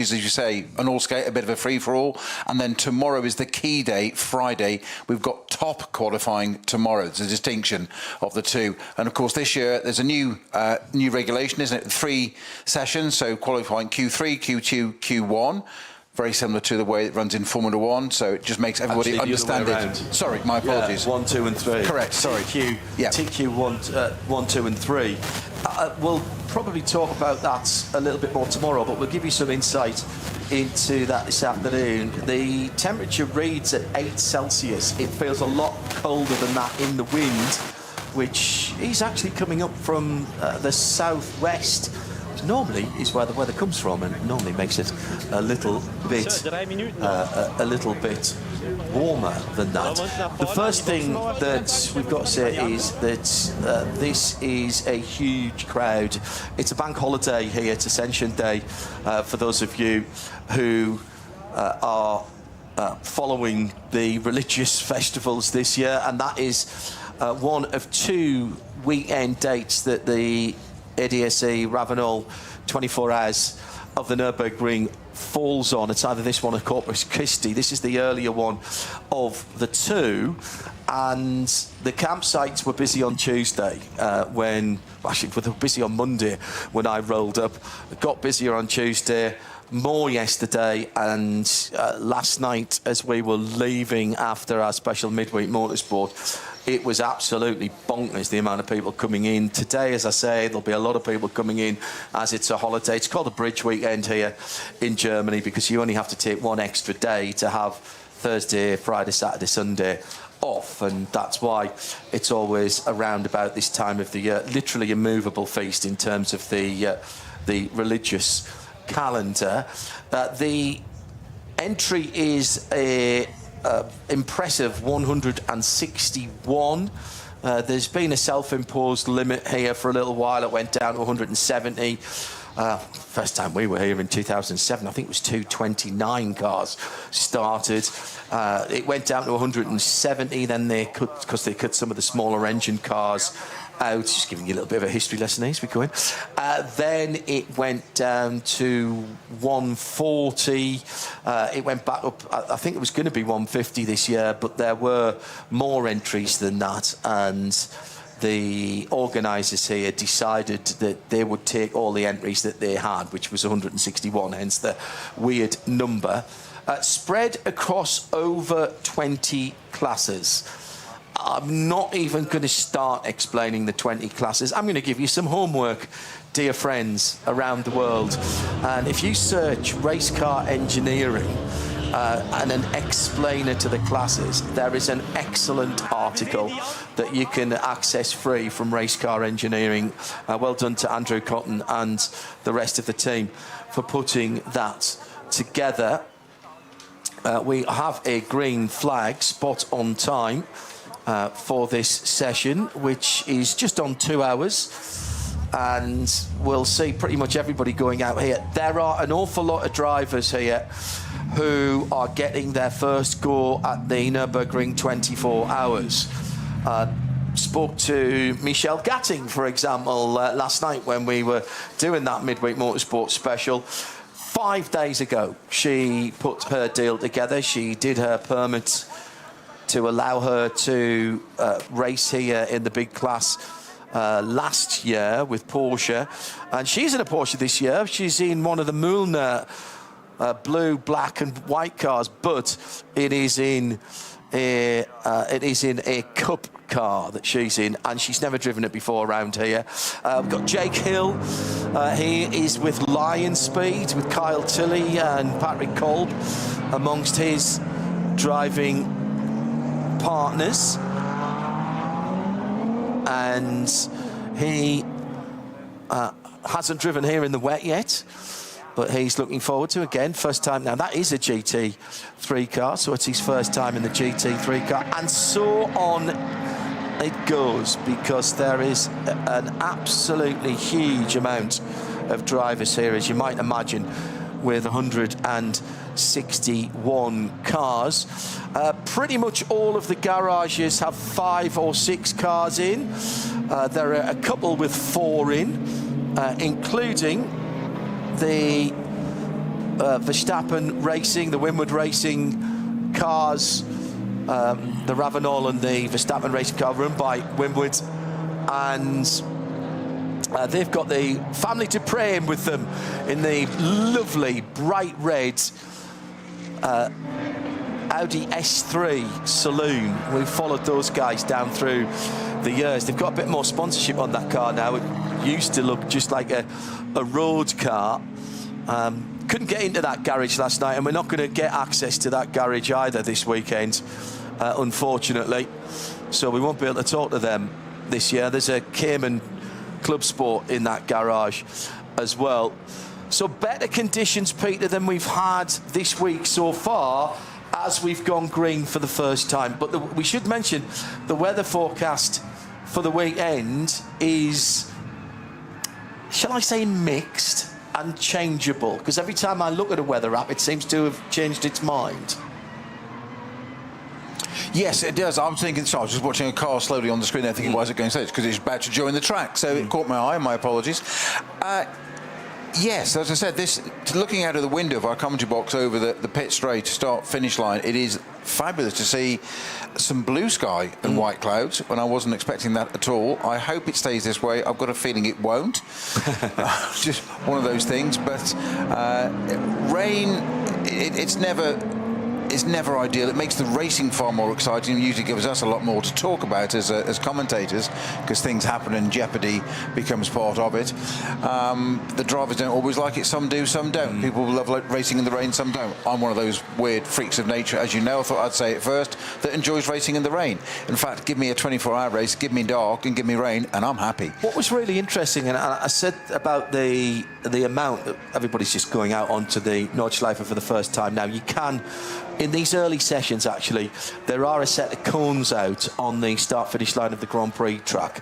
as you say, an all-skate, a bit of a free-for-all. And then tomorrow is the key day, Friday. We've got top qualifying tomorrow. There's a distinction of the two. And, of course, this year there's a new regulation, isn't it? 3 sessions, so qualifying Q3, Q2, Q1. Very similar to the way it runs in Formula One, so it just makes everybody understand it. Sorry, my apologies. Yeah, 1, 2 and 3. Correct, sorry. TQ 1, 2 and 3. We'll probably talk about that a little bit more tomorrow, but we'll give you some insight into that this afternoon. The temperature reads at 8 Celsius. It feels a lot colder than that in the wind, which is actually coming up from the southwest. Normally is where the weather comes from, and normally makes it a little bit warmer than that. The first thing that we've got to say is that this is a huge crowd. It's a bank holiday here. It's Ascension Day for those of you who are following the religious festivals this year, and that is one of 2 weekend dates that the ADAC RAVENOL 24h of the Nürburgring falls on. It's either this one or Corpus Christi. This is the earlier one of the 2, and the campsites were busy on Tuesday actually they were busy on Monday when I rolled up. It got busier on Tuesday, more yesterday, and last night as we were leaving after our special midweek motorsport. It was absolutely bonkers, the amount of people coming in. Today, as I say, there'll be a lot of people coming in as it's a holiday. It's called a bridge weekend here in Germany because you only have to take 1 extra day to have Thursday, Friday, Saturday, Sunday off, and that's why it's always around about this time of the year. Literally a movable feast in terms of the religious calendar. The entry is a impressive 161. There's been a self-imposed limit here for a little while. It went down to 170. First time we were here in 2007, I think it was 229 cars started. It went down to 170, then because they cut some of the smaller engine cars out. Just giving you a little bit of a history lesson as we go in. Then it went down to 140. It went back up. I think it was going to be 150 this year, but there were more entries than that, and the organisers here decided that they would take all the entries that they had, which was 161, hence the weird number, spread across over 20 classes. I'm not even going to start explaining the 20 classes. I'm going to give you some homework, dear friends around the world. And if you search race car engineering and an explainer to the classes, there is an excellent article that you can access free from Race Car Engineering. Well done to Andrew Cotton and the rest of the team for putting that together. We have a green flag spot on time for this session, which is just on 2 hours, and we'll see pretty much everybody going out here. There are an awful lot of drivers here who are getting their first go at the Nürburgring 24 hours. Spoke to Michelle Gatting, for example, last night when we were doing that midweek motorsport special. 5 days ago, she put her deal together. She did her permit to allow her to race here in the big class last year with Porsche, and she's in a Porsche this year. She's in one of the Mühlner blue, black, and white cars, but it is in a Cup car that she's in, and she's never driven it before around here. We've got Jake Hill. He is with Lion Speed with Kyle Tilley and Patrick Kolb amongst his driving partners, and he hasn't driven here in the wet yet, but he's looking forward to, again, first time. Now that is a GT3 car, so it's his first time in the GT3 car, and so on it goes, because there is an absolutely huge amount of drivers here, as you might imagine, with 161 cars. Pretty much all of the garages have 5 or 6 cars in. There are a couple with 4 in, including the Verstappen Racing, the Winward Racing cars, the Ravenol and the Verstappen racing car run by Winward, and they've got the family to pray in with them in the lovely bright red Audi S3 saloon. We've followed those guys down through the years. They've got a bit more sponsorship on that car now. It used to look just like a road car. Couldn't get into that garage last night, and we're not going to get access to that garage either this weekend, unfortunately. So we won't be able to talk to them this year. There's a Cayman Club Sport in that garage as well. So better conditions, Peter, than we've had this week so far, as we've gone green for the first time. But we should mention the weather forecast for the weekend is, shall I say, mixed and changeable, because every time I look at a weather app, it seems to have changed its mind. Yes, it does. I was thinking, so I was just watching a car slowly on the screen there thinking, why is it going slow? It's because it's about to join the track, so it caught my eye, my apologies. Yes, as I said, looking out of the window of our commentary box over the pit straight start-finish line, it is fabulous to see some blue sky and white clouds, and I wasn't expecting that at all. I hope it stays this way. I've got a feeling it won't. Just one of those things. But rain, it's never ideal. It makes the racing far more exciting and usually gives us a lot more to talk about as commentators, because things happen and jeopardy becomes part of it. The drivers don't always like it. Some do, some don't. People love racing in the rain, some don't. I'm one of those weird freaks of nature, as you know. I thought I'd say it first, that enjoys racing in the rain. In fact, give me a 24-hour race, give me dark and give me rain, and I'm happy. What was really interesting, and I said about the amount that everybody's just going out onto the Nordschleife for the first time now. You can, in these early sessions, actually, there are a set of cones out on the start-finish line of the Grand Prix track,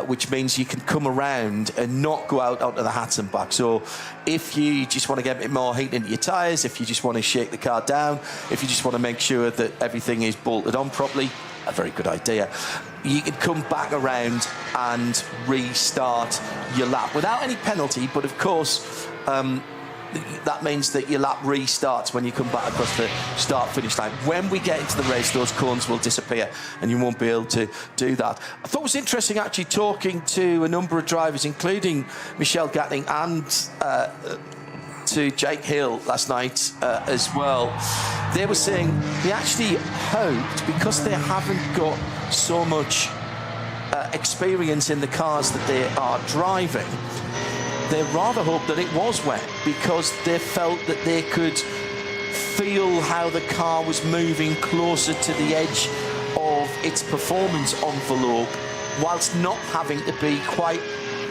which means you can come around and not go out onto the hats and back. So if you just want to get a bit more heat into your tyres, if you just want to shake the car down, if you just want to make sure that everything is bolted on properly, a very good idea, you can come back around and restart your lap without any penalty. But of course, that means that your lap restarts when you come back across the start-finish line. When we get into the race, those cones will disappear and you won't be able to do that. I thought it was interesting actually talking to a number of drivers, including Michelle Gatling and to Jake Hill last night as well. They were saying they actually hoped, because they haven't got so much experience in the cars that they are driving, they rather hoped that it was wet, because they felt that they could feel how the car was moving closer to the edge of its performance envelope, whilst not having to be quite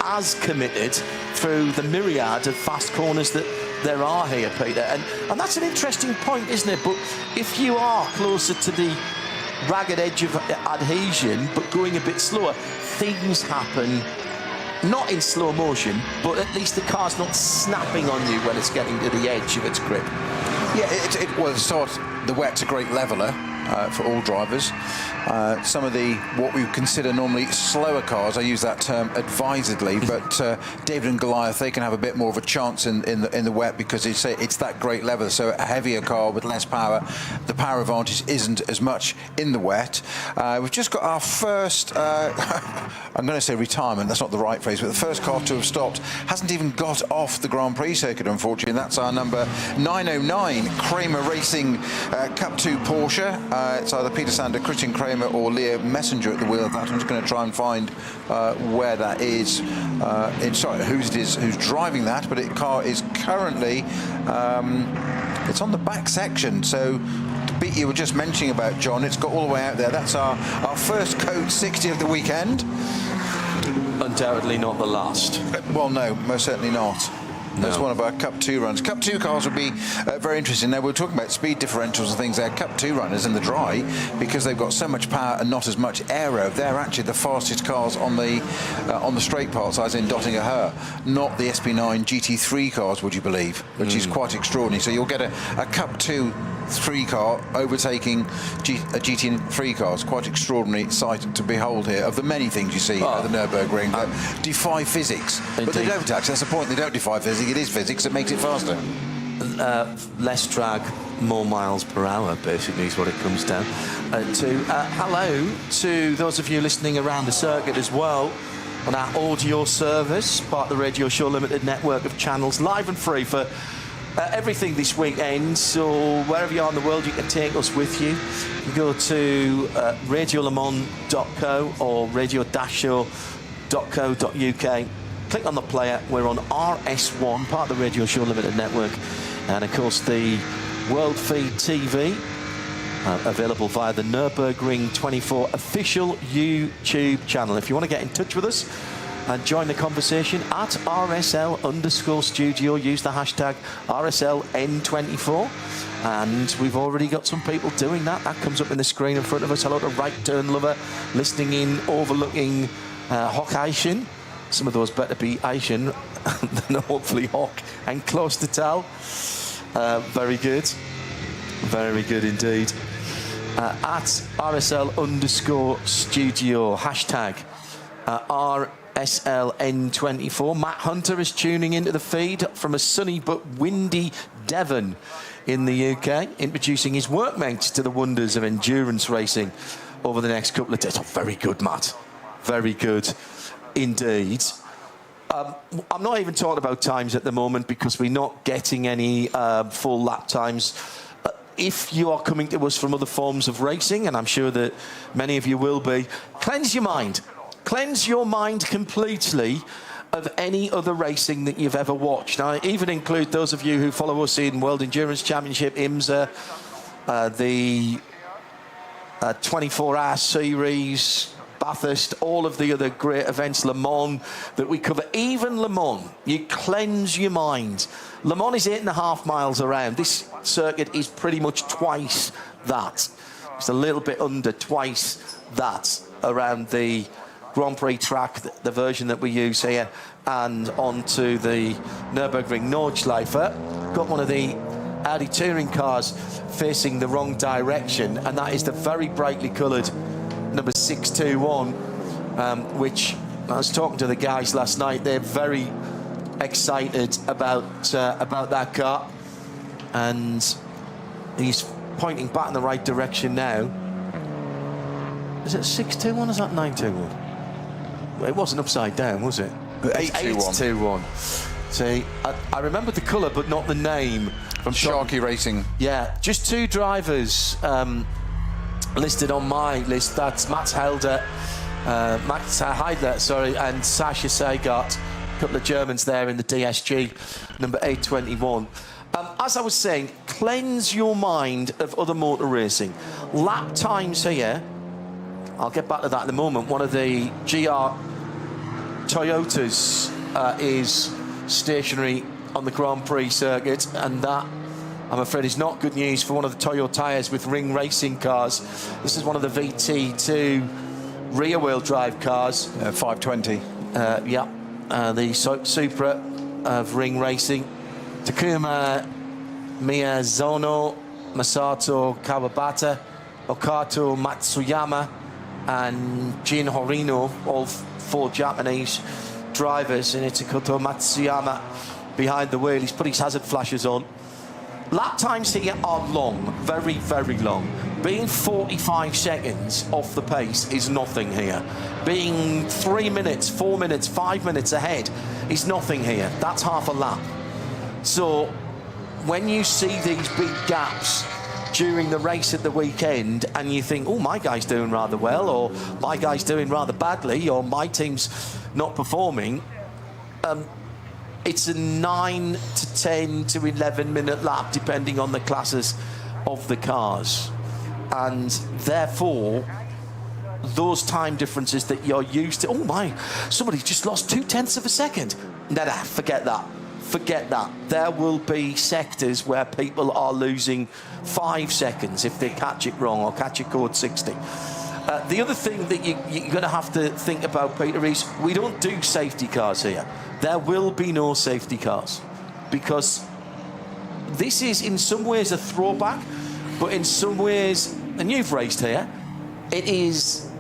as committed through the myriad of fast corners that there are here, Peter. And that's an interesting point, isn't it? But if you are closer to the ragged edge of adhesion, but going a bit slower, things happen. Not in slow motion, but at least the car's not snapping on you when it's getting to the edge of its grip. Yeah, the wet's a great leveller for all drivers. Some of what we would consider normally slower cars, I use that term advisedly, but David and Goliath, they can have a bit more of a chance in the wet, because it's that great level. So a heavier car with less power, the power advantage isn't as much in the wet. We've just got our first, I'm going to say retirement, that's not the right phrase, but the first car to have stopped hasn't even got off the Grand Prix circuit, unfortunately, and that's our number 909 Kramer Racing Cup 2 Porsche. It's either Peter Sander, Christian Kramer or Leo Messenger at the wheel of that. I'm just going to try and find where that is. Who's driving that, but the car is currently it's on the back section. So the bit you were just mentioning about, John, it's got all the way out there. That's our first Code 60 of the weekend. Undoubtedly not the last. Well, no, most certainly not. That's one of our Cup 2 runs. Cup 2 cars would be very interesting. Now, we're talking about speed differentials and things there. Cup 2 runners in the dry, because they've got so much power and not as much aero, they're actually the fastest cars on the straight parts, as in Dottinger Her, not the SP9 GT3 cars, would you believe, which is quite extraordinary. So you'll get a Cup 2 3 car overtaking a GT3 car. It's quite extraordinary sight to behold here, of the many things you see at the Nürburgring that defy physics. Indeed. But they don't actually, that's the point, they don't defy physics, it is physics that makes it faster. less drag, more miles per hour, basically, is what it comes down to. Hello to those of you listening around the circuit as well on our audio service, part of the Radio Show Limited network of channels, live and free for everything this weekend. So wherever you are in the world, you can take us with you. You can go to radiolemans.co or radio-show.co.uk. Click on the player. We're on RS1, part of the Radio Show Limited network. And of course, the World Feed TV, available via the Nürburgring 24 official YouTube channel. If you want to get in touch with us and join the conversation at RSL_studio, use the hashtag RSLN24. And we've already got some people doing that. That comes up in the screen in front of us. Hello to Right Turn Lover, listening in, overlooking Hock Asian. Some of those better be Asian than hopefully Hock and close to tell. Very good. Very good indeed. At RSL_studio, hashtag RSLN24. Matt Hunter is tuning into the feed from a sunny but windy Devon in the UK, introducing his workmates to the wonders of endurance racing over the next couple of days. Oh, very good, Matt. Very good indeed. I'm not even talking about times at the moment because we're not getting any full lap times. If you are coming to us from other forms of racing, and I'm sure that many of you will be, cleanse your mind. Cleanse your mind completely of any other racing that you've ever watched. I even include those of you who follow us in World Endurance Championship, IMSA, the 24-hour series, Bathurst, all of the other great events, Le Mans that we cover. Even Le Mans, you cleanse your mind. Le Mans is 8.5 miles around. This circuit is pretty much twice that. It's a little bit under twice that around the Grand Prix track, the version that we use here, and onto the Nürburgring Nordschleife. Got one of the Audi touring cars facing the wrong direction, and that is the very brightly coloured number 621, which I was talking to the guys last night. They're very excited about that car, and he's pointing back in the right direction now. Is it 621 or is that 921? Well, it wasn't upside down, was it? 821. See, I remember the colour but not the name. From Sharky Racing. Yeah, just two drivers listed on my list. That's Max Heidler, and Sasha Seigert. A couple of Germans there in the DSG, number 821. As I was saying, cleanse your mind of other motor racing. Lap times here, I'll get back to that in a moment. One of the GR Toyotas is stationary on the Grand Prix circuit, and that, I'm afraid, is not good news for one of the Toyo tyres with Ring Racing cars. This is one of the VT2 rear-wheel drive cars. 520. Yeah, the Supra of Ring Racing. Takuma Miyazono, Masato Kawabata, Okato Matsuyama, and Jin Horino, all four Japanese drivers, and Itsukoto Matsuyama behind the wheel. He's put his hazard flashes on. Lap times here are long, very, very long. Being 45 seconds off the pace is nothing here. Being 3 minutes, 4 minutes, 5 minutes ahead is nothing here. That's half a lap. So when you see these big gaps during the race at the weekend and you think, oh, my guy's doing rather well, or my guy's doing rather badly, or my team's not performing, it's a 9 to 10 to 11 minute lap, depending on the classes of the cars. And therefore, those time differences that you're used to, oh my, somebody just lost 0.2 of a second. Nah, forget that. Forget that. There will be sectors where people are losing 5 seconds if they catch it wrong or catch a code 60. The other thing that you're going to have to think about, Peter, is we don't do safety cars here. There will be no safety cars, because this is in some ways a throwback, but in some ways, and you've raced here, it is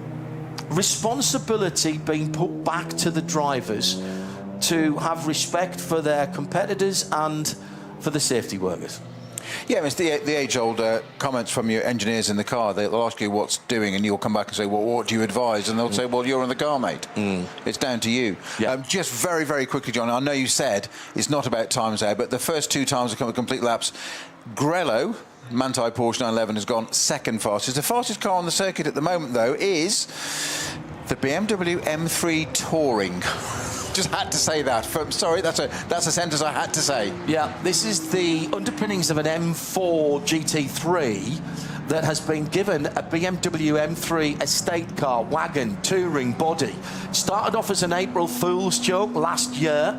responsibility being put back to the drivers to have respect for their competitors and for the safety workers. Yeah, it's the age-old comments from your engineers in the car. They'll ask you what's doing, and you'll come back and say, well, what do you advise? And they'll say, well, you're in the car, mate. It's down to you. Yeah. Just very, very quickly, John, I know you said it's not about times there, but the first 2 times have come with complete laps. Grello, Manti Porsche 911, has gone second fastest. The fastest car on the circuit at the moment, though, is the BMW M3 Touring. Just had to say that. Sorry, that's a sentence I had to say. Yeah, this is the underpinnings of an M4 GT3 that has been given a BMW M3 estate car, wagon, touring body. Started off as an April Fool's joke last year,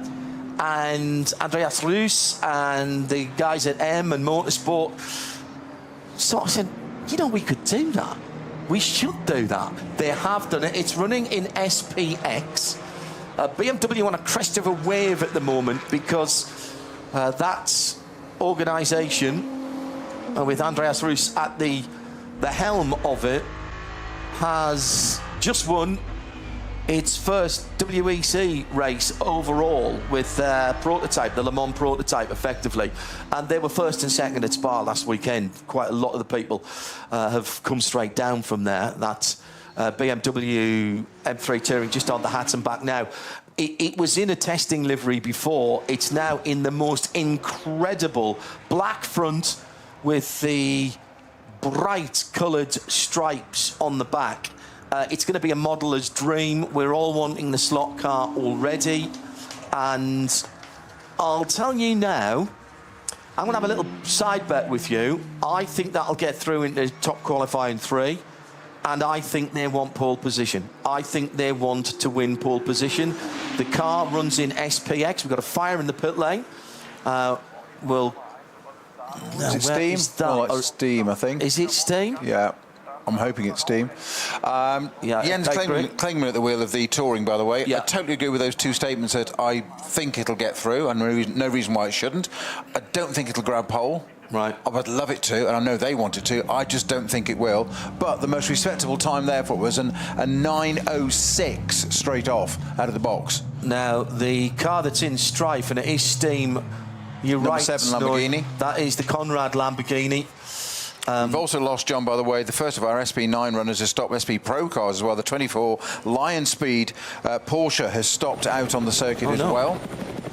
and Andreas Rus and the guys at M and Motorsport sort of said, you know, we could do that. We should do that. They have done it. It's running in SPX. BMW on a crest of a wave at the moment because that organisation, with Andreas Rus at the helm of it, has just won its first WEC race overall with their prototype, the Le Mans prototype, effectively. And they were first and second at Spa last weekend. Quite a lot of the people have come straight down from there. That's BMW M3 Touring just on the hats and back now. It was in a testing livery before. It's now in the most incredible black front with the bright coloured stripes on the back. It's going to be a modeller's dream. We're all wanting the slot car already. And I'll tell you now, I'm going to have a little side bet with you. I think that'll get through into top qualifying 3. And I think they want pole position. I think they want to win pole position. The car runs in SPX. We've got a fire in the pit lane. Is it steam? Oh, it's steam, I think. Is it steam? Yeah. I'm hoping it's steam. Jens Klingman at the wheel of the Touring, by the way. Yeah. I totally agree with those 2 statements that I think it'll get through, and no reason why it shouldn't. I don't think it'll grab pole. Right. I would love it to, and I know they want it to. I just don't think it will. But the most respectable time therefore was a 9:06 straight off out of the box. Now, the car that's in strife, and it is steam, you're Number right, 7 Lamborghini. That is the Conrad Lamborghini. We've also lost, John, by the way, the first of our SP9 runners has stopped. SP Pro cars as well. The 24 Lion Speed Porsche has stopped out on the circuit well.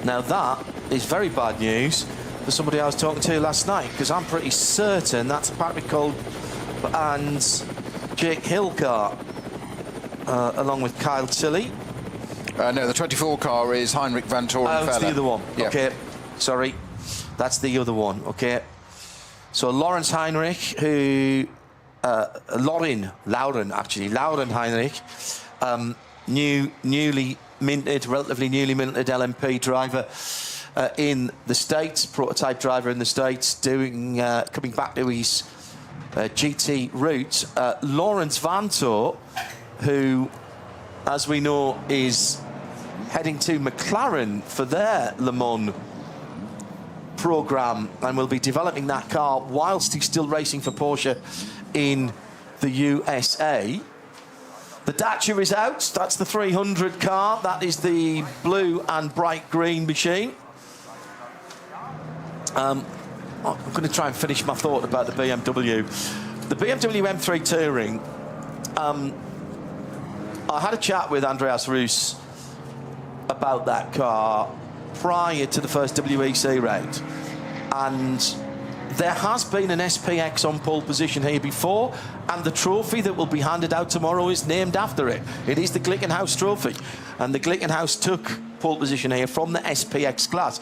Now, that is very bad news for somebody I was talking to last night, because I'm pretty certain that's a Patrick Cole and Jake Hill car, along with Kyle Tilley. No, the 24 car is Heinrich Van Toren. Oh, it's the other one. Yeah. Okay, sorry. That's the other one, okay. So Lawrence Heinrich, who... Lauren Heinrich, relatively newly minted LMP driver in the States, prototype driver in the States, coming back to his GT roots. Lawrence Vanto, who, as we know, is heading to McLaren for their Le Mans programme, and will be developing that car whilst he's still racing for Porsche in the USA. The Dacia is out. That's the 300 car. That is the blue and bright green machine. I'm going to try and finish my thought about the BMW. The BMW M3 Touring. I had a chat with Andreas Rus about that car prior to the first WEC race, and there has been an SPX on pole position here before, and the trophy that will be handed out tomorrow is named after it. It is the Glickenhaus Trophy, and the Glickenhaus took pole position here from the SPX class.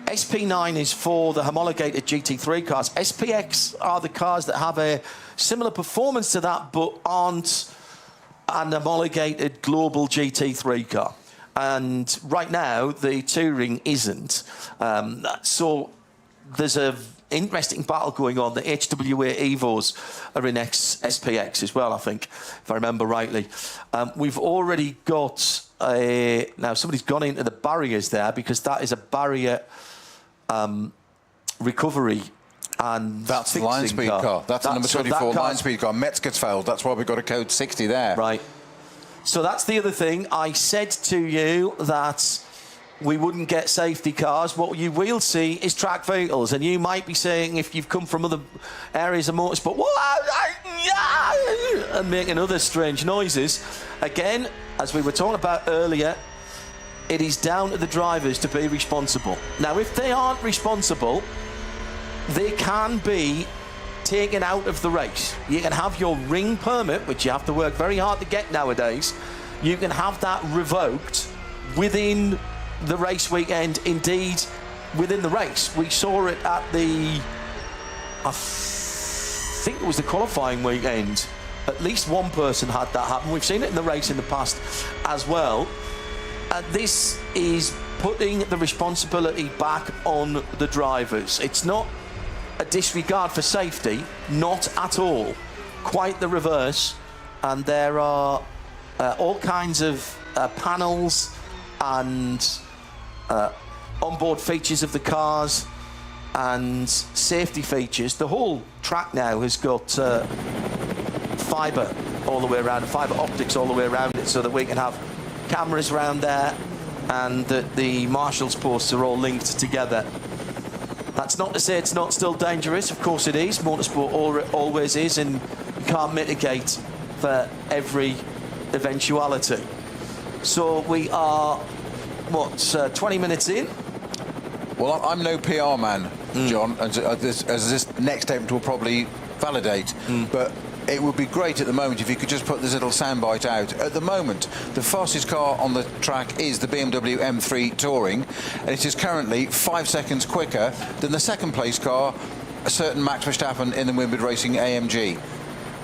SP9 is for the homologated GT3 cars. SPX are the cars that have a similar performance to that, but aren't an homologated global GT3 car. And right now, the Touring isn't. So there's a interesting battle going on. The HWA Evos are in SPX as well, I think, if I remember rightly. We've already got now somebody's gone into the barriers there, because that is a barrier recovery. And that's the Lion Speed car. That's the number 24 Lion Speed car. Metzgersfeld. That's why we've got a code 60 there. Right. So that's the other thing. I said to you that we wouldn't get safety cars. What you will see is track vehicles, and you might be saying, if you've come from other areas of motorsport, and making other strange noises. Again, as we were talking about earlier, it is down to the drivers to be responsible. Now, if they aren't responsible, they can be taken out of the race. You can have your ring permit, which you have to work very hard to get nowadays. You can have that revoked within the race weekend, indeed within the race. We saw it at I think it was the qualifying weekend. At least one person had that happen. We've seen it in the race in the past as well. And this is putting the responsibility back on the drivers. It's not a disregard for safety, not at all. Quite the reverse. And there are all kinds of panels and onboard features of the cars and safety features. The whole track now has got fibre all the way around, fibre optics all the way around it, so that we can have cameras around there and that the marshals posts are all linked together. That's not to say it's not still dangerous. Of course it is. Motorsport always is, and you can't mitigate for every eventuality. So we are, 20 minutes in? Well, I'm no PR man, John, as this next statement will probably validate, but it would be great at the moment if you could just put this little soundbite out. At the moment, the fastest car on the track is the BMW M3 Touring, and it is currently 5 seconds quicker than the second place car, a certain Max Verstappen in the Wimbledon Racing AMG.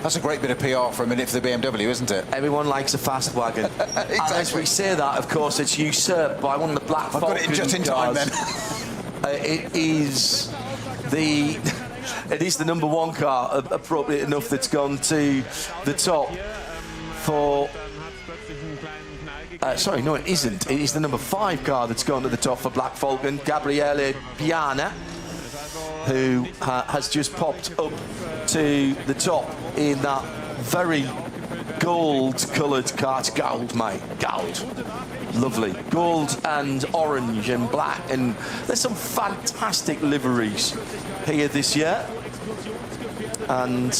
That's a great bit of PR for a minute for the BMW, isn't it? Everyone likes a fast wagon. Exactly. And as we say that, of course, it's usurped by one of the black Falcon I've got it just in time, cars. then. It is the number one car, appropriate enough, that's gone to the top for... sorry, no, it isn't. It is the number 5 car that's gone to the top for Black Falcon, Gabriele Piana, who has just popped up to the top in that very gold-coloured car. It's gold, mate, gold. Lovely. Gold and orange and black, and there's some fantastic liveries here this year. And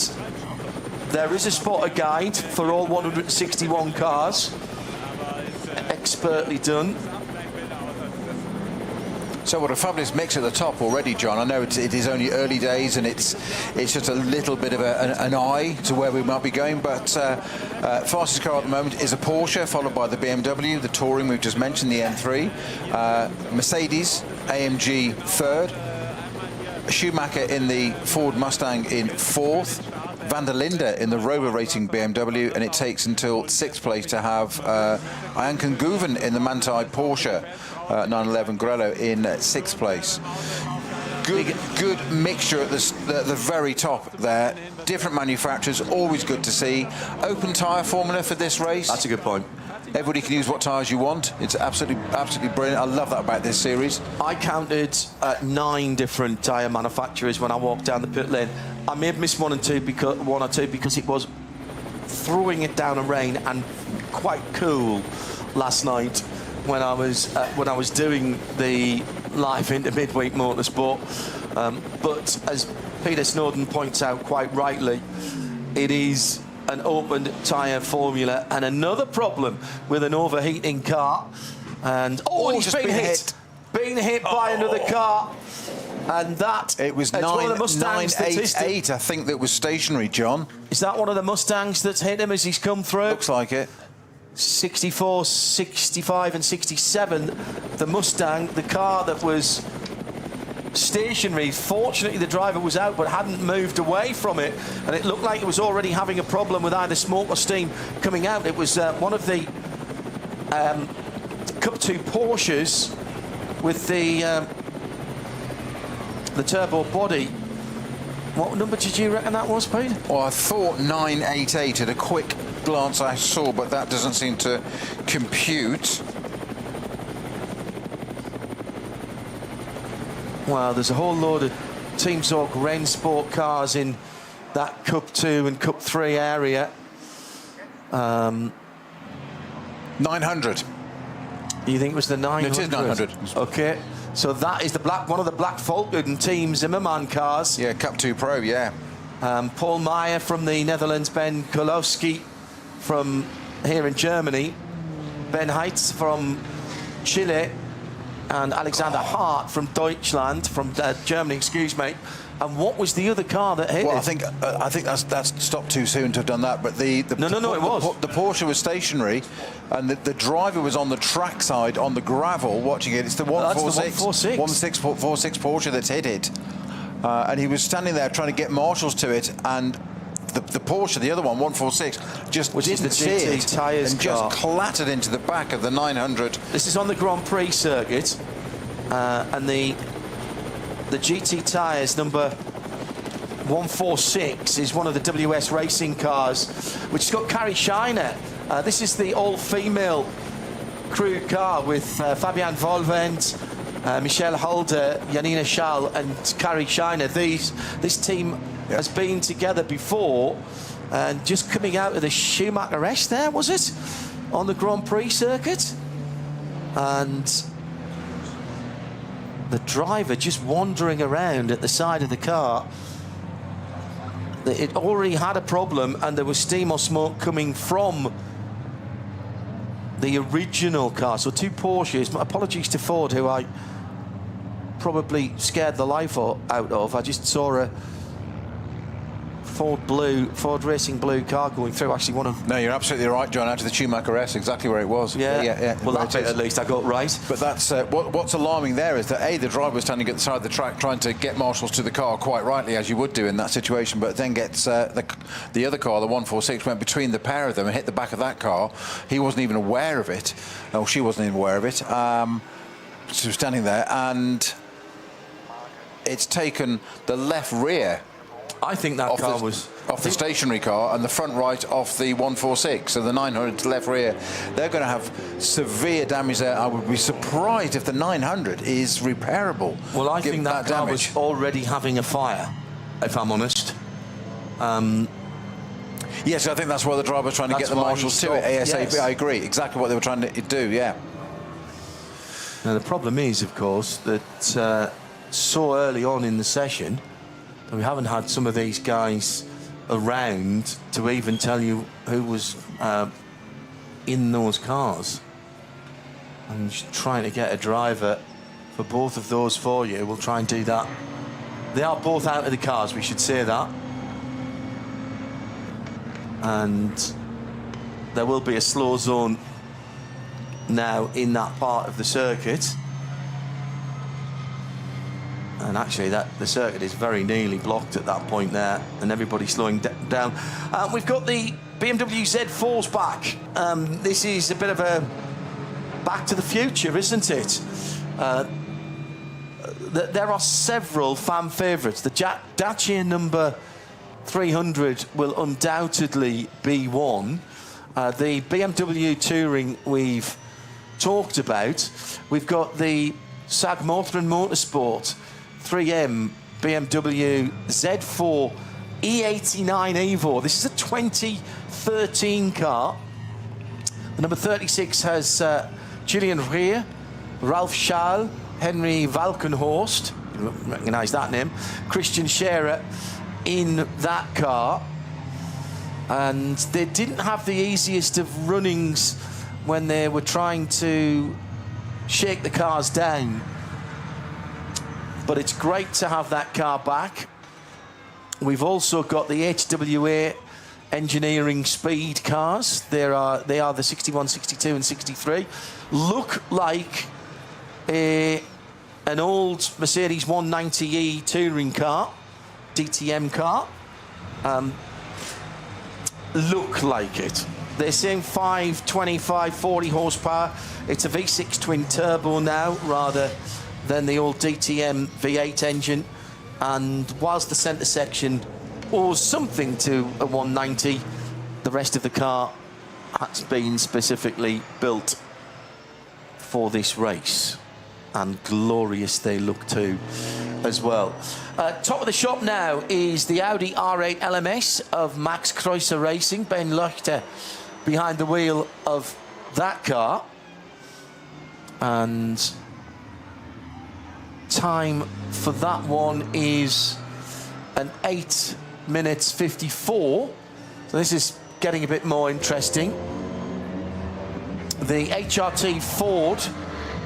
there is a spotter guide for all 161 cars, expertly done. So what a fabulous mix at the top already, John. I know it is only early days and it's just a little bit of an eye to where we might be going, but fastest car at the moment is a Porsche, followed by the BMW, the Touring we've just mentioned, the M3, Mercedes, AMG third, Schumacher in the Ford Mustang in 4th, Van der Linde in the Rover Racing BMW, and it takes until 6th place to have Iancan Guven in the Manthey Porsche 911 Grello in 6th place. Good mixture at the very top there. Different manufacturers, always good to see. Open tyre formula for this race. That's a good point. Everybody can use what tyres you want. It's absolutely brilliant. I love that about this series. I counted 9 different tyre manufacturers when I walked down the pit lane. I may have missed one or two because it was throwing it down in rain and quite cool last night when I was doing the live into midweek motorsport. But as Peter Snowden points out quite rightly, it is an open tyre formula, and another problem with an overheating car. And he's been hit by another car, and that it was 988. I think that was stationary, John. Is that one of the Mustangs that's hit him as he's come through? Looks like it. 64, 65 and 67, the Mustang, the car that was stationary. Fortunately, the driver was out but hadn't moved away from it, and it looked like it was already having a problem with either smoke or steam coming out. It was one of the Cup 2 Porsches with the turbo body. What number did you reckon that was, Pete? Well, I thought 988 at a quick glance I saw, but that doesn't seem to compute. Well, there's a whole load of Team Zork Ren Sport cars in that Cup 2 and Cup 3 area. 900. You think it was the 900? It is 900. Okay, so that is one of the Black Falcon Team Zimmermann cars. Yeah, Cup 2 Pro, yeah. Paul Meyer from the Netherlands, Ben Kolowski from here in Germany, Ben Heitz from Chile, and Alexander Hart from Deutschland, from Germany, excuse me. And what was the other car that hit? Well, it? I think that's stopped too soon to have done that. But No, it was. The Porsche was stationary, and the driver was on the track side on the gravel watching it. It's the 146 Porsche that's hit it, and he was standing there trying to get marshals to it, and the Porsche, the other one, 146, just which is the see it tyres and car. just clattered into the back of the 900. This is on the Grand Prix circuit, and the GT tyres number 146 is one of the WS racing cars, which has got Carrie Scheiner. This is the all-female crew car with Fabian Volvent, Michelle Holder, Janina Schall and Carrie Scheiner. This team has been together before, and just coming out of the Schumacher-esque there, was it? On the Grand Prix circuit. And the driver just wandering around at the side of the car. It already had a problem, and there was steam or smoke coming from the original car. So two Porsches. Apologies to Ford, who I probably scared the life out of. I just saw a Ford Racing Blue car going through. Actually, one of... No, you're absolutely right, John. Out of the Schumacher-esque, exactly where it was. Yeah. Well, that bit at least I got right. But that's what's alarming there is that the driver was standing at the side of the track trying to get marshals to the car, quite rightly, as you would do in that situation, but then gets the other car, the 146, went between the pair of them and hit the back of that car. He wasn't even aware of it. Oh, she wasn't even aware of it. She was standing there, and it's taken the left rear. I think that car was off the stationary car and the front right off the 146, so the 900's left rear. They're going to have severe damage there. I would be surprised if the 900 is repairable. Well, I think that car was already having a fire, if I'm honest. Yes, I think that's why the driver was trying to get the marshals to it ASAP. Yes. I agree, exactly what they were trying to do, yeah. Now, the problem is, of course, that so early on in the session, we haven't had some of these guys around to even tell you who was in those cars. I'm just trying to get a driver for both of those for you. We'll try and do that. They are both out of the cars, we should say that. And there will be a slow zone now in that part of the circuit. And actually, the circuit is very nearly blocked at that point there, and everybody's slowing down. We've got the BMW Z4s back. This is a bit of a back to the future, isn't it? There are several fan favourites. The Dacia number 300 will undoubtedly be one. The BMW Touring we've talked about. We've got the SAG Motor and Motorsport 3M BMW Z4 E89 Evo. This is a 2013 car. The number 36 has Julian Reer, Ralf Schall, Henry Valkenhorst, you recognise that name, Christian Scherer in that car. And they didn't have the easiest of runnings when they were trying to shake the cars down. But it's great to have that car back. We've also got the HWA engineering speed cars. They are the 61, 62 and 63. Look like an old Mercedes 190E touring car, DTM car. Look like it. They're saying 525, 40 horsepower. It's a V6 twin turbo now, rather than the old DTM V8 engine. And whilst the centre section owes something to a 190, the rest of the car has been specifically built for this race. And glorious they look too as well. Top of the shop now is the Audi R8 LMS of Max Kreuzer Racing. Ben Löchter behind the wheel of that car. And time for that one is an 8 minutes 54. So this is getting a bit more interesting. The HRT Ford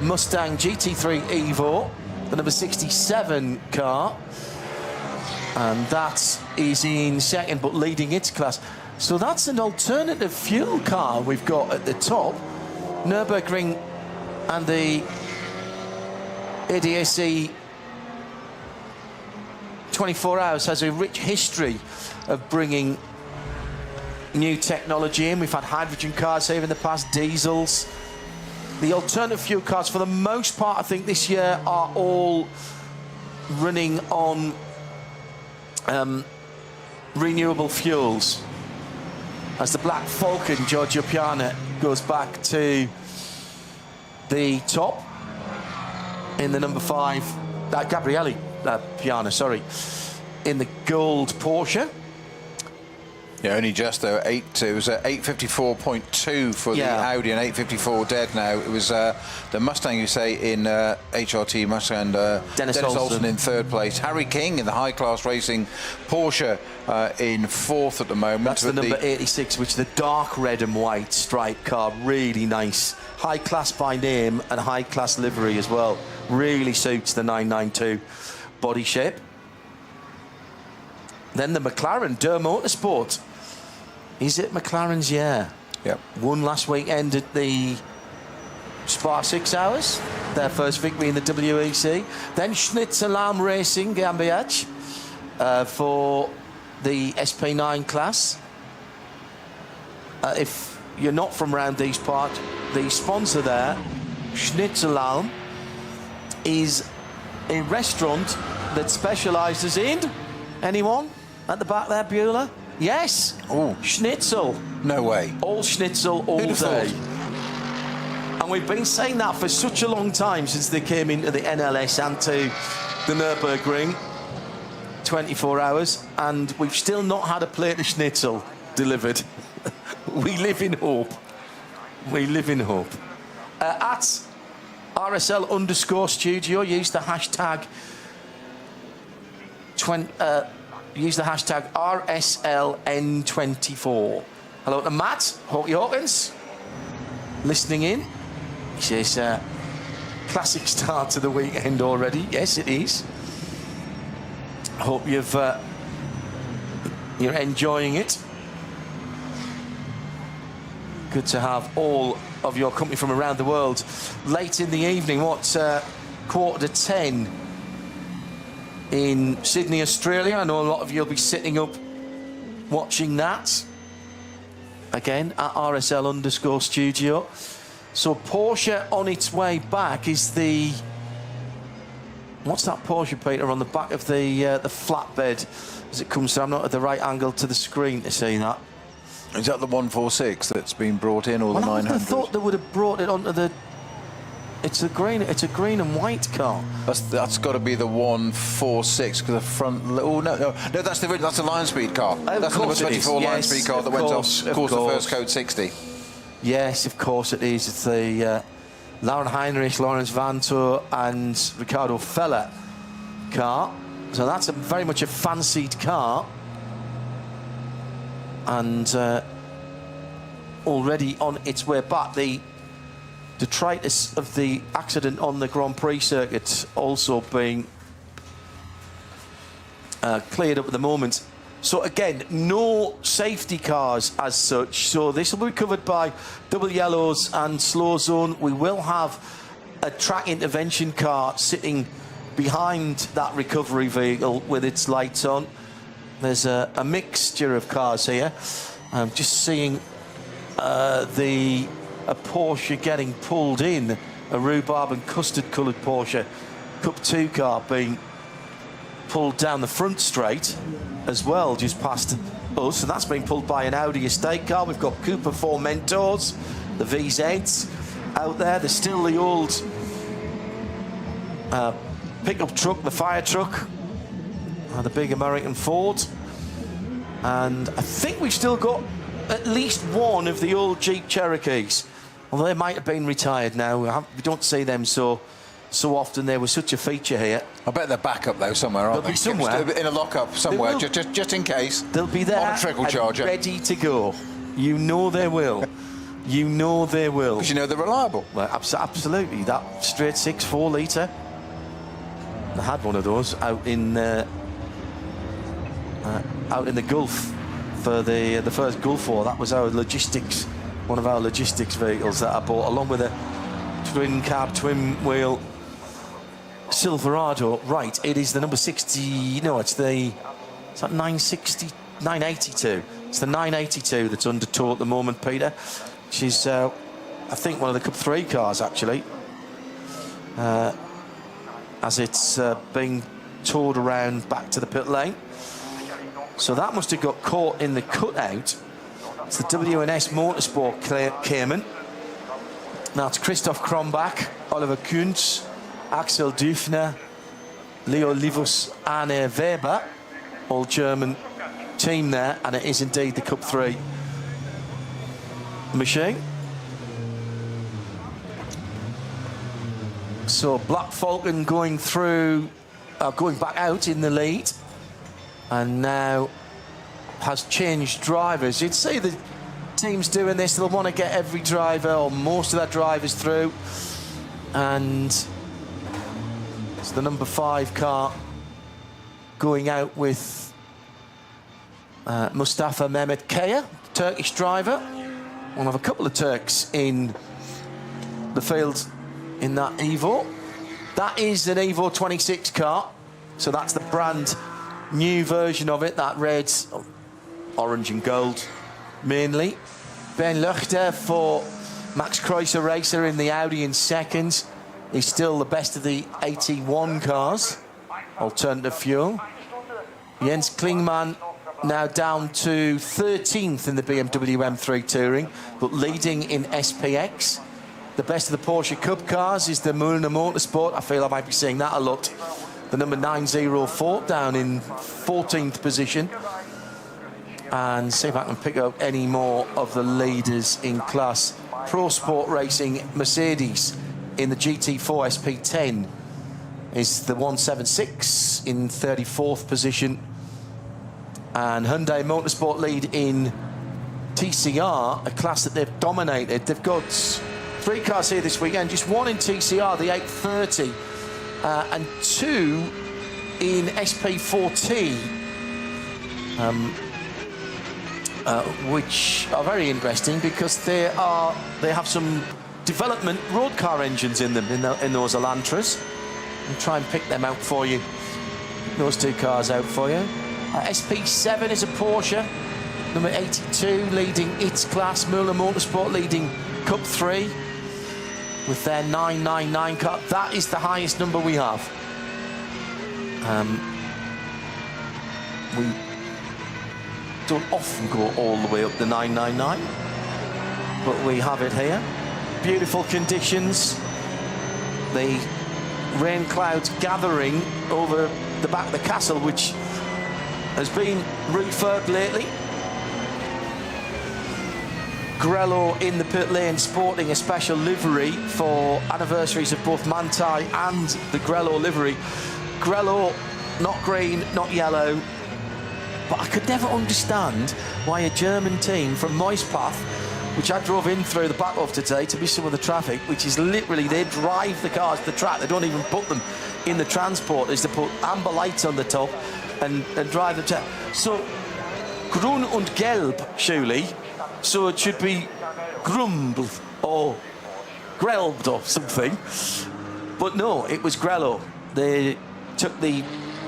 Mustang GT3 Evo, the number 67 car, and that is in second but leading its class. So that's an alternative fuel car we've got at the top. Nürburgring and the ADAC 24 hours has a rich history of bringing new technology in. We've had hydrogen cars here in the past, diesels. The alternative fuel cars, for the most part, I think this year are all running on renewable fuels. As the Black Falcon, Giorgio Piana, goes back to the top in the number 5, Gabriele Piana, sorry, in the gold Porsche. Yeah, only just though. It was 854.2 for the Audi and 854 dead now. It was the Mustang, you say, in HRT Mustang, Dennis Olsen in third place. Harry King in the high-class racing Porsche in fourth at the moment. That's the number 86, which is the dark red and white striped car. Really nice. High class by name and high class livery as well. Really suits the 992 body shape. Then the McLaren Der Motorsport. Is it McLaren's year? Yep. Won last weekend at the Spa 6 Hours. Their first victory in the WEC. Then Schnitzelarm Racing GmbH for the SP9 class. If you're not from around these parts, the sponsor there, Schnitzelarm, is a restaurant that specialises in... Anyone? At the back there, Beulah? Yes. Oh, Schnitzel. No way. All schnitzel all day. And we've been saying that for such a long time, since they came into the NLS and to the Nürburgring, 24 hours, and we've still not had a plate of schnitzel delivered. We live in hope. We live in hope. At RSL_studio, use the hashtag RSLN24. Hello to Matt Hawkins, listening in. He says, classic start to the weekend already. Yes, it is. I hope you're enjoying it. Good to have all of your company from around the world. Late in the evening, what's 9:45 in Sydney, Australia. I know a lot of you will be sitting up watching that. Again, at RSL_studio. So Porsche on its way back is the... What's that Porsche, Peter, on the back of the flatbed as it comes down? I'm not at the right angle to the screen to see that. Is that the 146 that's been brought in, or the 900? I thought they would have brought it onto the... It's a green and white car. That's got to be the 146 because the front. Oh no, that's the Lion Speed car. That's the number 24 Lion Speed car that went off course the first code 60. Yes, of course it is. It's the Lauren Heinrich, Lawrence Vantour, and Ricardo Feller car. So that's very much a fancied car, and already on its way back. The detritus of the accident on the Grand Prix circuit also being cleared up at the moment. So again, no safety cars as such. So this will be covered by double yellows and slow zone. We will have a track intervention car sitting behind that recovery vehicle with its lights on. There's a mixture of cars here. I'm just seeing a Porsche getting pulled in, a rhubarb and custard coloured Porsche Cup 2 car being pulled down the front straight as well, just past us. And that's been pulled by an Audi estate car. We've got Cooper 4 Mentors, the VZs out there. There's still the old pickup truck, the fire truck, the big American Ford. And I think we've still got at least one of the old Jeep Cherokees. Although they might have been retired now. We don't see them so often. There was such a feature here. I bet they're back up though somewhere, aren't They'll they? be somewhere. In a lock-up somewhere, just in case. They'll be there on a trickle charger, ready to go. You know they will. You know they will. Because you know they're reliable. Well, absolutely. That straight 6 4-litre. I had one of those out in the Gulf for the first Gulf War. That was our logistics, one of our logistics vehicles that I bought, along with a twin cab, twin wheel Silverado. Right, it is the number 60. No, it's that 960, 982. It's the 982 that's under tow at the moment, Peter. She's, I think, one of the Cup 3 cars, actually, as it's being towed around back to the pit lane. So that must have got caught in the cutout. It's the WNS Motorsport Cayman. Now it's Christoph Krombach, Oliver Kuntz, Axel Dufner, Leo Livus, Arne Weber, all German team there, and it is indeed the Cup 3 machine. So Black Falcon going back out in the lead, and now has changed drivers. You'd see the teams doing this, they'll want to get every driver or most of their drivers through, and it's the number 5 car going out with Mustafa Mehmet Kaya, Turkish driver, one of a couple of Turks in the field in that Evo. That is an Evo 26 car, so that's the brand new version of it, that red, orange and gold mainly. Ben Luchter for Max Kreuzer Racer in the Audi in second. He's still the best of the 81 cars, alternative fuel. Jens Klingmann now down to 13th in the BMW M3 Touring, but leading in SPX. The best of the Porsche Cup cars is the Müllner Motorsport. I feel I might be seeing that a lot. The number 904 down in 14th position. And see if I can pick up any more of the leaders in class. Pro Sport Racing Mercedes in the GT4 SP10 is the 176 in 34th position. And Hyundai Motorsport lead in TCR, a class that they've dominated. They've got 3 cars here this weekend, just 1 in TCR, the 830, and 2 in SP4T, which are very interesting because they have some development road car engines in them, in those Elantras. I'll try and pick them out for you, those 2 cars out for you. SP7 is a Porsche, number 82, leading its class. Müller Motorsport leading Cup 3 with their 999 car. That is the highest number we have. We don't often go all the way up the 999, but we have it here. Beautiful conditions. The rain clouds gathering over the back of the castle, which has been refurbed lately. Grello in the pit lane sporting a special livery for anniversaries of both Manthey and the Grello livery. Grello, not green, not yellow, but I could never understand why a German team from Moispath, which I drove in through the back of today to miss some of the traffic, which is literally, they drive the cars to the track, they don't even put them in the transporters, they put amber lights on the top and drive them to. So, Grün und Gelb, surely, so it should be Grumble or Grelbed or something. But no, it was Grello. They took the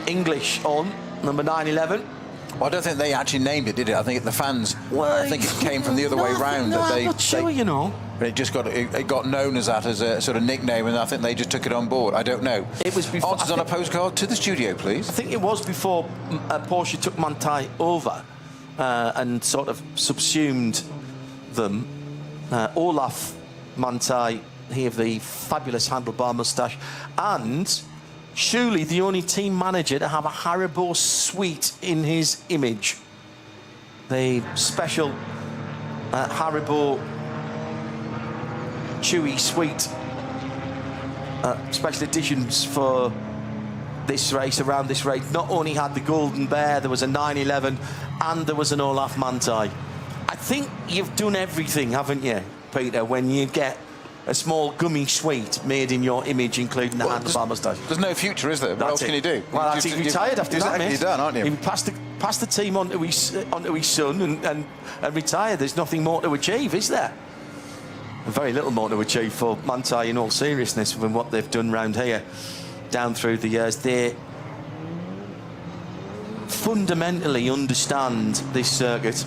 English on, number 911. Well, I don't think they actually named it, did it? I think the fans, I think it came from the other way round. No, I'm not sure, you know. But it got known as that, as a sort of nickname, and I think they just took it on board. I don't know. It was before. Answers on a postcard to the studio, please. I think it was before Porsche took Manthey over and sort of subsumed them. Olaf Manthey, he of the fabulous handlebar moustache, and surely the only team manager to have a Haribo sweet in his image. The special Haribo chewy, sweet special editions for this race, around this race. Not only had the Golden Bear, there was a 911 and there was an Olaf Manthey. I think you've done everything, haven't you, Peter, when you get a small gummy sweet made in your image, including the handlebar moustache. There's no future, is there? What else can you do? Well, he's retired after that, mate. You're done, aren't you? He passed the team on to his son and retired. There's nothing more to achieve, is there? And very little more to achieve for Manthey, in all seriousness, from what they've done round here down through the years. They fundamentally understand this circuit.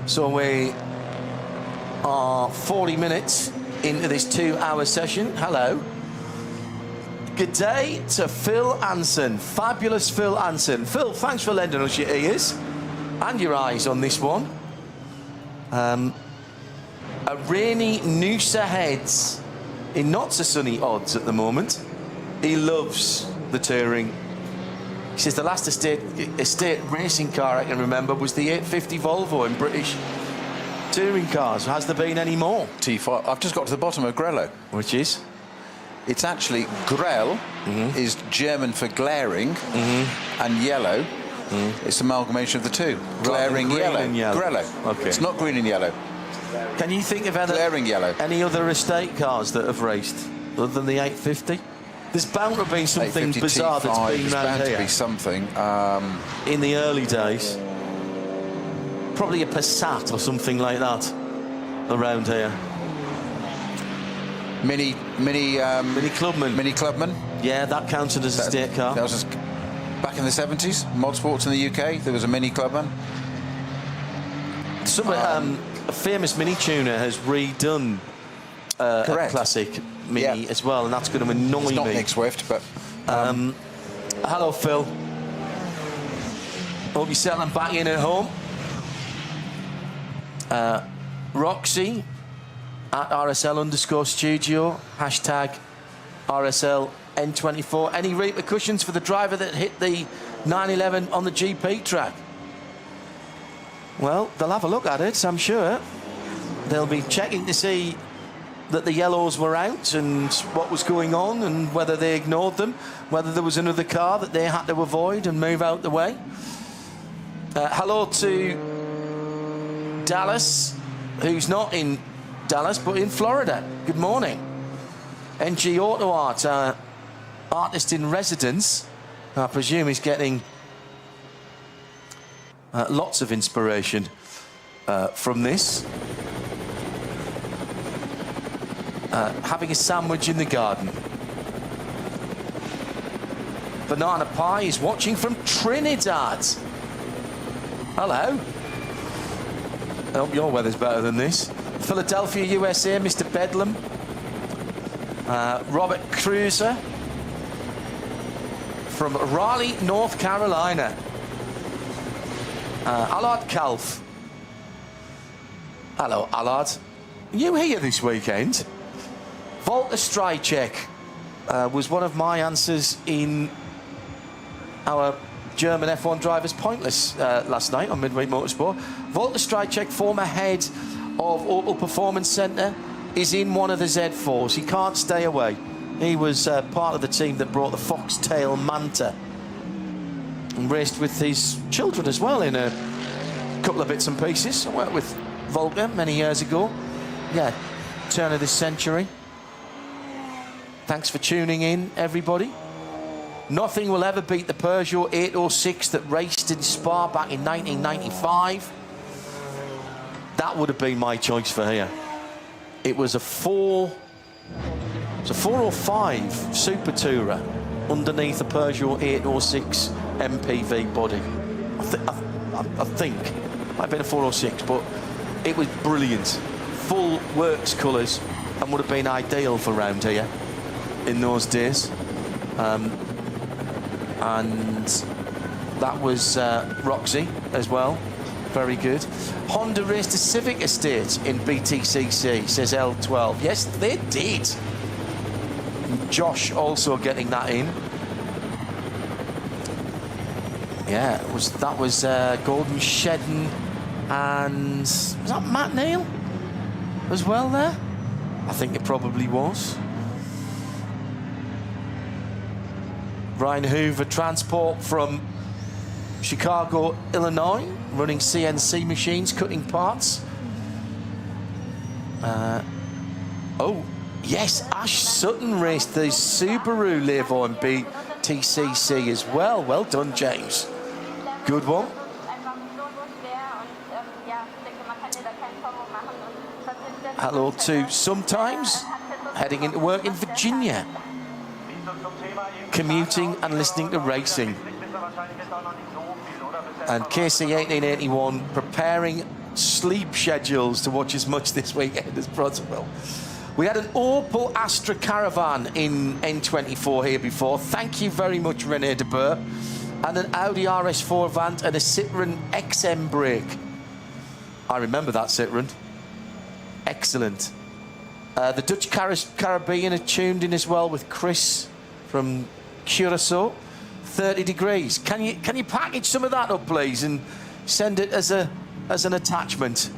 So we are 40 minutes into this 2-hour session. Hello. Good day to Phil Anson. Fabulous Phil Anson. Phil, thanks for lending us your ears and your eyes on this one. A rainy Noosa heads in not so sunny odds at the moment. He loves the touring. He says the last estate racing car I can remember was the 850 Volvo in British touring cars. Has there been any more? T5. I've just got to the bottom of Grello. Which is? It's actually Grell is German for glaring, and yellow. It's an amalgamation of the two. Glaring yellow. Grello. Okay. It's not green and yellow. Can you think of glaring yellow? Any other estate cars that have raced other than the 850? There's bound to have been something bizarre that's been around here. Bound to be something. In the early days. Probably a Passat or something like that around here. Mini Clubman. Mini Clubman. Yeah, that counted as a state car. That was back in the 70s. Mod Sports in the UK. There was a Mini Clubman. A famous mini tuner has redone a classic Mini as well, and that's going to annoy me. It's not Nick Swift, but hello, Phil. Hope you're settling back in at home. Roxy at RSL_studio, hashtag RSL N24. Any repercussions for the driver that hit the 911 on the GP track? Well, they'll have a look at it, I'm sure. They'll be checking to see that the yellows were out and what was going on and whether they ignored them, whether there was another car that they had to avoid and move out the way. Hello to Dallas, who's not in Dallas but in Florida. Good morning. NG Auto Art, artist in residence. I presume he's getting lots of inspiration from this. Having a sandwich in the garden. Banana Pie is watching from Trinidad. Hello. I hope your weather's better than this. Philadelphia, USA, Mr. Bedlam. Robert Cruiser from Raleigh, North Carolina. Allard Calf. Hello, Allard. Are you here this weekend? Volta Strycek was one of my answers in our German F1 Drivers Pointless last night on Midweek Motorsport. Volta Strycek, former head of Opel Performance Centre, is in one of the Z4s. He can't stay away. He was part of the team that brought the Foxtail Manta and raced with his children as well in a couple of bits and pieces. I worked with Volta many years ago. Yeah, turn of this century. Thanks for tuning in, everybody. Nothing will ever beat the Peugeot 806 that raced in Spa back in 1995. That would have been my choice for here. It was a 405 Super Tourer underneath a Peugeot 806 MPV body. I think. Might have been a 406, but it was brilliant. Full works colours and would have been ideal for round here in those days. And that was Roxy as well. Very good. Honda raced a Civic Estate in BTCC, says L12. Yes, they did. And Josh also getting that in. Yeah, that was Gordon Shedden and was that Matt Neal? as well there? I think it probably was. Ryan Hoover Transport from Chicago, Illinois, running CNC machines, cutting parts. Oh, yes, Ash Sutton raced the Subaru Levo and BTCC as well. Well done, James. Good one. Hello to Sometimes, heading into work in Virginia. Commuting and listening to racing. And KC1881 preparing sleep schedules to watch as much this weekend as possible. We had an Opel Astra Caravan in N24 here before. Thank you very much, René de Boer. And an Audi RS4 Avant and a Citroën XM brake. I remember that Citroën. Excellent. The Dutch Caribbean are tuned in as well with Chris from Curacao. 30 degrees. Can you package some of that up, please, and send it as an attachment?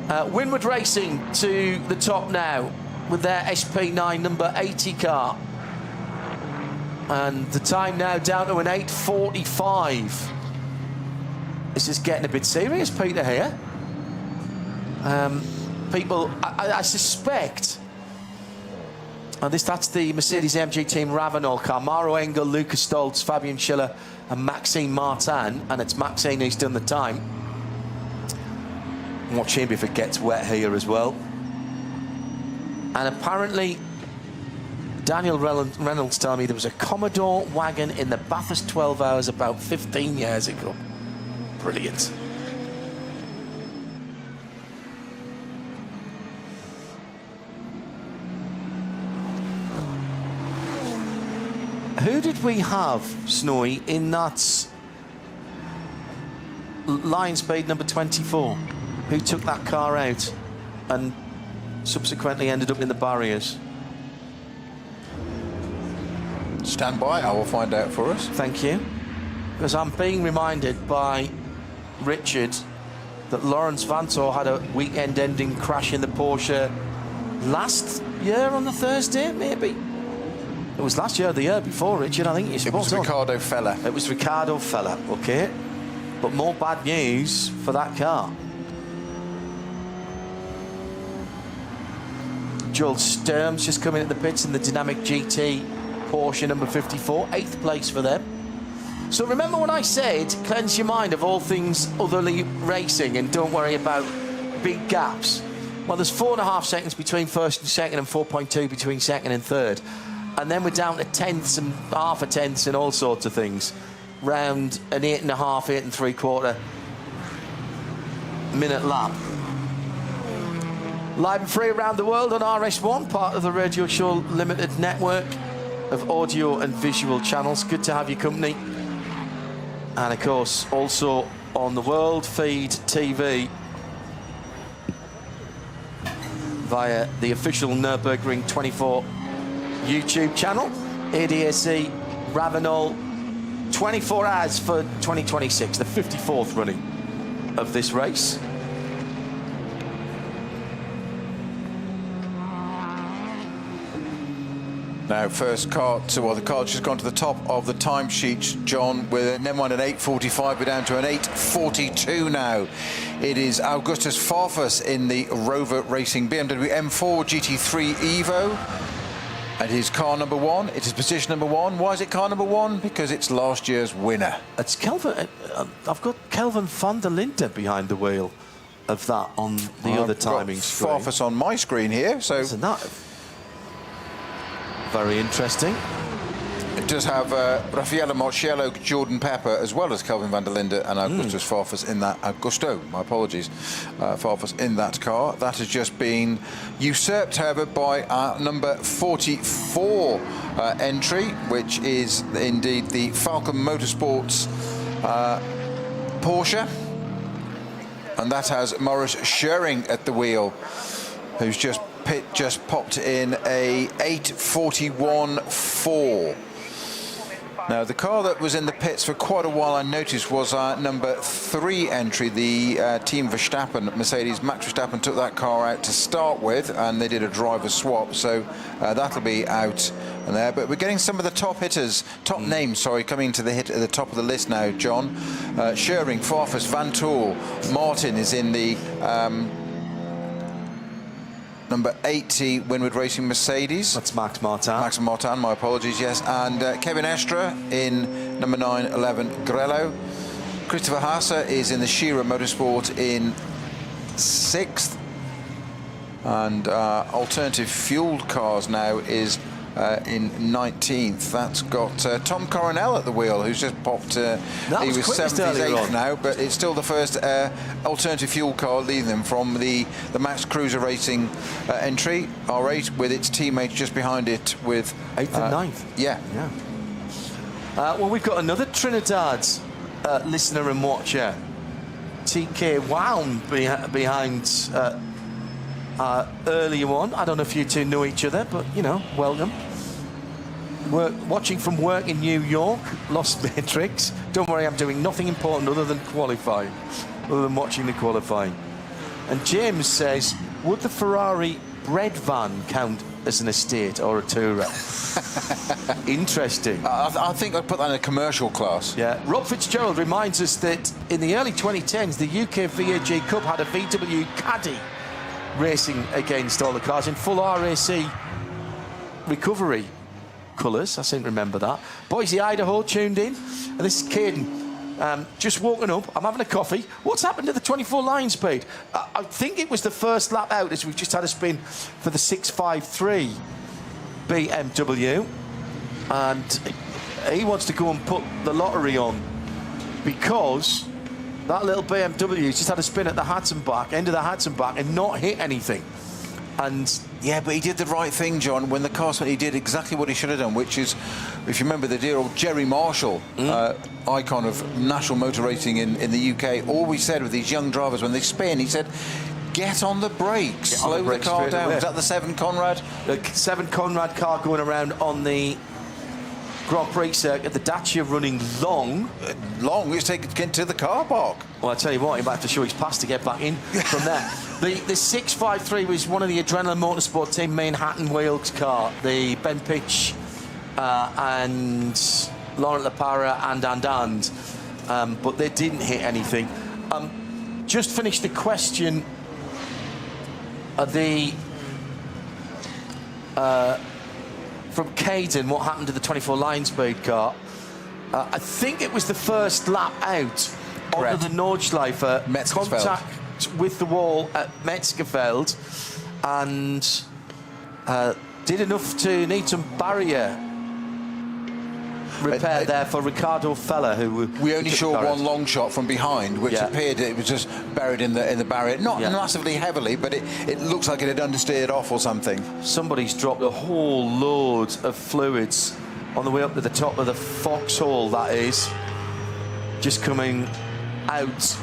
Winward Racing to the top now with their SP9 number 80 car. And the time now down to an 8:45. This is getting a bit serious, Peter, here. People, I suspect, and that's the Mercedes AMG team Ravenol car. Maro Engel, Lucas Stoltz, Fabian Schiller and Maxime Martin. And it's Maxime who's done the time. Watch him if it gets wet here as well. And apparently, Daniel Reynolds telling me there was a Commodore wagon in the Bathurst 12 Hours about 15 years ago. Brilliant. Who did we have, Snowy, in that Lion Spade number 24? Who took that car out and subsequently ended up in the barriers? Stand by, I will find out for us. Thank you. Because I'm being reminded by Richard that Lawrence Vantor had a weekend-ending crash in the Porsche last year on the Thursday, maybe? It was last year or the year before, Richard, I think. It was Ricardo Fella. It was Ricardo Fella, OK. But more bad news for that car. Joel Sturm's just coming at the pits in the Dynamic GT Porsche number 54, 8th place for them. So remember when I said cleanse your mind of all things otherly racing and don't worry about big gaps? Well, there's 4.5 seconds between first and second and 4.2 between second and third. And then we're down to tenths and half a tenths and all sorts of things. Round an 8.5, 8.75 minute lap. Live and free around the world on RS1, part of the Radio Show Limited network of audio and visual channels. Good to have your company. And of course, also on the World Feed TV via the official Nürburgring 24 YouTube channel, ADAC RAVENOL 24h for 2026, the 54th running of this race. Now, first car the car's just gone to the top of the timesheet, John, with never mind an 8:45, we're down to an 8:42 now. It is Augustus Farfus in the Rover Racing BMW M4 GT3 Evo. And his car number one, it is position number one. Why is it car number one? Because it's last year's winner. It's Kelvin. I've got Kelvin van der Linde behind the wheel of that on the other timing screen. Farfus on my screen here, so isn't that very interesting? It does have Raffaele Marciello, Jordan Pepper, as well as Kelvin van der Linde and Augustus Farfus in that. My apologies, Farfus in that car. That has just been usurped, however, by our number 44 entry, which is indeed the Falcon Motorsports Porsche, and that has Maurice Schering at the wheel, who's just popped in a 8:41.4. Now, the car that was in the pits for quite a while, I noticed, was number 3 entry, the team Verstappen, Mercedes. Max Verstappen took that car out to start with, and they did a driver swap, so that'll be out and there. But we're getting some of the top hitters, top names, sorry, coming to the hit at the top of the list now, John. Schering, Farfus, Van Tool, Martin is in the number 80 Winward Racing Mercedes. That's Max Martin. Max Martin, my apologies, yes. And Kevin Estra in number 9, 11 Grello. Christopher Haase is in the Shearer Motorsport in 6th. And alternative fueled cars now is in 19th. That's got Tom Coronel at the wheel, who's just popped. He was 7th, he's 8th now, but it's still the first alternative fuel car leading them from the Max Cruiser Racing entry, R8, with its teammates just behind it with 8th and 9th. Yeah. Well, we've got another Trinidad listener and watcher, TK Wound, behind earlier on. I don't know if you two know each other, but, you know, welcome. Watching from work in New York, Lost Matrix. Don't worry, I'm doing nothing important other than qualifying, other than watching the qualifying. And James says, would the Ferrari bread van count as an estate or a tourer? Interesting. I think I'd put that in a commercial class. Yeah. Rob Fitzgerald reminds us that in the early 2010s, the UK VAG Cup had a VW Caddy racing against all the cars in full RAC recovery colours. I seem to remember that. Boise, Idaho tuned in, and this is Caden. Just woken up, I'm having a coffee. What's happened to the 24 line speed? I think it was the first lap out, as we've just had a spin for the 653 BMW, and he wants to go and put the lottery on, because that little BMW just had a spin at the Hudson back, end of the Hudson back, and not hit anything. And yeah, but he did the right thing, John. When the car spun, he did exactly what he should have done, which is, if you remember, the dear old Jerry Marshall, icon of national motor racing in the UK, always said with these young drivers when they spin, he said, get on the brakes, slow the car down. Was that the 7 Conrad? The 7 Conrad car going around on the Grand Prix circuit, the Dacia running long. Long? It's taken to the car park. Well, I tell you what, he might have to show his pass to get back in from there. The 653 was one of the Adrenaline Motorsport Team Manhattan Wales car. The Ben Pitch and Laurent Lapara and but they didn't hit anything. Just finished the question of the from Caden, what happened to the 24 line speed car? I think it was the first lap out onto the Nordschleife, contact with the wall at Metzgerfeld, and did enough to need some barrier repair there for Ricardo Feller, who we only saw one long shot from behind, which appeared it was just buried in the barrier, not massively heavily, but it looks like it had understeered off or something. Somebody's dropped a whole load of fluids on the way up to the top of the foxhole, that is, just coming out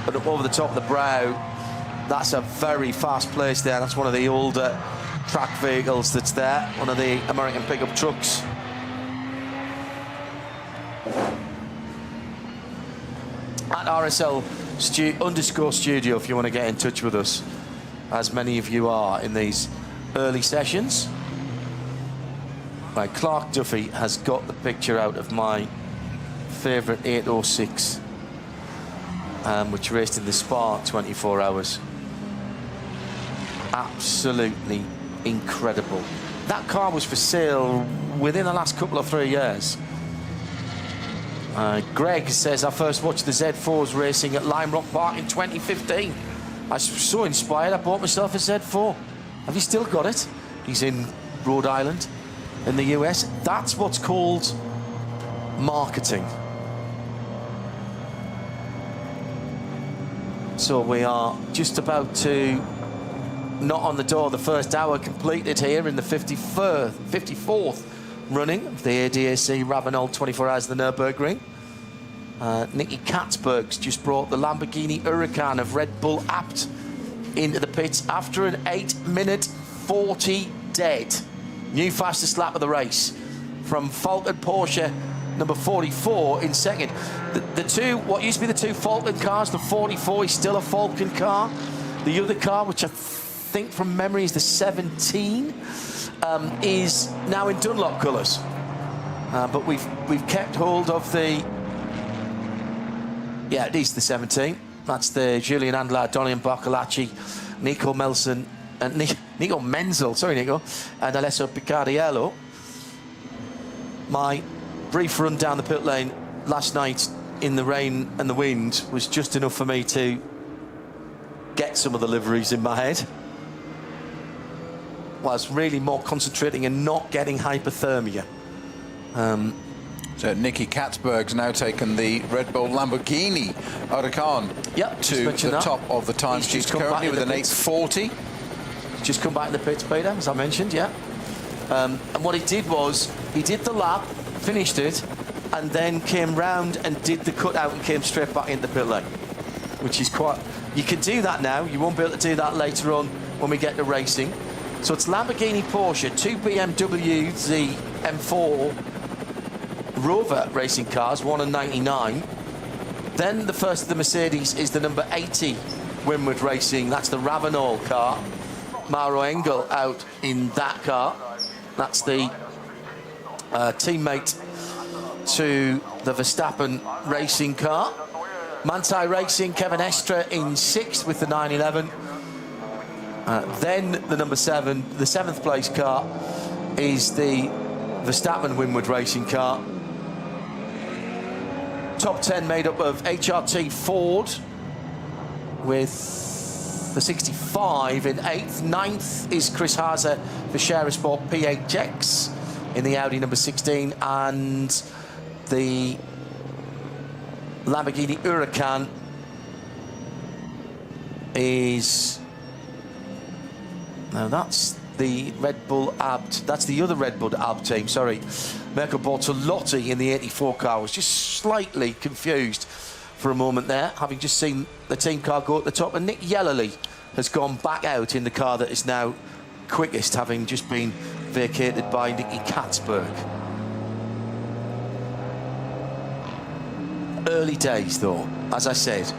and up over the top of the brow. That's a very fast place there. That's one of the older track vehicles that's there, one of the American pickup trucks. At RSL _studio if you want to get in touch with us, as many of you are in these early sessions. Right, Clark Duffy has got the picture out of my favourite 806, which raced in the Spa 24 hours. Absolutely incredible. That car was for sale within the last couple of 3 years. Greg says, I first watched the Z4s racing at Lime Rock Park in 2015. I was so inspired, I bought myself a Z4. Have you still got it? He's in Rhode Island, in the US. That's what's called marketing. So we are just about to knock on the door. The first hour completed here in the 54th running of the ADAC RAVENOL 24h the Nürburgring. Nicky Katzberg's just brought the Lamborghini Huracan of Red Bull Apt into the pits after an 8-minute 40 dead. New fastest lap of the race from Falcon Porsche number 44 in second. The two, what used to be the two Falcon cars, the 44 is still a Falcon car. The other car, which I think from memory is the 17, is now in Dunlop colours. But we've kept hold of the, yeah, it is the 17. That's the Julian Andlar, Donian Barcolacci, Nico Melson, and Nico Menzel, sorry Nico, and Alessio Picardiello. My brief run down the pit lane last night in the rain and the wind was just enough for me to get some of the liveries in my head. Was really more concentrating and not getting hypothermia. So Nicky Katzberg's now taken the Red Bull Lamborghini Huracan to the top of the time sheet currently with an 840. Just come back in the pits, Peter, as I mentioned, yeah. And what he did was, he did the lap, finished it, and then came round and did the cutout and came straight back into the pit lane, which is quite... You can do that now. You won't be able to do that later on when we get to racing. So it's Lamborghini, Porsche, 2 BMW, the M4 Rover racing cars, 1 and 99. Then the first of the Mercedes is the number 80 Winward Racing. That's the Ravenol car. Mauro Engel out in that car. That's the teammate to the Verstappen racing car. Manthey Racing, Kevin Estre in 6th with the 911. Then the number 7, the 7th place car is the Verstappen Winward Racing car. Top 10 made up of HRT Ford with the 65 in 8th. 9th is Chris Haase for Scherer Sport PHX in the Audi number 16, and the Lamborghini Huracan is... Now that's the Red Bull Abt, that's the other Red Bull Abt team, sorry. Mirko Bortolotti in the 84 car. Was just slightly confused for a moment there, having just seen the team car go at the top. And Nick Yellerly has gone back out in the car that is now quickest, having just been vacated by Nicky Katzberg. Early days though, as I said.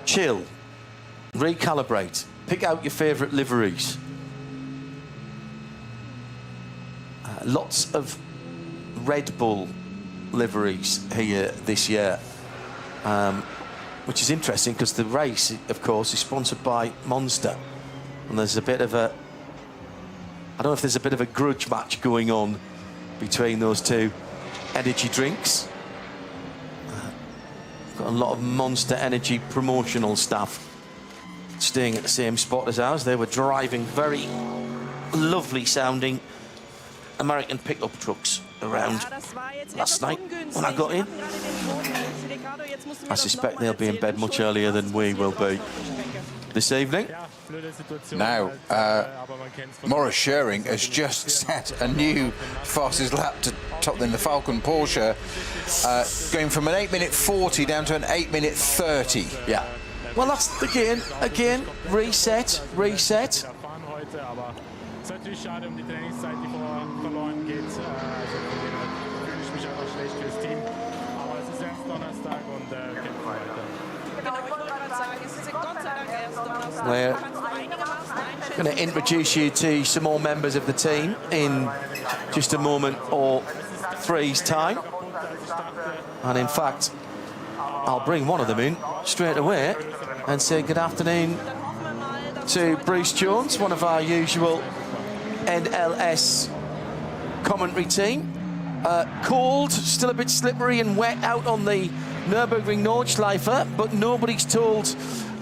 Chill, recalibrate, pick out your favourite liveries. Lots of Red Bull liveries here this year, which is interesting because the race, of course, is sponsored by Monster, and there's a bit of a, I don't know if there's a bit of a grudge match going on between those two energy drinks. Got a lot of Monster Energy promotional staff staying at the same spot as ours. They were driving very lovely sounding American pickup trucks around last night when I got in. I suspect they'll be in bed much earlier than we will be this evening. Now, Maurice Schering has just set a new fastest lap to top in the Falcon Porsche, going from an 8-minute 40 down to an 8-minute 30. Yeah. Well, that's again, reset. Es ist natürlich schade die Trainingszeit, die verloren geht. Also von dem her fühle ich mich einfach schlecht fürs Team. Aber es ist erst Donnerstag und kämpfen weiter. We're going to introduce you to some more members of the team in just a moment or three's time. And in fact, I'll bring one of them in straight away and say good afternoon to Bruce Jones, one of our usual NLS commentary team. Cold, still a bit slippery and wet out on the Nürburgring Nordschleife, but nobody's told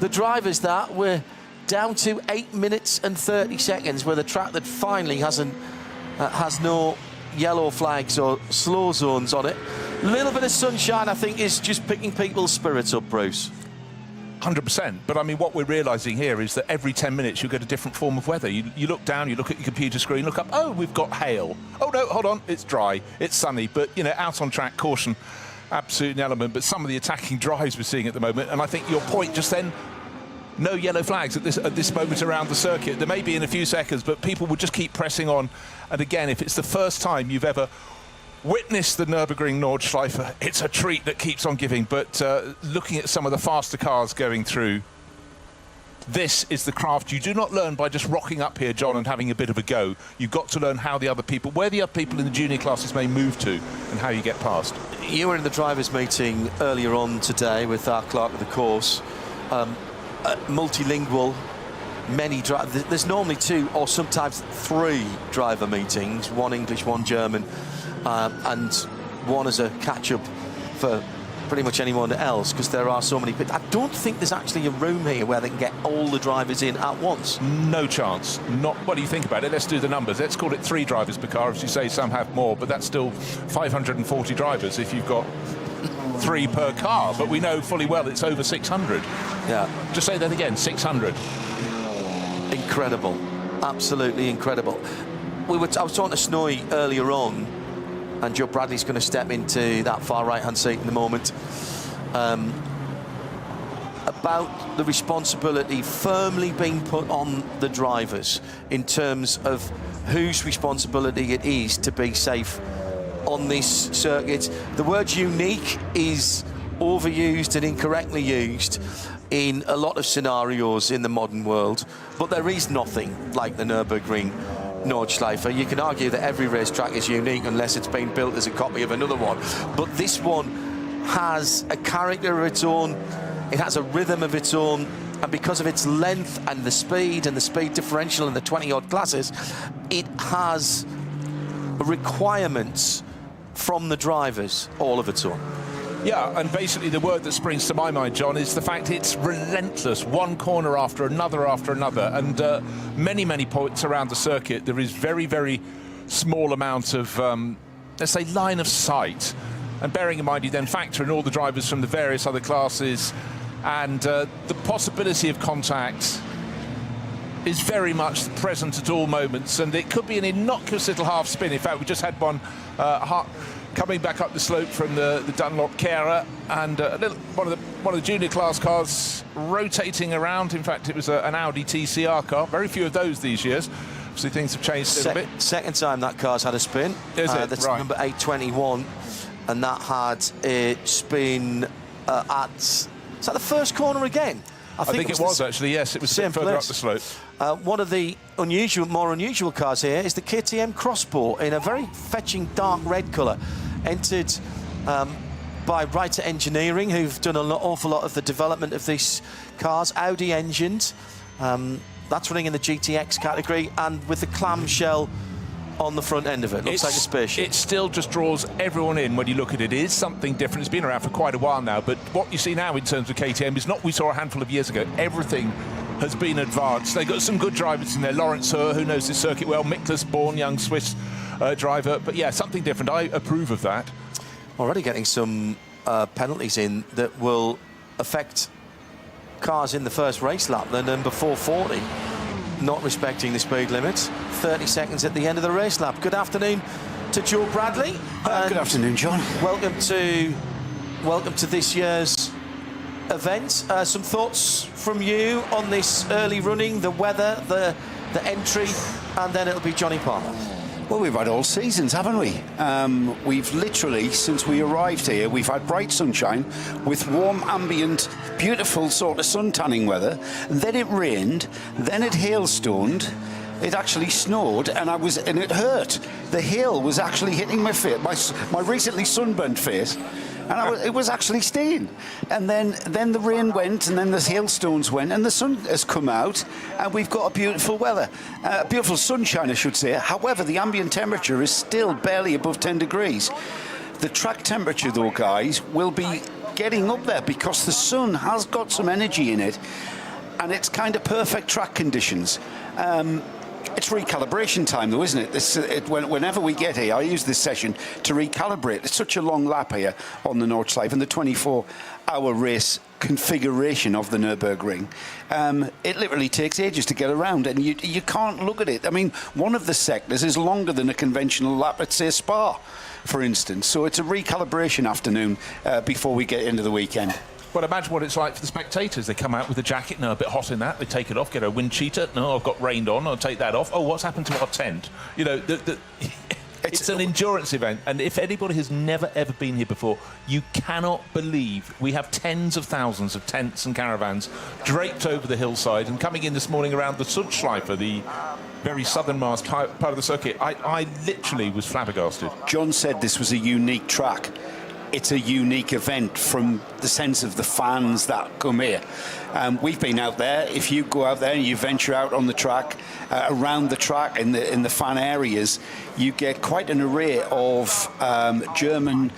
the drivers that we're down to 8 minutes and 30 seconds with a track that finally has no yellow flags or slow zones on it. A little bit of sunshine, I think, is just picking people's spirits up, Bruce. 100%, but I mean what we're realising here is that every 10 minutes you get a different form of weather. You look down, you look at your computer screen, look up, oh, we've got hail. Oh no, hold on, it's dry, it's sunny, but you know, out on track, caution, absolute element. But some of the attacking drives we're seeing at the moment, and I think your point just then, no yellow flags at this moment around the circuit. There may be in a few seconds, but people will just keep pressing on. And again, if it's the first time you've ever witness the Nürburgring Nordschleife. It's a treat that keeps on giving, but looking at some of the faster cars going through, this is the craft you do not learn by just rocking up here, John, and having a bit of a go. You've got to learn how the other people, where the other people in the junior classes may move to, and how you get past. You were in the drivers' meeting earlier on today with our clerk of the course. Multilingual, many drivers. There's normally 2 or sometimes 3 driver meetings, 1 English, 1 German, and 1 as a catch-up for pretty much anyone else, because there are so many. But I don't think there's actually a room here where they can get all the drivers in at once. No chance. Not. What do you think about it? Let's do the numbers. Let's call it 3 drivers per car. As you say, some have more, but that's still 540 drivers if you've got 3 per car. But we know fully well it's over 600. Yeah. Just say that again, 600. Incredible. Absolutely incredible. I was talking to Snowy earlier on, and Joe Bradley's going to step into that far right-hand seat in a moment, about the responsibility firmly being put on the drivers in terms of whose responsibility it is to be safe on this circuit. The word unique is overused and incorrectly used in a lot of scenarios in the modern world, but there is nothing like the Nürburgring Nordschleife. You can argue that every racetrack is unique unless it's been built as a copy of another one, but this one has a character of its own, it has a rhythm of its own, and because of its length and the speed differential and the 20-odd classes, it has requirements from the drivers all of its own. Yeah, and basically the word that springs to my mind, John, is the fact it's relentless, one corner after another, and many points around the circuit. There is very, very small amount of, let's say, line of sight. And bearing in mind, you then factor in all the drivers from the various other classes, and the possibility of contact is very much present at all moments, and it could be an innocuous little half spin. In fact, we just had one coming back up the slope from the Dunlop Carer, and one of the junior class cars rotating around. In fact, it was an Audi TCR car. Very few of those these years. Obviously, things have changed a little bit. Second time that car's had a spin. Is it? That's right. Number 821, and that had a spin is that the first corner again? I think it was actually, yes. It was a bit further up the slope. One of the more unusual cars here is the KTM Crossbow in a very fetching dark red colour, entered by Writer Engineering, who've done an awful lot of the development of these cars. Audi engined, that's running in the GTX category, and with the clamshell on the front end of it. Looks like a spaceship. It still just draws everyone in when you look at it. It is something different. It's been around for quite a while now, but what you see now in terms of KTM is not what we saw a handful of years ago. Everything has been advanced. They've got some good drivers in there. Lawrence Hur, who knows this circuit well, Miklas Born, young Swiss driver. But yeah, something different. I approve of that. Already getting some penalties in that will affect cars in the first race lap. The number 440 not respecting the speed limits. 30 seconds at the end of the race lap. Good afternoon to Joe Bradley. Good afternoon, John. Welcome to this year's event. Some thoughts from you on this early running, the weather, the entry, and then it'll be Johnny Palmer. Well, we've had all seasons, haven't we? We've literally, since we arrived here, we've had bright sunshine with warm, ambient, beautiful sort of sun tanning weather. And then it rained, then it hailstormed, it actually snowed, and it hurt. The hail was actually hitting my face, my recently sunburnt face, and it was actually staying. And then the rain went, and then the hailstones went, and the sun has come out, and we've got a beautiful weather, beautiful sunshine, I should say. However, the ambient temperature is still barely above 10 degrees. The track temperature, though, guys, will be getting up there because the sun has got some energy in it, and it's kind of perfect track conditions. It's recalibration time, though, isn't it? Whenever we get here, I use this session to recalibrate. It's such a long lap here on the Nordschleife and the 24-hour race configuration of the Nürburgring. It literally takes ages to get around, and you can't look at it. I mean, one of the sectors is longer than a conventional lap at, say, Spa, for instance. So it's a recalibration afternoon before we get into the weekend. Well, imagine what it's like for the spectators. They come out with a jacket, no, a bit hot in that. They take it off, get a wind cheater. No, I've got rained on. I'll take that off. Oh, what's happened to our tent? You know, It's an endurance event, and if anybody has never ever been here before, you cannot believe we have tens of thousands of tents and caravans draped over the hillside. And coming in this morning around the Sundschleife, the very southernmost part of the circuit, I literally was flabbergasted. John said this was a unique track. It's a unique event from the sense of the fans that come here. We've been out there. If you go out there and you venture out on the track, around the track in the fan areas, you get quite an array of German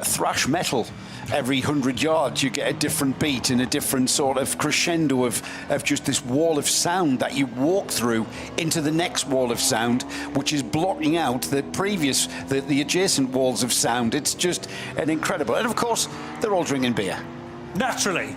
thrash metal. Every 100 yards you get a different beat and a different sort of crescendo of just this wall of sound that you walk through into the next wall of sound, which is blocking out the previous, the adjacent walls of sound. It's just an incredible. And of course, they're all drinking beer. Naturally.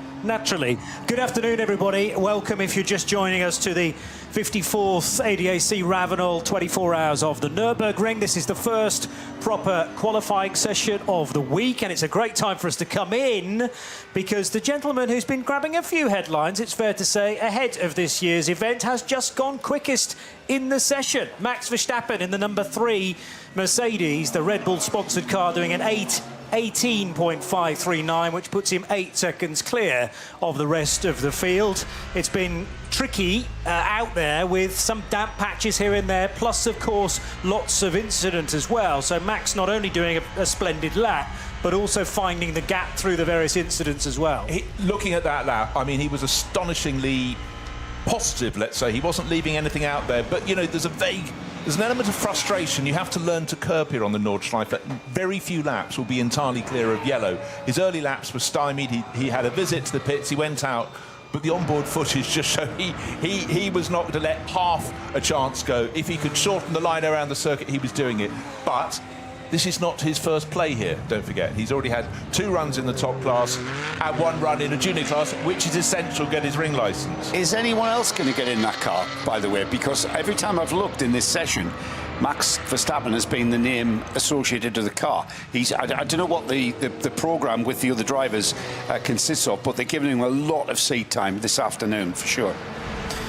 Good afternoon, everybody. Welcome if you're just joining us to the 54th ADAC RAVENOL 24 hours of the Nürburgring. This is the first proper qualifying session of the week, and it's a great time for us to come in because the gentleman who's been grabbing a few headlines, it's fair to say, ahead of this year's event has just gone quickest in the session. Max Verstappen in the number 3 Mercedes, the Red Bull sponsored car, doing an 18.539, which puts him 8 seconds clear of the rest of the field. It's been tricky out there with some damp patches here and there, plus of course lots of incident as well. So Max not only doing a splendid lap, but also finding the gap through the various incidents as well. Looking at that lap, I mean, he was astonishingly positive, let's say. He wasn't leaving anything out there, but you know, there's an element of frustration you have to learn to curb here on the Nordschleife. Very few laps will be entirely clear of yellow. His early laps were stymied. He had a visit to the pits. He went out, but the onboard footage just showed he was not going to let half a chance go. If he could shorten the line around the circuit, he was doing it. But this is not his first play here, don't forget. He's already had 2 runs in the top class and 1 run in a junior class, which is essential to get his ring licence. Is anyone else going to get in that car, by the way? Because every time I've looked in this session, Max Verstappen has been the name associated to the car. I don't know what the programme with the other drivers consists of, but they're giving him a lot of seat time this afternoon, for sure.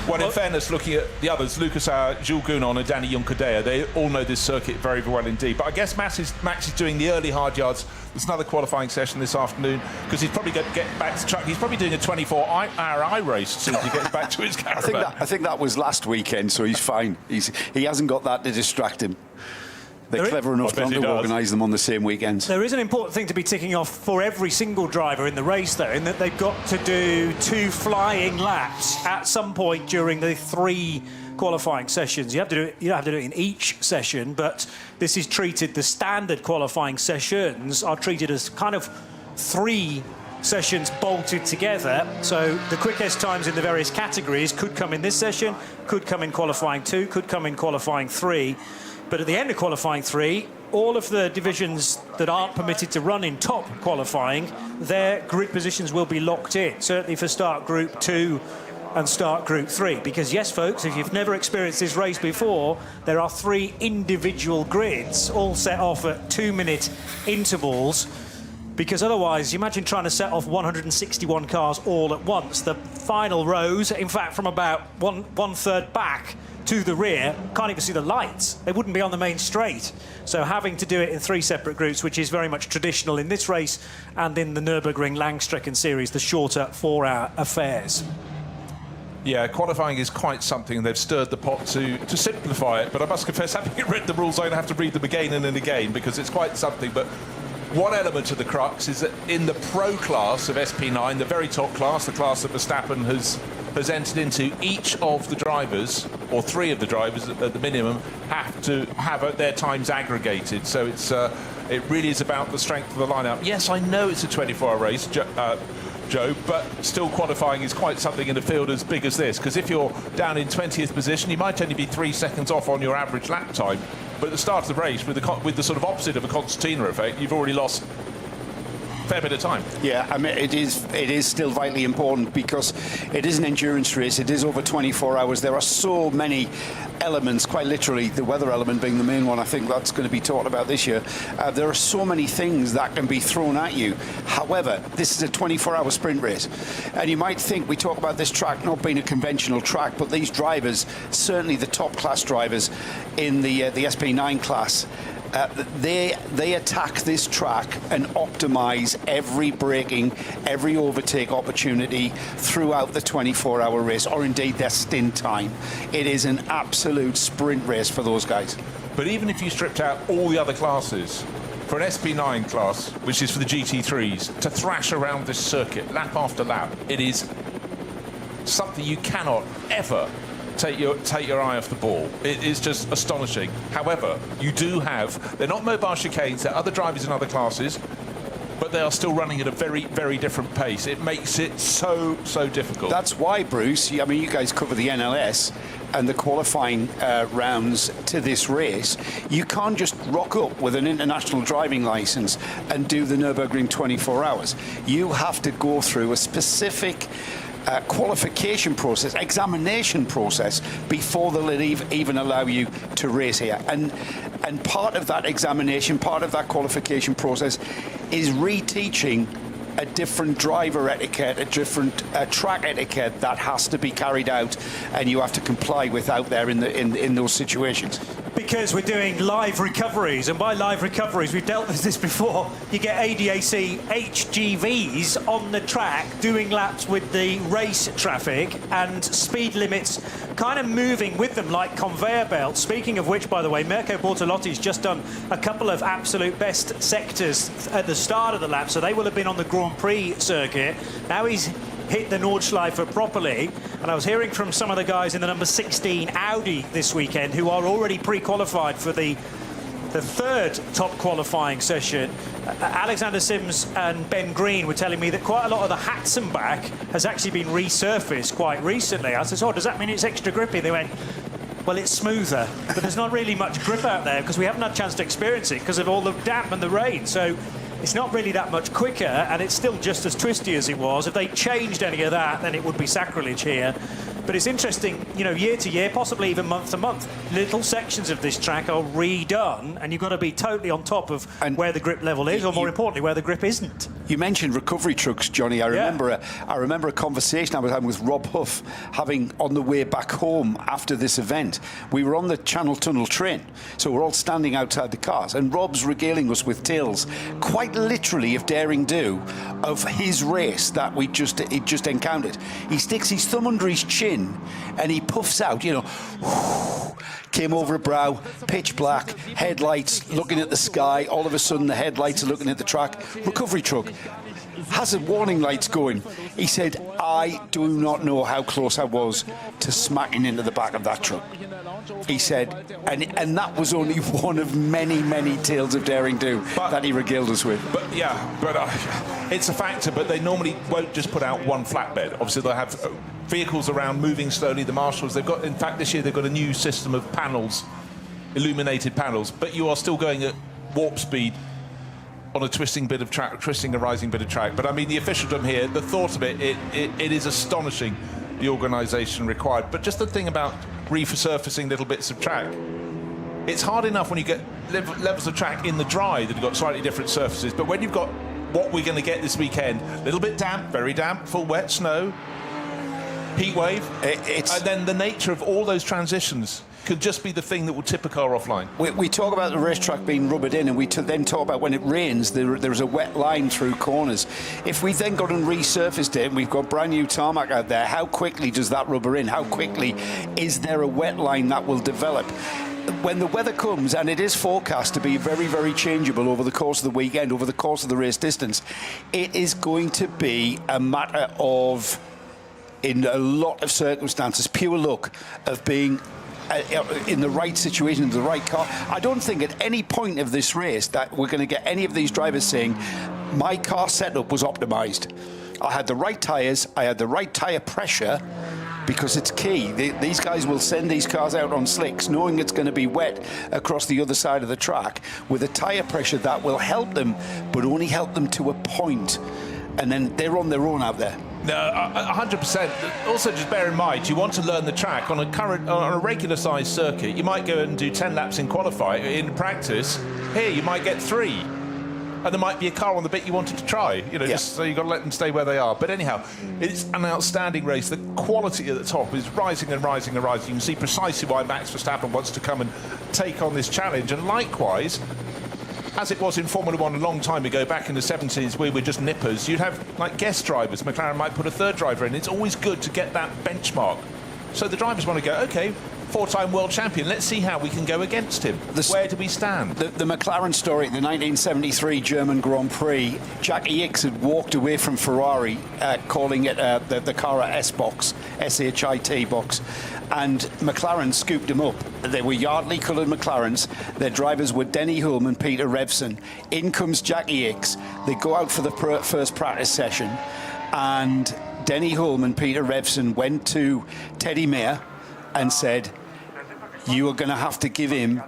Well, in fairness, looking at the others, Lucas Jules Gounon and Danny Juncadea, they all know this circuit very, very well indeed. But I guess Max is doing the early hard yards. There's another qualifying session this afternoon because he's probably going to get back to track. He's probably doing a 24-hour I-race as soon as he gets back to his caravan. I think that was last weekend, so he's fine. He hasn't got that to distract him. They're clever enough not to organise them on the same weekends. There is an important thing to be ticking off for every single driver in the race, though, in that they've got to do 2 flying laps at some point during the 3 qualifying sessions. You don't have to do it in each session, but this is treated, the standard qualifying sessions are treated as kind of 3 sessions bolted together. So the quickest times in the various categories could come in this session, could come in qualifying 2, could come in qualifying 3. But at the end of qualifying 3, all of the divisions that aren't permitted to run in top qualifying, their grid positions will be locked in, certainly for start group 2 and start group 3. Because yes, folks, if you've never experienced this race before, there are 3 individual grids all set off at 2-minute intervals. Because otherwise, you imagine trying to set off 161 cars all at once. The final rows, in fact, from about one third back to the rear, can't even see the lights. They wouldn't be on the main straight. So having to do it in 3 separate groups, which is very much traditional in this race and in the Nürburgring Langstrecken series, the shorter 4-hour affairs. Yeah, qualifying is quite something. They've stirred the pot to simplify it. But I must confess, having read the rules, I'm going to have to read them again and again because it's quite something. But one element of the crux is that in the pro class of SP9, the very top class, the class that Verstappen has entered into, each of the drivers, or 3 of the drivers at the minimum, have to have their times aggregated. So it really is about the strength of the lineup. Yes, I know it's a 24-hour race, Joe, but still qualifying is quite something in a field as big as this, because if you're down in 20th position, you might only be 3 seconds off on your average lap time. But at the start of the race, with the sort of opposite of a concertina effect, you've already lost a fair bit of time. Yeah, I mean, it is still vitally important because it is an endurance race. It is over 24 hours. There are so many elements, quite literally, the weather element being the main one. I think that's going to be talked about this year. There are so many things that can be thrown at you. However, this is a 24-hour sprint race. And you might think we talk about this track not being a conventional track, but these drivers, certainly the top class drivers in the SP9 class, They attack this track and optimise every braking, every overtake opportunity throughout the 24-hour race, or indeed their stint time. It is an absolute sprint race for those guys. But even if you stripped out all the other classes, for an SP9 class, which is for the GT3s, to thrash around this circuit lap after lap, it is something you cannot ever take your eye off the ball. It is just astonishing. However, you do have, they're not mobile chicanes, they're other drivers in other classes, but they are still running at a very, very different pace. It makes it so difficult. That's why, Bruce, I mean, you guys cover the NLS and the qualifying rounds to this race. You can't just rock up with an international driving license and do the Nürburgring 24 hours. You have to go through a specific qualification process, examination process, before they'll even allow you to race here. And part of that examination, part of that qualification process is reteaching a different driver etiquette, a different track etiquette that has to be carried out, and you have to comply with out there in those situations. Because we're doing live recoveries, and by live recoveries, we've dealt with this before, you get ADAC HGVs on the track doing laps with the race traffic and speed limits kind of moving with them like conveyor belts. Speaking of which, by the way, Mirko Bortolotti's just done a couple of absolute best sectors at the start of the lap, so they will have been on the Grand Prix circuit. Now he's hit the Nordschleife properly, and I was hearing from some of the guys in the number 16 Audi this weekend who are already pre-qualified for the third top qualifying session. Alexander Sims and Ben Green were telling me that quite a lot of the Hatzenbach has actually been resurfaced quite recently. I said, oh, does that mean it's extra grippy? They went, well, it's smoother, but there's not really much grip out there because we haven't had a chance to experience it because of all the damp and the rain. So it's not really that much quicker, and it's still just as twisty as it was. If they changed any of that, then it would be sacrilege here. But it's interesting, you know, year to year, possibly even month to month, little sections of this track are redone, and you've got to be totally on top of where the grip level is, or more importantly, where the grip isn't. You mentioned recovery trucks, Johnny. I remember a conversation I was having with Rob Huff, having on the way back home after this event. We were on the Channel Tunnel train, so we're all standing outside the cars, and Rob's regaling us with tales, quite literally of daring do, of his race that he just encountered. He sticks his thumb under his chin and he puffs out, you know, came over a brow, pitch black, headlights looking at the sky. All of a sudden the headlights are looking at the track. Recovery truck, hazard warning lights going. He said, I do not know how close I was to smacking into the back of that truck. He said, and that was only one of many, many tales of daring do that he regaled us with. But it's a factor, but they normally won't just put out one flatbed. Obviously they'll have vehicles around moving slowly. The marshals, they've got, in fact this year they've got a new system of panels, illuminated panels, but you are still going at warp speed on a twisting a rising bit of track. But I mean, the officialdom here, the thought of it is astonishing, the organisation required. But just the thing about resurfacing little bits of track, it's hard enough when you get levels of track in the dry that have got slightly different surfaces, but when you've got what we're going to get this weekend, a little bit damp, very damp, full wet snow, heat wave, and then the nature of all those transitions could just be the thing that will tip a car offline. We talk about the racetrack being rubbered in, and we then talk about when it rains, there's a wet line through corners. If we then got and resurfaced it, and we've got brand new tarmac out there, how quickly does that rubber in? How quickly is there a wet line that will develop? When the weather comes, and it is forecast to be very, very changeable over the course of the weekend, over the course of the race distance, it is going to be a matter of, in a lot of circumstances, pure luck of being in the right situation, in the right car. I don't think at any point of this race that we're going to get any of these drivers saying, my car setup was optimised. I had the right tyres, I had the right tyre pressure, because it's key. These guys will send these cars out on slicks knowing it's going to be wet across the other side of the track with a tyre pressure that will help them, but only help them to a point. And then they're on their own out there. No, 100%. Also, just bear in mind, you want to learn the track on a regular-sized circuit. You might go and do 10 laps in qualify. In practice, here you might get 3. and there might be a car on the bit you wanted to try. You know, just so you've got to let them stay where they are. But anyhow, it's an outstanding race. The quality at the top is rising and rising and rising. You can see precisely why Max Verstappen wants to come and take on this challenge. And likewise, as it was in Formula One a long time ago, back in the 70s, we were just nippers. You'd have, like, guest drivers. McLaren might put a third driver in. It's always good to get that benchmark. So the drivers want to go, OK, 4-time world champion, let's see how we can go against him. Where do we stand? The McLaren story, the 1973 German Grand Prix, Jackie Ickx had walked away from Ferrari, calling it the car a S-box, S-H-I-T box, and McLaren scooped him up. They were Yardley coloured McLarens. Their drivers were Denny Hulme and Peter Revson. In comes Jackie Ickx. They go out for the first practice session, and Denny Hulme and Peter Revson went to Teddy Mayer and said, you are going to have to give him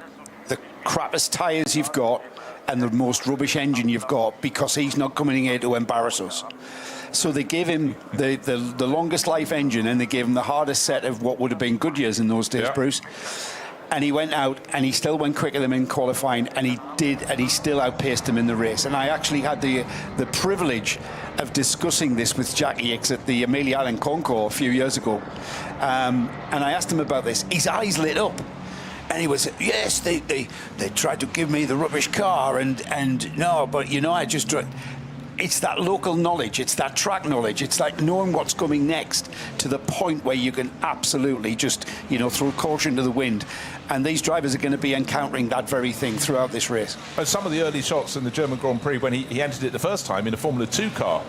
the crappiest tyres you've got and the most rubbish engine you've got, because he's not coming here to embarrass us. So they gave him the longest life engine, and they gave him the hardest set of what would have been Goodyears in those days, Bruce. And he went out, and he still went quicker than him in qualifying, and he still outpaced him in the race. And I actually had the privilege of discussing this with Jackie Ickx at the Amelia Island Concours a few years ago. And I asked him about this. His eyes lit up. And he was, yes, they tried to give me the rubbish car, and no, but, you know, I just... It's that local knowledge, it's that track knowledge, it's like knowing what's coming next to the point where you can absolutely just, you know, throw caution to the wind. And these drivers are going to be encountering that very thing throughout this race. And some of the early shots in the German Grand Prix, when he entered it the first time in a Formula 2 car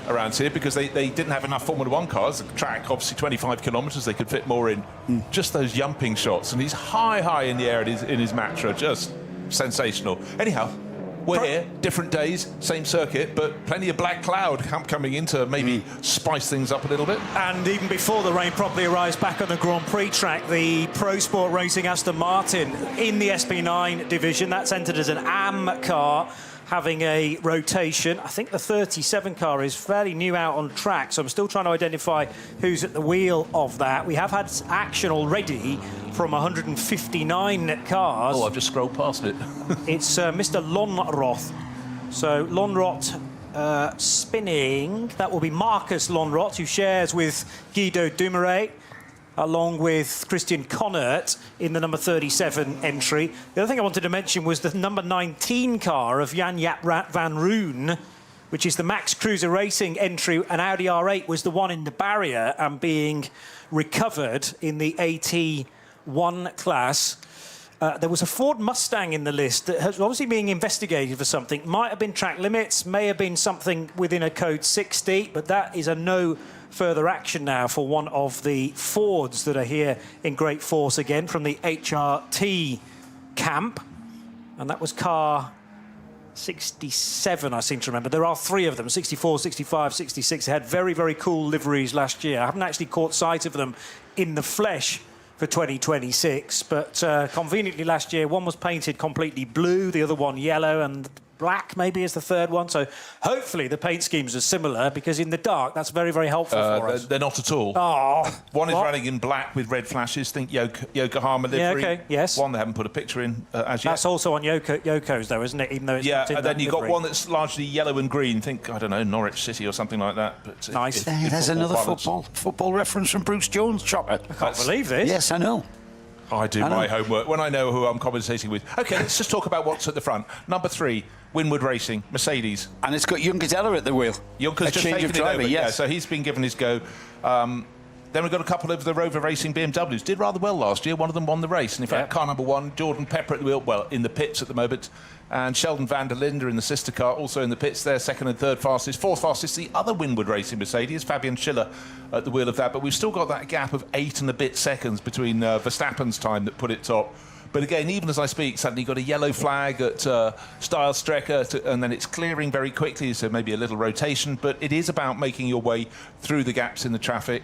around here, because they didn't have enough Formula 1 cars. The track, obviously 25 kilometres, they could fit more in. Just those jumping shots. And he's high in the air in his Matra, just sensational. Anyhow, we're here, different days, same circuit, but plenty of black cloud coming in to maybe spice things up a little bit. And even before the rain properly arrives back on the Grand Prix track, the Pro Sport Racing Aston Martin in the SP9 division, that's entered as an AM car, having a rotation. I think the 37 car is fairly new out on track, so I'm still trying to identify who's at the wheel of that. We have had action already from 159 cars. Oh, I've just scrolled past it. It's Mr. Lonroth. So Lonroth spinning. That will be Marcus Lonroth, who shares with Guido Dumoulin, along with Christian Connert in the number 37 entry. The other thing I wanted to mention was the number 19 car of Jan-Jaap van Roon, which is the Max Cruiser Racing entry. An Audi R8 was the one in the barrier and being recovered in the AT1 class. There was a Ford Mustang in the list that was obviously being investigated for something. Might have been track limits, may have been something within a code 60, but that is a no further action now for one of the Fords that are here in great force again from the HRT camp. And that was car 67, I seem to remember. There are three of them, 64, 65, 66. They had very, very cool liveries last year. I haven't actually caught sight of them in the flesh for 2026, but conveniently last year, one was painted completely blue, the other one yellow, and black maybe is the third one. So hopefully the paint schemes are similar, because in the dark, that's very, very helpful for us. They're not at all. Oh, one is running in black with red flashes. Think Yokohama livery. Yeah, okay, yes. One they haven't put a picture in as yet. That's also on Yoko's, though, isn't it? Even though it's not in and then that you've got livery. one that's largely yellow and green. Think, I don't know, Norwich City or something like that. But nice. There's another football reference from Bruce Jones, Chopper. I can't believe this. Yes, I know. I do my homework when I know who I'm commentating with. OK, let's just talk about what's at the front. Number 3, Winwood Racing, Mercedes. And it's got Junker Zeller at the wheel. Junker's just taken it over. Yes. Yeah, so he's been given his go. Then we've got a couple of the Rover Racing BMWs. Did rather well last year. One of them won the race. And in fact, car number 1, Jordan Pepper at the wheel, well, in the pits at the moment. And Sheldon van der Linde in the sister car, also in the pits there, second and third fastest. Fourth fastest, the other Winwood Racing Mercedes, Fabian Schiller at the wheel of that. But we've still got that gap of 8 and a bit seconds between Verstappen's time that put it top. But again, even as I speak, suddenly you've got a yellow flag at Style-Strecker, and then it's clearing very quickly, so maybe a little rotation. But it is about making your way through the gaps in the traffic.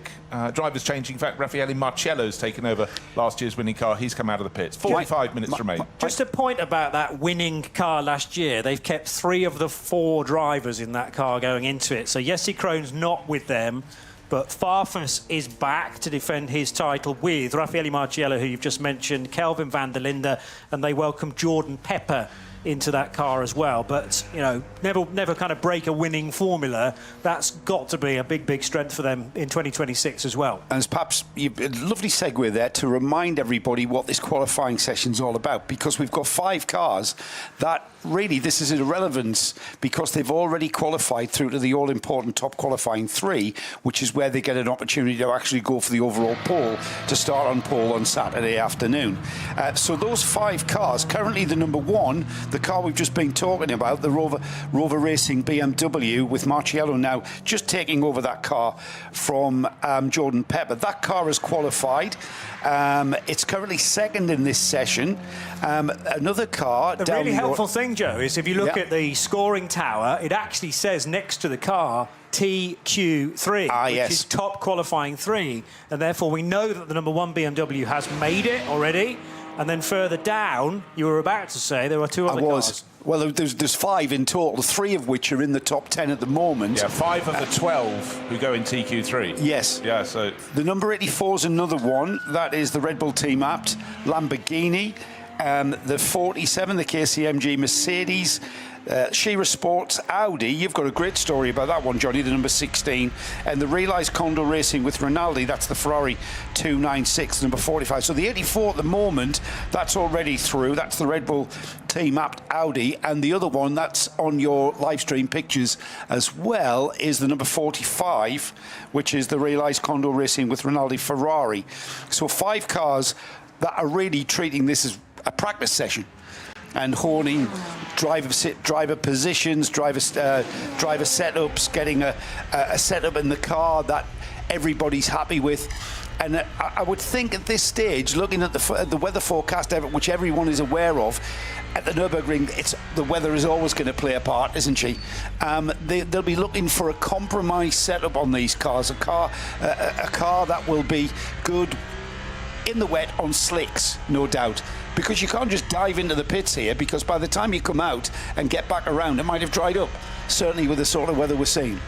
Drivers changing. In fact, Raffaele Marciello's taken over last year's winning car. He's come out of the pits. 45 minutes remain. Just a point about that winning car last year. They've kept 3 of the 4 drivers in that car going into it. So Jesse Kroon's not with them. But Farfus is back to defend his title with Raffaele Marciello, who you've just mentioned, Kelvin van der Linde, and they welcome Jordan Pepper into that car as well. But, you know, never kind of break a winning formula. That's got to be a big strength for them in 2026 as well. And perhaps a lovely segue there to remind everybody what this qualifying session's all about, because we've got 5 cars that really this is irrelevance because they've already qualified through to the all-important top qualifying 3, which is where they get an opportunity to actually go for the overall pole to start on pole on Saturday afternoon. So those 5 cars, currently the number 1, the car we've just been talking about, the Rover Racing BMW, with Marciello now just taking over that car from Jordan Pepper. That car has qualified. It's currently second in this session. Another car. The really helpful thing, Joe, is if you look at the scoring tower, it actually says next to the car TQ3, which is top qualifying 3, and therefore we know that the number 1 BMW has made it already. And then further down, you were about to say there were 2 other cars. Well, there's 5 in total, 3 of which are in the top 10 at the moment. Yeah, 5 of the 12 who go in TQ3. Yes. Yeah, so... The number 84 is another one. That is the Red Bull Team Apt Lamborghini. The 47, the KCMG Mercedes. Shira Sports Audi, you've got a great story about that one, Johnny, the number 16. And the Realize Condor Racing with Rinaldi, that's the Ferrari 296, number 45. So the 84 at the moment, that's already through. That's the Red Bull Team Apt Audi. And the other one that's on your live stream pictures as well is the number 45, which is the Realize Condor Racing with Rinaldi Ferrari. So 5 cars that are really treating this as a practice session and honing driver positions, driver setups, getting a setup in the car that everybody's happy with. And I would think at this stage, looking at the weather forecast, which everyone is aware of, at the Nürburgring, the weather is always going to play a part, isn't she? They'll be looking for a compromise setup on these cars, a car that will be good in the wet on slicks, no doubt. Because you can't just dive into the pits here, because by the time you come out and get back around, it might have dried up, certainly with the sort of weather we're seeing.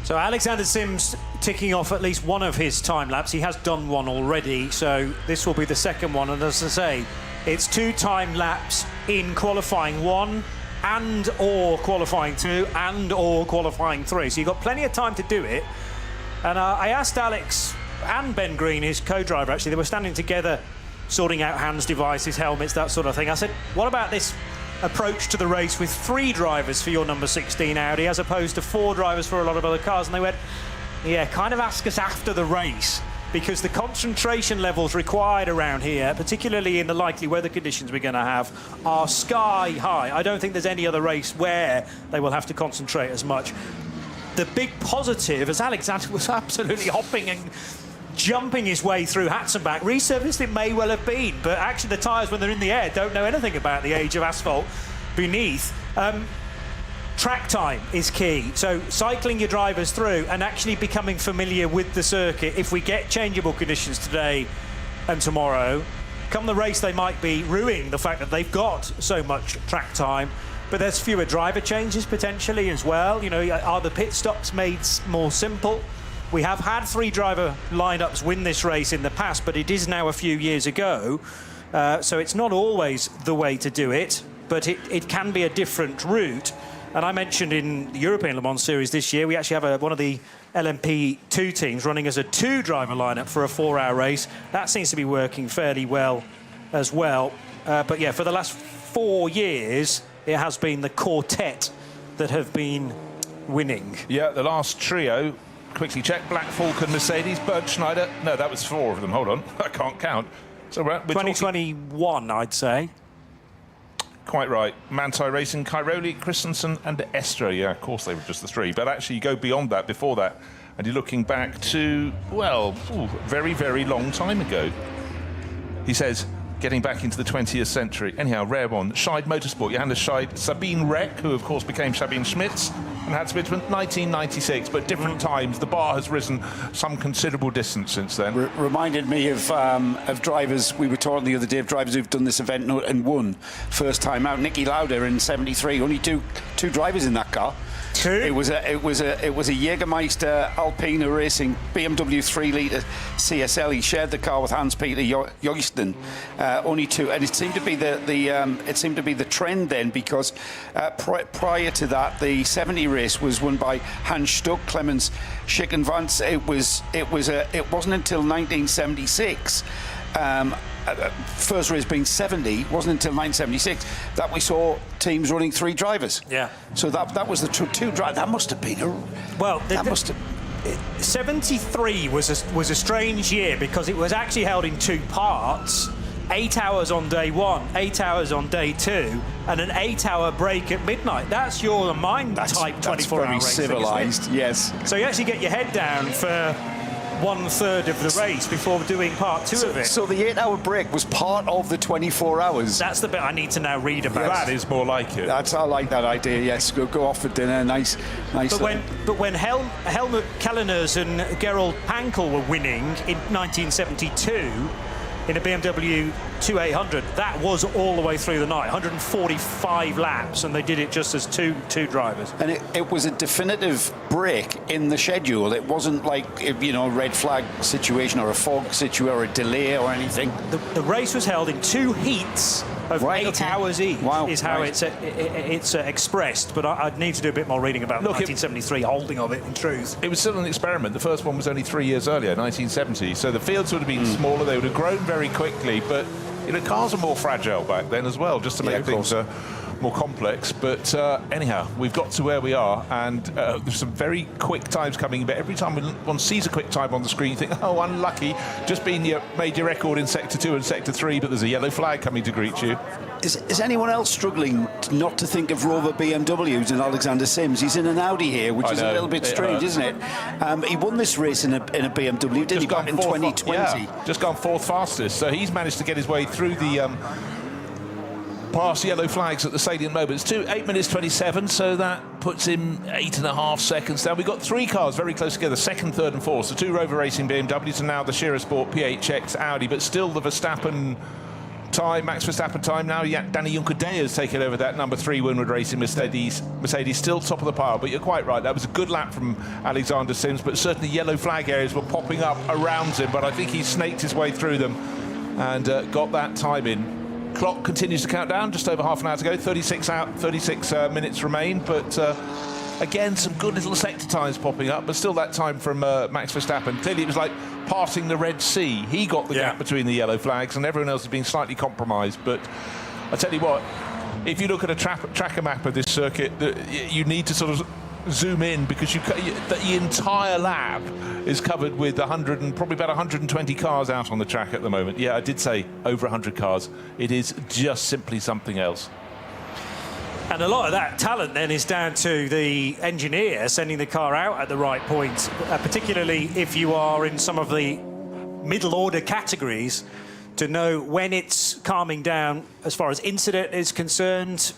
So Alexander Sims ticking off at least one of his time laps. He has done one already, so this will be the second one. And as I say, it's 2 time laps in qualifying 1 and or qualifying 2 and or qualifying 3. So you've got plenty of time to do it. And I asked Alex and Ben Green, his co-driver, actually, they were standing together sorting out hands, devices, helmets, that sort of thing. I said, what about this approach to the race with 3 drivers for your number 16 Audi as opposed to 4 drivers for a lot of other cars? And they went, yeah, kind of ask us after the race, because the concentration levels required around here, particularly in the likely weather conditions we're going to have, are sky high. I don't think there's any other race where they will have to concentrate as much. The big positive, as Alexander was absolutely hopping and jumping his way through Hatzenbach, resurfaced it may well have been, but actually the tyres, when they're in the air, don't know anything about the age of asphalt beneath. Track time is key, so cycling your drivers through and actually becoming familiar with the circuit. If we get changeable conditions today and tomorrow, come the race they might be ruining the fact that they've got so much track time, but there's fewer driver changes potentially as well. You know, are the pit stops made more simple? We have had 3 driver lineups win this race in the past, but it is now a few years ago. So it's not always the way to do it, but it can be a different route. And I mentioned in the European Le Mans Series this year, we actually have one of the LMP2 teams running as a 2 driver lineup for a 4-hour race. That seems to be working fairly well as well. But yeah, for the last 4 years, it has been the quartet that have been winning. Yeah, the last trio. Quickly check, Black Falcon, Mercedes, Berg Schneider. No, that was 4 of them. Hold on, I can't count. So we're 2021, I'd say. Quite right. Manthey Racing, Cairoli, Christensen and Estra. Yeah, of course they were just the 3. But actually you go beyond that, before that, and you're looking back to, well, very, very long time ago. He says, getting back into the 20th century. Anyhow, rare one. Scheid Motorsport, Johannes Scheid, Sabine Reck, who of course became Sabine Schmitz, and had Spitzman, 1996, but different times. The bar has risen some considerable distance since then. Reminded me of drivers, we were talking the other day, of drivers who've done this event and won first time out. Nicky Lauda in 73, only two drivers in that car. Two? It was a Jägermeister Alpina Racing BMW 3-litre CSL. He shared the car with Hans-Peter Joysten. Only two, and it seemed to be the trend then, because prior to that, the 70 race was won by Hans Stuck, Clemens Schickenvance. It wasn't until 1976. First race being 70, wasn't until 1976 that we saw teams running 3 drivers. Yeah. So that was the two drivers. That must have been a... 73 was a strange year because it was actually held in 2 parts. 8 hours on day 1, 8 hours on day 2, and an 8-hour break at midnight. That's your mind type 24-hour race. Civilized, yes. So you actually get your head down for 1/3 of the race before doing part 2 of it. So the 8-hour break was part of the 24 hours. That's the bit I need to now read about. That is more like it. I like that idea. Yes, go off for dinner. Nice. But when Helmut Kalleners and Gerald Pankel were winning in 1972 in a BMW 2800, that was all the way through the night, 145 laps, and they did it just as two drivers. And it was a definitive break in the schedule. It wasn't like, a red flag situation or a fog situation or a delay or anything. The race was held in 2 heats of 8 hours each. Wow, is how it's expressed. But I'd need to do a bit more reading about the 1973 holding of it, in truth. It was still an experiment. The first one was only 3 years earlier, 1970. So the fields would have been smaller. They would have grown very quickly. But cars are more fragile back then as well, just to make things more complex. But anyhow, we've got to where we are, and there's some very quick times coming. But every time one sees a quick time on the screen, you think, oh, unlucky, just made your record in Sector 2 and Sector 3, but there's a yellow flag coming to greet you. Is anyone else struggling not to think of Rover BMWs and Alexander Sims? He's in an Audi here, which is a little bit strange, isn't it? He won this race in a BMW, didn't he, back in 2020? Yeah, just gone 4th fastest. So he's managed to get his way through the past yellow flags at the salient moments. 8 minutes 27, so that puts him 8.5 seconds down. We've got 3 cars very close together, 2nd, 3rd and 4th. So 2 Rover Racing BMWs and now the Scherer Sport PHX Audi, but still the Verstappen time, Max Verstappen time now. Danny Juncadella has taken over that number 3 Winward Racing Mercedes still top of the pile. But you're quite right, that was a good lap from Alexander Sims, but certainly yellow flag areas were popping up around him, but I think he snaked his way through them and got that time in. Clock continues to count down, just over half an hour to go, 36 minutes remain, but again, some good little sector times popping up, but still that time from Max Verstappen. Clearly it was like parting the Red Sea. He got the gap between the yellow flags and everyone else has been slightly compromised. But I tell you what, if you look at a tracker map of this circuit, you need to sort of zoom in, because the entire lap is covered with 100 and probably about 120 cars out on the track at the moment. Yeah, I did say over 100 cars. It is just simply something else. And a lot of that talent then is down to the engineer sending the car out at the right point, particularly if you are in some of the middle order categories, to know when it's calming down as far as incident is concerned.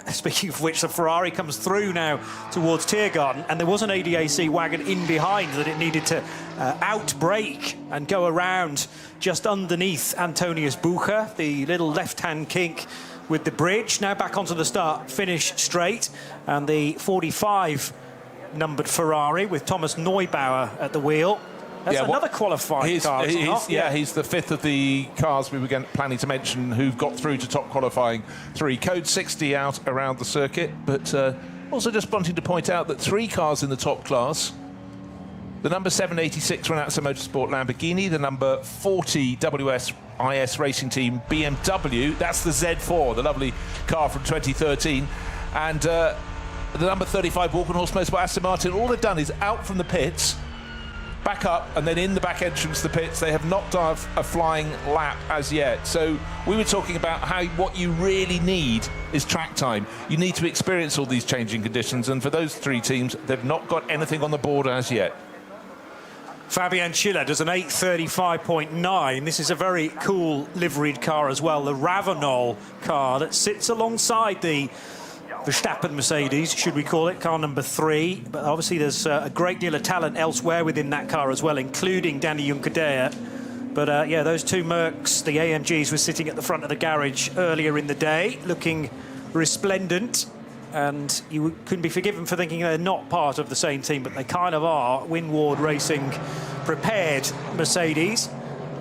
Speaking of which, the Ferrari comes through now towards Tiergarten, and there was an ADAC wagon in behind that it needed to outbrake and go around just underneath Antonius Bucher, the little left-hand kink with the bridge. Now back onto the start, finish straight, and the 45 numbered Ferrari with Thomas Neubauer at the wheel. That's another qualifying car. He's the 5th of the cars we were planning to mention who've got through to top qualifying 3. Code 60 out around the circuit, but also just wanting to point out that 3 cars in the top class. The number 786 Renazza Motorsport Lamborghini, the number 40 WSIS Racing Team BMW, that's the Z4, the lovely car from 2013, and the number 35 Walkenhorst Motorsport Aston Martin. All they've done is out from the pits, back up, and then in the back entrance to the pits. They have knocked off a flying lap as yet. So we were talking about how what you really need is track time. You need to experience all these changing conditions, and for those 3 teams, they've not got anything on the board as yet. Fabian Schiller does an 8:35.9. This is a very cool liveried car as well, the Ravenol car that sits alongside the Verstappen Mercedes, should we call it, car number 3. But obviously there's a great deal of talent elsewhere within that car as well, including Danny Juncadella. But yeah, those 2 Mercs, the AMGs, were sitting at the front of the garage earlier in the day, looking resplendent and you couldn't be forgiven for thinking they're not part of the same team, but they kind of are. Winward Racing prepared Mercedes,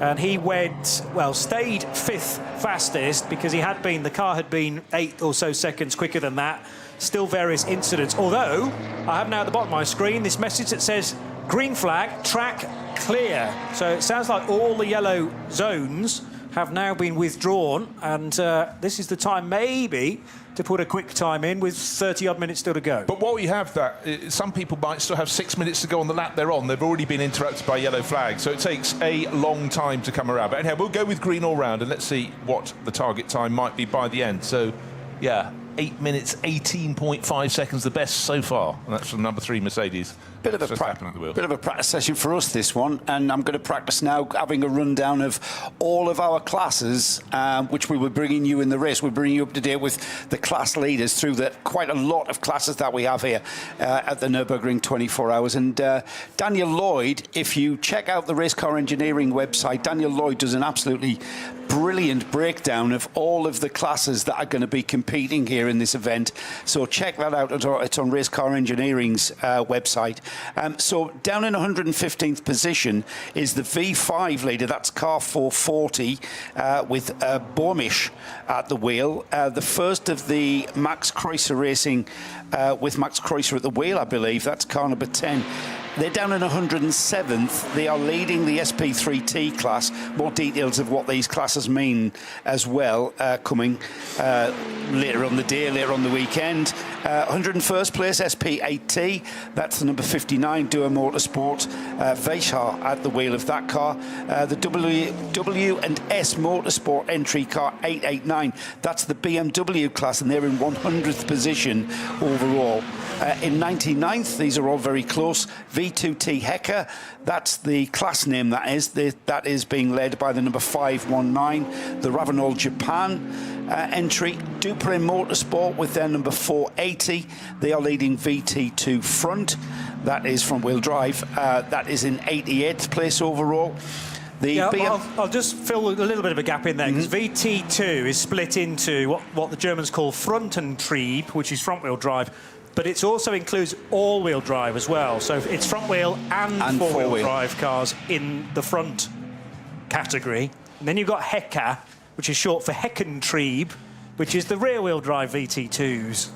and he stayed 5th fastest because the car had been 8 or so seconds quicker than that. Still various incidents, although I have now at the bottom of my screen this message that says green flag, track clear. So it sounds like all the yellow zones have now been withdrawn, and this is the time maybe to put a quick time in with 30-odd minutes still to go. But while you have that, some people might still have 6 minutes to go on the lap they're on. They've already been interrupted by yellow flags, so it takes a long time to come around. But anyhow, we'll go with green all round, and let's see what the target time might be by the end. So, yeah, 8 minutes, 18.5 seconds, the best so far. And that's from number 3 Mercedes. Bit of a practice session for us, this one, and I'm going to practice now having a rundown of all of our classes, which we were bringing you in the race. We're bringing you up to date with the class leaders through quite a lot of classes that we have here at the Nürburgring 24 hours. And Daniel Lloyd, if you check out the Race Car Engineering website, Daniel Lloyd does an absolutely brilliant breakdown of all of the classes that are going to be competing here in this event. So check that out. It's on Race Car Engineering's website. So down in 115th position is the V5 leader. That's car 440 with Bormisch at the wheel. The first of the Max Kreuzer Racing with Max Kreuzer at the wheel, I believe. That's car number 10. They're down in 107th. They are leading the SP3T class. More details of what these classes mean as well coming later on the day, later on the weekend. 101st place, SP8T. That's the number 59, Duo Motorsport. Weishar at the wheel of that car. The W&S Motorsport entry car 889. That's the BMW class, and they're in 100th position overall. In 99th, these are all very close. V2T Hecker, that's the class name that is being led by the number 519, the Ravenol Japan entry. Dupre Motorsport with their number 480. They are leading VT2 front. That is front wheel drive. That is in 88th place overall. I'll just fill a little bit of a gap in there, because VT2 is split into what the Germans call Frontantrieb, which is front wheel drive. But it also includes all-wheel drive as well. So it's front-wheel and four-wheel drive cars in the front category. And then you've got Hecker, which is short for Heckentrieb, which is the rear-wheel drive VT2s.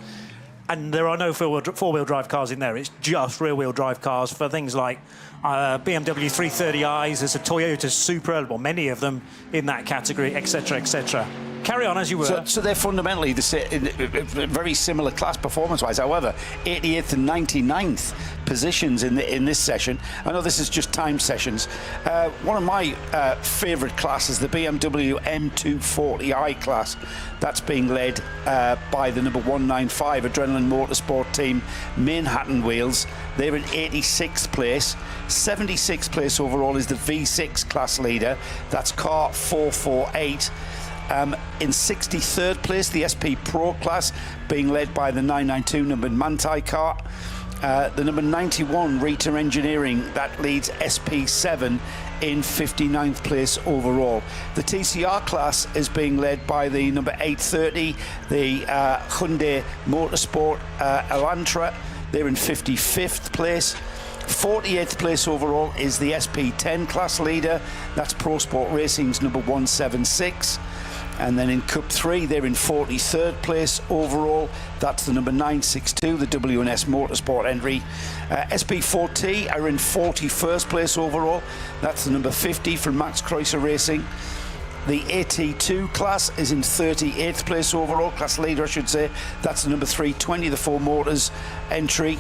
And there are no four-wheel drive cars in there. It's just rear-wheel drive cars for things like BMW 330i's. There's a Toyota Supra, well, many of them in that category, etc., etc. Carry on as you were. So they're fundamentally very similar class performance-wise. However, 88th and 99th positions in this session. I know this is just time sessions. One of my favourite classes, the BMW M240i class. That's being led by the number 195 Adrenaline Motorsport team, Manhattan Wheels. They're in 86th place. 76th place overall is the V6 class leader. That's car 448. In 63rd place, the SP Pro class, being led by the 992 numbered Manthey car. The number 91 Rita Engineering, that leads SP7 in 59th place overall. The TCR class is being led by the number 830, the Hyundai Motorsport Elantra. They're in 55th place. 48th place overall is the SP10 class leader. That's Pro Sport Racing's number 176. And then in Cup 3, they're in 43rd place overall. That's the number 962, the W&S Motorsport entry. SP4T are in 41st place overall. That's the number 50 from Max Kreuzer Racing. The AT2 class is in 38th place overall, class leader, I should say. That's the number 320, the 4 Motors entry.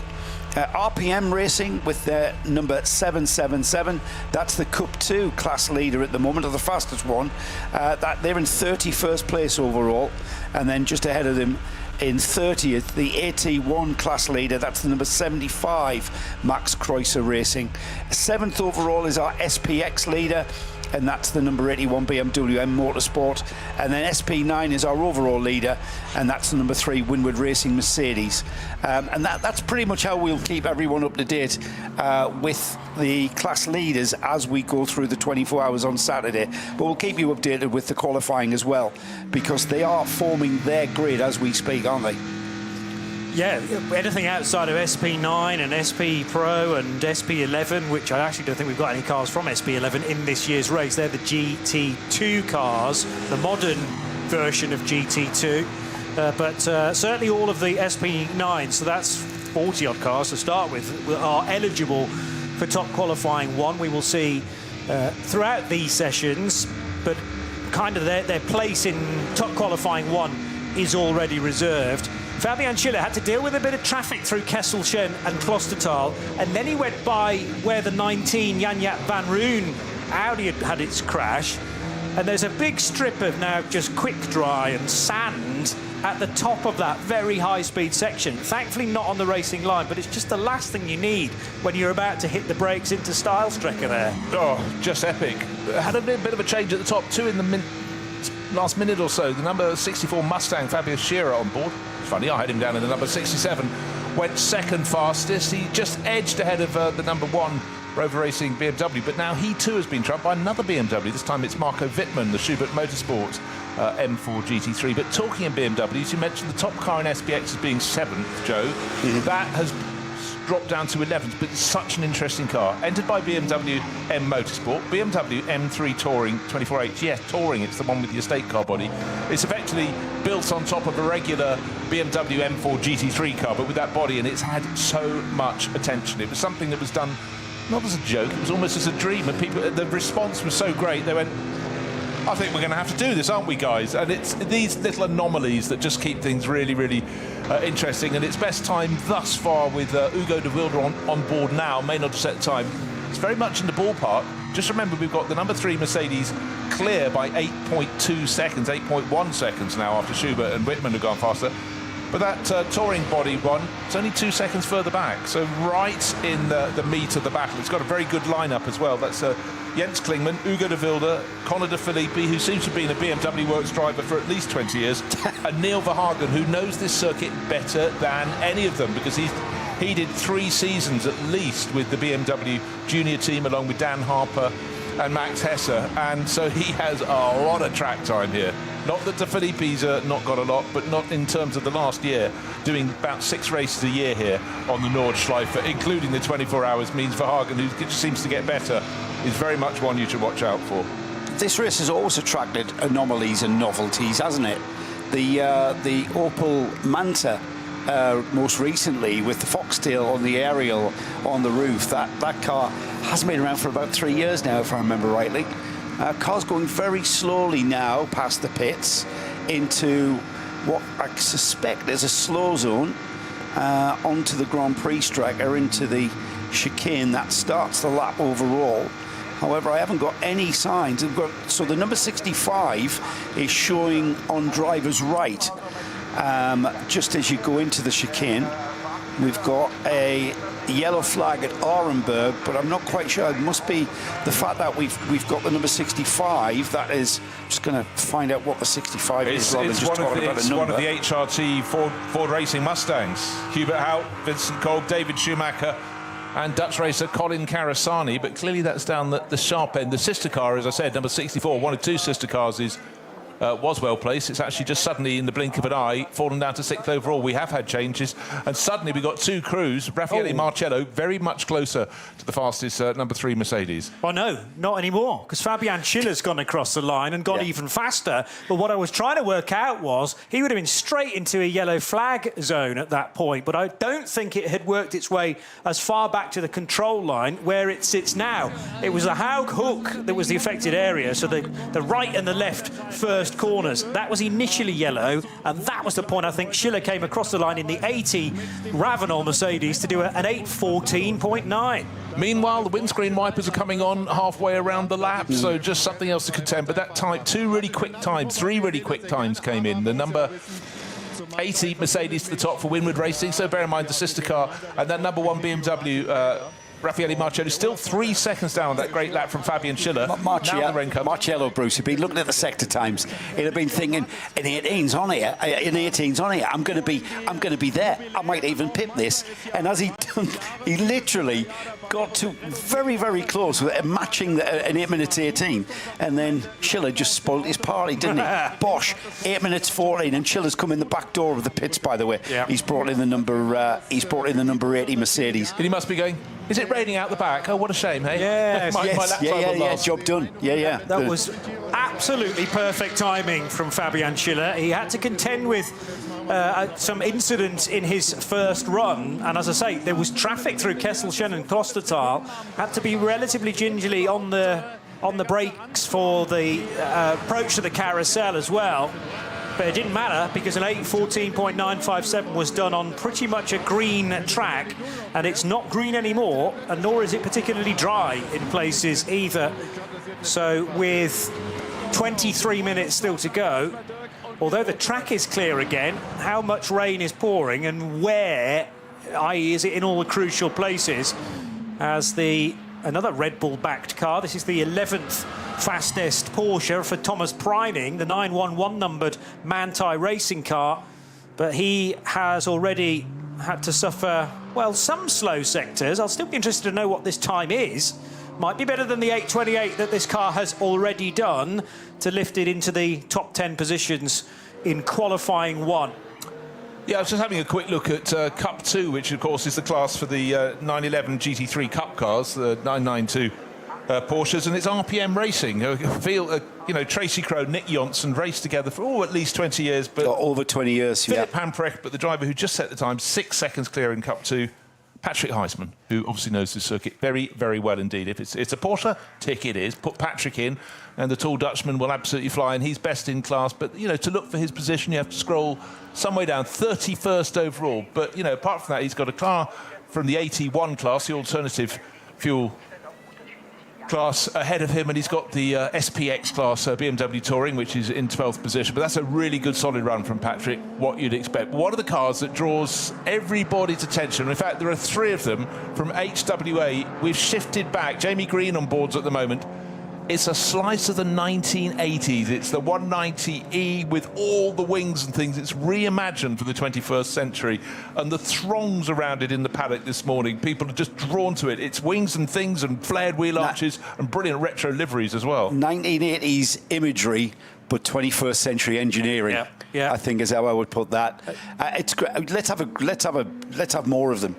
RPM Racing with their number 777. That's the Cup 2 class leader at the moment, or the fastest one. They're in 31st place overall. And then just ahead of them in 30th, the AT1 class leader. That's the number 75, Max Kreuzer Racing. 7th overall is our SPX leader, and that's the number 81 BMW M Motorsport. And then SP9 is our overall leader, and that's the number 3 Winward Racing Mercedes. And that's pretty much how we'll keep everyone up to date with the class leaders as we go through the 24 hours on Saturday. But we'll keep you updated with the qualifying as well, because they are forming their grid as we speak, aren't they? Yeah, anything outside of SP9 and SP Pro and SP11, which I actually don't think we've got any cars from SP11 in this year's race. They're the GT2 cars, the modern version of GT2. But certainly all of the SP9, so that's 40-odd cars to start with, are eligible for top qualifying one. We will see throughout these sessions, but kind of their place in top qualifying one is already reserved. Fabian Schiller had to deal with a bit of traffic through Kesselchen and Klostertal, and then he went by where the 19 Jan-Jaap van Roon Audi had its crash, and there's a big strip of now just quick dry and sand at the top of that very high-speed section. Thankfully not on the racing line, but it's just the last thing you need when you're about to hit the brakes into Stylestrecker there. Oh, just epic. Had a bit of a change at the top, too, in the last minute or so. The number 64 Mustang, Fabius Scherer, on board. Funny, I had him down in the number 67. Went second fastest. He just edged ahead of the number 1 Rover Racing BMW, but now he too has been trumped by another BMW. This time it's Marco Wittmann, the Schubert Motorsport M4 GT3. But talking of BMWs, you mentioned the top car in SPX as being 7th, Joe. That has dropped down to 11th, but it's such an interesting car. Entered by BMW M Motorsport, BMW M3 Touring 24h. Yes, Touring, it's the one with the estate car body. It's effectively built on top of a regular BMW M4 GT3 car, but with that body, and it's had so much attention. It was something that was done not as a joke, it was almost as a dream, and people, the response was so great, they went, I think we're going to have to do this, aren't we, guys? And it's these little anomalies that just keep things really, really interesting. And it's best time thus far with Hugo de Wilde on board now. May not have set time. It's very much in the ballpark. Just remember, we've got the number 3 Mercedes clear by 8.2 seconds, 8.1 seconds now after Schubert and Wittmann have gone faster. But that touring body one, it's only 2 seconds further back. So right in the meat of the battle. It's got a very good lineup as well. That's Jens Klingmann, Hugo de Wilde, Conor de Filippi, who seems to have been a BMW Works driver for at least 20 years, and Neil Verhagen, who knows this circuit better than any of them, because he did 3 seasons at least with the BMW junior team, along with Dan Harper and Max Hesse, and so he has a lot of track time here. Not that De Filippi's not got a lot, but not in terms of the last year, doing about 6 races a year here on the Nordschleife, including the 24 hours, means Verhagen, who just seems to get better, is very much one you should watch out for. This race has always attracted anomalies and novelties, hasn't it? The Opel Manta, most recently, with the foxtail on the aerial on the roof, that car hasn't been around for about 3 years now, if I remember rightly. Car's going very slowly now past the pits into what I suspect is a slow zone, onto the Grand Prix track or into the chicane that starts the lap overall. However, I haven't got any signs. So the number 65 is showing on driver's right, just as you go into the chicane. We've got a yellow flag at Arenberg, but I'm not quite sure. It must be the fact that we've got the number 65. That is, I'm just going to find out what the 65 is. It's one of the HRT Ford Racing Mustangs. Hubert Hout, Vincent Kolb, David Schumacher, and Dutch racer Colin Carasani. But clearly that's down the sharp end. The sister car, as I said, number 64, one of 2 sister cars, was well placed. It's actually just suddenly, in the blink of an eye, fallen down to 6th overall. We have had changes, and suddenly we've got 2 crews. Raffaele Marcello very much closer to the fastest number 3 Mercedes. Oh no, not anymore, because Fabian Schiller's gone across the line and gone even faster. But what I was trying to work out was he would have been straight into a yellow flag zone at that point, but I don't think it had worked its way as far back to the control line where it sits now. It was the Haug hook that was the affected area, so the right and the left first corners, that was initially yellow, and that was the point I think Schiller came across the line in the 80 Ravenol Mercedes to do an 8:14.9. Meanwhile, the windscreen wipers are coming on halfway around the lap, so just something else to contend. But that time, 2 really quick times, 3 really quick times came in. The number 80 Mercedes to the top for Winward Racing, so bear in mind the sister car, and that number 1 BMW Raffaele Marcello still 3 seconds down on that great lap from Fabian Schiller. Now the rain comes. Marcello, Bruce, had been looking at the sector times. He'd have been thinking, in 18's on here, I'm going to be there. I might even pip this. And as he done, he literally got to very, very close with matching an 8 minutes 18. And then Schiller just spoiled his party, didn't he? Bosch, 8 minutes 14, and Schiller's come in the back door of the pits, by the way. Yep. He's brought in the number 80 Mercedes. And he must be going, is it raining out the back? Oh, what a shame, hey? Yes, my laptop will last. job done. Yeah. That was absolutely perfect timing from Fabian Schiller. He had to contend with some incidents in his first run, and as I say, there was traffic through Kesselchen and Klostertal. Had to be relatively gingerly on the brakes for the approach to the carousel as well. But it didn't matter because an 8:14.957 was done on pretty much a green track, and it's not green anymore, and nor is it particularly dry in places either. So with 23 minutes still to go, although the track is clear again, how much rain is pouring and where, i.e. is it in all the crucial places, as another Red Bull-backed car. This is the 11th fastest Porsche for Thomas Preining, the 911 numbered Manthey racing car. But he has already had to suffer, well, some slow sectors. I'll still be interested to know what this time is. Might be better than the 8:28 that this car has already done to lift it into the top 10 positions in qualifying one. Yeah, I was just having a quick look at Cup 2, which of course is the class for the 911 GT3 Cup cars, the 992 Porsches, and it's RPM racing. Tracy Crowe, Nick Johnson raced together for at least 20 years. But over 20 years, Philip Hamprecht, but the driver who just set the time 6 seconds clear in Cup 2, Patrick Heisman, who obviously knows the circuit very, very well indeed. If it's a Porsche, tick it is. Put Patrick in, and the tall Dutchman will absolutely fly, and he's best in class. But, to look for his position, you have to scroll some way down, 31st overall. But, apart from that, he's got a car from the AT1 class, the alternative fuel class, ahead of him, and he's got the SPX class BMW Touring, which is in 12th position. But that's a really good solid run from Patrick, what you'd expect. One of the cars that draws everybody's attention, in fact there are 3 of them from HWA. We've shifted back. Jamie Green on boards at the moment. It's a slice of the 1980s. It's the 190E with all the wings and things. It's reimagined for the 21st century. And the throngs around it in the paddock this morning, people are just drawn to it. It's wings and things and flared wheel arches and brilliant retro liveries as well. 1980s imagery, but 21st century engineering. Yeah. I think is how I would put that. It's great. Let's have more of them.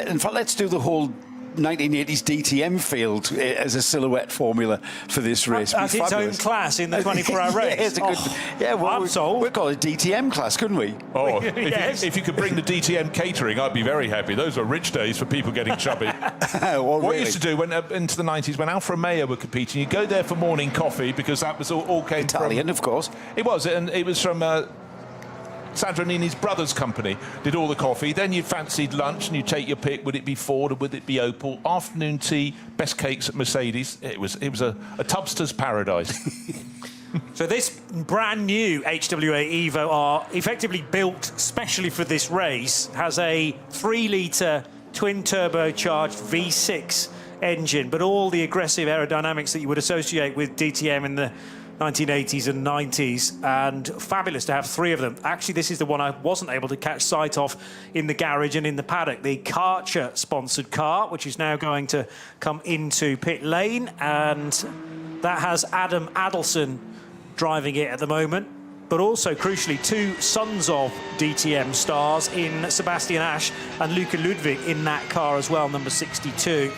In fact, let's do the whole 1980s DTM field as a silhouette formula for this race. As its own class in the 24-hour race. It's a good, I'm sold. We'd call it DTM class, couldn't we? Oh, Yes. if you could bring the DTM catering, I'd be very happy. Those were rich days for people getting chubby. What used to do when into the 90s, when Alfa Romeo were competing, you go there for morning coffee because that was all came Italian, of course. It was, and it was from Sandro Nini's brother's company, did all the coffee. Then you fancied lunch and you take your pick. Would it be Ford or would it be Opel? Afternoon tea, best cakes at Mercedes. It was a tubster's paradise. So this brand new HWA Evo R, effectively built specially for this race, has a 3-litre twin turbocharged V6 engine, but all the aggressive aerodynamics that you would associate with DTM in the 1980s and 90s, and fabulous to have 3 of them. Actually, this is the one I wasn't able to catch sight of in the garage and in the paddock, the Karcher sponsored car, which is now going to come into pit lane, and that has Adam Adelson driving it at the moment, but also crucially 2 sons of DTM stars in Sebastian Asch and Luca Ludwig in that car as well, number 62.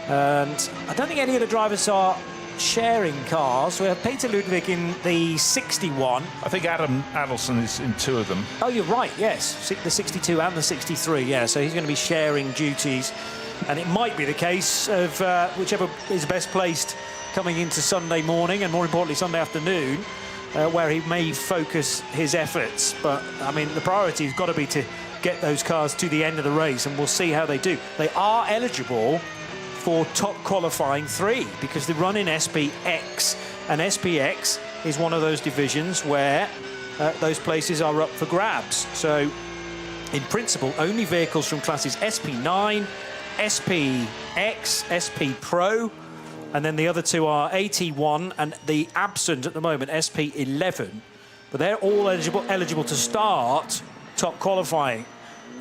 And I don't think any of the drivers are sharing cars. We have Peter Ludwig in the 61. I think Adam Adelson is in 2 of them. Oh, you're right, yes. The 62 and the 63, yeah. So he's going to be sharing duties. And it might be the case of whichever is best placed coming into Sunday morning and, more importantly, Sunday afternoon, where he may focus his efforts. But, I mean, the priority has got to be to get those cars to the end of the race, and we'll see how they do. They are eligible for top qualifying 3 because they run in SPX, and SPX is one of those divisions where those places are up for grabs. So in principle, only vehicles from classes SP9, SPX, SP Pro, and then the other two are AT1 and the absent at the moment, SP11. But they're all eligible to start top qualifying.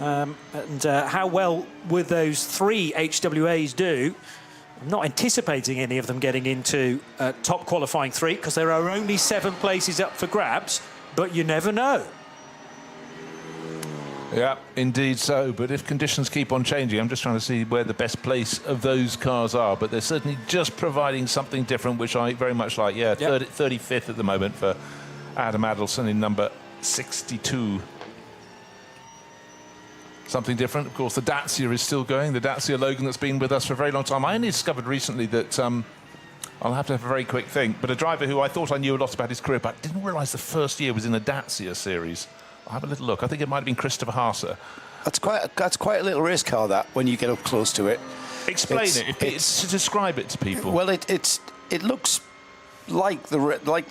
And how well would those 3 HWAs do? I'm not anticipating any of them getting into top qualifying 3 because there are only 7 places up for grabs, but you never know. Yeah, indeed so. But if conditions keep on changing, I'm just trying to see where the best place of those cars are. But they're certainly just providing something different, which I very much like. Yeah, yep. 35th at the moment for Adam Adelson in number 62. Something different, of course, the Dacia is still going. The Dacia Logan that's been with us for a very long time. I only discovered recently that, I'll have to have a very quick think, but a driver who I thought I knew a lot about his career, but didn't realise the first year was in a Dacia series. I'll have a little look. I think it might have been Christopher Haase. That's quite a little race car, that, when you get up close to it. Explain to describe it to people. Well, it looks like the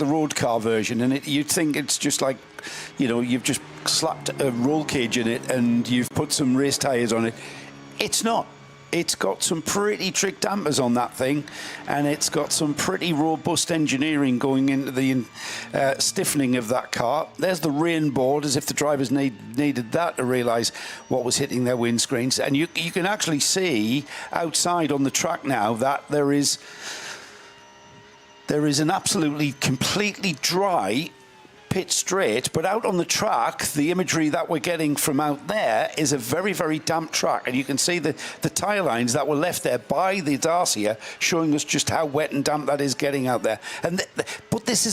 road car version, and you'd think it's just like, you know, you've just slapped a roll cage in it and you've put some race tyres on it. It's not. It's got some pretty trick dampers on that thing, and it's got some pretty robust engineering going into the stiffening of that car. There's the rain board, as if the drivers needed that to realise what was hitting their windscreens. And you can actually see outside on the track now that there is an absolutely completely dry pit straight, but out on the track, the imagery that we're getting from out there is a very, very damp track, and you can see the tyre lines that were left there by the Dacia showing us just how wet and damp that is getting out there. And but this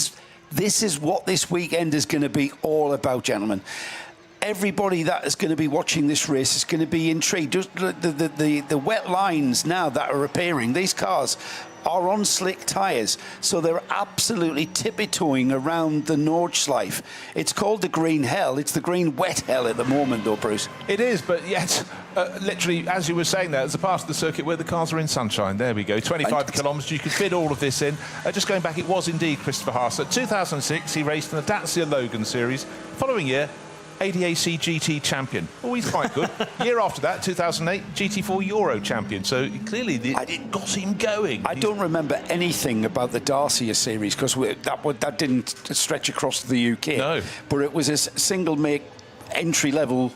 is what this weekend is going to be all about, gentlemen. Everybody that is going to be watching this race is going to be intrigued. Just the wet lines now that are appearing, these cars are on slick tyres, so they're absolutely tippy-toeing around the Nordschleife. It's called the green hell. It's the green wet hell at the moment, though, Bruce. It is, but yet, literally, as you were saying there, there's a part of the circuit where the cars are in sunshine. There we go, 25 kilometres. You could fit all of this in. Just going back, it was indeed Christopher Haase. 2006, he raced in the Dacia Logan Series. Following year, ADAC GT champion. Oh, he's quite good. Year after that, 2008, GT4 Euro champion. So clearly, it got him going. I don't remember anything about the Dacia series because that didn't stretch across the UK. No. But it was a single make entry-level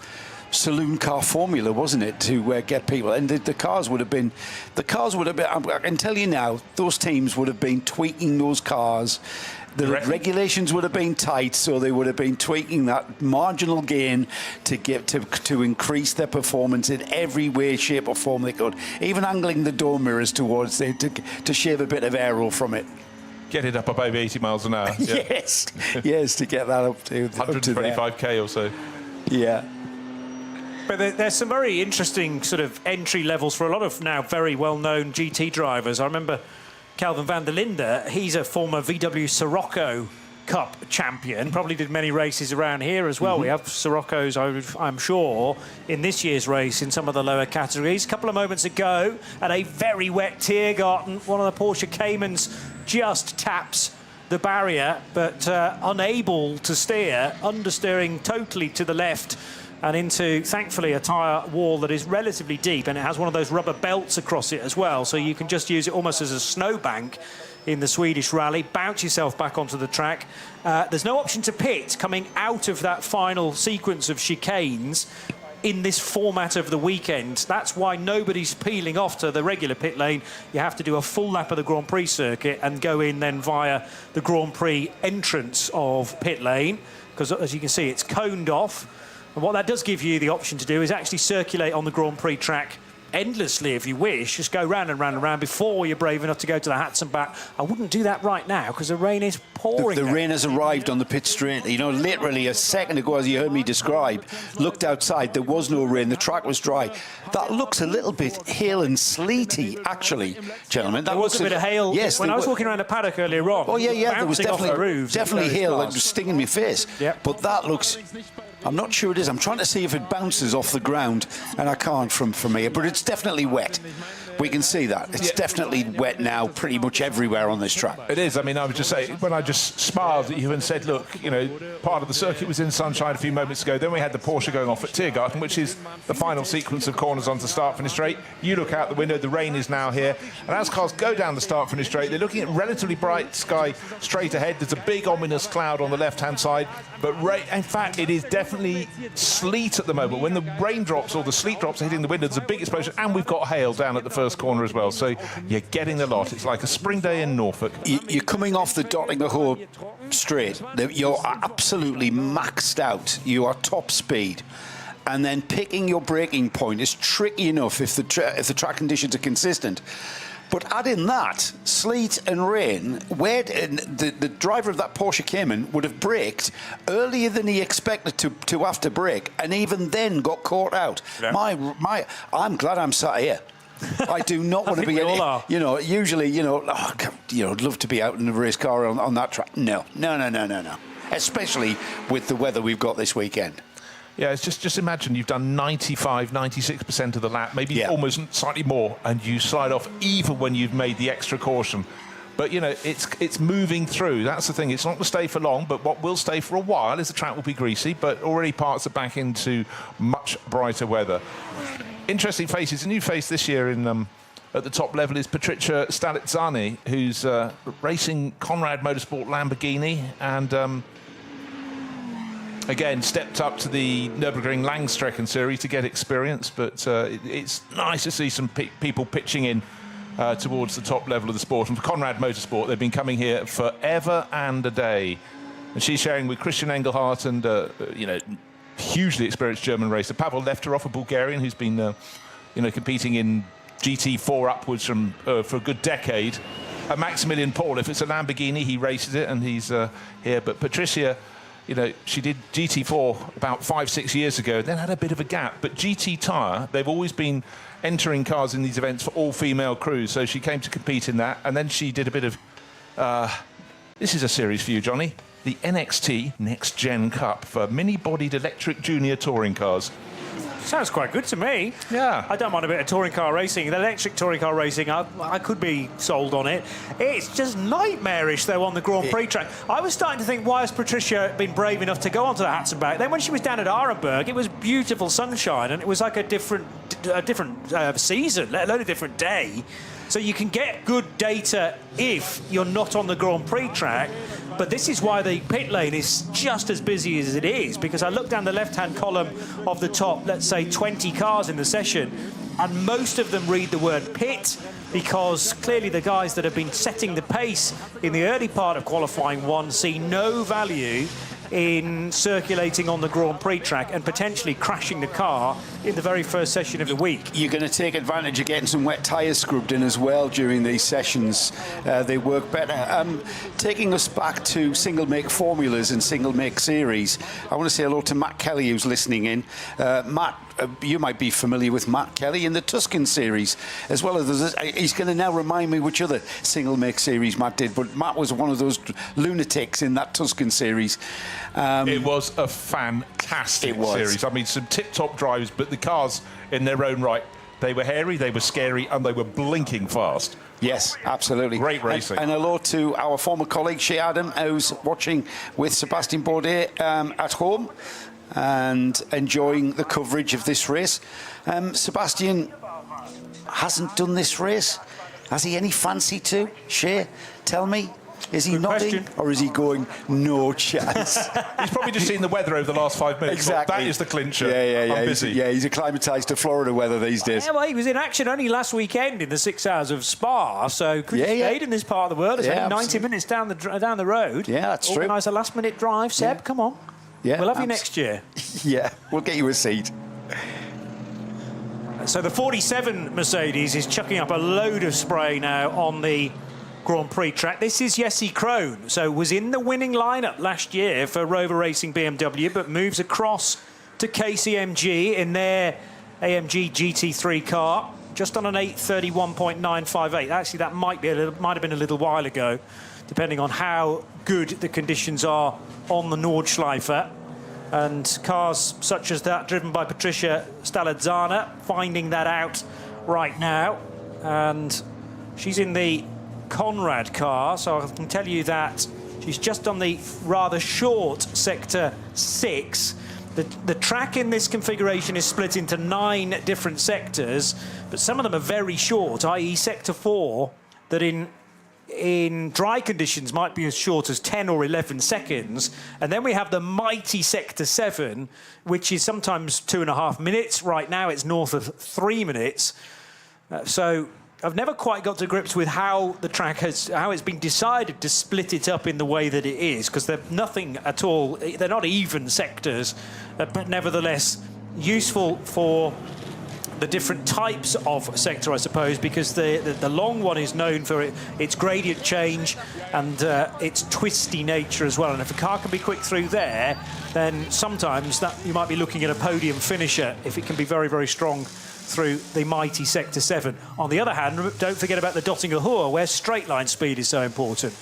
saloon car formula, wasn't it, to get people? And the cars would have been. I can tell you now, those teams would have been tweaking those cars. The regulations would have been tight, so they would have been tweaking that marginal gain to increase their performance in every way, shape or form they could. Even angling the door mirrors towards it to shave a bit of aero from it. Get it up over 80 miles an hour. Yeah. yes, to get that up to 125k or so. Yeah. But there's some very interesting sort of entry levels for a lot of now very well-known GT drivers. I remember Calvin van der Linde, he's a former VW Sirocco Cup champion, probably did many races around here as well. We have Siroccos, I'm sure, in this year's race in some of the lower categories. A couple of moments ago, at a very wet Tiergarten, one of the Porsche Caymans just taps the barrier, but unable to steer, understeering totally to the left and into, thankfully, a tyre wall that is relatively deep, and it has one of those rubber belts across it as well, so you can just use it almost as a snowbank in the Swedish rally, bounce yourself back onto the track. There's no option to pit coming out of that final sequence of chicanes in this format of the weekend. That's why nobody's peeling off to the regular pit lane. You have to do a full lap of the Grand Prix circuit and go in then via the Grand Prix entrance of pit lane, because as you can see, it's coned off. And what that does give you the option to do is actually circulate on the Grand Prix track endlessly if you wish. Just go round and round and round before you're brave enough to go to the hats and back. I wouldn't do that right now because the rain is pouring. The rain has arrived on the pit straight. You know, literally a second ago, as you heard me describe, looked outside, there was no rain, the track was dry. That looks a little bit hail and sleety, actually, gentlemen. There was a bit of hail. Yes, when I was walking around the paddock earlier on. Oh, yeah, there was definitely hail that cars. was stinging my face. Yep. But that looks... I'm not sure it is. I'm trying to see if it bounces off the ground, and I can't from here. But it's definitely wet. We can see that. It's definitely wet now pretty much everywhere on this track. It is. I mean, I would just say, when I just smiled at you and said, look, you know, part of the circuit was in sunshine a few moments ago. Then we had the Porsche going off at Tiergarten, which is the final sequence of corners onto start-finish straight. You look out the window, the rain is now here. And as cars go down the start-finish straight, they're looking at relatively bright sky straight ahead. There's a big ominous cloud on the left-hand side. But in fact, it is definitely sleet at the moment. When the raindrops or the sleet drops are hitting the window, there's a big explosion. And we've got hail down at the first corner as well. So you're getting the lot. It's like a spring day in Norfolk. You're coming off the Dottingham straight. You're absolutely maxed out. You are top speed. And then picking your braking point is tricky enough if the track conditions are consistent. But add in that, sleet and rain, where the driver of that Porsche Cayman would have braked earlier than he expected to have to brake, and even then got caught out. Yeah. I'm glad I'm sat here. I do not want to be in it. You know, usually, I'd love to be out in a race car on that track. No. Especially with the weather we've got this weekend. Yeah, it's just imagine you've done 95, 96% of the lap, maybe almost slightly more, and you slide off even when you've made the extra caution. But, you know, it's moving through. That's the thing. It's not going to stay for long, but what will stay for a while is the track will be greasy, but already parts are back into much brighter weather. Interesting faces. A new face this year at the top level is Patricia Stalizzani, who's racing Conrad Motorsport Lamborghini and again stepped up to the Nürburgring Langstrecken series to get experience. But it's nice to see some people pitching in towards the top level of the sport. And for Conrad Motorsport, they've been coming here forever and a day. And she's sharing with Christian Engelhardt and hugely experienced German racer Pavel Lefterov, a Bulgarian who's been competing in GT4 upwards from for a good decade. And Maximilian Paul, if it's a Lamborghini, he races it, and he's here. But Patricia, she did GT4 about 5-6 years ago, then had a bit of a gap. But GT Tyre, they've always been entering cars in these events for all-female crews, so she came to compete in that. And then she did a bit of... this is a series for you, Johnny. The NXT Next Gen Cup for mini-bodied electric junior touring cars. Sounds quite good to me. Yeah. I don't mind a bit of touring car racing. The electric touring car racing, I could be sold on it. It's just nightmarish, though, on the Grand Prix track. I was starting to think, why has Patricia been brave enough to go onto the Hatzenberg? Then when she was down at Arenberg, it was beautiful sunshine, and it was like a different season, let alone a different day. So you can get good data if you're not on the Grand Prix track. But this is why the pit lane is just as busy as it is, because I look down the left-hand column of the top, let's say 20 cars in the session, and most of them read the word pit, because clearly the guys that have been setting the pace in the early part of qualifying one see no value in circulating on the Grand Prix track and potentially crashing the car in the very first session of the week. You're going to take advantage of getting some wet tyres scrubbed in as well during these sessions. They work better. Taking us back to single-make formulas and single-make series, I want to say hello to Matt Kelly, who's listening in. Matt, you might be familiar with Matt Kelly in the Tuscan series, as well as he's going to now remind me which other single-make series Matt did, but Matt was one of those lunatics in that Tuscan series. It was a fantastic series. I mean, some tip-top drives, but the cars in their own right, they were hairy, they were scary, and they were blinking fast. Yes, absolutely. Great racing. And hello to our former colleague, Shea Adam, who's watching with Sebastian Bourdais at home and enjoying the coverage of this race. Sebastian hasn't done this race. Has he any fancy to? Shea, tell me. Is he nodding, or is he going, no chance? He's probably just seen the weather over the last 5 minutes. Exactly. That is the clincher. Yeah. I'm busy. He's acclimatised to Florida weather these days. Yeah, well, he was in action only last weekend in the 6 hours of Spa, so could have stayed in this part of the world. It's only 90 minutes down the road. Yeah, that's true. Organise a last-minute drive. Seb, come on. Yeah, we'll have you next year. Yeah, we'll get you a seat. So the 47 Mercedes is chucking up a load of spray now on the Grand Prix track. This is Jesse Krohn, so was in the winning lineup last year for Rover Racing BMW, but moves across to KCMG in their AMG GT3 car, just on an 8:31.958. Actually, that might have been a little while ago, depending on how good the conditions are on the Nordschleife. And cars such as that, driven by Patricia Stalizzani, finding that out right now. and she's in the Conrad car, so I can tell you that she's just on the rather short Sector 6. The track in this configuration is split into 9 different sectors, but some of them are very short, i.e. Sector 4, that in dry conditions might be as short as 10 or 11 seconds. And then we have the mighty Sector 7, which is sometimes 2.5 minutes. Right now it's north of 3 minutes. So I've never quite got to grips with how it's been decided to split it up in the way that it is, because they're nothing at all, they're not even sectors, but nevertheless useful for the different types of sector, I suppose, because the long one is known for its gradient change and its twisty nature as well. And if a car can be quick through there, then sometimes that you might be looking at a podium finisher if it can be very, very strong through the mighty Sector 7. On the other hand, don't forget about the Dottinger Hohe, where straight line speed is so important.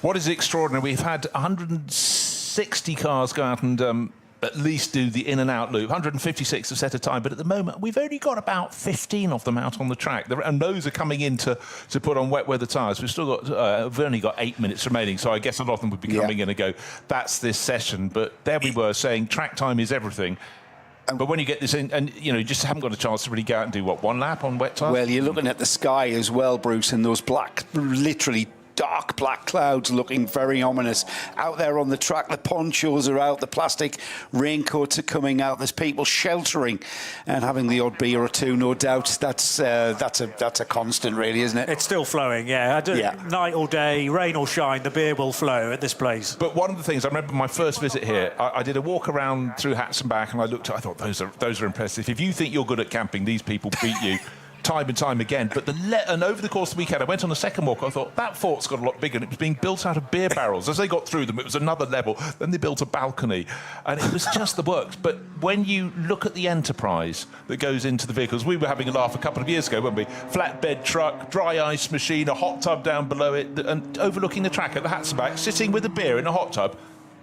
What is extraordinary, we've had 160 cars go out and at least do the in and out loop. 156 have set a time, but at the moment we've only got about 15 of them out on the track, and those are coming in to put on wet weather tyres. We've only got 8 minutes remaining, so I guess a lot of them would be coming in and go, that's this session. But there we were saying track time is everything. But when you get this in, and you just haven't got a chance to really go out and do one lap on wet tyres. Well, you're looking at the sky as well, Bruce, and those black, literally dark black clouds looking very ominous out there on the track. The ponchos are out, the plastic raincoats are coming out. There's people sheltering and having the odd beer or two, no doubt. That's a constant, really, isn't it? It's still flowing, yeah. Night or day, rain or shine, the beer will flow at this place. But one of the things I remember my first visit here, I did a walk around through Hats and back, and I thought those are impressive. If you think you're good at camping, these people beat you. Time and time again, and over the course of the weekend I went on a second walk. I thought that fort's got a lot bigger, and it was being built out of beer barrels. As they got through them, it was another level. Then they built a balcony, and it was just the works. But when you look at the enterprise that goes into the vehicles, we were having a laugh a couple of years ago, weren't we? Flatbed truck, dry ice machine, a hot tub down below it, and overlooking the track at the Hats and back, sitting with a beer in a hot tub.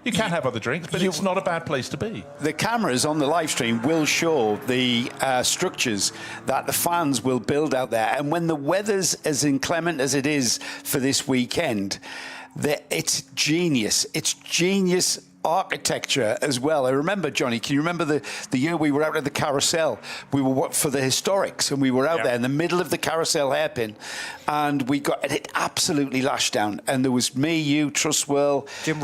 You can have other drinks, but it's not a bad place to be. The cameras on the live stream will show the structures that the fans will build out there. And when the weather's as inclement as it is for this weekend, it's genius. It's genius architecture as well. I remember, Johnny, can you remember the year we were out at the carousel? We were for the historics, and we were out there in the middle of the carousel hairpin, and it absolutely lashed down. And there was me, you, Trustwell, Jim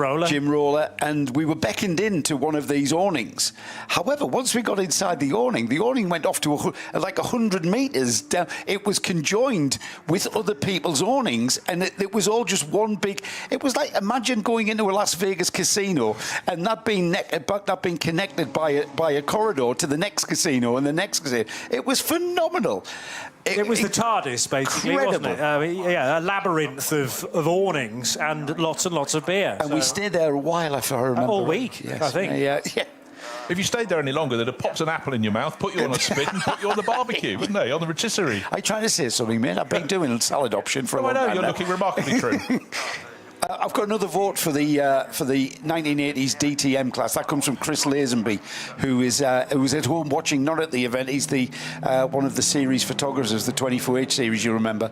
Roller, and we were beckoned into one of these awnings. However, once we got inside the awning went off to like 100 metres down. It was conjoined with other people's awnings, and it was all just one big. It was like, imagine going into a Las Vegas casino and that being connected by a corridor to the next casino and the next casino. It was phenomenal. It was the TARDIS, basically, incredible. wasn't it? A labyrinth of awnings and lots of beer. And we stayed there a while, if I remember. All week, yes. I think. Yeah. If you stayed there any longer, they'd have popped an apple in your mouth, put you on a spit, and put you on the barbecue, wouldn't they? On the rotisserie. I'm trying to say something, mate. I've been doing a salad option for a long time. I know, you're looking remarkably trim. I've got another vote for the 1980s DTM class. That comes from Chris Lazenby, who was at home watching, not at the event. He's the one of the series photographers, the 24H series, you remember.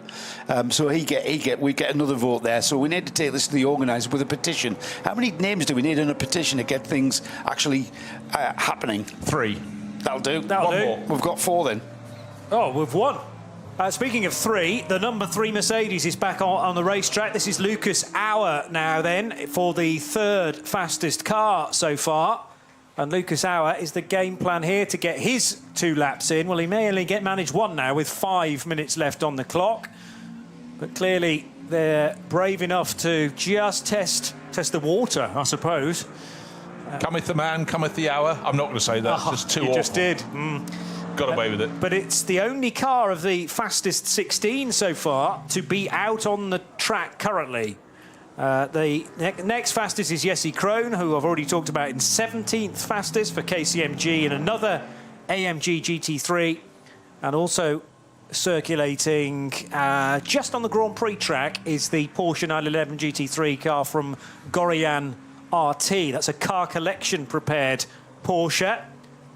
So we get another vote there. So we need to take this to the organiser with a petition. How many names do we need in a petition to get things actually happening? 3. That'll do. That'll do. More. We've got 4 then. Oh, we've won. Speaking of 3, the number 3 Mercedes is back on the racetrack. This is Lucas Auer now then for the 3rd fastest car so far. And Lucas Auer is the game plan here to get his 2 laps in. Well, he may only manage 1 now with 5 minutes left on the clock. But clearly they're brave enough to just test the water, I suppose. Cometh the man, cometh the hour. I'm not going to say that. It's just too awful. You just did. Got away with it. But it's the only car of the fastest 16 so far to be out on the track currently. The next fastest is Jesse Krohn, who I've already talked about in 17th fastest for KCMG in another AMG GT3. And also circulating just on the Grand Prix track is the Porsche 911 GT3 car from Gorian RT. That's a car collection prepared Porsche.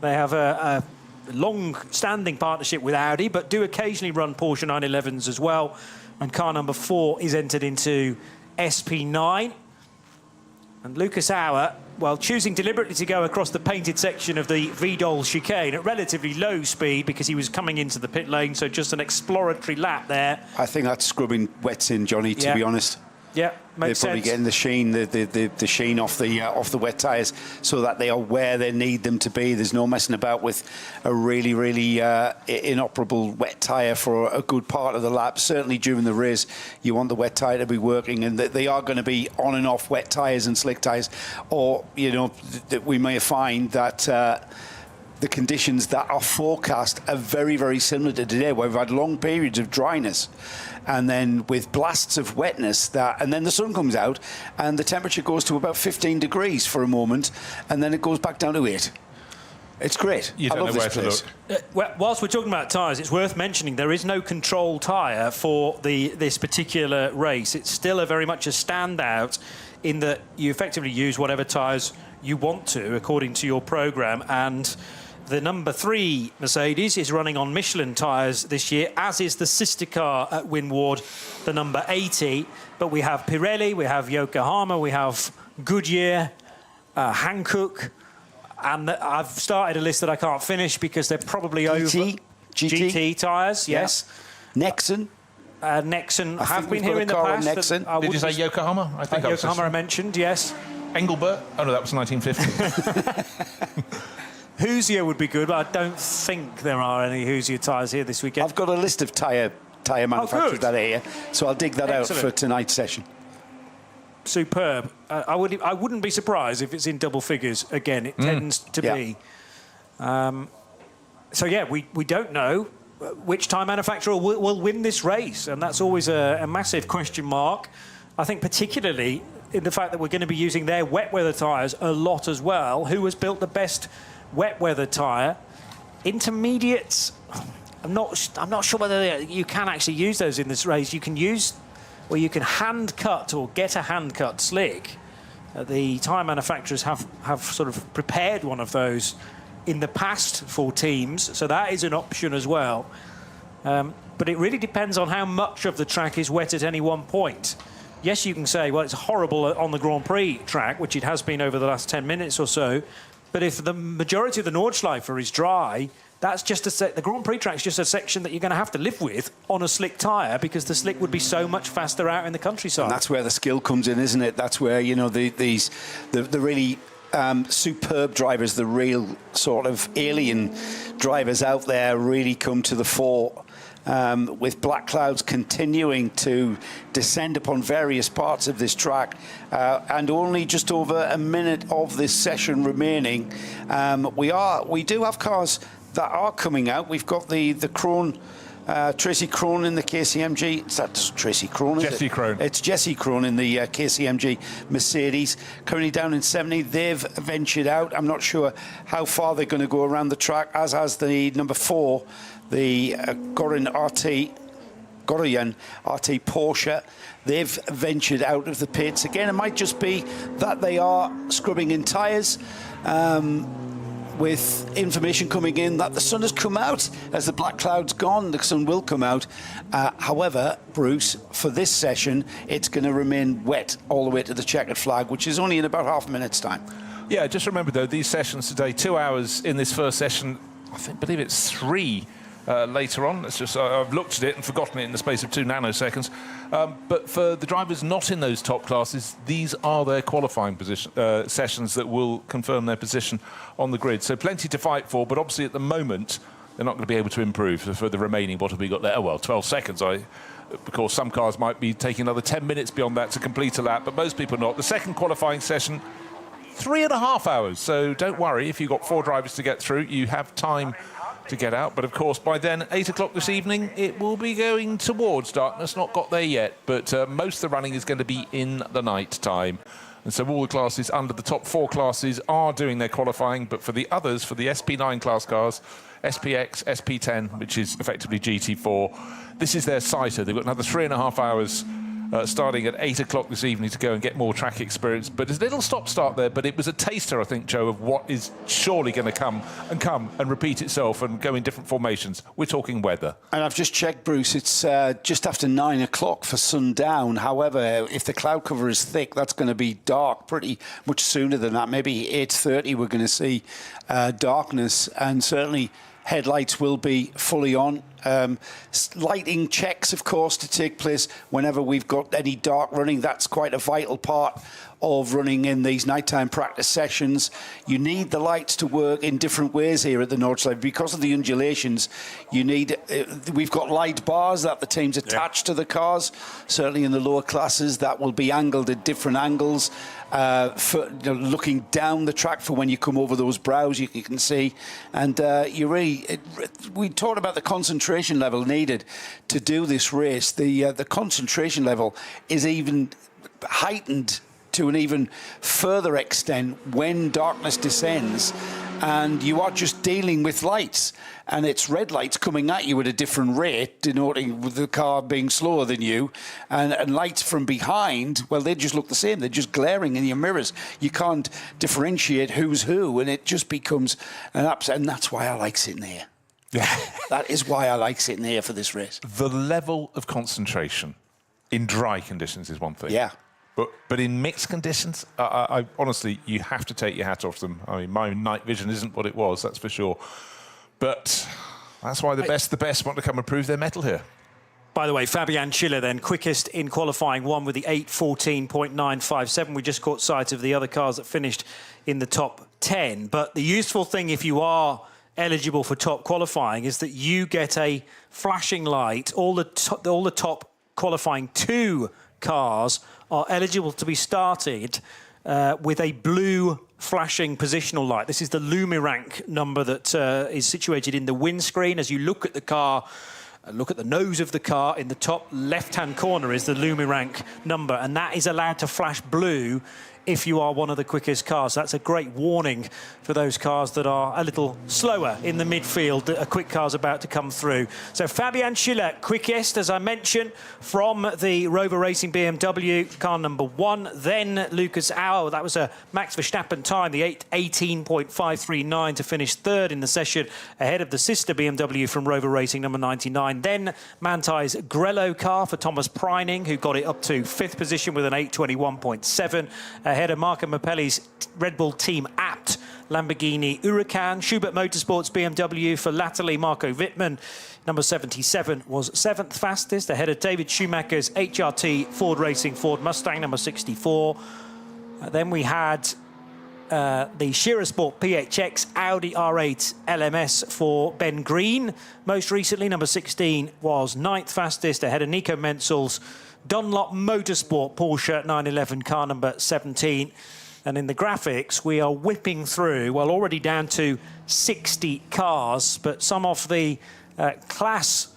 They have a long-standing partnership with Audi, but do occasionally run Porsche 911s as well. And car number 4 is entered into SP9. And Lucas Auer, well, choosing deliberately to go across the painted section of the Vedol chicane at relatively low speed because he was coming into the pit lane, so just an exploratory lap there. I think that's scrubbing wets in, Johnny, to be honest. Yeah, They're makes probably sense. getting the sheen, the sheen off the wet tyres, so that they are where they need them to be. There's no messing about with a really, really inoperable wet tyre for a good part of the lap. Certainly during the race, you want the wet tyre to be working, and they are going to be on and off wet tyres and slick tyres, or that we may find that. The conditions that are forecast are very, very similar to today, where we've had long periods of dryness, and then with blasts of wetness, and then the sun comes out, and the temperature goes to about 15 degrees for a moment, and then it goes back down to 8. It's great. You don't I love know this where place. to look. Whilst we're talking about tyres, it's worth mentioning there is no control tyre for this particular race. It's still very much a standout in that you effectively use whatever tyres you want to according to your programme, and the number 3 Mercedes is running on Michelin tyres this year, as is the sister car at Winward, the number 80. But we have Pirelli, we have Yokohama, we have Goodyear, Hankook, and I've started a list that I can't finish because they're probably GT tyres, yes. Nexon. Nexon have we've been here got a in the car on past. Nexon. Did you say Yokohama? I think Yokohama I mentioned, yes. Engelbert? Oh, no, that was 1950. Hoosier would be good, but I don't think there are any Hoosier tyres here this weekend. I've got a list of tyre manufacturers that are here, so I'll dig that out for tonight's session. Superb. I wouldn't be surprised if it's in double figures again. It tends to be. So yeah, we don't know which tyre manufacturer will win this race, and that's always a massive question mark. I think particularly in the fact that we're going to be using their wet weather tyres a lot as well. Who has built the best wet weather tyre? Intermediates, I'm not sure whether you can actually use those in this race. You can use, or you can hand cut or get a hand cut slick. The tyre manufacturers have sort of prepared one of those in the past for teams, so that is an option as well. But it really depends on how much of the track is wet at any one point. Yes, you can say, well, it's horrible on the Grand Prix track, which it has been over the last 10 minutes or so. But if the majority of the Nordschleife is dry, that's just the Grand Prix track is just a section that you're going to have to live with on a slick tyre, because the slick would be so much faster out in the countryside. And that's where the skill comes in, isn't it? That's where the really superb drivers, the real sort of alien drivers out there, really come to the fore. With black clouds continuing to descend upon various parts of this track, and only just over a minute of this session remaining, we do have cars that are coming out. We've got the Krohn, Tracy Krohn in the KCMG. Is that Tracy Krohn? Jesse Krohn. It's Jesse Krohn in the KCMG Mercedes, currently down in 70. They've ventured out. I'm not sure how far they're going to go around the track, as has the number 4. The Goroyan RT Porsche. They've ventured out of the pits. Again, it might just be that they are scrubbing in tyres, with information coming in that the sun has come out. As the black cloud's gone, the sun will come out. However, Bruce, for this session, it's going to remain wet all the way to the checkered flag, which is only in about half a minute's time. Yeah, just remember, though, these sessions today, 2 hours in this first session, I believe it's 3 later on. It's just I've looked at it and forgotten it in the space of 2 nanoseconds. But for the drivers not in those top classes, these are their qualifying sessions that will confirm their position on the grid. So plenty to fight for, but obviously at the moment they're not going to be able to improve for the remaining, what have we got there? Oh, well, 12 seconds. Of course, some cars might be taking another 10 minutes beyond that to complete a lap, but most people not. The second qualifying session, 3.5 hours. So don't worry, if you've got 4 drivers to get through, you have time to get out. But of course, by then, 8 o'clock this evening, it will be going towards darkness. Not got there yet, but most of the running is going to be in the night time. And so all the classes under the top 4 classes are doing their qualifying, but for the others, for the SP9 class cars, SPX, SP10, which is effectively GT4, this is their sighter. They've got another 3.5 hours starting at 8 o'clock this evening to go and get more track experience. But there's a little stop-start there, but it was a taster, I think, Joe, of what is surely going to come and repeat itself and go in different formations. We're talking weather. And I've just checked, Bruce, it's just after 9 o'clock for sundown. However, if the cloud cover is thick, that's going to be dark pretty much sooner than that. Maybe 8:30 we're going to see darkness, and certainly headlights will be fully on. Lighting checks, of course, to take place whenever we've got any dark running. That's quite a vital part of running in these nighttime practice sessions. You need the lights to work in different ways here at the Nordschleife. Because of the undulations, you need... we've got light bars that the teams attach to the cars. Certainly in the lower classes, that will be angled at different angles. Looking down the track for when you come over those brows, you can see. And we talked about the concentration level needed to do this race. The concentration level is even heightened to an even further extent when darkness descends and you are just dealing with lights, and it's red lights coming at you at a different rate, denoting the car being slower than you, and lights from behind, well, they just look the same. They're just glaring in your mirrors. You can't differentiate who's who, and it just becomes an upset. And that's why I like sitting here. Yeah. That is why I like sitting here for this race. The level of concentration in dry conditions is one thing. Yeah. But in mixed conditions, I honestly, you have to take your hat off them. I mean, my night vision isn't what it was, that's for sure. But that's why the best want to come and prove their mettle here. By the way, Fabian Schiller then, quickest in qualifying one with the 8:14.957. We just caught sight of the other cars that finished in the top 10. But the useful thing, if you are eligible for top qualifying, is that you get a flashing light. All the top qualifying 2 cars are eligible to be started with a blue flashing positional light. This is the Lumirank number that is situated in the windscreen. As you look at the car, look at the nose of the car, in the top left-hand corner is the Lumirank number, and that is allowed to flash blue if you are one of the quickest cars. That's a great warning for those cars that are a little slower in the midfield, that a quick car's about to come through. So Fabian Schiller, quickest, as I mentioned, from the Rover Racing BMW, car number 1. Then Lucas Auer, that was a Max Verstappen time, the 8:18.539 to finish 3rd in the session, ahead of the sister BMW from Rover Racing, number 99. Then Mantai's Grello car for Thomas Preining, who got it up to 5th position with an 8:21.7. Ahead of Marco Mappelli's Red Bull Team Apt Lamborghini Huracan. Schubert Motorsports BMW for latterly Marco Wittmann, number 77, was 7th fastest. Ahead of David Schumacher's HRT Ford Racing Ford Mustang, number 64. Then we had the Shearer Sport PHX Audi R8 LMS for Ben Green. Most recently, number 16, was 9th fastest, ahead of Nico Menzel's Dunlop Motorsport Porsche 911 car number 17. And in the graphics, we are whipping through, well, already down to 60 cars, but some of the class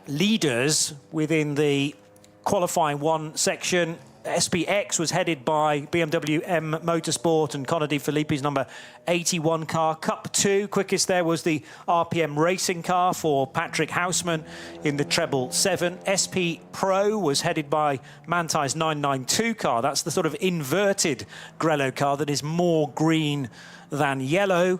leaders within the qualifying 1 section. SPX was headed by BMW M Motorsport and Conor De Filippi's number 81 car. Cup 2, quickest there was the RPM Racing car for Patrick Houseman in the treble 7. SP Pro was headed by Mantai's 992 car. That's the sort of inverted Grello car that is more green than yellow.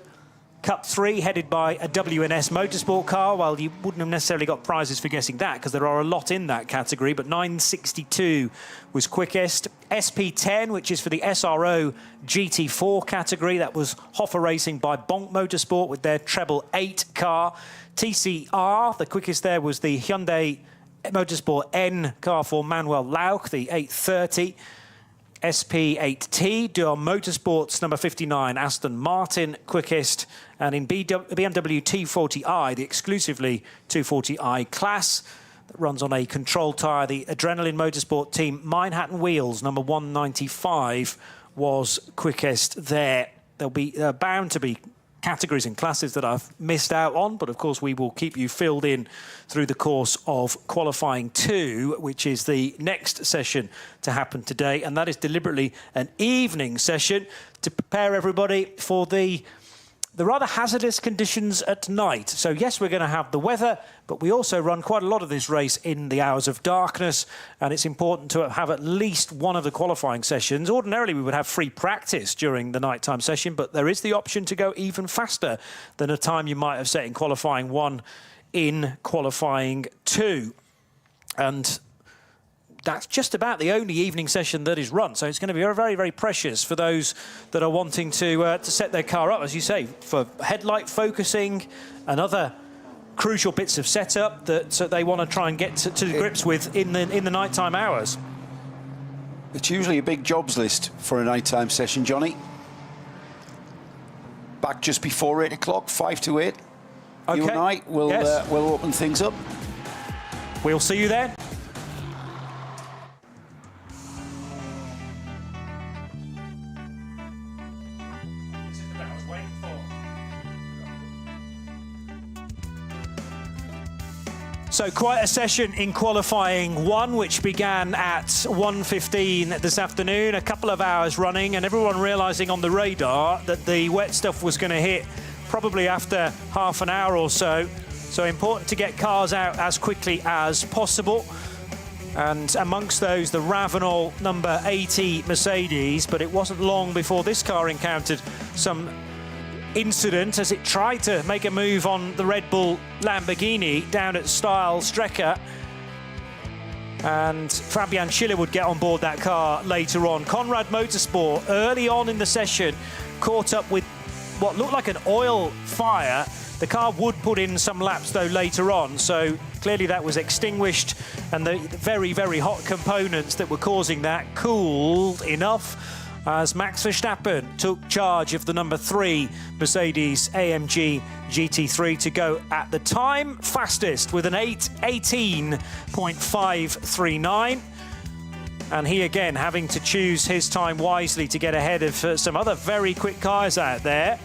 Cup 3 headed by a WNS Motorsport car. Well, you wouldn't have necessarily got prizes for guessing that because there are a lot in that category, but 962 was quickest. SP10, which is for the SRO GT4 category, that was Hoffer Racing by Bonk Motorsport with their treble 8 car. TCR, the quickest there was the Hyundai Motorsport N car for Manuel Lauch, the 830. SP8T, Dual Motorsports, number 59, Aston Martin, quickest. And in BMW T40i, the exclusively 240i class, that runs on a control tyre, the Adrenaline Motorsport team, Manhattan Wheels, number 195, was quickest there. There'll be bound to be categories and classes that I've missed out on, but of course we will keep you filled in through the course of qualifying 2, which is the next session to happen today, and that is deliberately an evening session to prepare everybody for the the rather hazardous conditions at night. So yes, we're going to have the weather, but we also run quite a lot of this race in the hours of darkness, and it's important to have at least one of the qualifying sessions. Ordinarily, we would have free practice during the nighttime session, but there is the option to go even faster than a time you might have set in qualifying 1 in qualifying 2. And that's just about the only evening session that is run. So it's going to be very, very precious for those that are wanting to set their car up, as you say, for headlight focusing and other crucial bits of setup that they want to try and get to grips with in the nighttime hours. It's usually a big jobs list for a nighttime session, Johnny. Back just before 8 o'clock, 5 to 8. Okay. You and I will we'll open things up. We'll see you then. So quite a session in qualifying 1, which began at 1:15 this afternoon, a couple of hours running, and everyone realising on the radar that the wet stuff was going to hit probably after half an hour or so. So important to get cars out as quickly as possible. And amongst those, the Ravenol number 80 Mercedes, but it wasn't long before this car encountered some incident as it tried to make a move on the Red Bull Lamborghini down at Style Strecker, and Fabian Schiller would get on board that car later on. Conrad Motorsport early on in the session caught up with what looked like an oil fire. The car would put in some laps though later on, so clearly that was extinguished, and the very, very hot components that were causing that cooled enough as Max Verstappen took charge of the number 3 Mercedes AMG GT3 to go at the time fastest with an 8:18.539. And he again having to choose his time wisely to get ahead of some other very quick cars out there.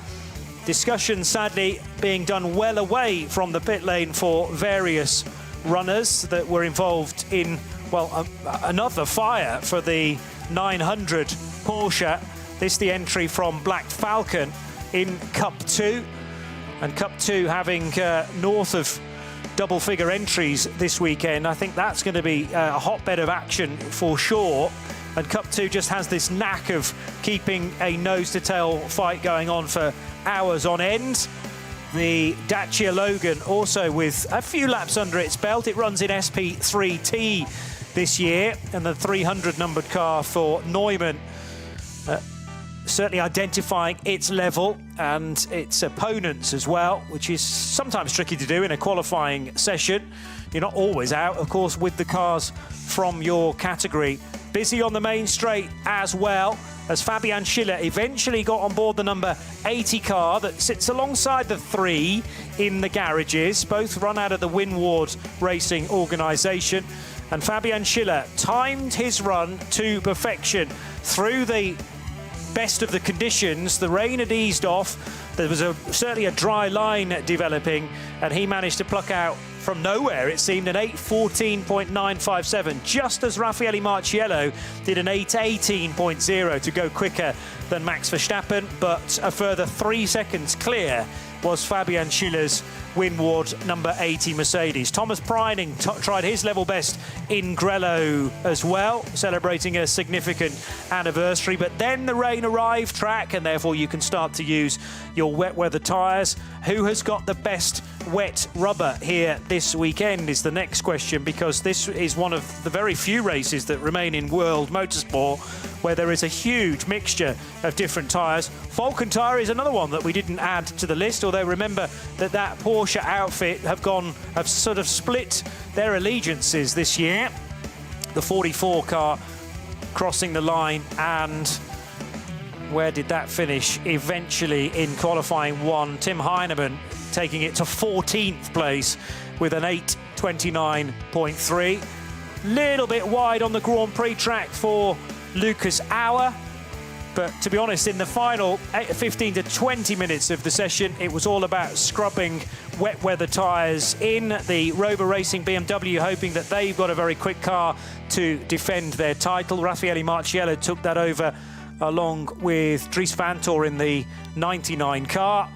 Discussion sadly being done well away from the pit lane for various runners that were involved in, well, another fire for the 900 Porsche. This the entry from Black Falcon in Cup 2, and Cup 2 having north of double-figure entries this weekend. I think that's going to be a hotbed of action for sure, and Cup 2 just has this knack of keeping a nose-to-tail fight going on for hours on end. The Dacia Logan also with a few laps under its belt. It runs in SP3T this year, and the 300 numbered car for Neumann certainly identifying its level and its opponents as well, which is sometimes tricky to do in a qualifying session. You're not always out, of course, with the cars from your category. Busy on the main straight as well, as Fabian Schiller eventually got on board the number 80 car that sits alongside the 3 in the garages. Both run out of the Winward Racing organisation. And Fabian Schiller timed his run to perfection through the best of the conditions. The rain had eased off. There was certainly a dry line developing, and he managed to pluck out from nowhere, it seemed, an 8:14.957, just as Raffaele Marciello did an 8:18.0 to go quicker than Max Verstappen, but a further 3 seconds clear was Fabian Schiller's Winward number 80 Mercedes. Thomas Preining tried his level best in Grello as well, celebrating a significant anniversary. But then the rain arrived track, and therefore you can start to use your wet weather tyres. Who has got the best wet rubber here this weekend is the next question, because this is one of the very few races that remain in world motorsport where there is a huge mixture of different tyres. Falcon tyre is another one that we didn't add to the list, although remember that Porsche outfit have sort of split their allegiances this year. The 44 car crossing the line, and where did that finish? Eventually in qualifying 1, Tim Heinemann taking it to 14th place with an 8:29.3. Little bit wide on the Grand Prix track for Lucas Auer, but to be honest, in the final 15 to 20 minutes of the session, it was all about scrubbing wet weather tyres in the Rover Racing BMW, hoping that they've got a very quick car to defend their title. Raffaele Marciello took that over along with Dries Vanthoor in the 99 car.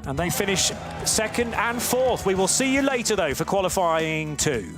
And they finish second and fourth. We will see you later, though, for qualifying 2.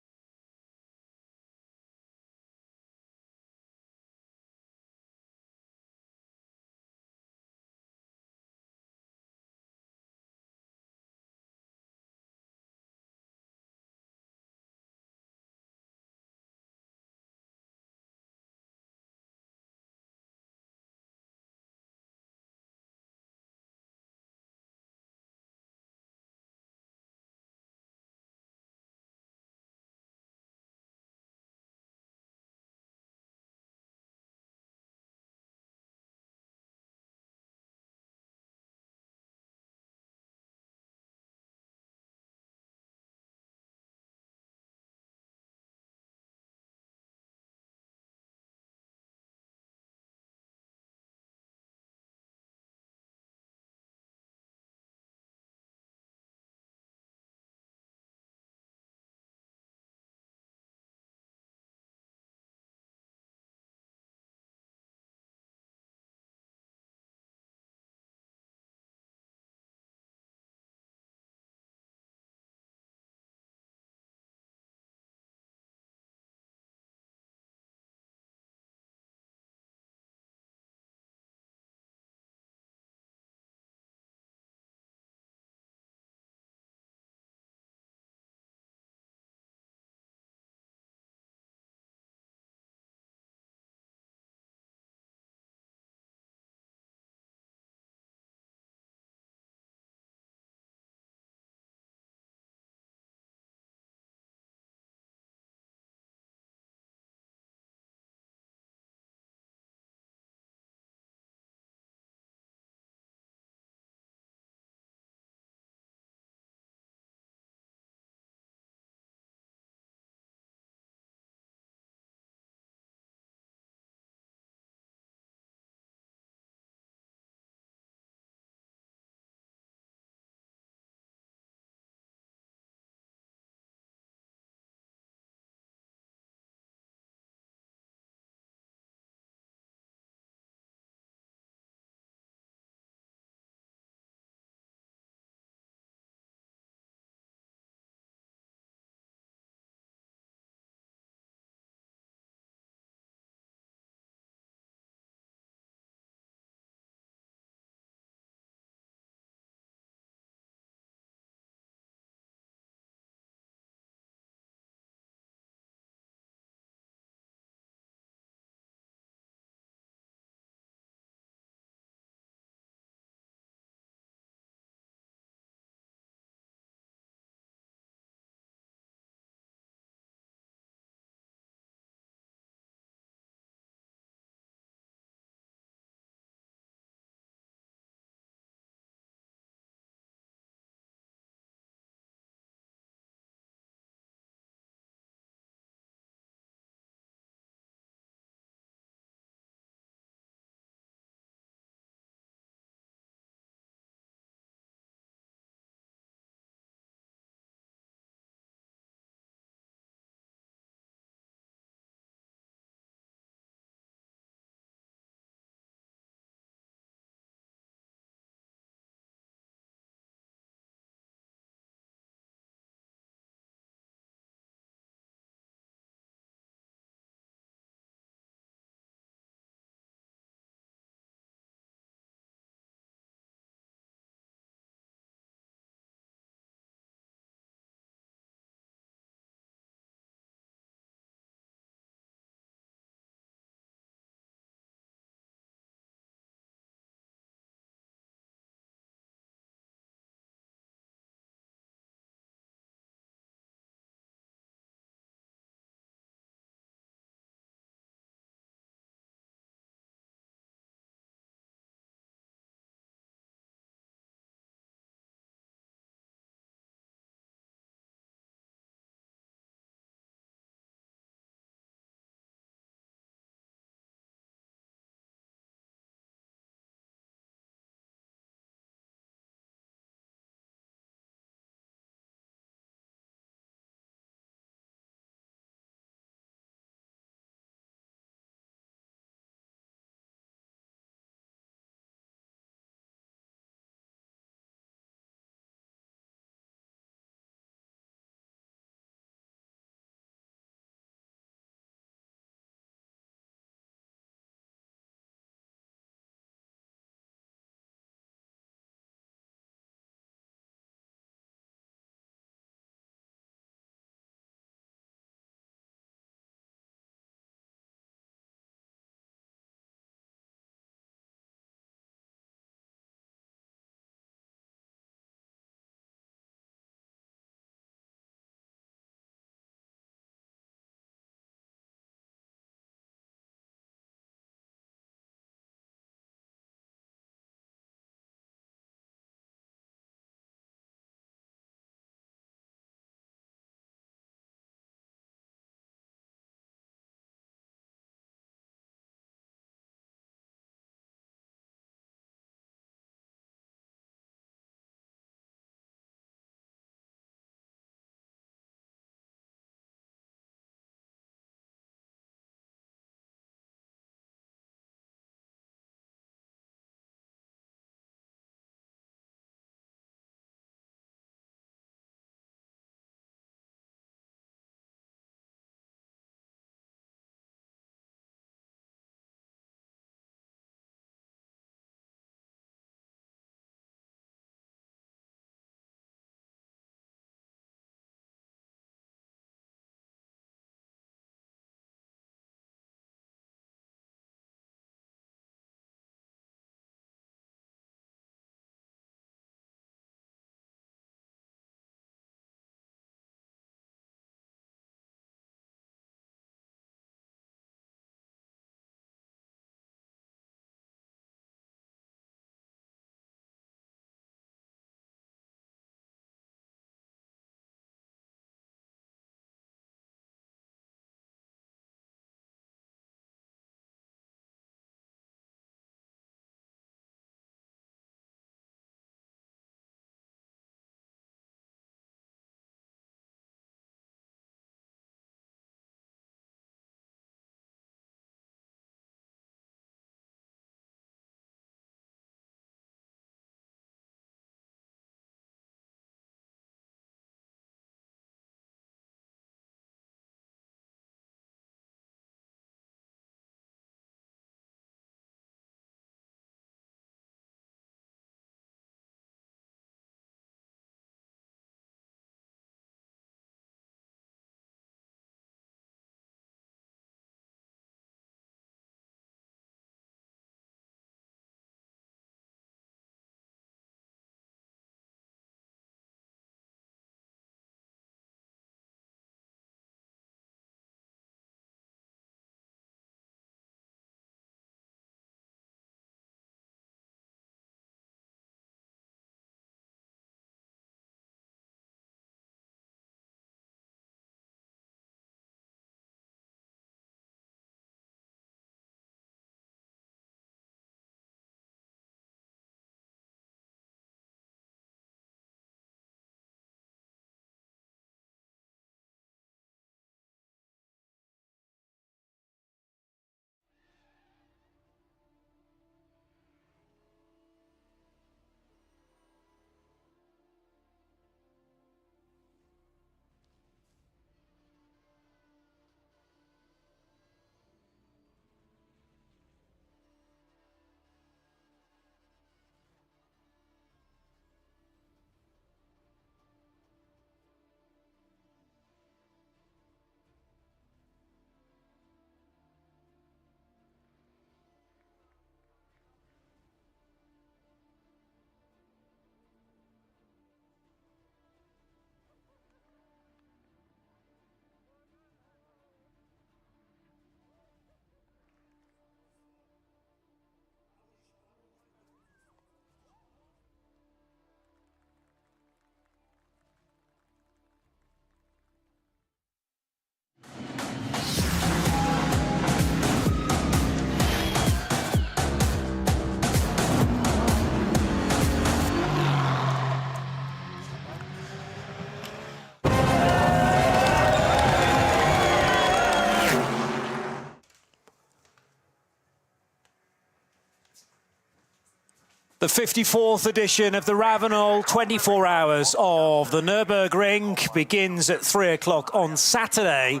The 54th edition of the Ravenol 24 hours of the Nürburgring begins at 3 o'clock on Saturday.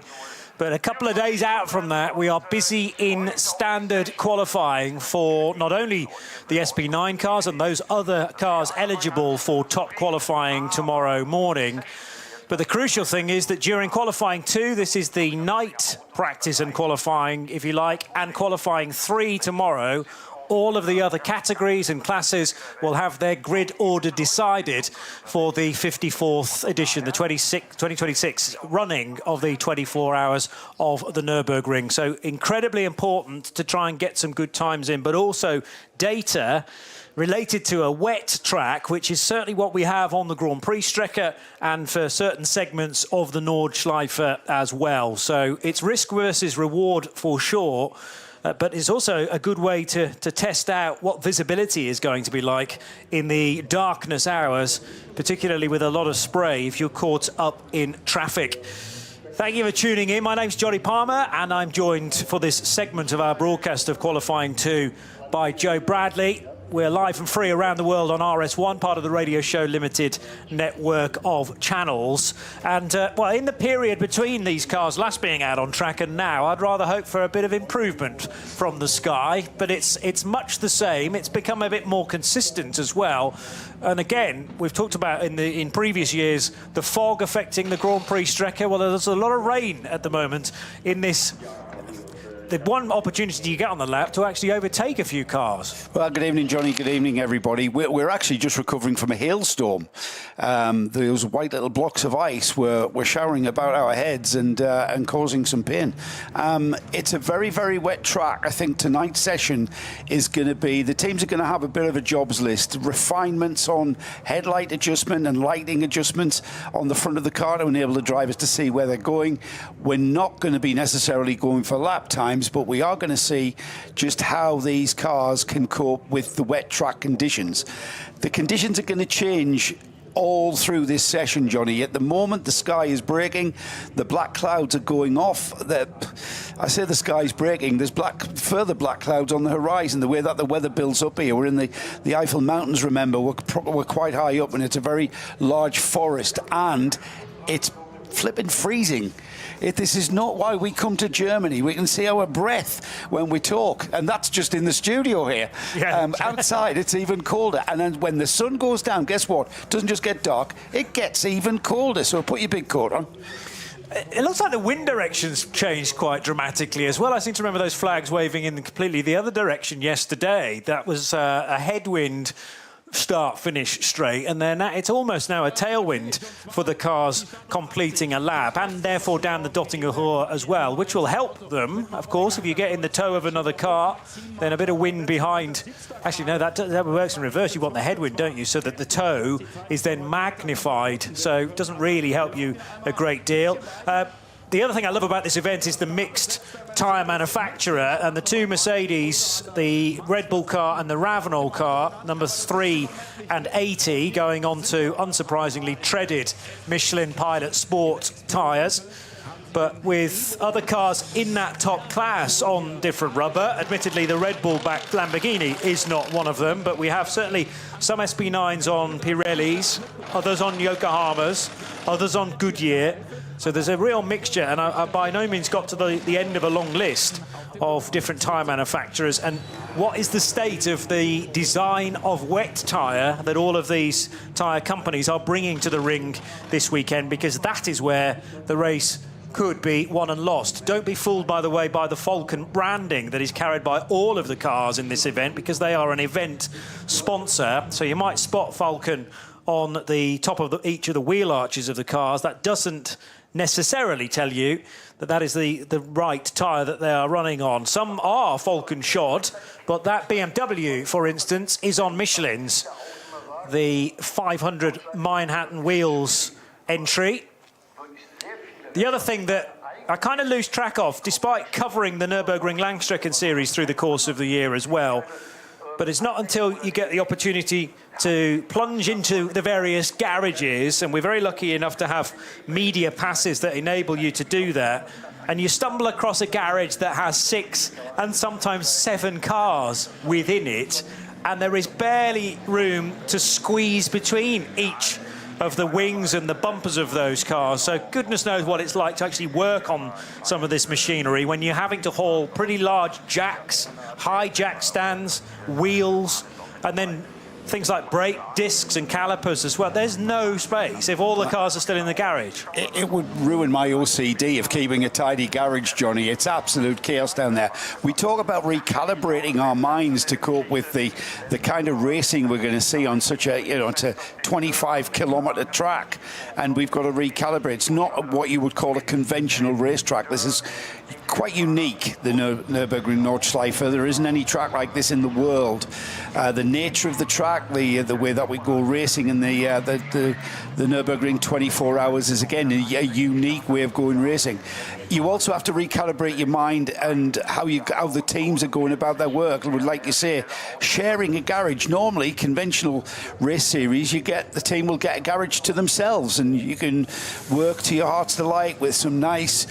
But a couple of days out from that, we are busy in standard qualifying for not only the SP9 cars and those other cars eligible for top qualifying tomorrow morning. But the crucial thing is that during qualifying 2, this is the night practice and qualifying, if you like, and qualifying 3 tomorrow. All of the other categories and classes will have their grid order decided for the 54th edition, the 2026 running of the 24 hours of the Nürburgring. So incredibly important to try and get some good times in, but also data related to a wet track, which is certainly what we have on the Grand Prix Strecke and for certain segments of the Nordschleife as well. So it's risk versus reward for sure. But it's also a good way to test out what visibility is going to be like in the darkness hours, particularly with a lot of spray if you're caught up in traffic. Thank you for tuning in. My name's Johnny Palmer, and I'm joined for this segment of our broadcast of Qualifying 2 by Joe Bradley. We're live and free around the world on RS1, part of the Radio Show Limited network of channels. And, well, in the period between these cars last being out on track and now, I'd rather hope for a bit of improvement from the Sky. But it's much the same. It's become a bit more consistent as well. And again, we've talked about in previous years, the fog affecting the Grand Prix Strecke. Well, there's a lot of rain at the moment in this. The one opportunity you get on the lap to actually overtake a few cars. Well, good evening, Johnny. Good evening, everybody. We're actually just recovering from a hailstorm. Those white little blocks of ice were showering about our heads and causing some pain. It's a very, very wet track. I think tonight's session is going to be, the teams are going to have a bit of a jobs list, refinements on headlight adjustment and lighting adjustments on the front of the car to enable the drivers to see where they're going. We're not going to be necessarily going for lap time, but we are going to see just how these cars can cope with the wet track conditions. The conditions are going to change all through this session, Johnny. At the moment, the sky is breaking. The black clouds are going off. I say the sky's breaking. There's further black clouds on the horizon. The way that the weather builds up here, we're in the Eiffel Mountains, remember. We're quite high up, and it's a very large forest, and it's flipping freezing. This is not why we come to Germany. We can see our breath when we talk, and that's just in the studio here. Yeah. Outside, it's even colder. And then when the sun goes down, guess what? It doesn't just get dark, it gets even colder. So put your big coat on. It looks like the wind direction's changed quite dramatically as well. I seem to remember those flags waving in completely the other direction yesterday. That was a headwind start-finish straight, and then it's almost now a tailwind for the cars completing a lap, and therefore down the Dottinger Hohe as well, which will help them, of course. If you get in the toe of another car, then a bit of wind behind. Actually, no, that works in reverse. You want the headwind, don't you, so that the toe is then magnified, so it doesn't really help you a great deal. The other thing I love about this event is the mixed tyre manufacturer, and the two Mercedes, the Red Bull car and the Ravenol car, numbers 3 and 80, going on to, unsurprisingly, treaded Michelin Pilot Sport tyres. But with other cars in that top class on different rubber, admittedly the Red Bull-backed Lamborghini is not one of them, but we have certainly some SP9s on Pirellis, others on Yokohamas, others on Goodyear. So there's a real mixture, and I by no means got to the end of a long list of different tyre manufacturers. And what is the state of the design of wet tyre that all of these tyre companies are bringing to the ring this weekend? Because that is where the race could be won and lost. Don't be fooled, by the way, by the Falcon branding that is carried by all of the cars in this event, because they are an event sponsor. So you might spot Falcon on the top of each of the wheel arches of the cars. That doesn't necessarily tell you that is the right tyre that they are running on. Some are Falcon shod, but that BMW, for instance, is on Michelin's. The 500 Manhattan wheels entry. The other thing that I kind of lose track of, despite covering the Nürburgring Langstrecken series through the course of the year as well, but it's not until you get the opportunity to plunge into the various garages, and we're very lucky enough to have media passes that enable you to do that, and you stumble across a garage that has 6 and sometimes 7 cars within it, and there is barely room to squeeze between each of the wings and the bumpers of those cars. So goodness knows what it's like to actually work on some of this machinery when you're having to haul pretty large jacks, high jack stands, wheels, and then things like brake discs and calipers as well. There's no space if all the cars are still in the garage. It would ruin my OCD of keeping a tidy garage, Johnny. It's absolute chaos down there. We talk about recalibrating our minds to cope with the kind of racing we're going to see on such a, it's a 25-kilometre track, and we've got to recalibrate. It's not what you would call a conventional racetrack. This is quite unique, the Nürburgring Nordschleife. There isn't any track like this in the world. The nature of the track, the way that we go racing in the Nürburgring 24 hours is again a unique way of going racing. You also have to recalibrate your mind and how the teams are going about their work. Like you say, sharing a garage. Normally, conventional race series, the team will get a garage to themselves, and you can work to your heart's delight with some nice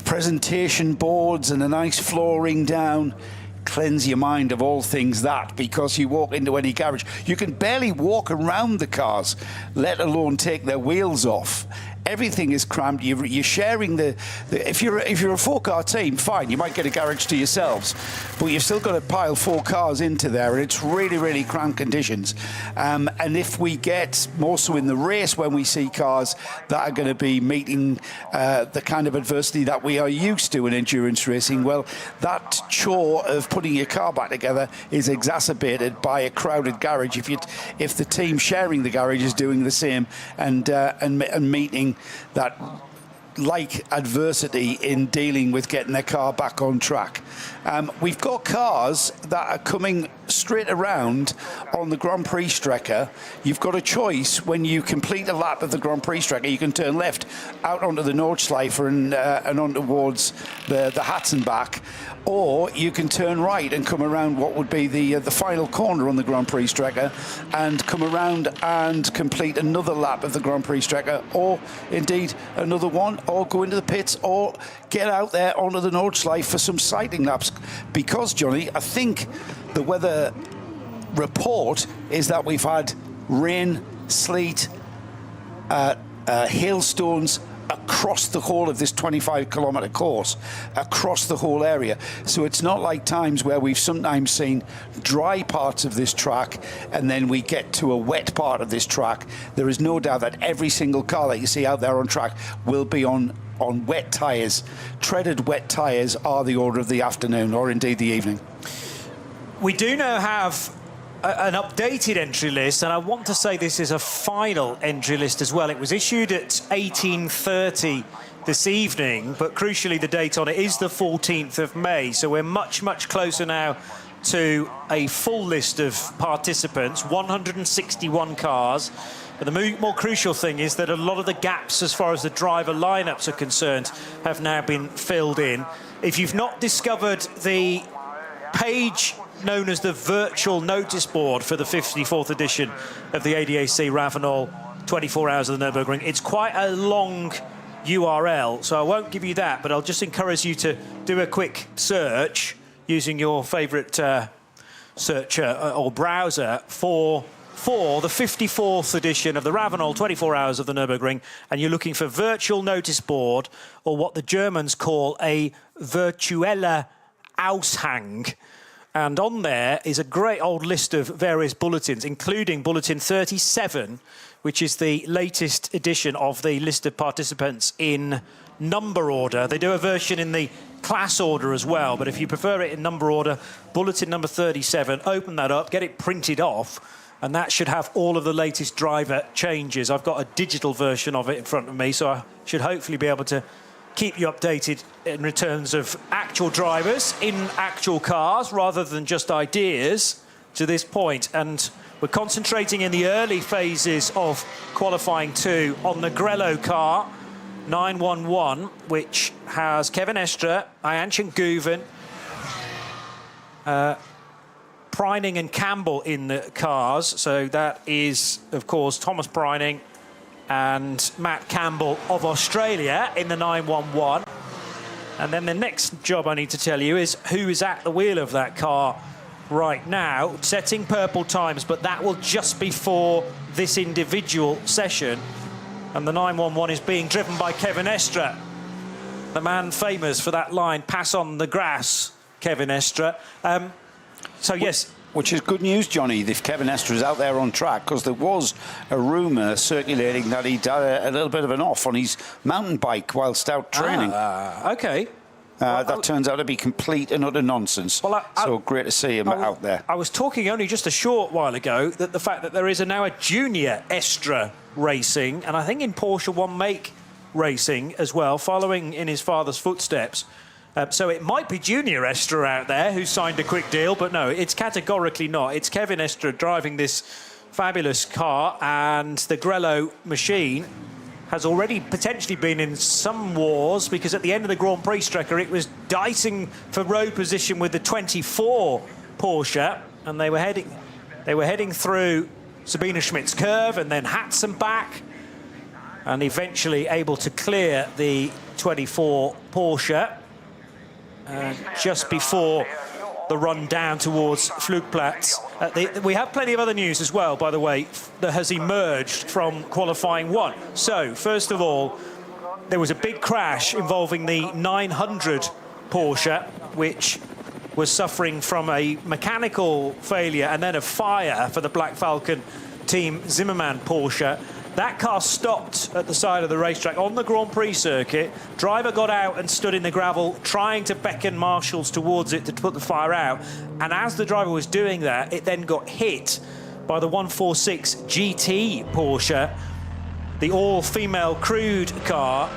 presentation boards and a nice flooring down. Cleanse your mind of all things that, because you walk into any garage, you can barely walk around the cars, let alone take their wheels off. Everything is crammed. You're sharing if you're a 4-car team, fine, you might get a garage to yourselves, but you've still got to pile 4 cars into there, and it's really, really cramped conditions. And if we get more so in the race, when we see cars that are going to be meeting the kind of adversity that we are used to in endurance racing, well, that chore of putting your car back together is exacerbated by a crowded garage. If the team sharing the garage is doing the same and meeting that like adversity in dealing with getting their car back on track. We've got cars that are coming straight around on the Grand Prix Strecke. You've got a choice. When you complete a lap of the Grand Prix Strecke, you can turn left out onto the Nordschleife and on towards the Hatzenbach, or you can turn right and come around what would be the final corner on the Grand Prix Strecke and come around and complete another lap of the Grand Prix Strecke, or indeed another one, or go into the pits, or get out there onto the Nordschleife for some cycling laps. Because, Johnny, I think the weather report is that we've had rain, sleet, hailstones across the whole of this 25-kilometre course, across the whole area. So it's not like times where we've sometimes seen dry parts of this track and then we get to a wet part of this track. There is no doubt that every single car that you see out there on track will be on wet tyres. Treaded wet tyres are the order of the afternoon, or indeed the evening. We do now have an updated entry list, and I want to say this is a final entry list as well. It was issued at 18:30 this evening, but crucially the date on it is the 14th of May, so we're much, much closer now to a full list of participants, 161 cars. But the more crucial thing is that a lot of the gaps as far as the driver lineups are concerned have now been filled in. If you've not discovered the page known as the virtual notice board for the 54th edition of the ADAC RAVENOL 24 hours of the Nürburgring, it's quite a long URL, so I won't give you that, but I'll just encourage you to do a quick search using your favourite searcher or browser for the 54th edition of the RAVENOL 24 hours of the Nürburgring, and you're looking for virtual notice board, or what the Germans call a virtuelle Aushang. And on there is a great old list of various bulletins, including Bulletin 37, which is the latest edition of the list of participants in number order. They do a version in the class order as well, but if you prefer it in number order, Bulletin number 37, open that up, get it printed off, and that should have all of the latest driver changes. I've got a digital version of it in front of me, so I should hopefully be able to keep you updated in terms of actual drivers in actual cars rather than just ideas to this point. And we're concentrating in the early phases of qualifying 2 on the Grello car 911, which has Kevin Estre, Ayanchan Guven, Preining and Campbell in the cars. So that is, of course, Thomas Preining and Matt Campbell of Australia in the 911. And then the next job I need to tell you is who is at the wheel of that car right now, setting purple times, but that will just be for this individual session. And the 911 is being driven by Kevin Estre, the man famous for that line, pass on the grass, Kevin Estre. So, yes. Which is good news, Johnny, if Kevin Estre is out there on track, because there was a rumour circulating that he'd had a little bit of an off on his mountain bike whilst out training. OK. That turns out to be complete and utter nonsense. Well, so great to see him out there. I was talking only just a short while ago that the fact that there is now a junior Estre racing, and I think in Porsche One Make racing as well, following in his father's footsteps. So it might be junior Estre out there who signed a quick deal, but no, it's categorically not. It's Kevin Estre driving this fabulous car, and the Grello machine has already potentially been in some wars, because at the end of the Grand Prix Strecker, it was dicing for road position with the 24 Porsche, and they were heading through Sabine Schmidt's curve and then Hatson back, and eventually able to clear the 24 Porsche. Just before the run down towards Flugplatz. We have plenty of other news as well, by the way, that has emerged from qualifying one. So, first of all, there was a big crash involving the 900 Porsche, which was suffering from a mechanical failure and then a fire for the Black Falcon Team Zimmermann Porsche. That car stopped at the side of the racetrack on the Grand Prix circuit. Driver got out and stood in the gravel, trying to beckon marshals towards it to put the fire out. And as the driver was doing that, it then got hit by the 146 GT Porsche, the all-female crewed car.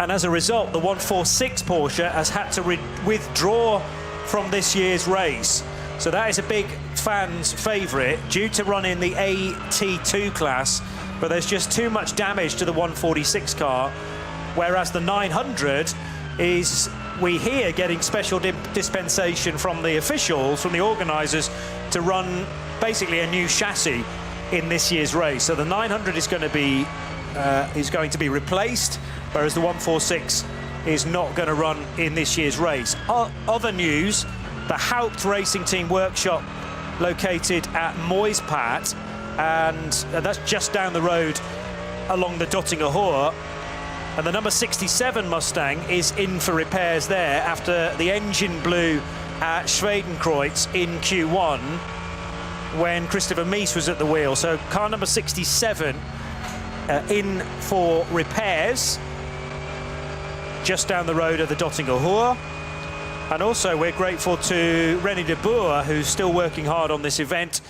And as a result, the 146 Porsche has had to withdraw from this year's race. So that is a big fan's favourite, due to run in the AT2 class. But there's just too much damage to the 146 car, whereas the 900 is, we hear, getting special dispensation from the officials, from the organisers, to run basically a new chassis in this year's race. So the 900 is going to be replaced, whereas the 146 is not going to run in this year's race. Other news, the Haupt Racing Team workshop located at Moispat, and that's just down the road along the Dottinger Hohe. And the number 67 Mustang is in for repairs there after the engine blew at Schwedenkreuz in Q1 when Christopher Mies was at the wheel. So car number 67 in for repairs just down the road of the Dottinger Hohe. And also we're grateful to René de Boer, who's still working hard on this event.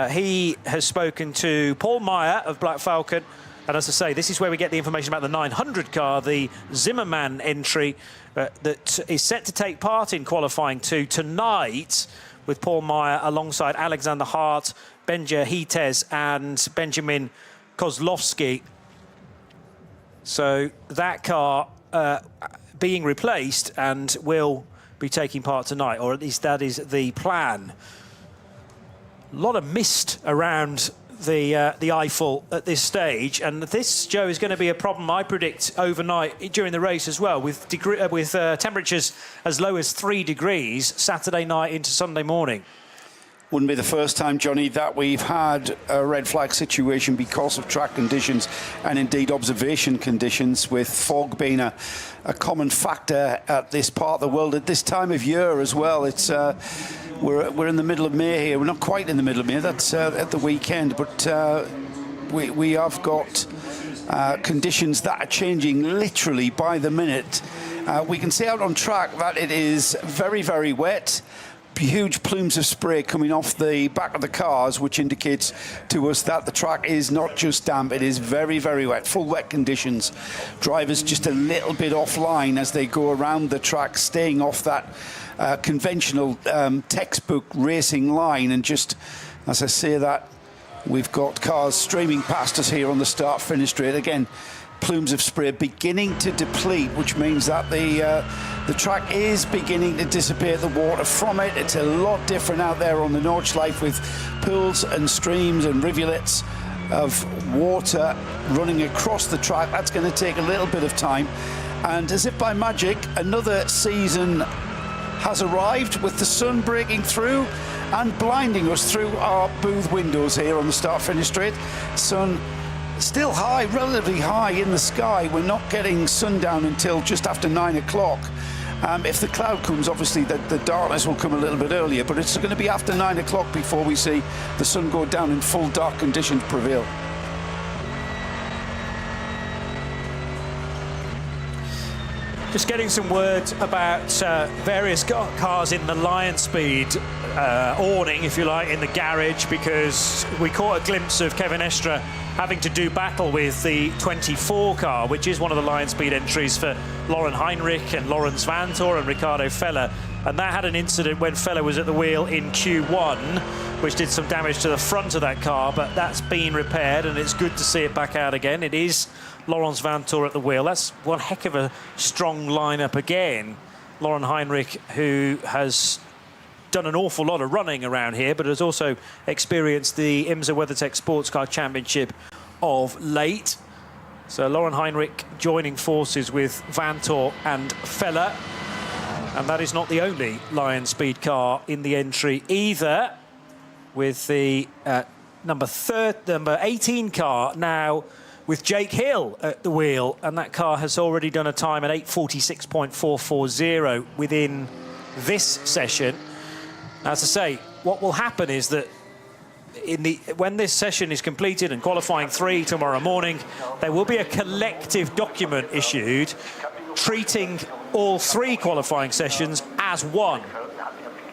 He has spoken to Paul Meyer of Black Falcon, and as I say, this is where we get the information about the 900 car, the Zimmermann entry that is set to take part in qualifying 2 tonight, with Paul Meyer alongside Alexander Hart, Benja Hites and Benjamin Kozlowski. So that car being replaced and will be taking part tonight, or at least that is the plan. A lot of mist around the Eiffel at this stage, and this, Joe, is going to be a problem, I predict, overnight during the race as well, with temperatures as low as 3 degrees Saturday night into Sunday morning. Wouldn't be the first time, Johnny, that we've had a red flag situation because of track conditions and indeed observation conditions, with fog being a common factor at this part of the world at this time of year as well. It's we're in the middle of May here. We're not quite in the middle of May. That's at the weekend, but we have got conditions that are changing literally by the minute. We can see out on track that it is very, very wet. Huge plumes of spray coming off the back of the cars, which indicates to us that the track is not just damp, it is very, very wet, full wet conditions. Drivers just a little bit offline as they go around the track, staying off that conventional textbook racing line. And just as I say that, we've got cars streaming past us here on the start-finish straight. Again, plumes of spray beginning to deplete, which means that the track is beginning to dissipate the water from it. It's a lot different out there on the Nordschleife, with pools and streams and rivulets of water running across the track. That's going to take a little bit of time. And as if by magic, another season has arrived with the sun breaking through and blinding us through our booth windows here on the start-finish straight. Sun still high, relatively high in the sky. We're not getting sundown until just after 9 o'clock. If the cloud comes, obviously the darkness will come a little bit earlier, but it's going to be after 9 o'clock before we see the sun go down and full dark conditions prevail. Just getting some words about various cars in the Lion Speed awning, if you like, in the garage, because we caught a glimpse of Kevin Estre having to do battle with the 24 car, which is one of the Lion Speed entries for Lauren Heinrich and Lawrence Vantor and Ricardo Feller. And that had an incident when Feller was at the wheel in Q1, which did some damage to the front of that car, but that's been repaired and it's good to see it back out again. It is Lawrence Vantor at the wheel. That's one heck of a strong lineup again. Lauren Heinrich, who has done an awful lot of running around here, but has also experienced the IMSA WeatherTech Sports Car Championship of late. So Lauren Heinrich joining forces with Vantor and Feller. And that is not the only Lion Speed car in the entry either, with the number 18 car now with Jake Hill at the wheel, and that car has already done a time at 8:46.440 within this session. As I say, what will happen is that when this session is completed and qualifying 3 tomorrow morning, there will be a collective document issued treating all 3 qualifying sessions as one.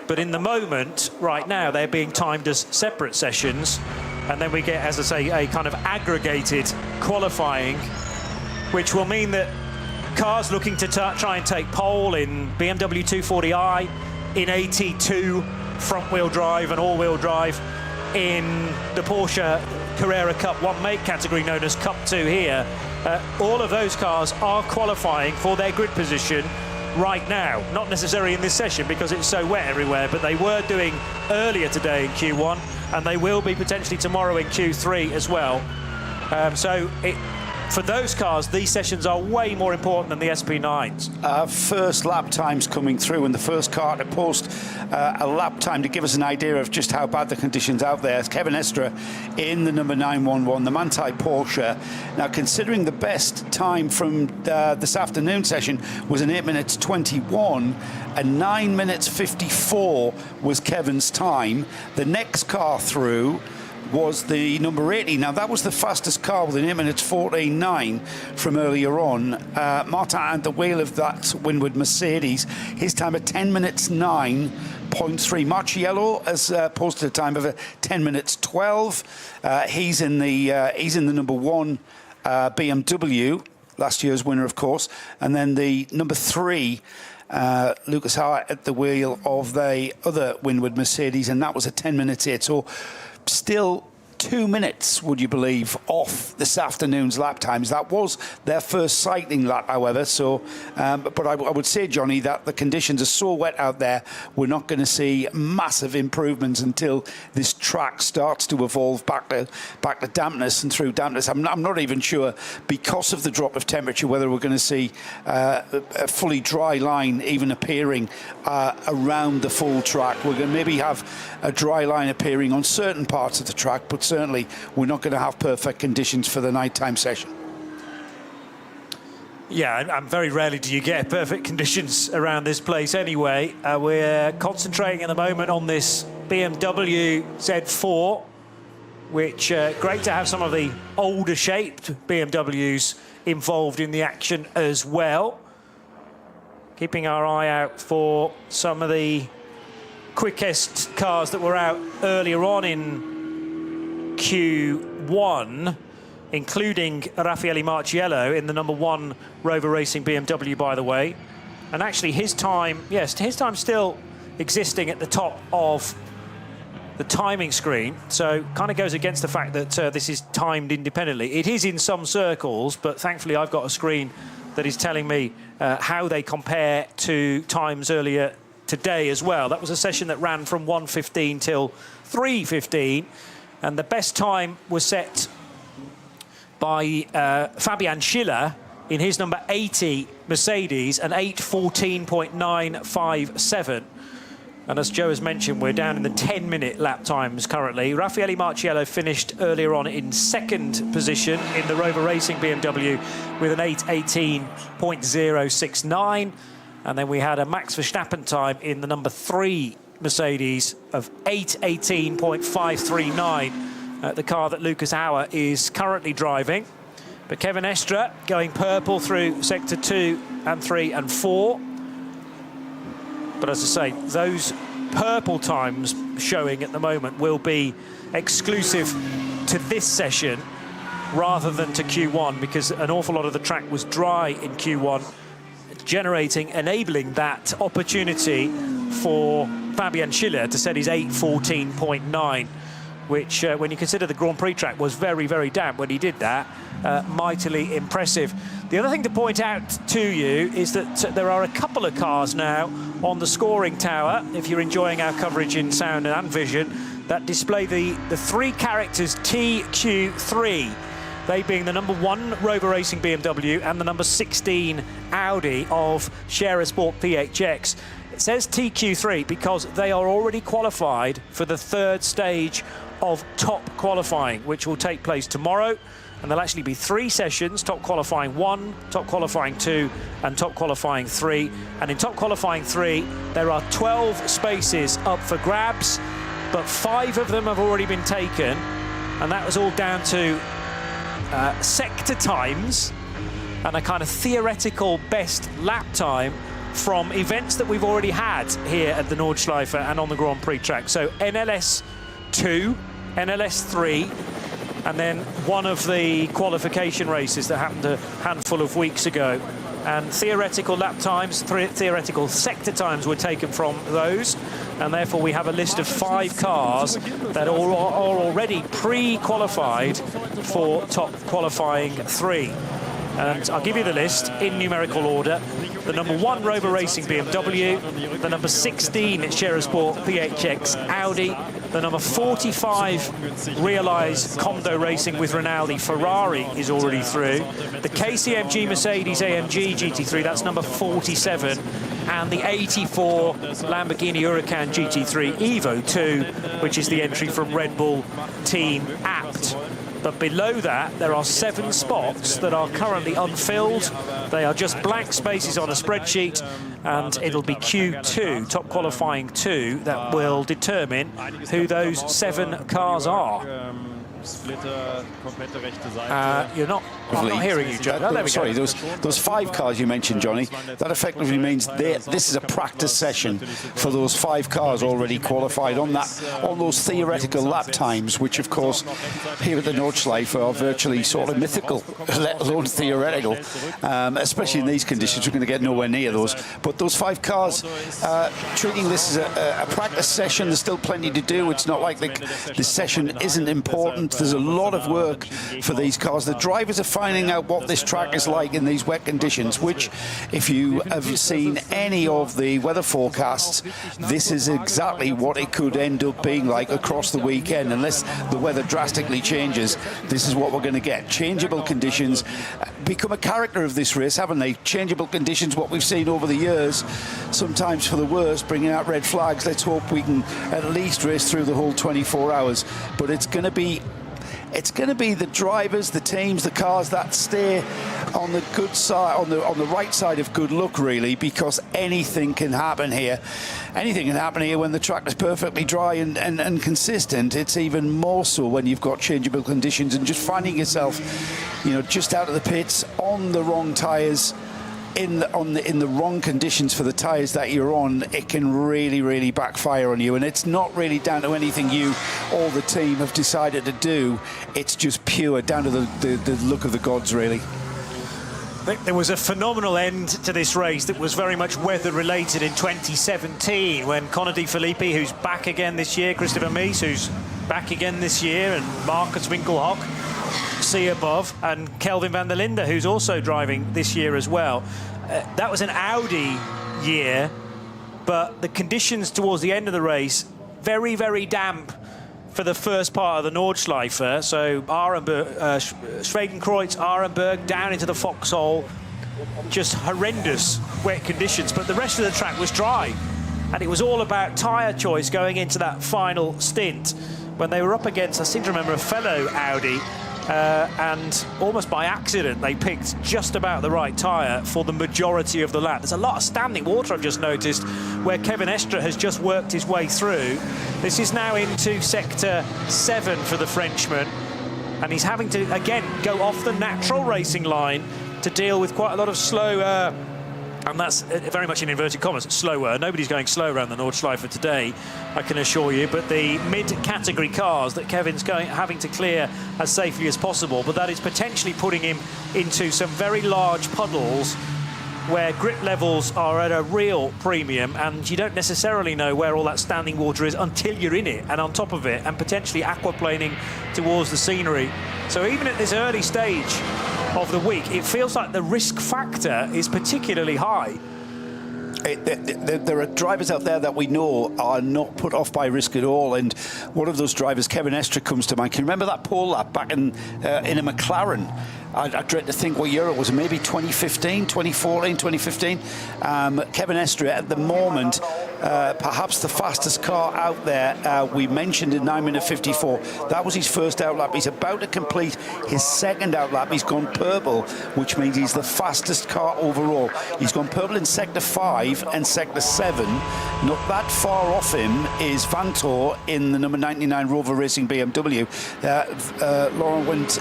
But in the moment, right now, they're being timed as separate sessions. And then we get, as I say, a kind of aggregated qualifying, which will mean that cars looking to try and take pole in BMW 240i, in AT2 front-wheel drive and all-wheel drive, in the Porsche Carrera Cup 1 Make category known as Cup 2 here, all of those cars are qualifying for their grid position right now. Not necessarily in this session because it's so wet everywhere, but they were doing earlier today in Q1, and they will be potentially tomorrow in Q3 as well. For those cars, these sessions are way more important than the SP9s. First lap times coming through, and the first car to post a lap time to give us an idea of just how bad the conditions out there. It's Kevin Estre in the number 911, the Manthey Porsche. Now, considering the best time from this afternoon session was an 8 minutes 21, and 9 minutes 54 was Kevin's time. The next car through was the number 80. Now, that was the fastest car with an 8 minutes 14.9 from earlier on. Martin at the wheel of that Windward Mercedes, his time at 10 minutes 9.3. Marciello has posted a time of 10 minutes 12. He's in the number 1 BMW, last year's winner, of course. And then the number 3, Lucas Hart at the wheel of the other Windward Mercedes, and that was at 10 minutes 8. So still 2 minutes, would you believe, off this afternoon's lap times. That was their first cycling lap, however. So, but I would say, Johnny, that the conditions are so wet out there, we're not going to see massive improvements until this track starts to evolve back to dampness and through dampness. I'm not even sure, because of the drop of temperature, whether we're going to see a fully dry line even appearing around the full track. We're going to maybe have a dry line appearing on certain parts of the track, but certainly we're not going to have perfect conditions for the nighttime session. Yeah, and very rarely do you get perfect conditions around this place anyway. We're concentrating at the moment on this BMW Z4, which great to have some of the older shaped BMWs involved in the action as well. Keeping our eye out for some of the quickest cars that were out earlier on in Q1, including Raffaele Marciello in the number 1 Rover Racing BMW, by the way. And actually his time, yes, his time still existing at the top of the timing screen. So kind of goes against the fact that this is timed independently. It is in some circles, but thankfully I've got a screen that is telling me how they compare to times earlier today as well. That was a session that ran from 1:15 till 3:15. And the best time was set by Fabian Schiller in his number 80 Mercedes, an 8:14.957. And as Joe has mentioned, we're down in the 10-minute lap times currently. Raffaele Marciello finished earlier on in second position in the Rover Racing BMW with an 8:18.069. And then we had a Max Verstappen time in the number 3 Mercedes of 8:18.539, the car that Lucas Auer is currently driving. But Kevin Estre going purple through sector 2 and 3 and 4. But as I say, those purple times showing at the moment will be exclusive to this session rather than to Q1, because an awful lot of the track was dry in Q1, enabling that opportunity for Fabian Schiller to set his 8:14.9, which, when you consider the Grand Prix track was very, very damp when he did that, mightily impressive. The other thing to point out to you is that there are a couple of cars now on the scoring tower, if you're enjoying our coverage in sound and vision, that display the 3 characters TQ3, they being the number 1 Rover Racing BMW and the number 16 Audi of Scherer Sport PHX. It says TQ3 because they are already qualified for the 3rd stage of top qualifying, which will take place tomorrow. And there'll actually be 3 sessions: top qualifying 1, top qualifying 2, and top qualifying 3. And in top qualifying 3, there are 12 spaces up for grabs, but 5 of them have already been taken. And that was all down to sector times and a kind of theoretical best lap time from events that we've already had here at the Nordschleife and on the Grand Prix track. So NLS 2, NLS 3, and then one of the qualification races that happened a handful of weeks ago. And theoretical lap times, theoretical sector times were taken from those, and therefore we have a list of 5 cars that are already pre-qualified for top qualifying 3. And I'll give you the list in numerical order. The number 1 Rover Racing BMW, the number 16 Scherer Sport PHX Audi, the number 45 Realize Condo Racing with Rinaldi Ferrari is already through. The KCMG Mercedes AMG GT3, that's number 47, and the 84 Lamborghini Huracan GT3 Evo 2, which is the entry from Red Bull Team Apt. But below that, there are 7 spots that are currently unfilled. They are just blank spaces on a spreadsheet, and it'll be Q2, top qualifying 2, that will determine who those 7 cars are. I'm not hearing you, Joe. Oh, sorry, those 5 cars you mentioned, Johnny, that effectively means this is a practice session for those 5 cars already qualified on those theoretical lap times, which of course here at the Nordschleife are virtually sort of mythical, let alone theoretical, especially in these conditions. We're going to get nowhere near those. But those 5 cars, treating this as a practice session, there's still plenty to do. It's not like the session isn't important. There's a lot of work for these cars. The drivers are finding out what this track is like in these wet conditions, which, if you have seen any of the weather forecasts, this is exactly what it could end up being like across the weekend. Unless the weather drastically changes, this is what we're going to get. Changeable conditions become a character of this race, haven't they? Changeable conditions, what we've seen over the years, sometimes for the worst, bringing out red flags. Let's hope we can at least race through the whole 24 hours. But it's going to be the drivers, the teams, the cars that stay on the good side, on the right side of good luck, really, because anything can happen here. Anything can happen here when the track is perfectly dry and consistent. It's even more so when you've got changeable conditions and just finding yourself, just out of the pits on the wrong tyres. In the wrong conditions for the tyres that you're on, it can really, really backfire on you. And it's not really down to anything you or the team have decided to do. It's just pure down to the luck of the gods, really. There was a phenomenal end to this race that was very much weather-related in 2017 when Conor De Filippi, who's back again this year, Christopher Mies, who's back again this year, and Marcus Winkelhock, see above, and Kelvin van der Linde, who's also driving this year as well. That was an Audi year, but the conditions towards the end of the race, very, very damp, for the first part of the Nordschleife. So Schwedenkreuz, Arenberg, down into the foxhole. Just horrendous wet conditions, but the rest of the track was dry. And it was all about tyre choice going into that final stint when they were up against, I seem to remember, a fellow Audi. And almost by accident, they picked just about the right tyre for the majority of the lap. There's a lot of standing water, I've just noticed, where Kevin Estre has just worked his way through. This is now into sector 7 for the Frenchman. And he's having to, again, go off the natural racing line to deal with quite a lot of slow, and that's very much in inverted commas, slower. Nobody's going slow around the Nordschleife today, I can assure you. But the mid-category cars that Kevin's having to clear as safely as possible. But that is potentially putting him into some very large puddles where grip levels are at a real premium, and you don't necessarily know where all that standing water is until you're in it and on top of it, and potentially aquaplaning towards the scenery. So even at this early stage of the week, it feels like the risk factor is particularly high. There are drivers out there that we know are not put off by risk at all, and one of those drivers, Kevin Estre, comes to mind. Can you remember that pole lap back in a McLaren? I dread to think what year it was, maybe 2015, 2014, 2015. Kevin Estre, at the moment, perhaps the fastest car out there. We mentioned in 9 minute 54. That was his first outlap. He's about to complete his second outlap. He's gone purple, which means he's the fastest car overall. He's gone purple in sector 5 and sector 7. Not that far off him is Vanthoor in the number 99 Rover Racing BMW. Laurent went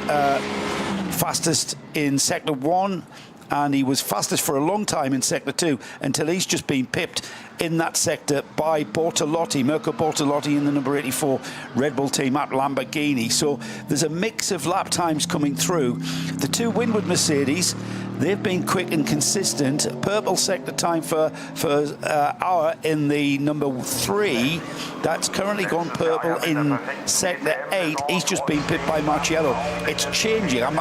fastest in sector 1, and he was fastest for a long time in sector 2 until he's just been pipped in that sector by Bortolotti, Mirko Bortolotti in the number 84 Red Bull team at Lamborghini. So there's a mix of lap times coming through. The two Winwood Mercedes, they've been quick and consistent. Purple sector time for our in the number 3. That's currently gone purple in sector 8. He's just been pipped by Marciello. It's changing. I'm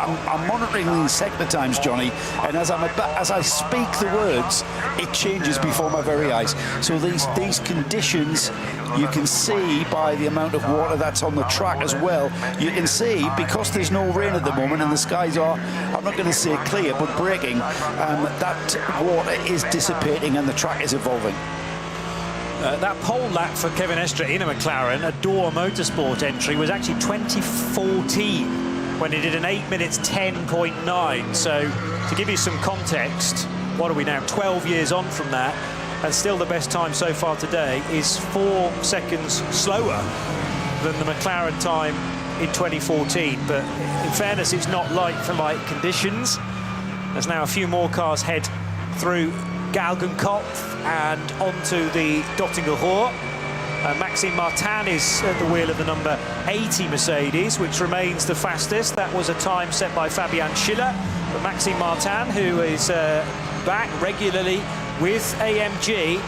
monitoring these sector times, Johnny, and as I speak the words, it changes before my very eyes. So these conditions, you can see by the amount of water that's on the track as well. You can see, because there's no rain at the moment and the skies are, I'm not going to say clear, but breaking, that water is dissipating and the track is evolving. That pole lap for Kevin Estre in a McLaren, a Door Motorsport entry, was actually 2014 when he did an 8 minutes 10.9. So to give you some context, what are we now, 12 years on from that, and still the best time so far today is 4 seconds slower than the McLaren time in 2014. But in fairness, it's not like-for-like conditions. There's now a few more cars head through Galgenkopf and onto the Dottinger Hoor. Maxime Martin is at the wheel of the number 80 Mercedes, which remains the fastest. That was a time set by Fabian Schiller. But Maxime Martin, who is back regularly with AMG,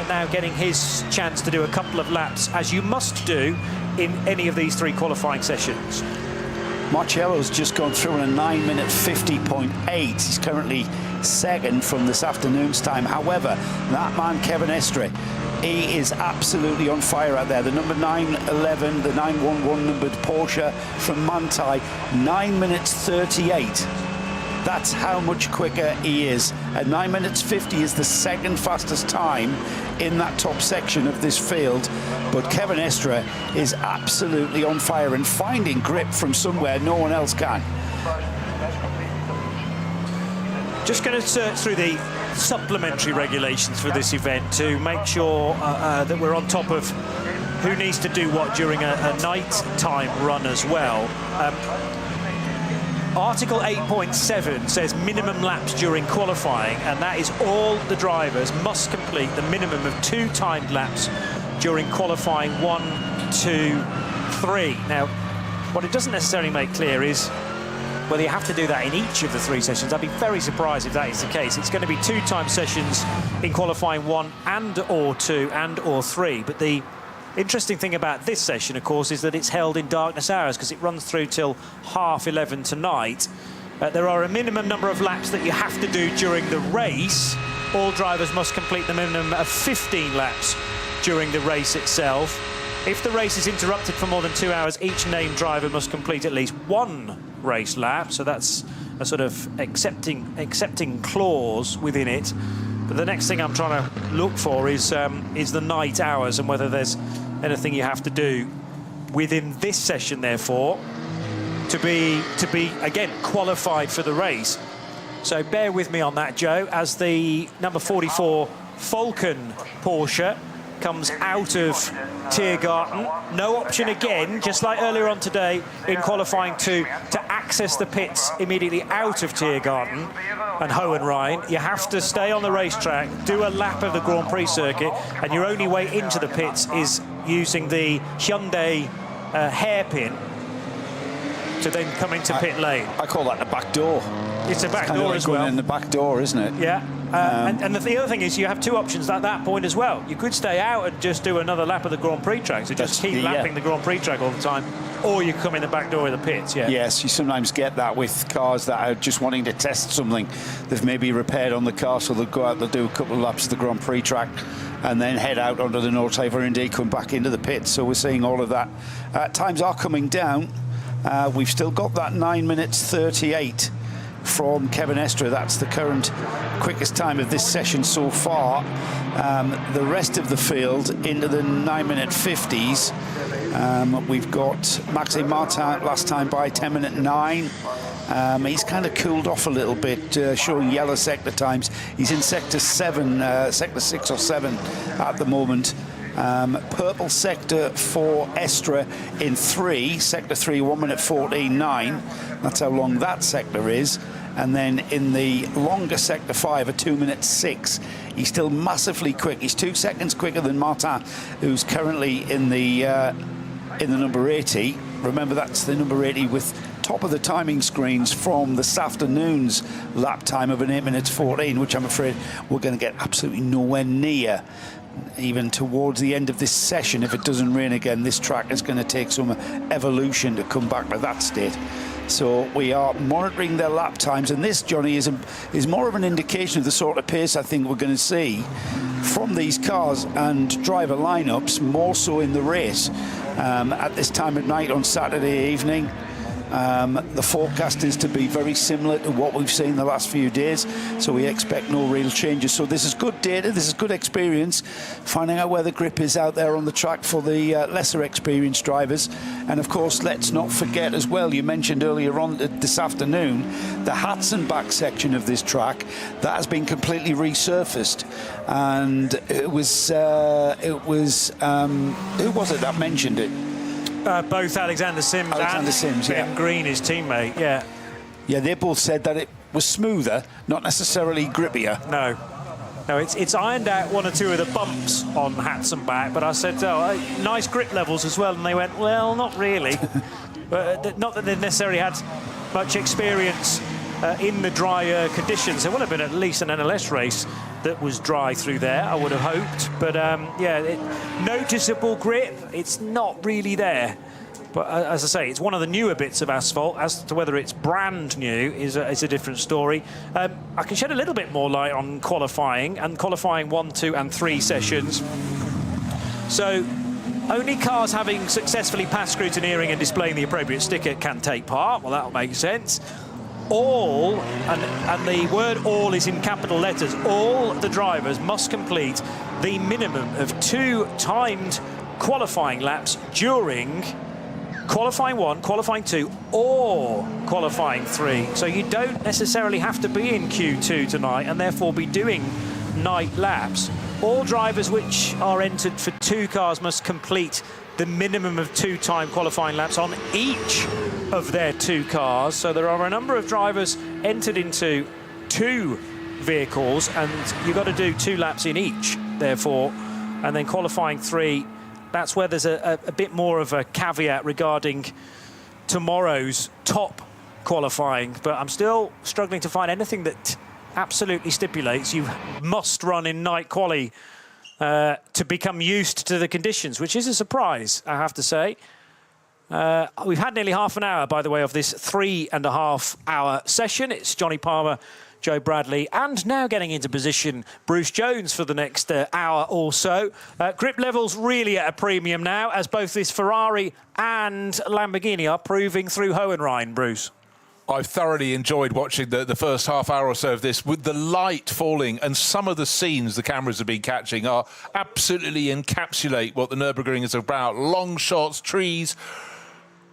now getting his chance to do a couple of laps, as you must do in any of these 3 qualifying sessions. Marciello's just gone through in a 9 minute 50.8. He's currently second from this afternoon's time. However, that man, Kevin Estre, he is absolutely on fire out there. The number 911, the 911 numbered Porsche from Manthey, 9 minutes 38. That's how much quicker he is. At 9 minutes 50 is the second fastest time in that top section of this field. But Kevin Estre is absolutely on fire and finding grip from somewhere no one else can. Just going to search through the supplementary regulations for this event to make sure that we're on top of who needs to do what during a night-time run as well. Article 8.7 says minimum laps during qualifying, and that is all the drivers must complete the minimum of 2 timed laps during qualifying 1, 2, 3. Now, what it doesn't necessarily make clear is whether you have to do that in each of the 3 sessions. I'd be very surprised if that is the case. It's going to be 2 time sessions in qualifying 1 and or 2 and or 3. But the interesting thing about this session, of course, is that it's held in darkness hours because it runs through till 11:30 tonight. There are a minimum number of laps that you have to do during the race. All drivers must complete the minimum of 15 laps during the race itself. If the race is interrupted for more than 2 hours, each named driver must complete at least one race lap. So that's a sort of accepting clause within it. But the next thing I'm trying to look for is the night hours and whether there's anything you have to do within this session, therefore, to be again qualified for the race. So bear with me on that, Joe, as the number 44 Falcon Porsche comes out of Tiergarten. No option again, just like earlier on today in qualifying 2, to access the pits immediately out of Tiergarten and Hohenrhein. You have to stay on the racetrack, do a lap of the Grand Prix circuit, and your only way into the pits is using the Hyundai hairpin to then come into pit lane. I call that the back door. It's a back kind door of like as going well. in the back door, isn't it? Yeah. And the other thing is you have 2 options at that point as well. You could stay out and just do another lap of the Grand Prix track, so just keep lapping the Grand Prix track all the time, or you come in the back door of the pits. Yeah. Yes, you sometimes get that with cars that are just wanting to test something. They've maybe repaired on the car, so they'll go out, they'll do a couple of laps of the Grand Prix track and then head out onto the Nordschleife and indeed come back into the pits. So we're seeing all of that. Times are coming down. We've still got that 9 minutes 38 from Kevin Estre. That's the current quickest time of this session so far. The rest of the field into the 9 minute 50s. We've got Maxime Martin last time by 10 minute 9. He's kind of cooled off a little bit, showing yellow sector times. He's in sector 7, sector 6 or 7 at the moment. Purple sector for Estre in 3, sector 3, 1 minute 14.9. That's how long that sector is. And then in the longer sector 5, a 2 minute 6. He's still massively quick. He's 2 seconds quicker than Martin, who's currently in the number 80. Remember, that's the number 80 with top of the timing screens from this afternoon's lap time of an 8 minutes 14, which I'm afraid we're going to get absolutely nowhere near. Even towards the end of this session, if it doesn't rain again, this track is going to take some evolution to come back to that state. So we are monitoring their lap times, and this, Johnny, is more of an indication of the sort of pace I think we're going to see from these cars and driver lineups, more so in the race. At this time of night on Saturday evening, the forecast is to be very similar to what we've seen the last few days, so we expect no real changes. So this is good data, this is good experience, finding out where the grip is out there on the track for the lesser experienced drivers. And of course, let's not forget as well, you mentioned earlier on this afternoon, the Hatzenbach section of this track that has been completely resurfaced. And it was who was it that mentioned it? Both Alexander Sims and Ben Green, his teammate, yeah. Yeah, they both said that it was smoother, not necessarily grippier. No, it's ironed out 1 or 2 of the bumps on Hatzenbach, but I said, nice grip levels as well, and they went, well, not really. But not that they've necessarily had much experience in the drier conditions. There would have been at least an NLS race that was dry through there, I would have hoped. But noticeable grip, it's not really there. But as I say, it's one of the newer bits of asphalt. As to whether it's brand new is a different story. I can shed a little bit more light on qualifying, and qualifying 1, 2 and 3 sessions. So only cars having successfully passed scrutineering and displaying the appropriate sticker can take part. Well, that'll make sense. All, and the word all is in capital letters, all the drivers must complete the minimum of 2 timed qualifying laps during qualifying 1, qualifying 2, or qualifying 3. So you don't necessarily have to be in Q2 tonight and therefore be doing night laps. All drivers which are entered for 2 cars must complete the minimum of 2 time qualifying laps on each of their 2 cars. So there are a number of drivers entered into 2 vehicles, and you've got to do 2 laps in each, therefore. And then qualifying 3, that's where there's a bit more of a caveat regarding tomorrow's top qualifying. But I'm still struggling to find anything that absolutely stipulates you must run in night quali to become used to the conditions, which is a surprise, I have to say. We've had nearly half an hour, by the way, of this 3.5-hour session. It's Johnny Palmer, Joe Bradley, and now getting into position, Bruce Jones for the next hour or so. Grip levels really at a premium now, as both this Ferrari and Lamborghini are proving through Hohenrhein, Bruce. I've thoroughly enjoyed watching the first half hour or so of this, with the light falling, and some of the scenes the cameras have been catching are absolutely encapsulate what the Nürburgring is about. Long shots, trees,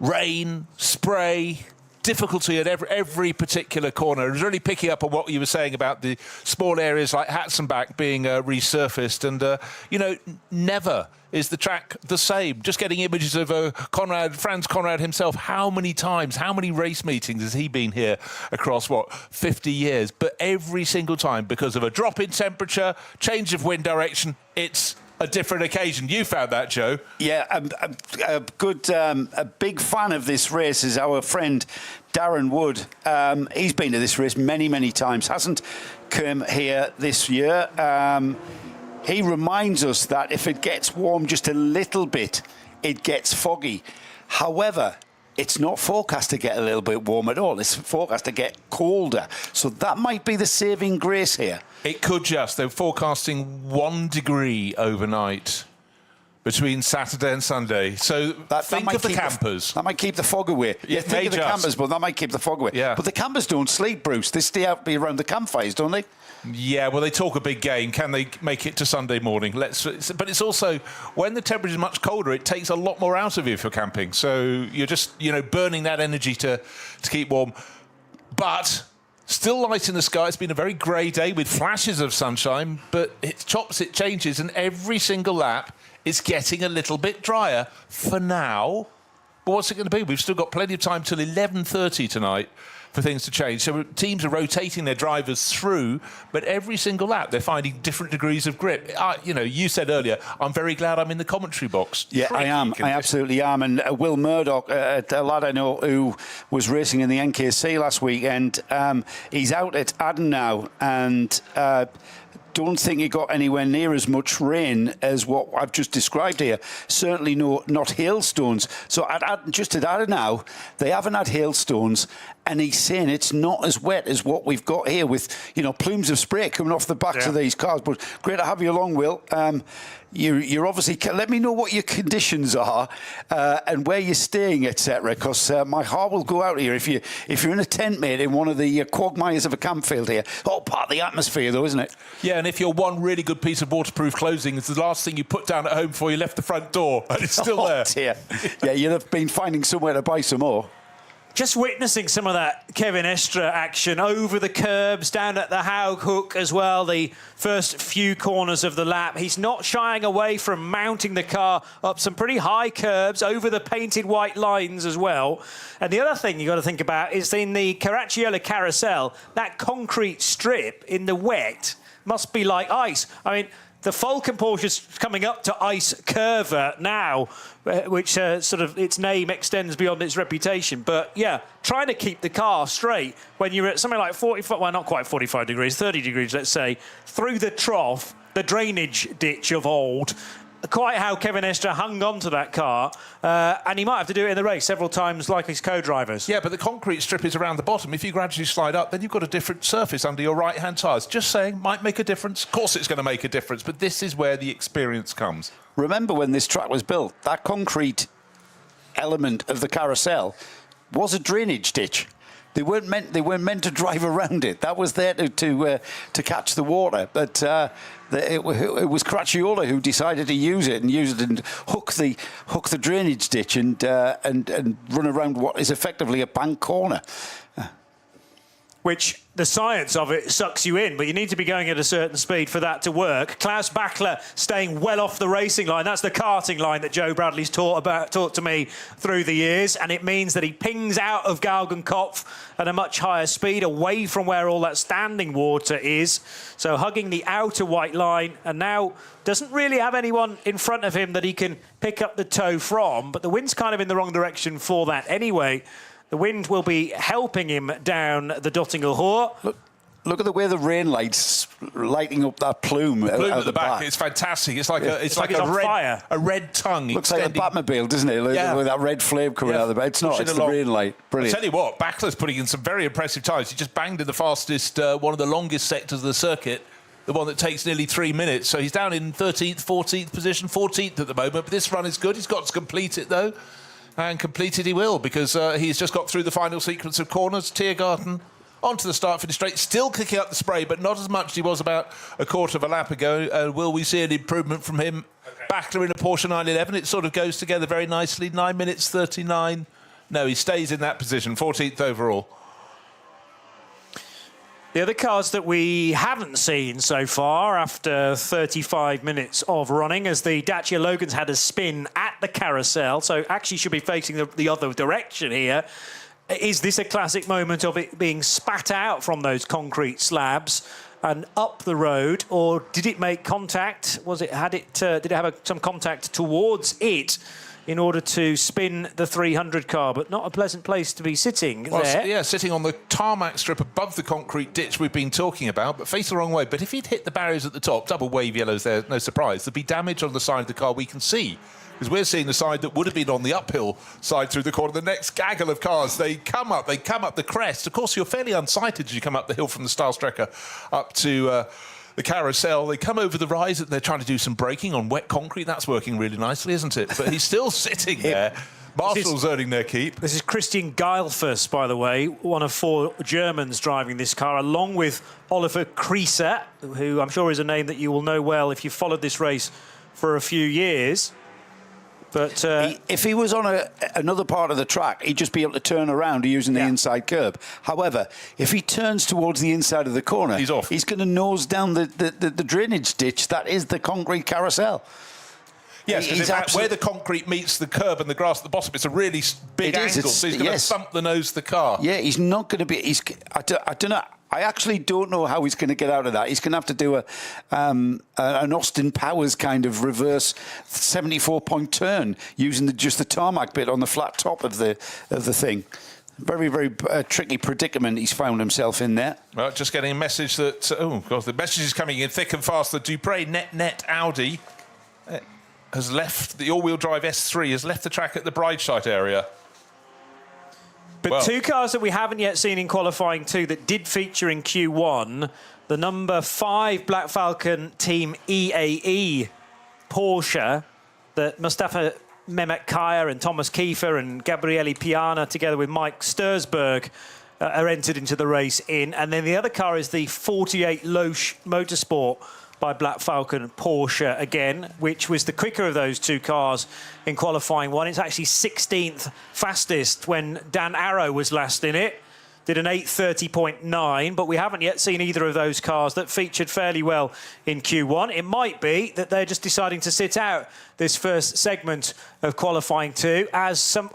rain, spray, difficulty at every particular corner. It was really picking up on what you were saying about the small areas like Hatzenbach being resurfaced, and you know, never is the track the same. Just getting images of Franz Conrad himself. How many times, how many race meetings has he been here across, what, 50 years? But every single time, because of a drop in temperature, change of wind direction, it's a different occasion. You found that, Joe. Yeah, a big fan of this race is our friend Darren Wood. He's been to this race many, many times. Hasn't come here this year. He reminds us that if it gets warm just a little bit, it gets foggy. However, it's not forecast to get a little bit warm at all. It's forecast to get colder. So that might be the saving grace here. It could just. They're forecasting 1 degree overnight between Saturday and Sunday. So think of the campers. That might keep the fog away. Yeah, think of the campers, but that might keep the fog away. Yeah. But the campers don't sleep, Bruce. They stay out around the campfires, don't they? Yeah, well, they talk a big game. Can they make it to Sunday morning? But it's also, when the temperature is much colder, it takes a lot more out of you for camping. So you're just, you know, burning that energy to keep warm. But still light in the sky. It's been a very grey day with flashes of sunshine, but it chops, it changes, and every single lap is getting a little bit drier for now. But what's it going to be? We've still got plenty of time till 11:30 tonight for things to change. So teams are rotating their drivers through, but every single lap they're finding different degrees of grip. You know, you said earlier, I'm very glad I'm in the commentary box. Yeah, I am. I absolutely am. And Will Murdoch, a lad I know who was racing in the NKC last weekend, he's out at Aden now, and don't think he got anywhere near as much rain as what I've just described here. Certainly not hailstones. So just at Aden now, they haven't had hailstones, and he's saying it's not as wet as what we've got here with, you know, plumes of spray coming off the backs of these cars. But great to have you along, Will. You're obviously... Let me know what your conditions are and where you're staying, etc. Because my heart will go out here if you're in a tent, mate, in one of the quagmires of a campfield here. All part of the atmosphere, though, isn't it? Yeah, and if your one really good piece of waterproof clothing is the last thing you put down at home before you left the front door, and it's still there. Dear. Yeah, you'd have been finding somewhere to buy some more. Just witnessing some of that Kevin Estre action over the curbs, down at the Haug hook as well, the first few corners of the lap. He's not shying away from mounting the car up some pretty high curbs, over the painted white lines as well. And the other thing you've got to think about is in the Caracciola Carousel, that concrete strip in the wet must be like ice. I mean, the Falcon Porsche's coming up to ice curver now, which sort of its name extends beyond its reputation. But yeah, trying to keep the car straight when you're at something like 45, well, not quite 45 degrees, 30 degrees, let's say, through the trough, the drainage ditch of old. Quite how Kevin Estre hung on to that car, and he might have to do it in the race several times like his co-drivers. Yeah, but the concrete strip is around the bottom. If you gradually slide up, then you've got a different surface under your right-hand tyres. Just saying, might make a difference. Of course it's going to make a difference, but this is where the experience comes. Remember when this track was built, that concrete element of the carousel was a drainage ditch. They weren't meant to drive around it. That was there to catch the water. But it was Caracciola who decided to use it and hook the drainage ditch and run around what is effectively a bank corner. Which the science of it sucks you in, but you need to be going at a certain speed for that to work. Klaus Bachler staying well off the racing line. That's the karting line that Joe Bradley's taught to me through the years, and it means that he pings out of Galgenkopf at a much higher speed, away from where all that standing water is. So hugging the outer white line, and now doesn't really have anyone in front of him that he can pick up the toe from, but the wind's kind of in the wrong direction for that anyway. The wind will be helping him down the Dottinger Hoor. Look, Look at the way the rain lights lighting up that plume Plume out at the back. It's fantastic. It's like It's like it's on fire. a red tongue. Looks like a Batmobile, doesn't it? With that red flame coming out of the back. It's not. Pushing It's the along. rain light. Brilliant. I tell you what, Backler's putting in some very impressive times. He just banged in the fastest, one of the longest sectors of the circuit, the one that takes nearly 3 minutes. So he's down in 13th, 14th position, 14th at the moment. But this run is good. He's got to complete it, though. And complete it he will, because he's just got through the final sequence of corners. Tiergarten onto the start-finish straight, still kicking up the spray, but not as much as he was about a quarter of a lap ago. Will we see an improvement from him? Okay. Backler in a Porsche 911. It sort of goes together very nicely. 9 minutes 39. No, he stays in that position, 14th overall. The other cars that we haven't seen so far after 35 minutes of running, as the Dacia Logan's had a spin at the carousel, so actually should be facing the other direction here. Is this a classic moment of it being spat out from those concrete slabs and up the road, or did it make contact? Did it have some contact towards it in order to spin the 300 car? But not a pleasant place to be sitting there. Yeah, sitting on the tarmac strip above the concrete ditch we've been talking about, but faced the wrong way. But if he'd hit the barriers at the top, double wave yellows there, no surprise, there'd be damage on the side of the car we can see. Because we're seeing the side that would have been on the uphill side through the corner. The next gaggle of cars, they come up the crest. Of course, you're fairly unsighted as you come up the hill from the Starstrecker up to the carousel. They come over the rise, and they're trying to do some braking on wet concrete. That's working really nicely, isn't it? But he's still sitting there. Marshall's earning their keep. This is Christian Geilfuss, by the way, one of 4 Germans driving this car, along with Oliver Krieser, who I'm sure is a name that you will know well if you've followed this race for a few years. But if he was on another part of the track, he'd just be able to turn around using the inside curb. However, if he turns towards the inside of the corner, he's off. He's going to nose down the drainage ditch that is the concrete carousel. Yes, because where the concrete meets the curb and the grass at the bottom, it's a really big angle, so he's going to thump the nose of the car. Yeah, he's not going to be... I don't know. I actually don't know how he's going to get out of that. He's going to have to do an Austin Powers kind of reverse 74-point turn using just the tarmac bit on the flat top of the thing. Very, very tricky predicament he's found himself in there. Well, just getting a message that... Oh, God, the message is coming in thick and fast. The Dupre net Audi has left, the all-wheel drive S3 has left the track at the Bridesite area. But 2 cars that we haven't yet seen in qualifying 2 that did feature in Q1, the number 5 Black Falcon Team EAE Porsche that Mustafa Mehmet Kaya and Thomas Kiefer and Gabriele Piana, together with Mike Stursberg, are entered into the race in. And then the other car is the 48 Loesch Motorsport by Black Falcon Porsche again, which was the quicker of those 2 cars in qualifying 1. It's actually 16th fastest when Dan Arrow was last in it. Did an 8:30.9, but we haven't yet seen either of those cars that featured fairly well in Q1. It might be that they're just deciding to sit out this first segment of qualifying 2 as some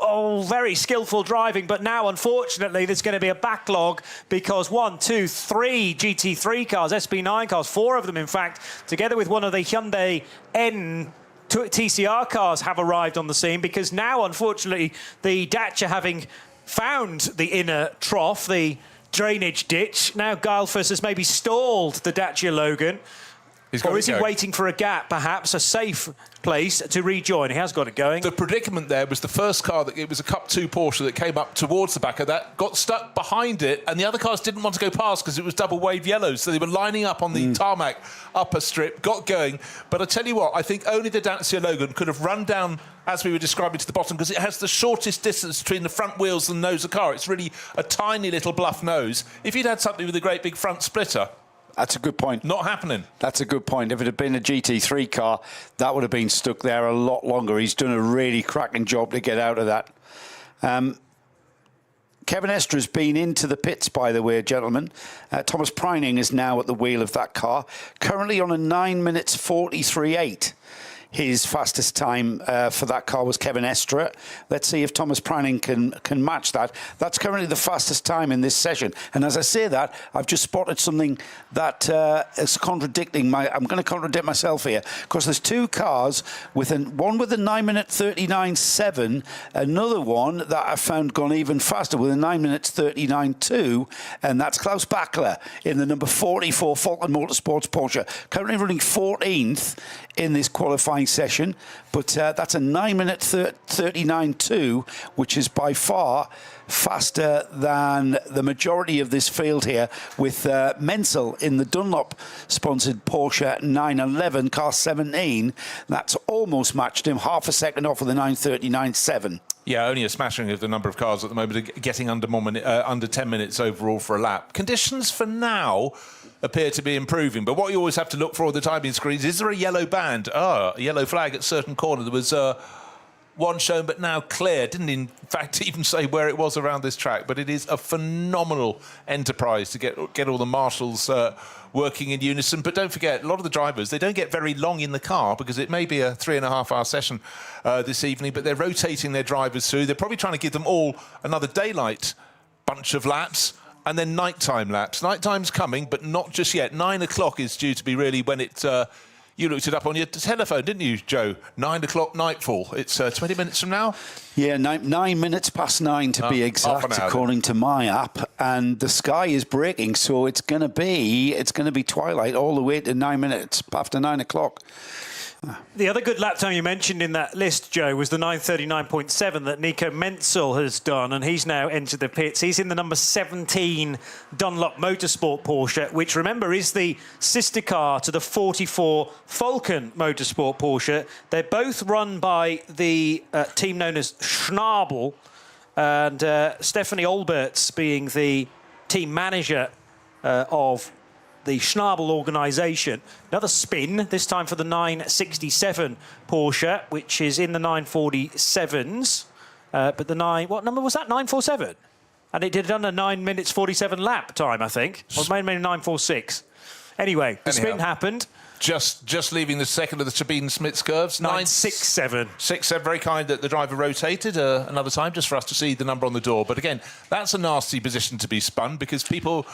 very skillful driving, but now unfortunately there's going to be a backlog because 1, 2, 3 GT3 cars, SB9 cars, 4 of them in fact, together with one of the Hyundai N TCR cars have arrived on the scene, because now unfortunately the Dacia, having found the inner trough, the drainage ditch. Now Geilfuss has maybe stalled the Dacia Logan. Or is he waiting for a gap, perhaps, a safe place to rejoin? He has got it going. The predicament there was the first car, it was a Cup 2 Porsche that came up towards the back of that, got stuck behind it, and the other cars didn't want to go past because it was double wave yellow, so they were lining up on the tarmac upper strip, got going. But I tell you what, I think only the Dacia Logan could have run down, as we were describing, to the bottom, because it has the shortest distance between the front wheels and the nose of the car. It's really a tiny little bluff nose. If you'd had something with a great big front splitter... That's a good point. Not happening. That's a good point. If it had been a GT3 car, that would have been stuck there a lot longer. He's done a really cracking job to get out of that. Kevin Estra's been into the pits, by the way, gentlemen. Thomas Preining is now at the wheel of that car, currently on a 9 minutes 43.8. his fastest time for that car was Kevin Estre. Let's see if Thomas Preining can match that. That's currently the fastest time in this session. And as I say that, I've just spotted something that is contradicting I'm going to contradict myself here, because there's two cars one with a 9-minute 39.7, another one that I found gone even faster with a 9 minutes 39.2, and that's Klaus Bachler in the number 44 Falcon Motorsports Porsche, currently running 14th in this qualifying session, but that's a 9-minute 39.2, which is by far faster than the majority of this field here, with Menzel in the Dunlop-sponsored Porsche 911, car 17. That's almost matched him, half a second off of the 9:39.7. Yeah, only a smashing of the number of cars at the moment, getting under 10 minutes overall for a lap. Conditions for now appear to be improving, but what you always have to look for on the timing screens, is there a yellow band? A yellow flag at certain corner. There was one shown but now clear. Didn't in fact even say where it was around this track, but it is a phenomenal enterprise to get all the marshals working in unison. But don't forget, a lot of the drivers, they don't get very long in the car, because it may be a 3.5-hour session this evening, but they're rotating their drivers through. They're probably trying to give them all another daylight bunch of laps, and then nighttime laps. Nighttime's coming, but not just yet. 9 o'clock is due to be really when it... you looked it up on your telephone, didn't you, Joe? 9 o'clock nightfall. It's 20 minutes from now? Yeah, 9 minutes past 9 to be exact, according to my app. And the sky is breaking, so it's going to be twilight all the way to 9 minutes after 9 o'clock. The other good lap time you mentioned in that list, Joe, was the 9:39.7 that Nico Menzel has done, and he's now entered the pits. He's in the number 17 Dunlop Motorsport Porsche, which, remember, is the sister car to the 44 Falcon Motorsport Porsche. They're both run by the team known as Schnabel, and Stephanie Alberts being the team manager of the Schnabel organisation. Another spin, this time for the 967 Porsche, which is in the 947s. But the what number was that? 947? And it did under 9 minutes 47 lap time, I think. Or maybe 946. Anyway, the spin happened. Just leaving the second of the Sabine Smith's curves. 967. 6-7, very kind that the driver rotated another time, just for us to see the number on the door. But again, that's a nasty position to be spun, because people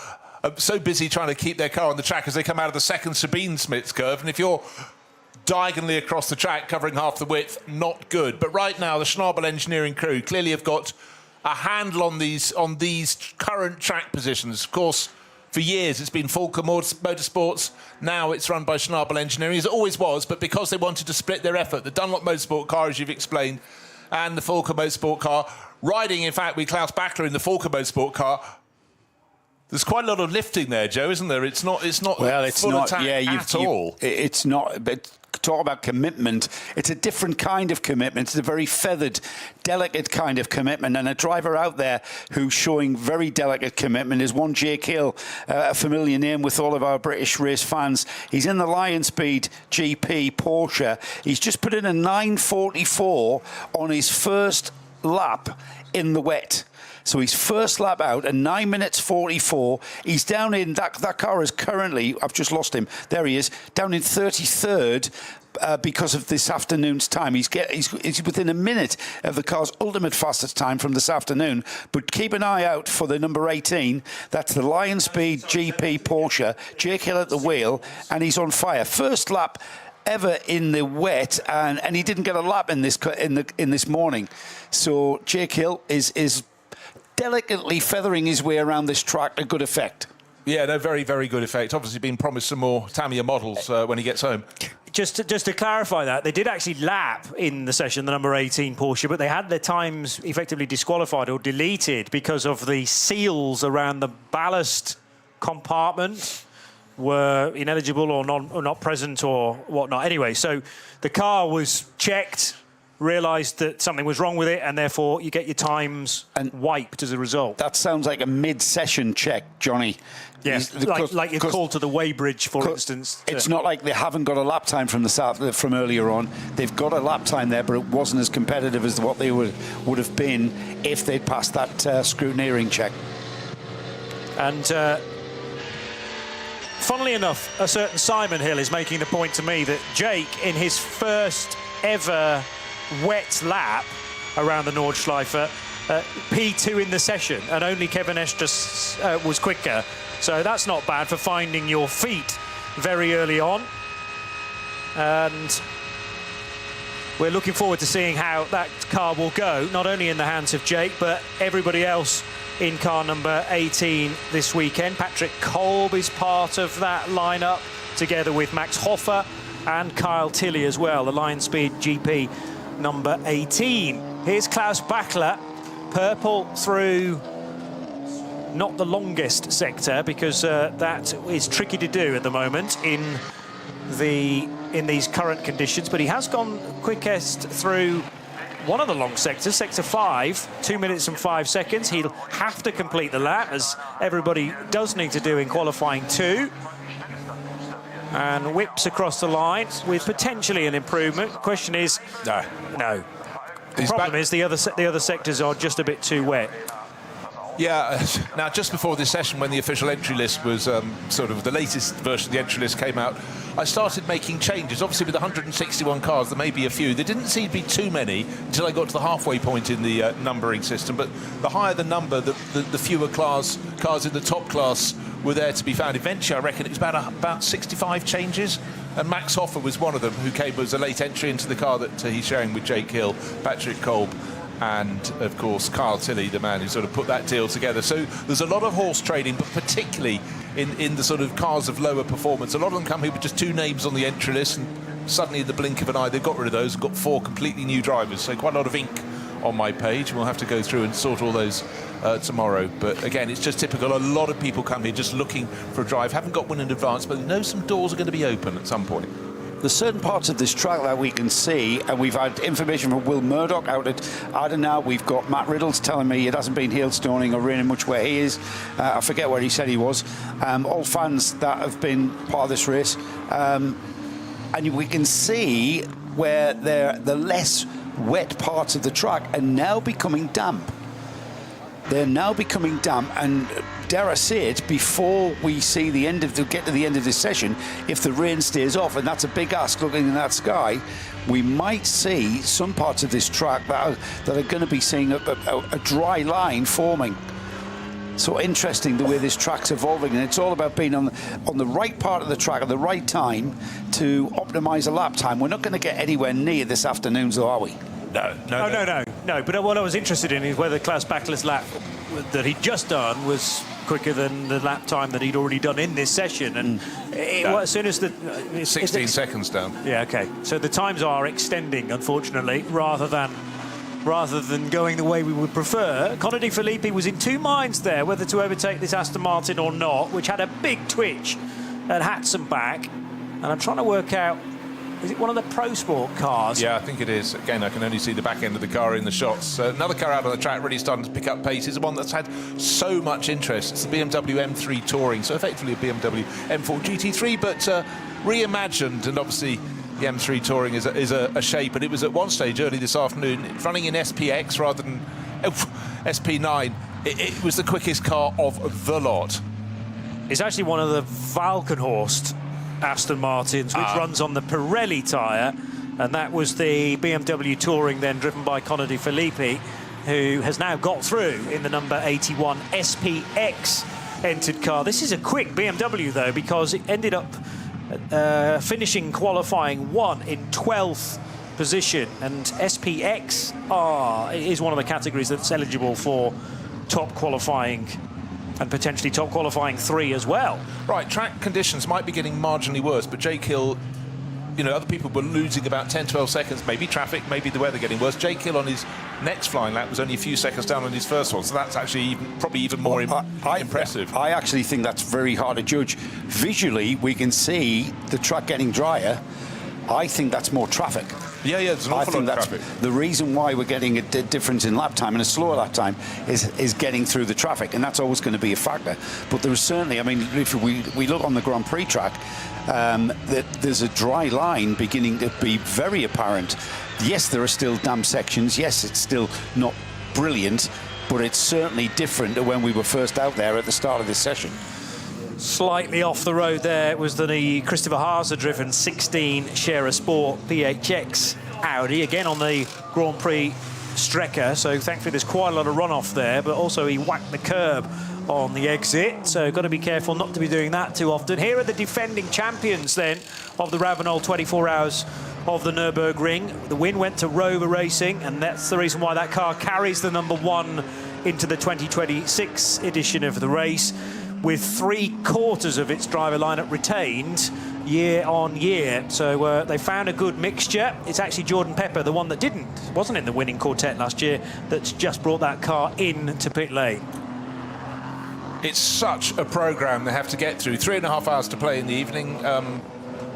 are so busy trying to keep their car on the track as they come out of the second Sabine Smith's curve. And if you're diagonally across the track, covering half the width, not good. But right now, the Schnabel engineering crew clearly have got a handle on these current track positions. Of course, for years, it's been Falcon Motorsports. Now it's run by Schnabel Engineering, as it always was, but because they wanted to split their effort, the Dunlop Motorsport car, as you've explained, and the Falcon Motorsport car, riding, in fact, with Klaus Bachler in the Falcon Motorsport car. There's quite a lot of lifting there, Joe, isn't there? It's not well, it's full not, attack at all. It's not, but talk about commitment. It's a different kind of commitment. It's a very feathered, delicate kind of commitment. And a driver out there who's showing very delicate commitment is one Jake Hill, a familiar name with all of our British race fans. He's in the Lion Speed GP Porsche. He's just put in a 9:44 on his first lap in the wet. So his first lap out, a 9 minutes 44. He's down in, that car is currently, I've just lost him, there he is, down in 33rd because of this afternoon's time. He's within a minute of the car's ultimate fastest time from this afternoon. But keep an eye out for the number 18. That's the Lion Speed GP Porsche. Jake Hill at the wheel, and he's on fire. First lap ever in the wet, and he didn't get a lap in this morning. So Jake Hill is delicately feathering his way around this track to good effect. Yeah, no, very, very good effect. Obviously been promised some more Tamiya models when he gets home. Just to clarify that, they did actually lap in the session, the number 18 Porsche, but they had their times effectively disqualified or deleted because of the seals around the ballast compartment were ineligible or not present or whatnot. Anyway, so the car was checked, realised that something was wrong with it, and therefore you get your times wiped as a result. That sounds like a mid-session check, Johnny. Yes, like your call to the weighbridge, for instance. It's not like they haven't got a lap time from earlier on. They've got a lap time there, but it wasn't as competitive as what they would have been if they'd passed that scrutineering check. And Funnily enough, a certain Simon Hill is making the point to me that Jake, in his first ever wet lap around the Nordschleife, P2 in the session, and only Kevin Estes was quicker. So that's not bad for finding your feet very early on. And we're looking forward to seeing how that car will go, not only in the hands of Jake, but everybody else in car number 18 this weekend. Patrick Kolb is part of that lineup, together with Max Hoffer and Kyle Tilley as well, the Lion Speed GP number 18. Here's Klaus Bachler, purple through not the longest sector, because that is tricky to do at the moment in these current conditions, but he has gone quickest through one of the long sectors, sector 5, 2 minutes and 5 seconds. He'll have to complete the lap, as everybody does need to do in qualifying 2. And whips across the line with potentially an improvement. The question is, no. The problem is the other sectors are just a bit too wet. Yeah, now just before this session, when the official entry list was sort of the latest version of the entry list came out, I started making changes. Obviously, with 161 cars, there may be a few. There didn't seem to be too many until I got to the halfway point in the numbering system. But the higher the number, the fewer cars in the top class were there to be found. Eventually, I reckon it was about 65 changes. And Max Hoffer was one of them, who came as a late entry into the car that he's sharing with Jake Hill, Patrick Kolb, and of course Kyle Tilley, the man who sort of put that deal together. So there's a lot of horse trading, but particularly in the sort of cars of lower performance. A lot of them come here with just 2 names on the entry list, and suddenly in the blink of an eye they've got rid of those and got 4 completely new drivers. So quite a lot of ink on my page. We'll have to go through and sort all those tomorrow. But again, it's just typical. A lot of people come here just looking for a drive, haven't got one in advance, but they know some doors are going to be open at some point. There's certain parts of this track that we can see, and we've had information from Will Murdoch out at Adenauer. We've got Matt Riddles telling me it hasn't been hailstoning or raining much where he is. I forget where he said he was. All fans that have been part of this race. And we can see where the less wet parts of the track are now becoming damp. They're now becoming damp, and dare I say it, before we see get to the end of this session, if the rain stays off, and that's a big ask looking in that sky, we might see some parts of this track that are going to be seeing a dry line forming. So interesting the way this track's evolving, and it's all about being on the right part of the track at the right time to optimise a lap time. We're not going to get anywhere near this afternoon, though, are we? No. But what I was interested in is whether Klaus Bachler's lap that he'd just done was quicker than the lap time that he'd already done in this session. And as soon as the 16 seconds down. Yeah, okay. So the times are extending, unfortunately, rather than going the way we would prefer. Conor De Filippi was in 2 minds there, whether to overtake this Aston Martin or not, which had a big twitch at Hatzenbach. And I'm trying to work out, is it one of the Pro Sport cars? Yeah, I think it is. Again, I can only see the back end of the car in the shots. Another car out on the track really starting to pick up pace is the one that's had so much interest. It's the BMW M3 Touring, so effectively a BMW M4 GT3, but reimagined. And obviously the M3 Touring is a shape, and it was at one stage early this afternoon running in SPX rather than SP9. It was the quickest car of the lot. It's actually one of the Valkenhorst Aston Martins, which runs on the Pirelli tyre, and that was the BMW Touring then driven by Conor De Filippi, who has now got through in the number 81 SPX entered car. This is a quick BMW though, because it ended up finishing qualifying 1 in 12th position, and SPX is one of the categories that's eligible for top qualifying and potentially top qualifying 3 as well. Right, track conditions might be getting marginally worse, but Jake Hill, other people were losing about 10, 12 seconds, maybe traffic, maybe the weather getting worse. Jake Hill on his next flying lap was only a few seconds down on his first one, so that's actually probably even more impressive. I actually think that's very hard to judge. Visually, we can see the track getting drier. I think that's more traffic. Yeah, there's an awful lot of traffic. The reason why we're getting a difference in lap time and a slower lap time is getting through the traffic, and that's always going to be a factor. But there is certainly, if we look on the Grand Prix track, that there's a dry line beginning to be very apparent. Yes, there are still damp sections. Yes, it's still not brilliant, but it's certainly different to when we were first out there at the start of this session. Slightly off the road there was the Christopher Haase-driven 16 Scherer Sport PHX Audi, again on the Grand Prix Strecker, so thankfully there's quite a lot of runoff there, but also he whacked the curb on the exit, so got to be careful not to be doing that too often. Here are the defending champions then of the Ravenol 24 Hours of the Nürburgring. The win went to Rover Racing, and that's the reason why that car carries the number 1 into the 2026 edition of the race, with 3/4 of its driver lineup retained year on year. So they found a good mixture. It's actually Jordan Pepper, the one that wasn't in the winning quartet last year, that's just brought that car in to pit lane. It's such a programme they have to get through. 3.5 hours to play in the evening,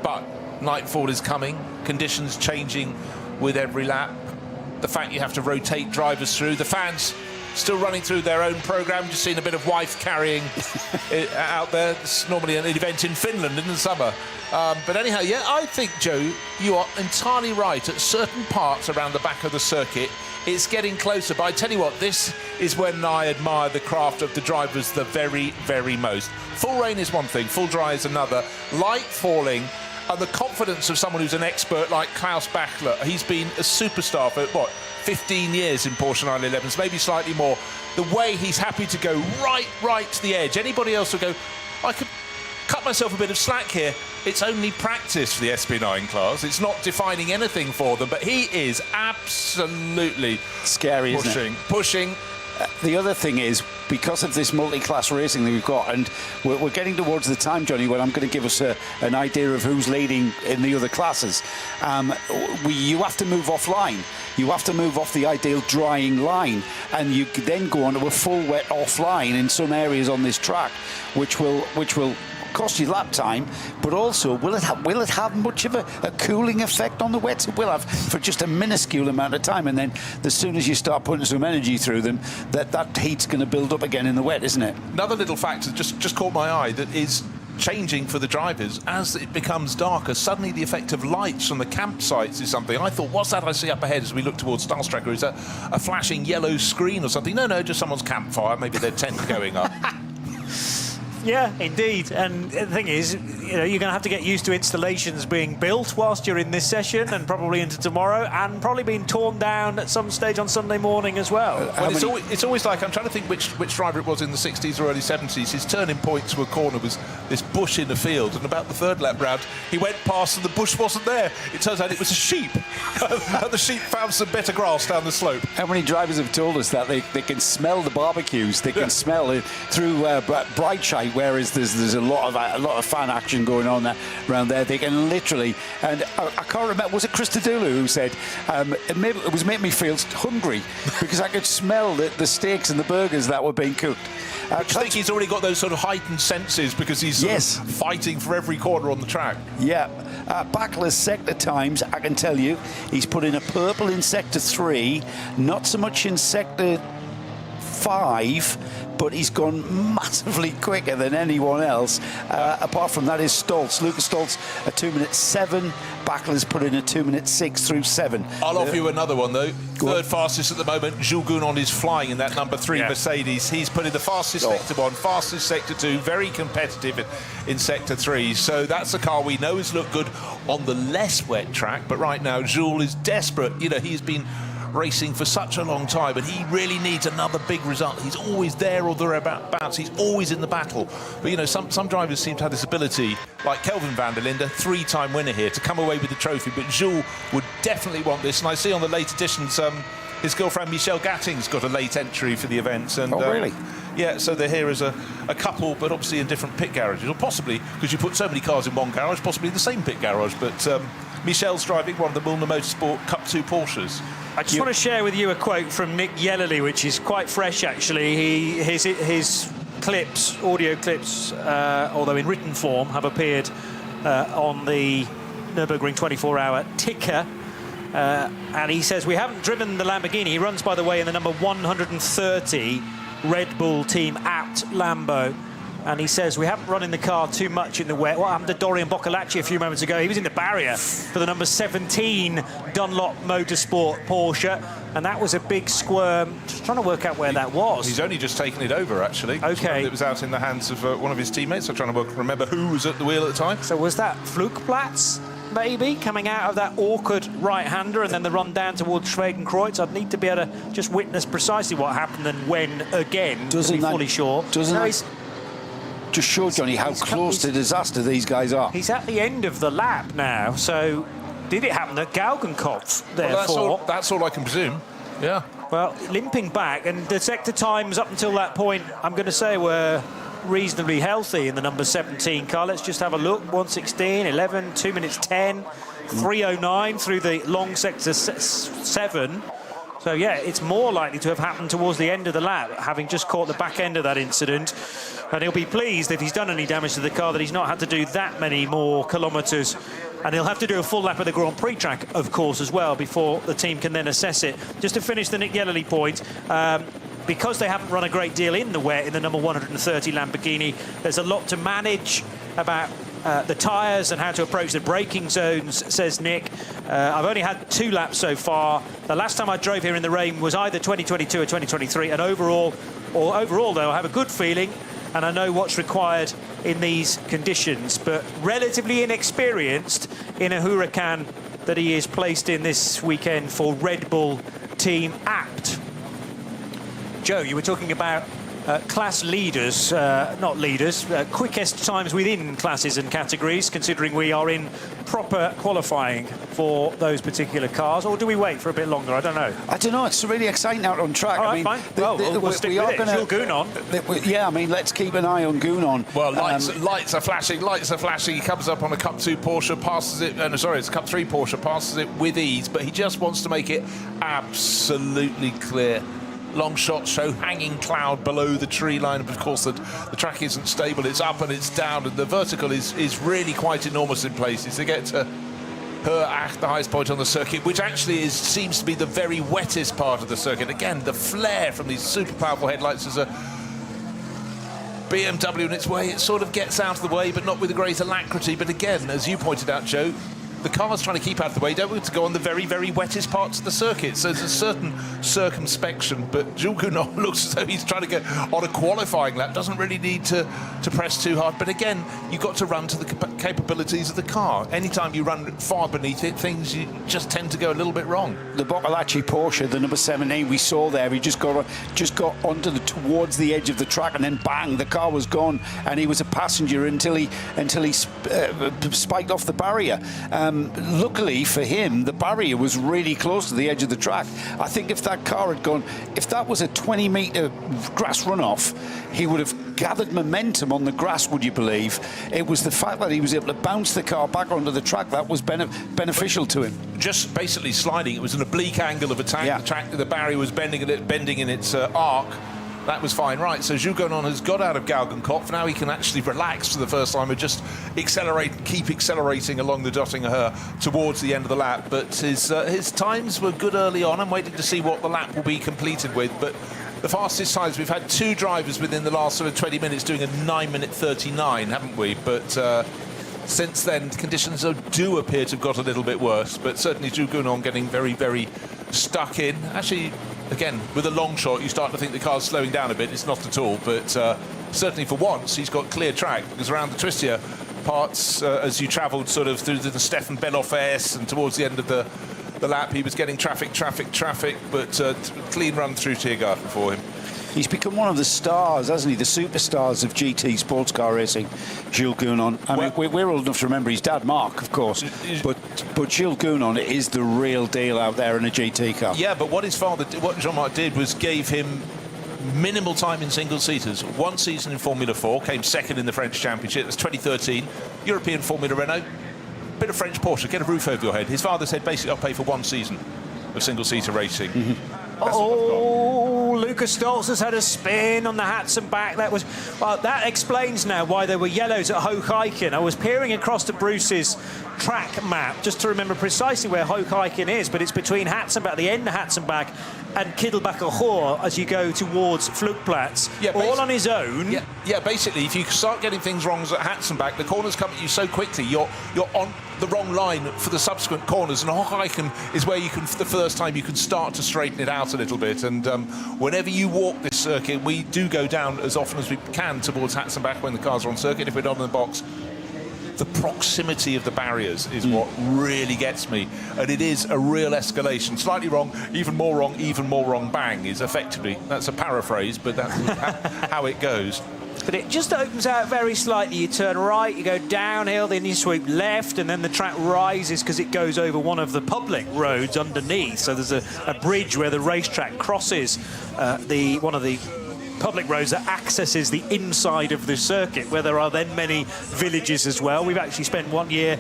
but nightfall is coming. Conditions changing with every lap. The fact you have to rotate drivers through. The fans still running through their own programme. Just seen a bit of wife carrying out there. It's normally an event in Finland in the summer. But anyhow, yeah, I think, Joe, you are entirely right. At certain parts around the back of the circuit, it's getting closer. But I tell you what, this is when I admire the craft of the drivers the very, very most. Full rain is one thing, full dry is another. Light falling, and the confidence of someone who's an expert like Klaus Bachler. He's been a superstar for, what, 15 years in Porsche 911s, maybe slightly more. The way he's happy to go right to the edge. Anybody else will go, I could cut myself a bit of slack here. It's only practice for the SP9 class. It's not defining anything for them, but he is absolutely scary, pushing. The other thing is, because of this multi-class racing that we've got, and we're getting towards the time, Johnny, when I'm going to give us an idea of who's leading in the other classes. You have to move offline. You have to move off the ideal drying line, and you then go onto a full wet offline in some areas on this track, which will cost you lap time, but also will it have much of a cooling effect on the wets? It will have for just a minuscule amount of time, and then as soon as you start putting some energy through them, that heat's going to build up again in the wet, isn't it? Another little factor just caught my eye that is changing for the drivers as it becomes darker. Suddenly the effect of lights from the campsites is something. I thought, what's that I see up ahead as we look towards Starstracker? Is that a flashing yellow screen or something? No, just someone's campfire, maybe their tent going up. Yeah, indeed. And the thing is, you're going to have to get used to installations being built whilst you're in this session, and probably into tomorrow, and probably being torn down at some stage on Sunday morning as well. Well, it's always like, I'm trying to think which driver it was in the 60s or early 70s. His turning point to a corner was this bush in the field, and about the third lap round, he went past and the bush wasn't there. It turns out it was a sheep. And the sheep found some better grass down the slope. How many drivers have told us that they can smell the barbecues? They can smell it through Brightshire, whereas there's a lot of fan action going on around there. They can literally, and I can't remember, was it Christodoulou who said it was making me feel hungry because I could smell the steaks and the burgers that were being cooked. I think he's already got those sort of heightened senses because he's sort of fighting for every corner on the track. Yeah. Bachler's sector times, I can tell you, he's put in a purple in sector 3, not so much in sector 5, but he's gone massively quicker than anyone else. Apart from that is Stoltz. Lucas Stoltz, a 2:07. Bachler's put in a 2:06 through 7. I'll offer you another one, though. Third fastest at the moment, Jules Gounon is flying in that number 3 Mercedes. He's put in the fastest sector 1, fastest sector 2, very competitive in sector 3. So that's a car we know has looked good on the less wet track, but right now Jules is desperate. He's been racing for such a long time, and he really needs another big result. He's always there or thereabouts. He's always in the battle. But some drivers seem to have this ability, like Kelvin van der Linde, 3-time winner here, to come away with the trophy. But Jules would definitely want this. And I see on the late editions, his girlfriend Michelle Gatting's got a late entry for the event. And, really? Yeah, so they're here as a couple, but obviously in different pit garages, or possibly, because you put so many cars in one garage, possibly the same pit garage. But Michelle's driving one of the Milner Motorsport Cup 2 Porsches. I just want to share with you a quote from Nick Yellerly, which is quite fresh, actually. His clips, audio clips, although in written form, have appeared on the Nürburgring 24-hour ticker. And he says, we haven't driven the Lamborghini. He runs, by the way, in the number 130 Red Bull team at Lambo. And he says, we haven't run in the car too much in the wet. What happened to Dorian Boccolacci a few moments ago? He was in the barrier for the number 17 Dunlop Motorsport Porsche. and that was a big squirm. Just trying to work out where that was. He's only just taken it over, actually. Okay. It was out in the hands of one of his teammates. I'm trying to remember who was at the wheel at the time. So was that Flugplatz, maybe, coming out of that awkward right-hander and then the run down towards Schwedenkreuz? I'd need to be able to just witness precisely what happened and when again, to be fully sure. Just show, Johnny, how close to disaster these guys are. He's at the end of the lap now, so did it happen at Galgenkopf, therefore? Well, that's all I can presume, yeah. Well, limping back, and the sector times up until that point, I'm going to say, were reasonably healthy in the number 17 car. Let's just have a look. 1:16, 11, 2 minutes 10, 3:09 through the long sector 7. So, yeah, it's more likely to have happened towards the end of the lap, having just caught the back end of that incident. And he'll be pleased if he's done any damage to the car that he's not had to do that many more kilometres. And he'll have to do a full lap of the Grand Prix track, of course, as well, before the team can then assess it. Just to finish the Nick Yellerly point, because they haven't run a great deal in the wet in the number 130 Lamborghini, there's a lot to manage about the tyres and how to approach the braking zones, says Nick. I've only had 2 laps so far. The last time I drove here in the rain was either 2022 or 2023, and overall though, I have a good feeling and I know what's required in these conditions, but relatively inexperienced in a huracan that he is placed in this weekend for Red Bull Team Abt. Joe, you were talking about class leaders, not leaders, quickest times within classes and categories, considering we are in proper qualifying for those particular cars, or do we wait for a bit longer? I don't know. I don't know. It's really exciting out on track. All right, fine. We'll stick with it. Jules Gounon. Yeah, I mean, let's keep an eye on Gounon. Well, lights are flashing. He comes up on a Cup 2 Porsche, passes it. Sorry, it's a Cup 3 Porsche, passes it with ease, but he just wants to make it absolutely clear. Long shot show hanging cloud below the tree line. Of course, the track isn't stable. It's up and it's down, and the vertical is really quite enormous in places. To get to Herach, the highest point on the circuit, which actually seems to be the very wettest part of the circuit. Again, the flare from these super powerful headlights as a BMW in its way. It sort of gets out of the way, but not with a great alacrity. But again, as you pointed out, Joe, the car's trying to keep out of the way, don't want to go on the very, very wettest parts of the circuit. So there's a certain circumspection, but Jules Gounon looks as though he's trying to go on a qualifying lap, doesn't really need to press too hard. But again, you've got to run to the capabilities of the car. Anytime you run far beneath it, things you just tend to go a little bit wrong. The Boccolacci Porsche, the number 17 we saw there, he just got onto towards the edge of the track, and then bang, the car was gone, and he was a passenger until he spiked off the barrier. Luckily for him, the barrier was really close to the edge of the track. I think if that car had gone, if that was a 20-metre grass runoff, he would have gathered momentum on the grass, would you believe? It was the fact that he was able to bounce the car back onto the track that was beneficial to him. Just basically sliding. It was an oblique angle of attack. Yeah. The barrier was bending in its arc. That was fine, right? So Jules Gounon has got out of Galgenkopf. Now he can actually relax for the first time and just keep accelerating along the Dottinger towards the end of the lap. But his times were good early on. I'm waiting to see what the lap will be completed with. But the fastest times, we've had 2 drivers within the last sort of 20 minutes doing a 9-minute 39, haven't we? But since then, conditions do appear to have got a little bit worse. But certainly Jules Gounon getting very, very stuck in. Actually, again, with a long shot, you start to think the car's slowing down a bit. It's not at all, but certainly for once, he's got clear track, because around the twistier parts, as you travelled sort of through the Stefan Beloff S and towards the end of the lap, he was getting traffic, but clean run through Tiergarten for him. He's become one of the stars, hasn't he? The superstars of GT sports car racing, Jules Gounon. I mean, we're old enough to remember his dad, Mark, of course. But Jules Gounon is the real deal out there in a GT car. Yeah, but what Jean-Marc did was gave him minimal time in single-seaters. 1 season in Formula 4, came second in the French Championship. That's 2013. European Formula Renault. Bit of French Porsche, get a roof over your head. His father said, basically, I'll pay for 1 season of single-seater racing. Mm-hmm. Lucas Stoltz has had a spin on the Hatzenbach. That explains now why there were yellows at Hocheichen. I was peering across to Bruce's track map just to remember precisely where Hocheichen is, but it's between Hatzenbach, the end of Hatzenbach, and Kittelbacher Hoor as you go towards Flugplatz, all on his own. Yeah, basically, if you start getting things wrong at Hatzenbach, the corners come at you so quickly, you're on the wrong line for the subsequent corners, and Hocheichen is where you can, for the first time, you can start to straighten it out a little bit. And whenever you walk this circuit, we do go down as often as we can towards Hatzenbach when the cars are on circuit. If we're not in the box, the proximity of the barriers is what really gets me, and it is a real escalation. Slightly wrong, even more wrong, bang is effectively, that's a paraphrase, but that's how it goes. But it just opens out very slightly. You turn right, you go downhill, then you sweep left, and then the track rises because it goes over one of the public roads underneath. So there's a bridge where the racetrack crosses one of the public roads that accesses the inside of the circuit, where there are then many villages as well. We've actually spent 1 year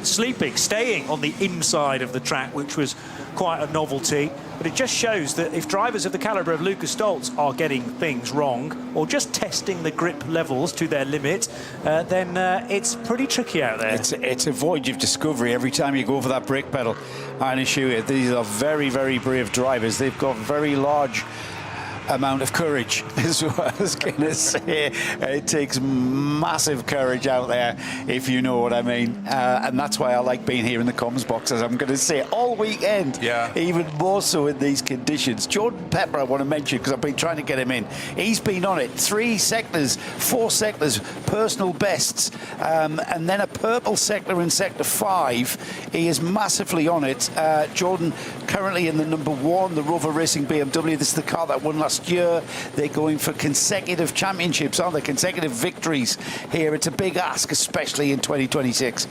staying on the inside of the track, which was quite a novelty. But it just shows that if drivers of the calibre of Lucas Stoltz are getting things wrong or just testing the grip levels to their limit, then it's pretty tricky out there. It's a voyage of discovery every time you go over that brake pedal. I assure you, these are very, very brave drivers. They've got very large amount of courage, is what I was going to say. It takes massive courage out there, if you know what I mean. And that's why I like being here in the comms box, as I'm going to say, all weekend. Yeah. Even more so in these conditions. Jordan Pepper, I want to mention, because I've been trying to get him in. He's been on it. 3 sectors, 4 sectors, personal bests, and then a purple sector in sector 5. He is massively on it. Jordan currently in the number 1, the Rover Racing BMW. This is the car that won last year. They're going for consecutive championships, aren't they? Consecutive victories here. It's a big ask, especially in 2026.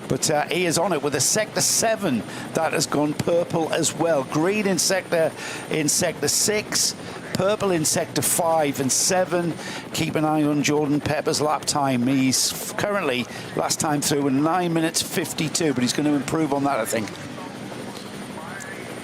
But he is on it with a sector 7 that has gone purple as well. Green in sector 6. Purple in sector 5 and 7. Keep an eye on Jordan Pepper's lap time. He's currently, last time through, in 9 minutes 52, but he's going to improve on that, I think.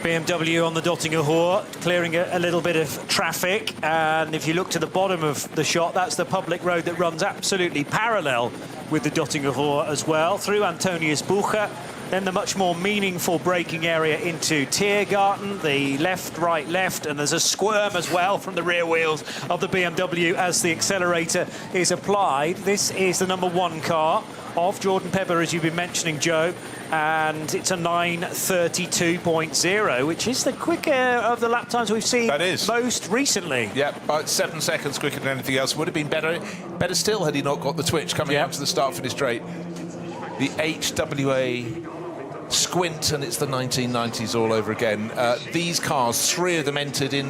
BMW on the Dottinger Hoor, clearing a little bit of traffic. And if you look to the bottom of the shot, that's the public road that runs absolutely parallel with the Dottinger Hoor as well, through Antonius Bucher. Then the much more meaningful braking area into Tiergarten, the left, right, left, and there's a squirm as well from the rear wheels of the BMW as the accelerator is applied. This is the number 1 car of Jordan Pepper, as you've been mentioning, Joe, and it's a 9:32.0, which is the quicker of the lap times we've seen most recently. Yeah, about 7 seconds quicker than anything else. Would have been better still had he not got the twitch coming out to the start-finish straight. The HWA squint, and it's the 1990s all over again. These cars, 3 of them entered in,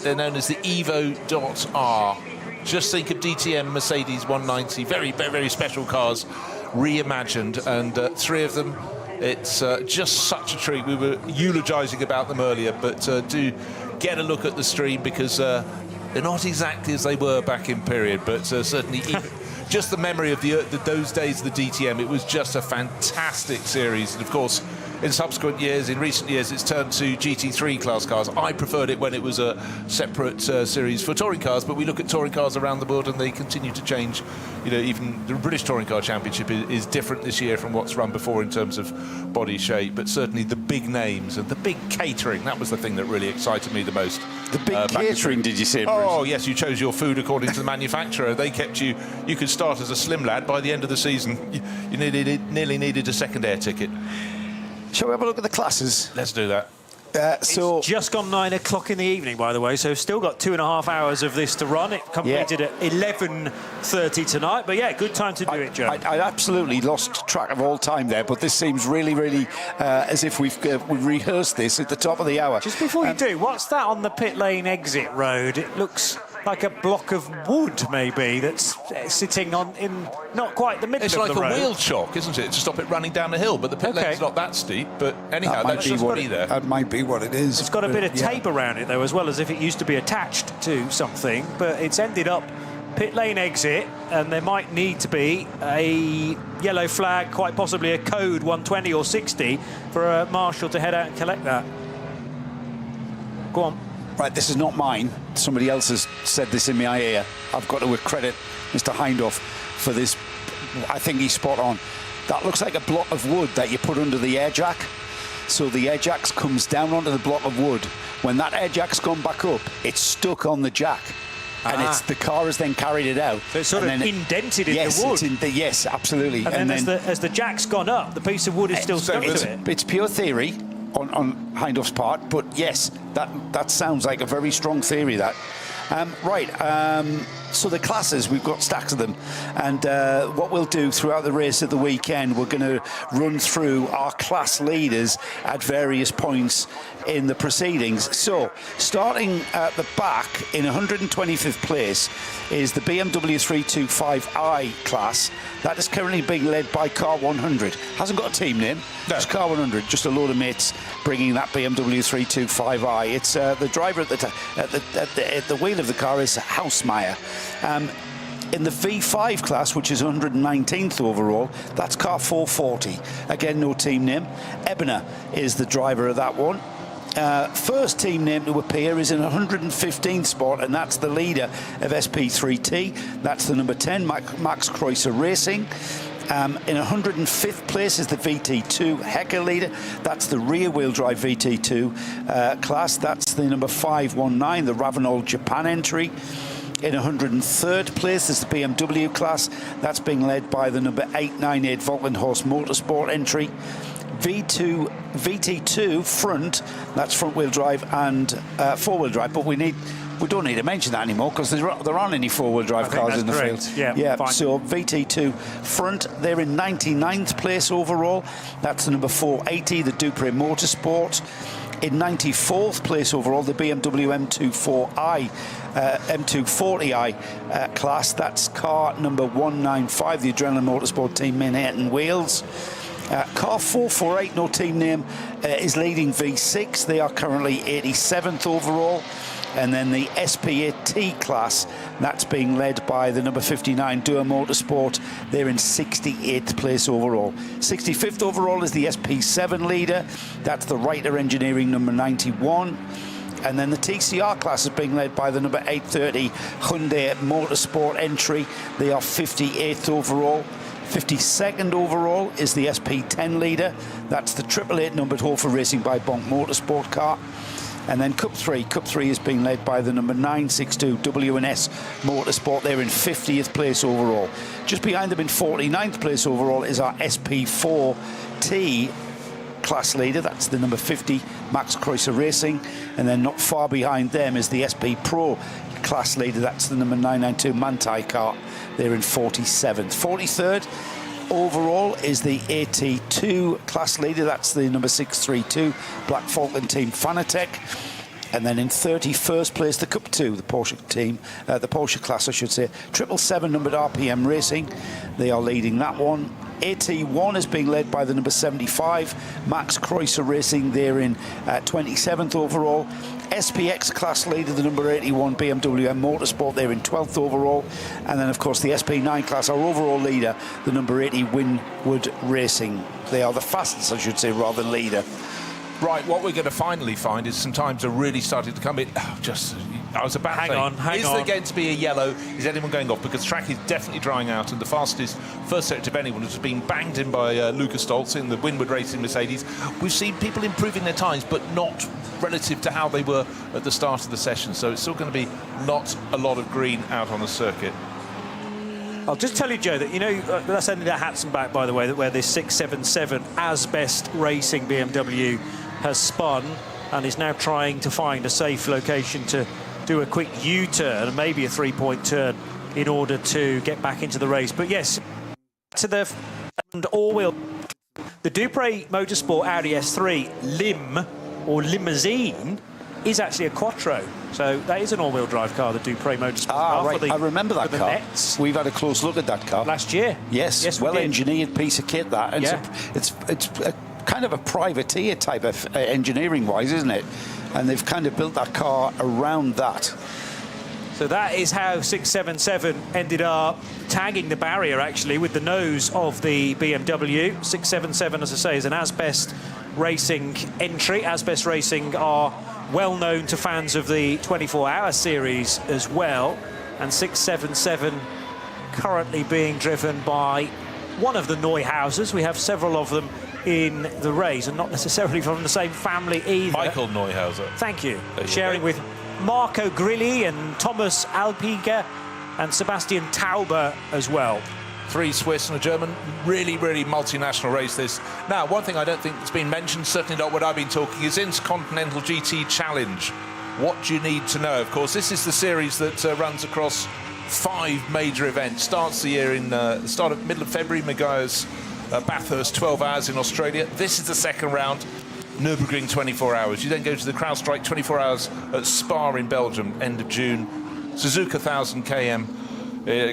they're known as the Evo.R. Just think of DTM Mercedes 190, very, very, very special cars, reimagined, and 3 of them. It's just such a treat. We were eulogising about them earlier, but do get a look at the stream, because they're not exactly as they were back in period, but certainly just the memory of those days of the DTM, it was just a fantastic series. And of course, in subsequent years, in recent years, it's turned to GT3 class cars. I preferred it when it was a separate series for touring cars, but we look at touring cars around the world and they continue to change. You know, even the British Touring Car Championship is different this year from what's run before in terms of body shape, but certainly the big names and the big catering, that was the thing that really excited me the most. The big catering, did you say, Bruce? Oh, yes, you chose your food according to the manufacturer. They kept you could start as a slim lad. By the end of the season, you nearly needed a second air ticket. Shall we have a look at the classes? Let's do that. It's just gone 9 o'clock in the evening, by the way, so still got 2.5 hours of this to run. It completed at 11:30 tonight, but yeah, good time to do it, Joe. I absolutely lost track of all time there, but this seems really, really as if we've rehearsed this at the top of the hour. Just before you do, what's that on the pit lane exit road? It looks like a block of wood, maybe, that's sitting in not quite the middle of the road. It's like a wheel chock, isn't it, to stop it running down the hill? But the pit lane's not that steep. But anyhow, that should be there. That might be what it is. It's got a bit of tape around it, though, as well, as if it used to be attached to something. But it's ended up pit lane exit, and there might need to be a yellow flag, quite possibly a code 120 or 60, for a marshal to head out and collect that. Go on. Right, this is not mine. Somebody else has said this in my ear. I've got to credit Mr. Hindhoff for this. I think he's spot on. That looks like a block of wood that you put under the air jack. So the edge axe comes down onto the block of wood. When that edge axe gone back up, it's stuck on the jack. And the car has then carried it out. So it's sort of indented in the wood. Yes, absolutely. And then as the jack's gone up, the piece of wood is still stuck to it. It's pure theory on Hindhaug's part, but yes, that sounds like a very strong theory, that. So the classes, we've got stacks of them, and what we'll do throughout the race at the weekend, we're going to run through our class leaders at various points in the proceedings. So starting at the back in 125th place is the BMW 325i class. That is currently being led by Car 100. Hasn't got a team name, just Car 100, just a load of mates bringing that BMW 325i. It's the driver at the wheel of the car is Hausmeyer. In the V5 class, which is 119th overall, that's car 440. Again, no team name. Ebner is the driver of that one. First team name to appear is in 115th spot, and that's the leader of SP3T. That's the number 10, Max Kreuzer Racing. In 105th place is the VT2 Hecker leader. That's the rear-wheel drive VT2 class. That's the number 519, the Ravenol Japan entry. In 103rd place is the BMW class. That's being led by the number 898 Volkenhorst Motorsport entry. VT2 front, that's front-wheel drive and four-wheel drive, but we don't need to mention that anymore because there aren't any four-wheel drive cars in the field. Yeah, fine. So VT2 front, they're in 99th place overall. That's the number 480, the Dupre Motorsport. In 94th place overall, the BMW M240i class. That's car number 195, the Adrenaline Motorsport team, Manhattan, Wales. Car 448, no team name, is leading V6. They are currently 87th overall. And then the SP8T class, that's being led by the number 59 Dürr Motorsport. They're in 68th place overall. 65th overall is the SP7 leader. That's the Reiter Engineering number 91. And then the TCR class is being led by the number 830 Hyundai Motorsport entry. They are 58th overall. 52nd overall is the SP10 leader. That's the 888 numbered Hofer Racing by Bonk Motorsport car. And then Cup 3 is being led by the number 962 W&S Motorsport. They're in 50th place overall. Just behind them in 49th place overall is our SP4T class leader. That's the number 50 Max Kreuzer Racing. And then not far behind them is the SP Pro class leader. That's the number 992 Manthey car. They're in 47th. 43rd overall is the AT2 class leader. That's the number 632 Black Falcon team Fanatec. And then in 31st place, the Cup 2, the Porsche team, the Porsche class, I should say, 777 numbered RPM Racing. They are leading that one. AT1 is being led by the number 75 Max Kreuzer Racing. They're in 27th overall. SPX class leader, the number 81 BMW M Motorsport. They're in 12th overall. And then, of course, the SP9 class, our overall leader, the number 80 Winwood Racing. They are the fastest, I should say, rather than leader. Right, what we're going to finally find is some times are really starting to come in. I was about to say, is there going to be a yellow? Is anyone going off? Because track is definitely drying out, and the fastest first sector of anyone has been banged in by Lucas Stoltz in the Winwood Racing Mercedes. We've seen people improving their times, but not relative to how they were at the start of the session. So it's still going to be not a lot of green out on the circuit. I'll just tell you, Joe, that, you know, that's only that Hatzenbach, by the way, that where this 677 Asbest Racing BMW has spun and is now trying to find a safe location to do a quick U-turn and maybe a three-point turn in order to get back into the race. But yes, to the all-wheel, the Dupre Motorsport Audi S3 Lim or Limousine is actually a Quattro. So that is an all-wheel drive car, the Dupre Motorsport car. Right. I remember that car. Nets. We've had a close look at that car last year. Yes, well-engineered piece of kit, that. And yeah. It's a kind of a privateer type of engineering-wise, isn't it? And they've kind of built that car around that. So that is how 677 ended up tagging the barrier, actually, with the nose of the BMW. 677, as I say, is an Asbest Racing entry. Asbest Racing are well known to fans of the 24-hour series as well. And 677 currently being driven by one of the Neuhausers. We have several of them in the race, and not necessarily from the same family either. Michael Neuhauser. Thank you. There you Sharing go. with Marco Grilli and Thomas Alpiger and Sebastian Tauber as well. 3 Swiss and a German. Really, really multinational race, this. Now, one thing I don't think that's been mentioned, certainly not what I've been talking, is Intercontinental GT Challenge. What do you need to know? Of course, this is the series that runs across 5 major events. Starts the year in the middle of February, Maguire's Bathurst, 12 hours in Australia. This is the second round, Nürburgring 24 hours. You then go to the CrowdStrike 24 hours at Spa in Belgium, end of June. Suzuka 1000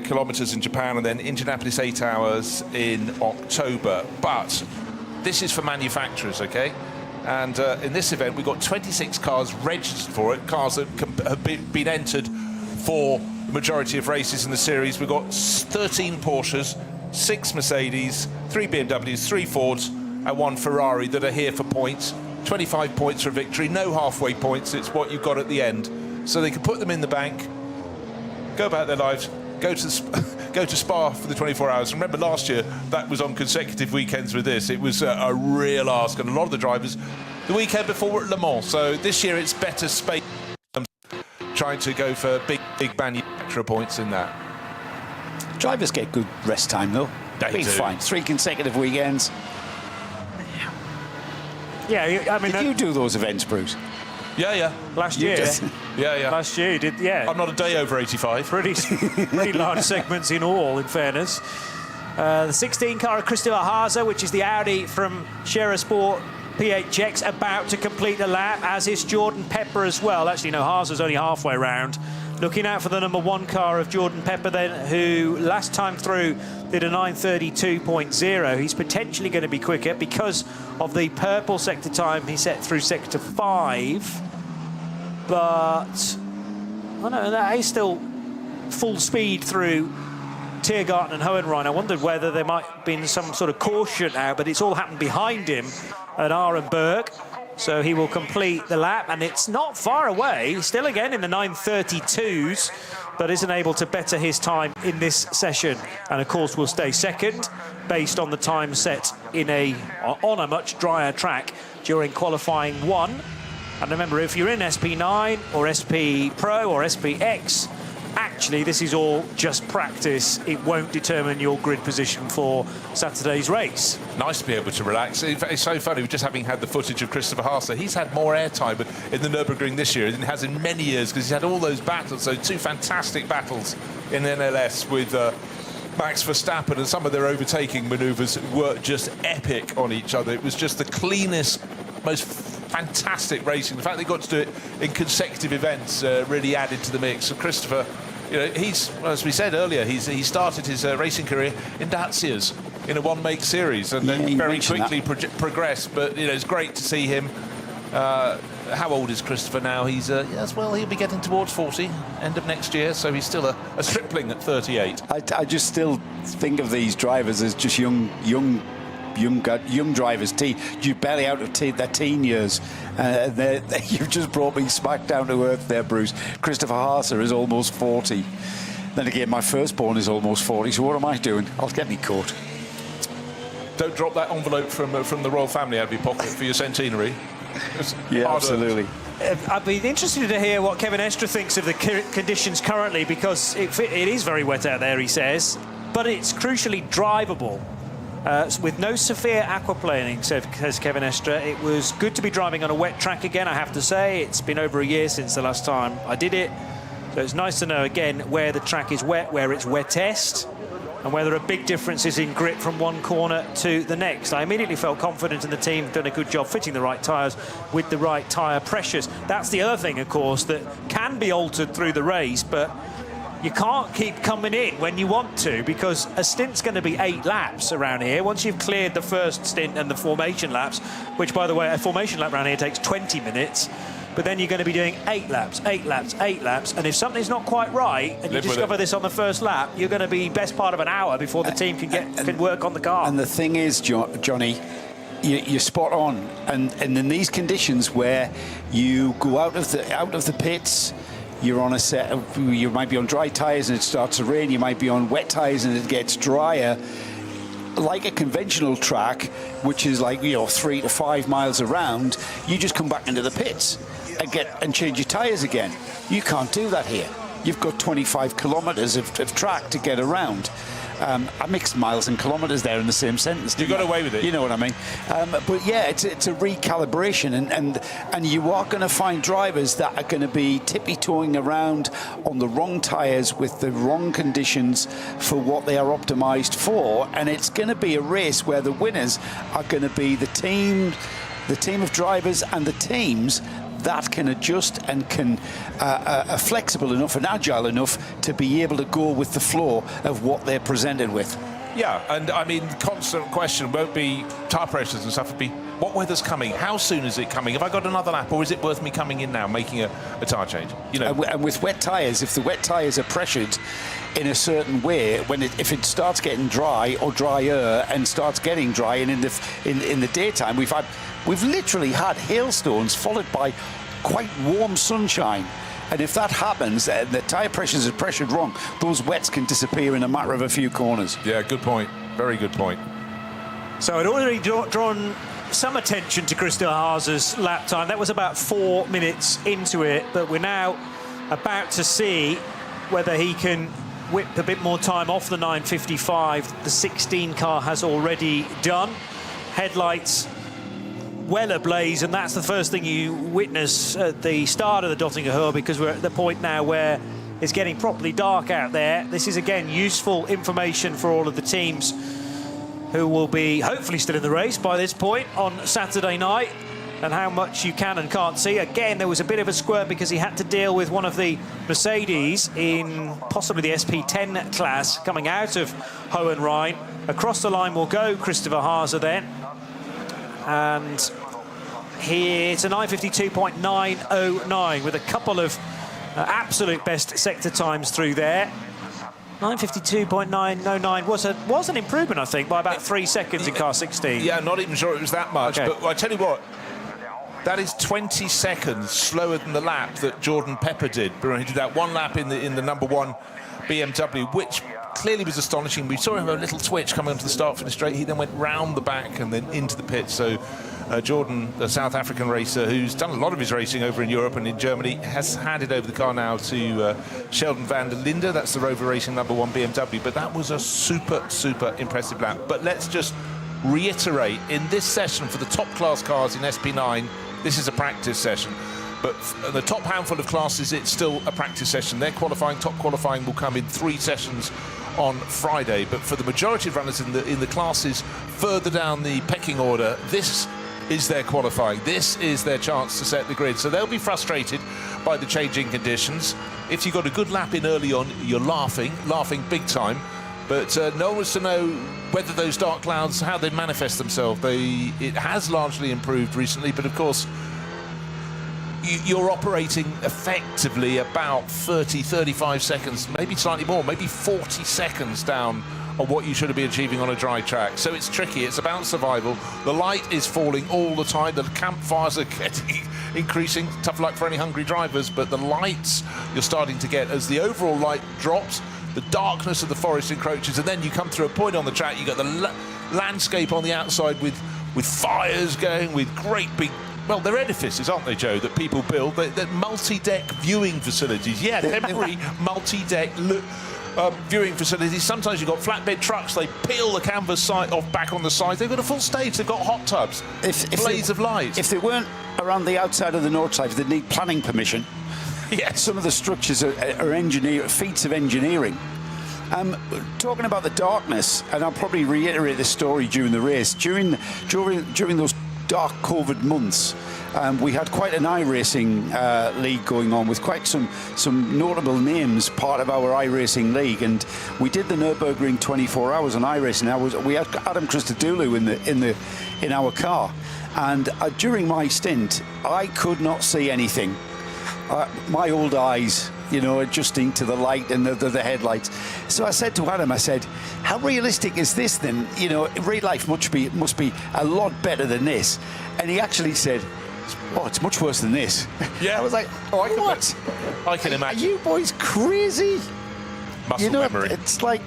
kilometres in Japan, and then Indianapolis 8 hours in October. But this is for manufacturers, okay? And in this event, we've got 26 cars registered for it, cars that have been entered for the majority of races in the series. We've got 13 Porsches, 6 Mercedes, 3 BMWs, 3 Fords, and 1 Ferrari that are here for points. 25 points for victory, no halfway points. It's what you've got at the end. So they can put them in the bank, go about their lives, go to Spa for the 24 hours. Remember last year, that was on consecutive weekends with this. It was a real ask, and a lot of the drivers the weekend before were at Le Mans. So this year it's better space, trying to go for big manufacturer points in that. Drivers get good rest time, though. They Be do. fine. 3 consecutive weekends. Yeah, I mean, Did you do those events, Bruce? Yeah. last You year. did. Yeah. Last year, you did, yeah. I'm not a day over 85. Pretty large segments in all, in fairness. The 16 car of Christopher Haase, which is the Audi from Scherer Sport PHX, about to complete the lap, as is Jordan Pepper as well. Actually, no, Haase's only halfway round. Looking out for the number 1 car of Jordan Pepper, then, who last time through did a 9:32.0. He's potentially going to be quicker because of the purple sector time he set through sector 5. But I know that is still full speed through Tiergarten and Hohenrhein. I wondered whether there might have been some sort of caution out, but it's all happened behind him at Arenberg. So he will complete the lap, and it's not far away, still again in the 9:32s, but isn't able to better his time in this session. And of course will stay second based on the time set on a much drier track during qualifying 1. And remember, if you're in SP9 or SP Pro or SPX, actually this is all just practice. It won't determine your grid position for Saturday's race. Nice to be able to relax. In fact, it's so funny, just having had the footage of Christopher Haase, he's had more airtime in the Nürburgring this year than he has in many years, because he's had all those battles, so 2 fantastic battles in NLS with Max Verstappen, and some of their overtaking manoeuvres were just epic on each other. It was just the cleanest, most fantastic racing. The fact they got to do it in consecutive events really added to the mix. And Christopher, you know, he's, as we said earlier, he started his racing career in Dacias in a 1-make series, and then very quickly progressed. But you know, it's great to see him. How old is Christopher now? He's yes, well, he'll be getting towards 40 end of next year, so he's still a stripling at 38. I just still think of these drivers as just young drivers. You're barely out of their teen years. You've just brought me smack down to earth there, Bruce. Christopher Haase is almost 40. Then again, my firstborn is almost 40, so what am I doing? I'll get me caught. Don't drop that envelope from the royal family out of your pocket for your centenary. Yeah, absolutely. I'd be interested to hear what Kevin Estre thinks of the conditions currently, because it is very wet out there, he says, but it's crucially drivable. With no severe aquaplaning, says Kevin Estre. It was good to be driving on a wet track again, I have to say. It's been over a year since the last time I did it. So it's nice to know again where the track is wet, where it's wettest, and where there are big differences in grip from one corner to the next. I immediately felt confident in the team, done a good job fitting the right tyres with the right tyre pressures. That's the other thing, of course, that can be altered through the race, but you can't keep coming in when you want to, because a stint's going to be 8 laps around here. Once you've cleared the first stint and the formation laps, which, by the way, a formation lap around here takes 20 minutes, but then you're going to be doing 8 laps, 8 laps, 8 laps, and if something's not quite right, and you discover this on the first lap, you're going to be best part of an hour before the team can work on the car. And the thing is, Johnny, you're spot on. And in these conditions where you go out of the pits, you're on a set. You might be on dry tyres and it starts to rain. You might be on wet tyres and it gets drier. like a conventional track, which is like 3 to 5 miles around, you just come back into the pits and change your tyres again. You can't do that here. You've got 25 kilometres of track to get around. I mixed miles and kilometres there in the same sentence. You got away with it. You know what I mean? But yeah, it's a recalibration, and you are going to find drivers that are going to be tippy-toeing around on the wrong tyres with the wrong conditions for what they are optimised for, and it's going to be a race where the winners are going to be the team of drivers and the teams that can adjust and are flexible enough and agile enough to be able to go with the flow of what they're presented with. Yeah, and I mean, the constant question won't be tyre pressures and stuff, it'll be what weather's coming, how soon is it coming, have I got another lap, or is it worth me coming in now, making a tyre change? You know. And with wet tyres, if the wet tyres are pressured in a certain way, if it starts getting dry or drier and starts getting dry, and in the daytime we've literally had hailstones followed by quite warm sunshine. And if that happens, and the tyre pressures are pressured wrong, those wets can disappear in a matter of a few corners. Yeah, good point. Very good point. So I'd already drawn some attention to Christopher Haas's lap time. That was about 4 minutes into it, but we're now about to see whether he can whip a bit more time off the 9:55 the 16 car has already done. Headlights well ablaze, and that's the first thing you witness at the start of the Dottinger Hill, because we're at the point now where it's getting properly dark out there. This is again useful information for all of the teams who will be hopefully still in the race by this point on Saturday night, and how much you can and can't see. Again, there was a bit of a squirt because he had to deal with one of the Mercedes in possibly the SP10 class coming out of Hohenrhein. Across the line will go Christopher Haas then. And it's a 9:52.909 with a couple of absolute best sector times through there. 9:52.909 was an improvement, I think, by about 3 seconds in car 16. Yeah, not even sure it was that much. Okay. But I tell you what, that is 20 seconds slower than the lap that Jordan Pepper did. He did that one lap in the number one BMW, which clearly was astonishing. We saw him have a little twitch coming onto the start-finish straight. He then went round the back and then into the pit. So Jordan, the South African racer, who's done a lot of his racing over in Europe and in Germany, has handed over the car now to Sheldon van der Linde. That's the Rover Racing number one BMW. But that was a super, super impressive lap. But let's just reiterate, in this session for the top class cars in SP9, this is a practice session. But for the top handful of classes, it's still a practice session. Their top qualifying will come in 3 sessions on Friday. But for the majority of runners in the classes further down the pecking order, this is their qualifying. This is their chance to set the grid. So they'll be frustrated by the changing conditions. If you got a good lap in early on, you're laughing big time. But no one wants to know whether those dark clouds, how they manifest themselves. It has largely improved recently, but of course, you're operating effectively about 30, 35 seconds, maybe slightly more, maybe 40 seconds down on what you should be achieving on a dry track. So it's tricky. It's about survival. The light is falling all the time. The campfires are increasing. Tough luck for any hungry drivers, but the lights you're starting to get as the overall light drops, the darkness of the forest encroaches, and then you come through a point on the track, you've got the landscape on the outside with fires going, with great big, well, they're edifices, aren't they, Joe, that people build? They're multi-deck viewing facilities. Yeah, temporary multi-deck viewing facilities. Sometimes you've got flatbed trucks, they peel the canvas side off back on the sides. They've got a full stage, they've got hot tubs, blaze of light. If they weren't around the outside of the north side, they'd need planning permission. Yeah, some of the structures are feats of engineering. Talking about the darkness, and I'll probably reiterate this story during the race. During those dark COVID months, we had quite an iRacing league going on with quite some notable names part of our iRacing league, and we did the Nürburgring 24 hours on iRacing. We had Adam Christodoulou in our car, and during my stint, I could not see anything. My old eyes, adjusting to the light and the headlights. So I said to Adam, how realistic is this then? Real life must be a lot better than this. And he actually said, oh, it's much worse than this. Yeah. I was like, I can imagine. Are you boys crazy? muscle memory. It's like,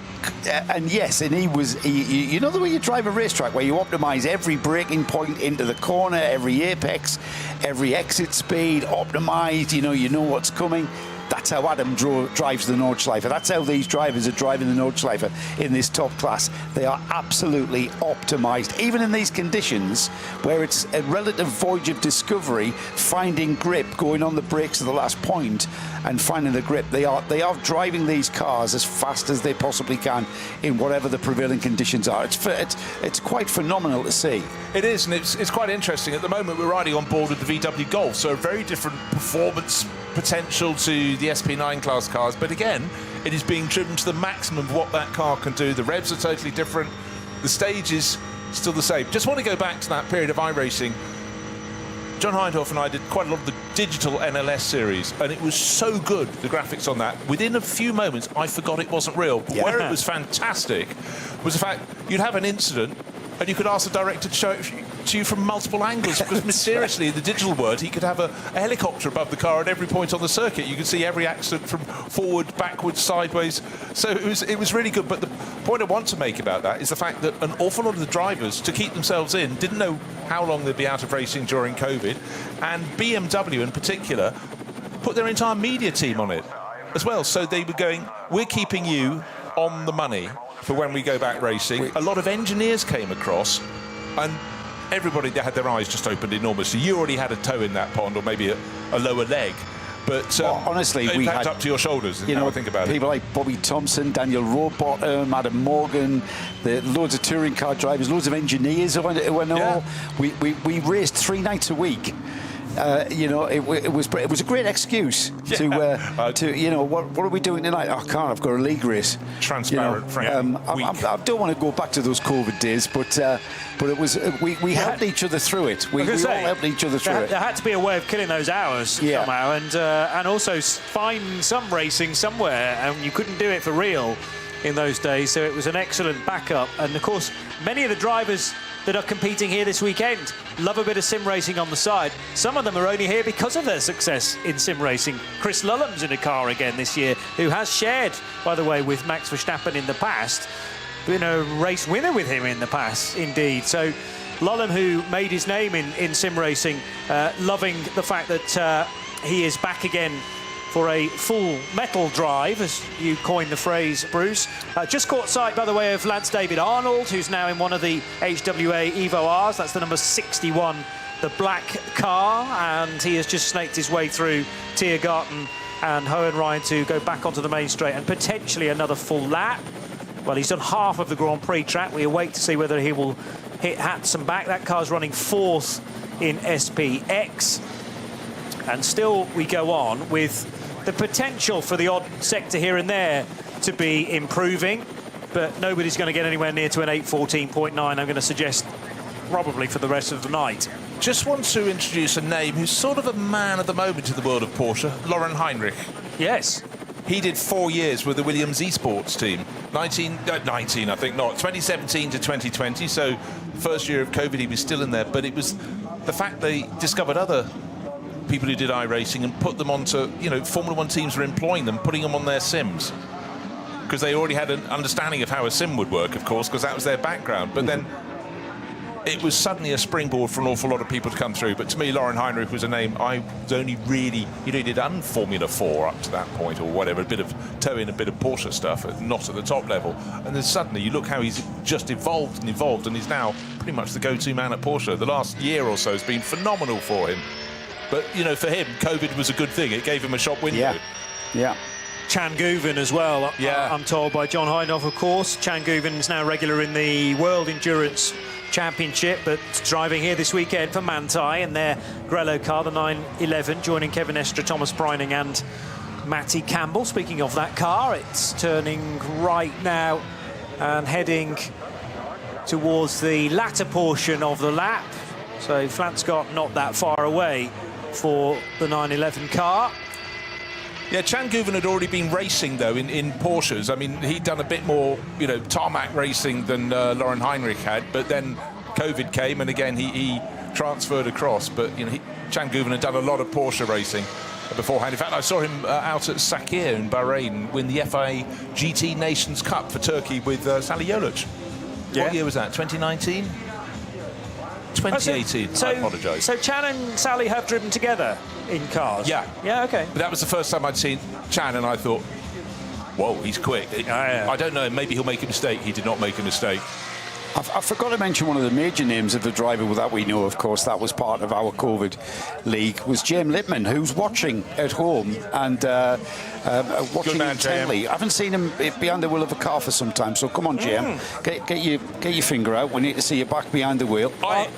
and yes, and you know the way you drive a racetrack where you optimise every braking point into the corner, every apex, every exit speed, optimised, you know what's coming. That's how Adam drives the Nordschleife. That's how these drivers are driving the Nordschleife in this top class. They are absolutely optimised. Even in these conditions where it's a relative voyage of discovery, finding grip, going on the brakes at the last point and finding the grip, they are driving these cars as fast as they possibly can in whatever the prevailing conditions are. It's quite phenomenal to see. It is, and it's quite interesting. At the moment, we're riding on board with the VW Golf, so a very different performance potential to the SP9 class cars, but again, it is being driven to the maximum of what that car can do. The revs are totally different. The stage is still the same. Just want to go back to that period of iRacing. John Hindhoff and I did quite a lot of the digital NLS series, and it was so good, the graphics on that. Within a few moments, I forgot it wasn't real. But where it was fantastic was the fact you'd have an incident, and you could ask the director to show it to you from multiple angles, because mysteriously in the digital world he could have a helicopter above the car at every point on the circuit. You could see every accident from forward, backwards, sideways. So it was really good. But the point I want to make about that is the fact that an awful lot of the drivers, to keep themselves in, didn't know how long they'd be out of racing during COVID, and BMW in particular put their entire media team on it as well. So they were going, we're keeping you on the money for when we go back racing. A lot of engineers came across, and everybody had their eyes just opened enormously. You already had a toe in that pond, or maybe a lower leg. But honestly, we had up to your shoulders. I think about people like Bobby Thompson, Daniel Rowbottom, Adam Morgan, loads of touring car drivers, loads of engineers who went all. We raced 3 nights a week. It was a great excuse to what are we doing tonight? Oh, I've got a league race. Transparent, I don't want to go back to those COVID days, but it was we helped each other through it. We all helped each other through it. There had to be a way of killing those hours somehow, and also find some racing somewhere, and you couldn't do it for real in those days. So it was an excellent backup, and of course many of the drivers that are competing here this weekend love a bit of sim racing on the side. Some of them are only here because of their success in sim racing. Chris Lulham's in a car again this year, who has shared, by the way, with Max Verstappen in the past, been a race winner with him in the past, indeed. So Lulham, who made his name in sim racing, loving the fact that he is back again for a full metal drive, as you coined the phrase, Bruce. Just caught sight, by the way, of Lance David Arnold, who's now in one of the HWA Evo Rs. That's the number 61, the black car, and he has just snaked his way through Tiergarten and Hohenrhein to go back onto the main straight and potentially another full lap. Well, he's done half of the Grand Prix track. We await to see whether he will hit Hatson back. That car's running 4th in SPX. And still we go on with the potential for the odd sector here and there to be improving, but nobody's going to get anywhere near to an 8:14.9, I'm going to suggest, probably for the rest of the night. Just want to introduce a name who's sort of a man at the moment in the world of Porsche, Lauren Heinrich. Yes. He did 4 years with the Williams eSports team. 2017 to 2020, so first year of COVID he was still in there, but it was the fact they discovered other people who did iRacing and put them onto, Formula One teams were employing them, putting them on their sims, because they already had an understanding of how a sim would work, of course, because that was their background. But then it was suddenly a springboard for an awful lot of people to come through. But to me, Lauren Heinrich was a name I was only really, he did Formula 4 up to that point, or whatever, a bit of toe in, a bit of Porsche stuff, not at the top level. And then suddenly you look how he's just evolved, and he's now pretty much the go-to man at Porsche. The last year or so has been phenomenal for him. But, for him, COVID was a good thing. It gave him a shop window. Yeah. Chan Guven as well, I'm told by John Hindhoff, of course. Chan Guven is now regular in the World Endurance Championship, but driving here this weekend for Manthey in their Grello car, the 911, joining Kevin Estre, Thomas Breining and Matty Campbell. Speaking of that car, it's turning right now and heading towards the latter portion of the lap. So Flanscott not that far away for the 911 car. Yeah, Chan Guven had already been racing, though, in Porsches. I mean, he'd done a bit more, tarmac racing than Lauren Heinrich had, but then COVID came, and again, he transferred across. But, Chan Guven had done a lot of Porsche racing. beforehand. In fact, I saw him out at Sakir in Bahrain win the FIA GT Nations Cup for Turkey with Sally Yoluch. Yeah. What year was that? 2019? 2018. I apologise. So Chan and Sally have driven together in cars? Yeah. Yeah, okay. But that was the first time I'd seen Chan, and I thought, whoa, he's quick. I don't know, maybe he'll make a mistake. He did not make a mistake. I forgot to mention one of the major names of the driver that we know, of course, that was part of our COVID league, was James Lippman, who's watching at home and watching intently. I haven't seen him behind the wheel of a car for some time, so come on, James, get your finger out. We need to see you back behind the wheel.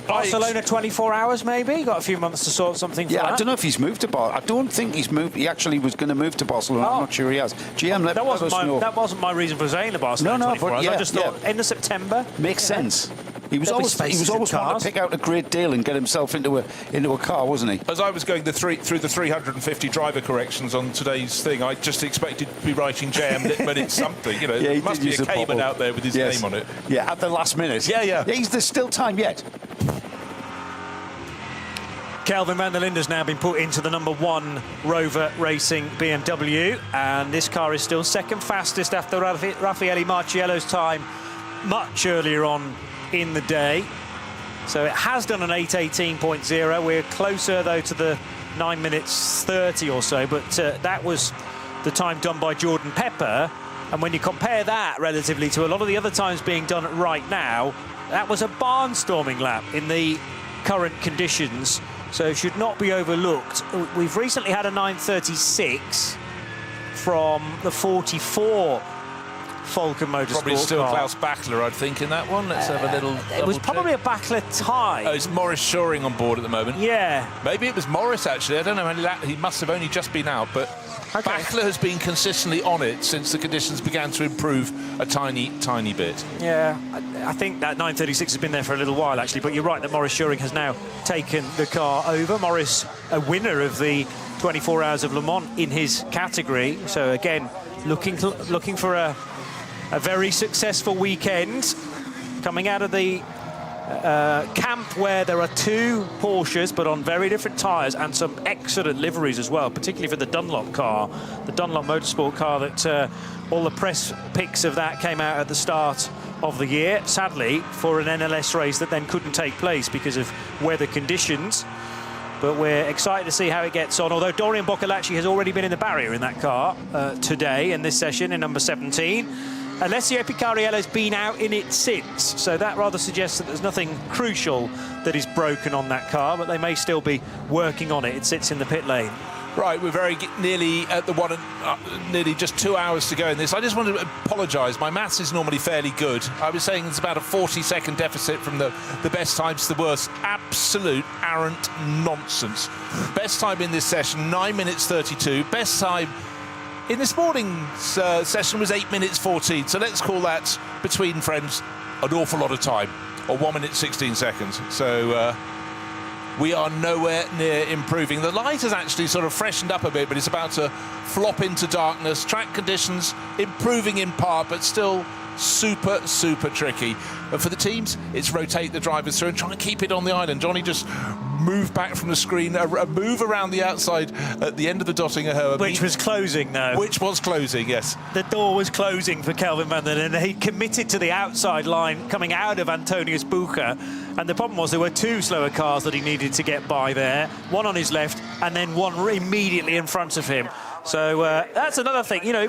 Barcelona 24 hours, maybe? Got a few months to sort something for that. I don't know if he's moved to Barcelona. I don't think he's moved. He actually was going to move to Barcelona. I'm not sure he has. GM, let us know. That wasn't my reason for saying the Barcelona 24 hours. I just thought end of September. Makes sense. He was always wanting to pick out a great deal and get himself into a car, wasn't he? As I was going through the 350 driver corrections on today's thing, I just expected to be writing JM Lippman in something. You know, there must be a Cayman out there with his name on it. Yeah, at the last minute. Yeah. There's still time yet. Kelvin van der Linde's now been put into the #1 Rover Racing BMW, and this car is still second fastest after Raffaele Marciello's time much earlier on in the day. So it has done an 8:18.0. We're closer though to the 9 minutes 30 or so, but that was the time done by Jordan Pepper. And when you compare that relatively to a lot of the other times being done right now, that was a barnstorming lap in the current conditions, so it should not be overlooked. We've recently had a 9:36 from the 44 Falcon Motorsport Probably still car. Klaus Bachler, I'd think, in that one. Let's have a little It was probably a Bachler tie. Oh, it's Morris Shoring on board at the moment. Yeah. Maybe it was Morris, actually. I don't know. He must have only just been out, but Bachler has been consistently on it since the conditions began to improve a tiny, tiny bit. Yeah, I think that 9:36 has been there for a little while, actually, but you're right that Morris Shoring has now taken the car over. Morris, a winner of the 24 Hours of Le Mans in his category. So, again, looking for a very successful weekend, coming out of the camp where there are two Porsches but on very different tyres and some excellent liveries as well, particularly for the Dunlop car, the Dunlop Motorsport car that all the press pics of that came out at the start of the year, sadly for an NLS race that then couldn't take place because of weather conditions. But we're excited to see how it gets on, although Dorian Boccolacci has already been in the barrier in that car today in this session in number 17. Alessio Picariello's been out in it since, so that rather suggests that there's nothing crucial that is broken on that car, but they may still be working on it. It sits in the pit lane. Right, we're very nearly at the nearly just 2 hours to go in this. I just want to apologise. My maths is normally fairly good. I was saying it's about a 40-second deficit from the best times to the worst. Absolute arrant nonsense. Best time in this session, 9 minutes 32. Best time in this morning's session was 8 minutes 14. So let's call that, between friends, an awful lot of time, or 1 minute 16 seconds. So we are nowhere near improving. The light has actually sort of freshened up a bit, but it's about to flop into darkness. Track conditions improving in part, but still super, super tricky. But for the teams, it's rotate the drivers through and try and keep it on the island. Johnny just moved back from the screen, a move around the outside at the end of the Dottinger. Which was closing, though. Which was closing, yes. The door was closing for Kelvin van der Linde. He committed to the outside line coming out of Antonius Bucher. And the problem was there were two slower cars that he needed to get by there. One on his left and then one immediately in front of him. So that's another thing. You know,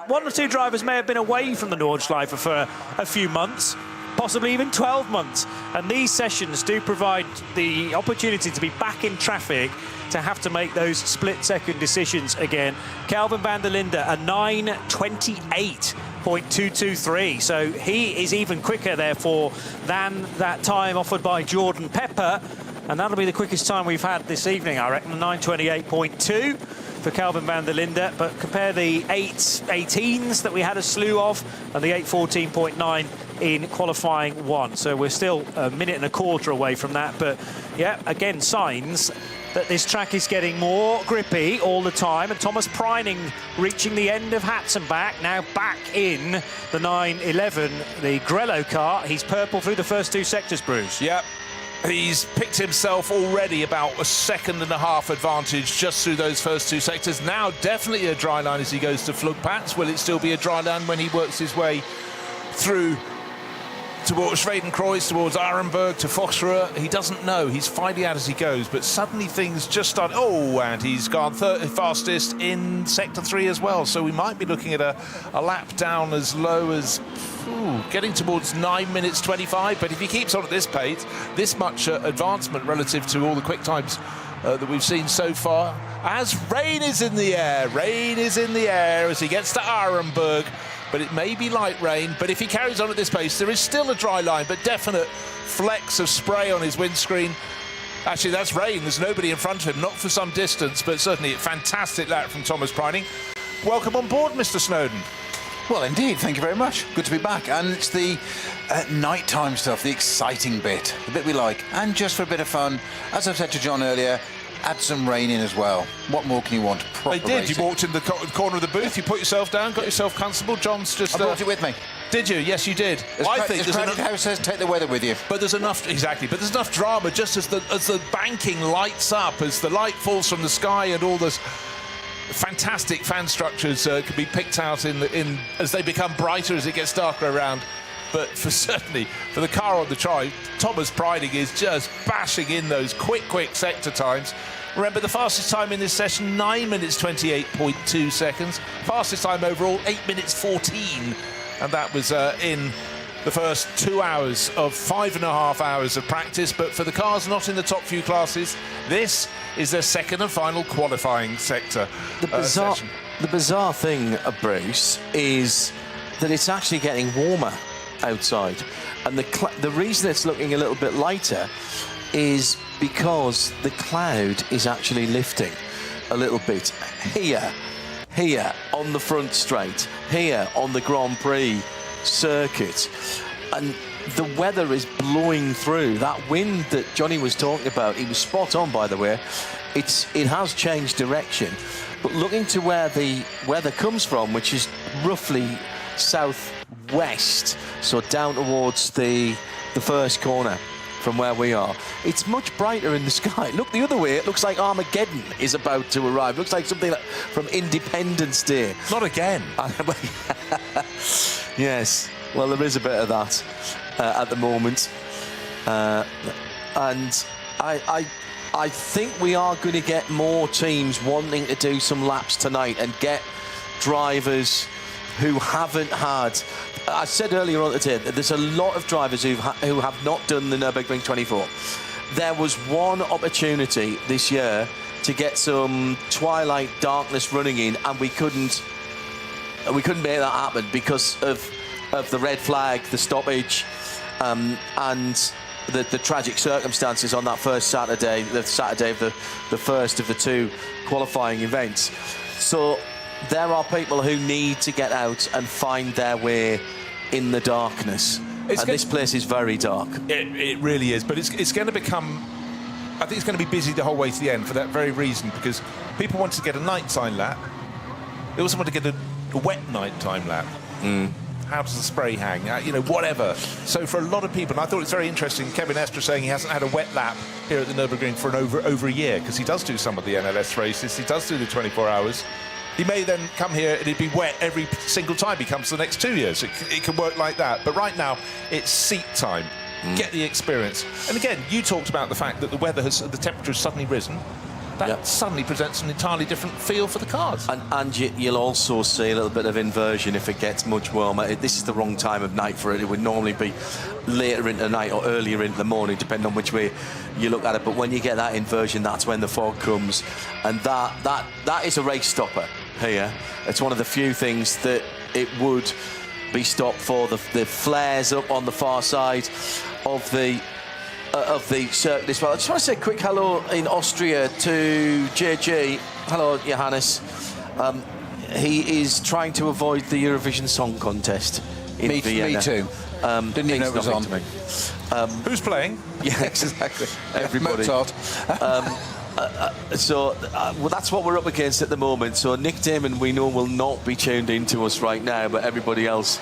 one or two drivers may have been away from the Nordschleife for a few months, possibly even 12 months. And these sessions do provide the opportunity to be back in traffic, to have to make those split-second decisions again. Kelvin van der Linde, a 9:28.223. So he is even quicker, therefore, than that time offered by Jordan Pepper. And that'll be the quickest time we've had this evening, I reckon, 9:28.2 for Kelvin van der Linde. But compare the 8:18s that we had a slew of and the 8:14.9 in qualifying one. So we're still a minute and a quarter away from that. But yeah, again, signs that this track is getting more grippy all the time. And Thomas Preining reaching the end of Hatzenbach, now back in the 911, the Grello car. He's purple through the first two sectors, Bruce. Yep. He's picked himself already about a second and a half advantage just through those first two sectors. Now definitely a dry line as he goes to Flugplatz. Will it still be a dry line when he works his way through towards Schwedenkreuz, towards Arenberg, to Foxruhe? He doesn't know. He's finding out as he goes, but suddenly things just start. Oh, and he's gone fastest in Sector 3 as well. So we might be looking at a lap down as low as getting towards 9 minutes 25. But if he keeps on at this pace, this much advancement relative to all the quick times that we've seen so far, as rain is in the air. Rain is in the air as he gets to Arenberg. But it may be light rain, but if he carries on at this pace, there is still a dry line, but definite flecks of spray on his windscreen. Actually, that's rain. There's nobody in front of him, not for some distance, but certainly a fantastic lap from Thomas Preining. Welcome on board, Mr. Snowden. Well, indeed, thank you very much. Good to be back. And it's the nighttime stuff, the exciting bit, the bit we like. And just for a bit of fun, as I've said to John earlier, add some rain in as well. What more can you want? Proper They did. racing. You walked in the corner of the booth, you put yourself down, got yourself comfortable. John's just... I brought it with me. Did you? Yes, you did. I think there's Crowded enough... House says take the weather with you. But there's enough, exactly, but there's enough drama just as the banking lights up, as the light falls from the sky and all this fantastic fan structures can be picked out in as they become brighter as it gets darker around. But certainly for the car on the tri, Thomas Preining is just bashing in those quick sector times. Remember, the fastest time in this session, 9 minutes 28.2 seconds. Fastest time overall, 8 minutes 14. And that was in the first 2 hours of 5.5 hours of practice. But for the cars not in the top few classes, this is their second and final qualifying sector session. The bizarre thing, Bruce, is that it's actually getting warmer outside. And the reason it's looking a little bit lighter is because the cloud is actually lifting a little bit here on the front straight, here on the Grand Prix circuit, and the weather is blowing through. That wind that Johnny was talking about, he was spot on, by the way. It has changed direction, but looking to where the weather comes from, which is roughly southwest, so down towards the first corner from where we are, it's much brighter in the sky. Look the other way, it looks like Armageddon is about to arrive. Looks like something from Independence Day. Not again. Yes, well, there is a bit of that at the moment. And I think we are going to get more teams wanting to do some laps tonight and get drivers who haven't had... I said earlier on today that there's a lot of drivers who have not done the Nürburgring 24. There was one opportunity this year to get some twilight darkness running in, and we couldn't make that happen because of the red flag, the stoppage, and the tragic circumstances on that first Saturday, the Saturday of the first of the two qualifying events. So there are people who need to get out and find their way in the darkness. This place is very dark. It really is, but it's going to become... I think it's going to be busy the whole way to the end for that very reason, because people want to get a nighttime lap. They also want to get a wet nighttime lap. How does the spray hang? Whatever. So for a lot of people, and I thought it's very interesting, Kevin Estre saying he hasn't had a wet lap here at the Nürburgring for over a year, because he does do some of the NLS races, he does do the 24 hours. He may then come here and it'd be wet every single time he comes for the next 2 years. It can work like that. But right now, it's seat time. Get the experience. And again, you talked about the fact that the temperature has suddenly risen. That suddenly presents an entirely different feel for the cars. And you'll also see a little bit of inversion if it gets much warmer. This is the wrong time of night for it. It would normally be later into the night or earlier into the morning, depending on which way you look at it. But when you get that inversion, that's when the fog comes. And that is a race stopper here. It's one of the few things that it would be stopped for. The flares up on the far side of the circuit as well. I just want to say a quick hello in Austria to JG. Hello, Johannes. He is trying to avoid the Eurovision Song Contest in Vienna. Me too. Didn't even know it was on. Who's playing? Yeah, exactly. Everybody. Mozart. Well, that's what we're up against at the moment. So Nick Damon, we know, will not be tuned in to us right now, but everybody else,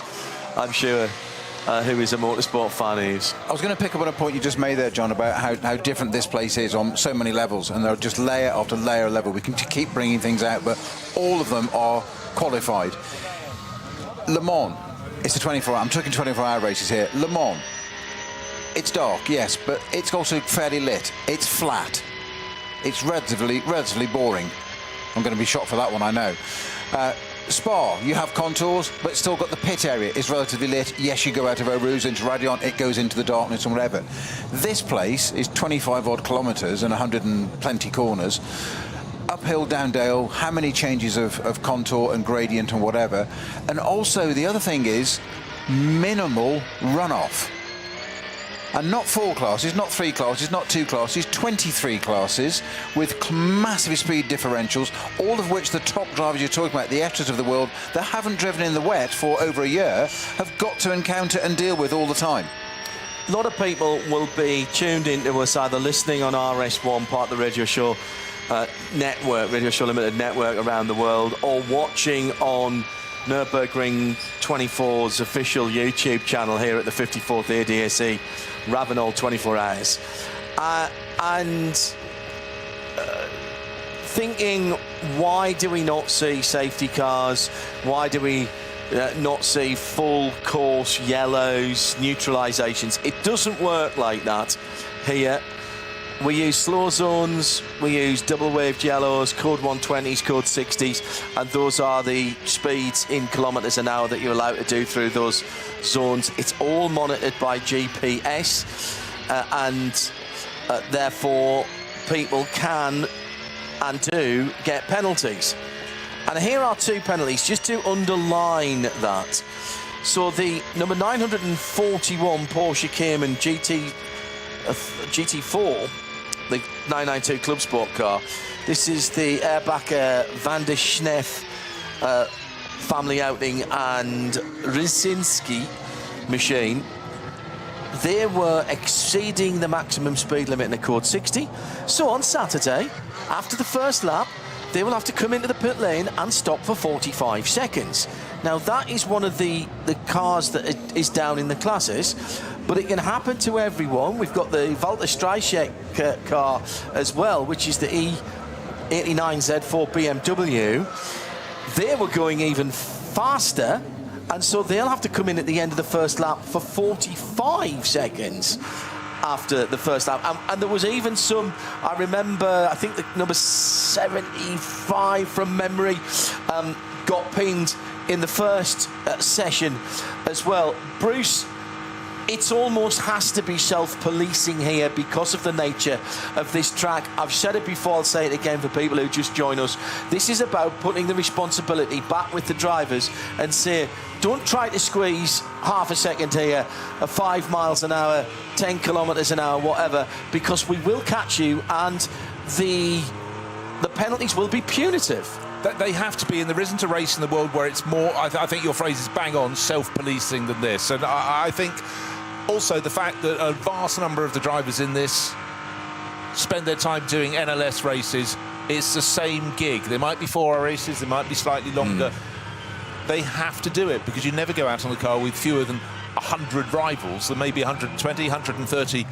I'm sure, who is a motorsport fan is. I was going to pick up on a point you just made there, John, about how different this place is on so many levels, and there are just layer after layer of level. We can keep bringing things out, but all of them are qualified. Le Mans, it's a 24-hour. I'm talking 24-hour races here. Le Mans, it's dark, yes, but it's also fairly lit. It's flat. It's relatively boring. I'm going to be shot for that one, I know. Spa, you have contours, but it's still got the pit area. It's relatively lit. Yes, you go out of Eau Rouge into Radion, it goes into the darkness and whatever. This place is 25 odd kilometres and 100 and plenty corners. Uphill, down dale, how many changes of contour and gradient and whatever. And also the other thing is minimal runoff. And not 4 classes, not 3 classes, not 2 classes, 23 classes with massive speed differentials, all of which the top drivers you're talking about, the extras of the world, that haven't driven in the wet for over a year, have got to encounter and deal with all the time. A lot of people will be tuned into us either listening on RS1, part of the Radio Show network, Radio Show Limited network around the world, or watching on Nürburgring 24's official YouTube channel here at the 54th ADAC RAVENOL 24 hours. Thinking, why do we not see safety cars? Why do we not see full course yellows, neutralisations? It doesn't work like that here. We use slow zones, we use double waved yellows, code 120s, code 60s, and those are the speeds in kilometres an hour that you're allowed to do through those zones. It's all monitored by GPS, and therefore people can and do get penalties. And here are 2 penalties, just to underline that. So the number 941 Porsche Cayman GT4, the 992 Club Sport car. This is the Airbacher Van der Schneef family outing and Rysinski machine. They were exceeding the maximum speed limit in the code 60. So on Saturday, after the first lap, they will have to come into the pit lane and stop for 45 seconds. Now that is one of the cars that is down in the classes, but it can happen to everyone. We've got the Walter Streichek car as well, which is the E89Z4 BMW. They were going even faster, and so they'll have to come in at the end of the first lap for 45 seconds after the first lap. And there was even some, I remember, I think the number 75 from memory got pinged in the first session as well. Bruce, it almost has to be self-policing here because of the nature of this track. I've said it before, I'll say it again for people who just join us. This is about putting the responsibility back with the drivers and say, don't try to squeeze half a second here, 5 miles an hour, 10 kilometres an hour, whatever, because we will catch you, and the penalties will be punitive. They have to be, and there isn't a race in the world where it's more, I think your phrase is bang on, self-policing than this. And I think also the fact that a vast number of the drivers in this spend their time doing NLS races, it's the same gig. There might be 4-hour races, they might be slightly longer. They have to do it because you never go out on the car with fewer than 100 rivals. There may be 120, 130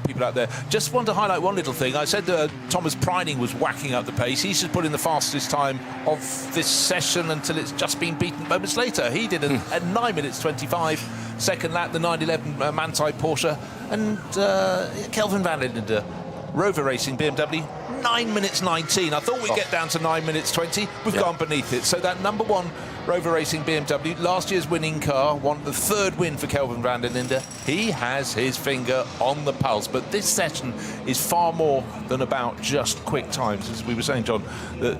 people out there. Just want to highlight one little thing. I said Thomas Preining was whacking up the pace. He's just put in the fastest time of this session until it's just been beaten moments later. He did at 9 minutes 25. Second lap, the 911 Manthey Porsche, and Kelvin van Linde, Rover Racing BMW, 9 minutes 19. I thought we'd get down to 9 minutes 20. We've gone beneath it. So that number 1 Rover Racing BMW, last year's winning car, won the 3rd win for Kelvin van der Linde. He has his finger on the pulse. But this session is far more than about just quick times. As we were saying, John,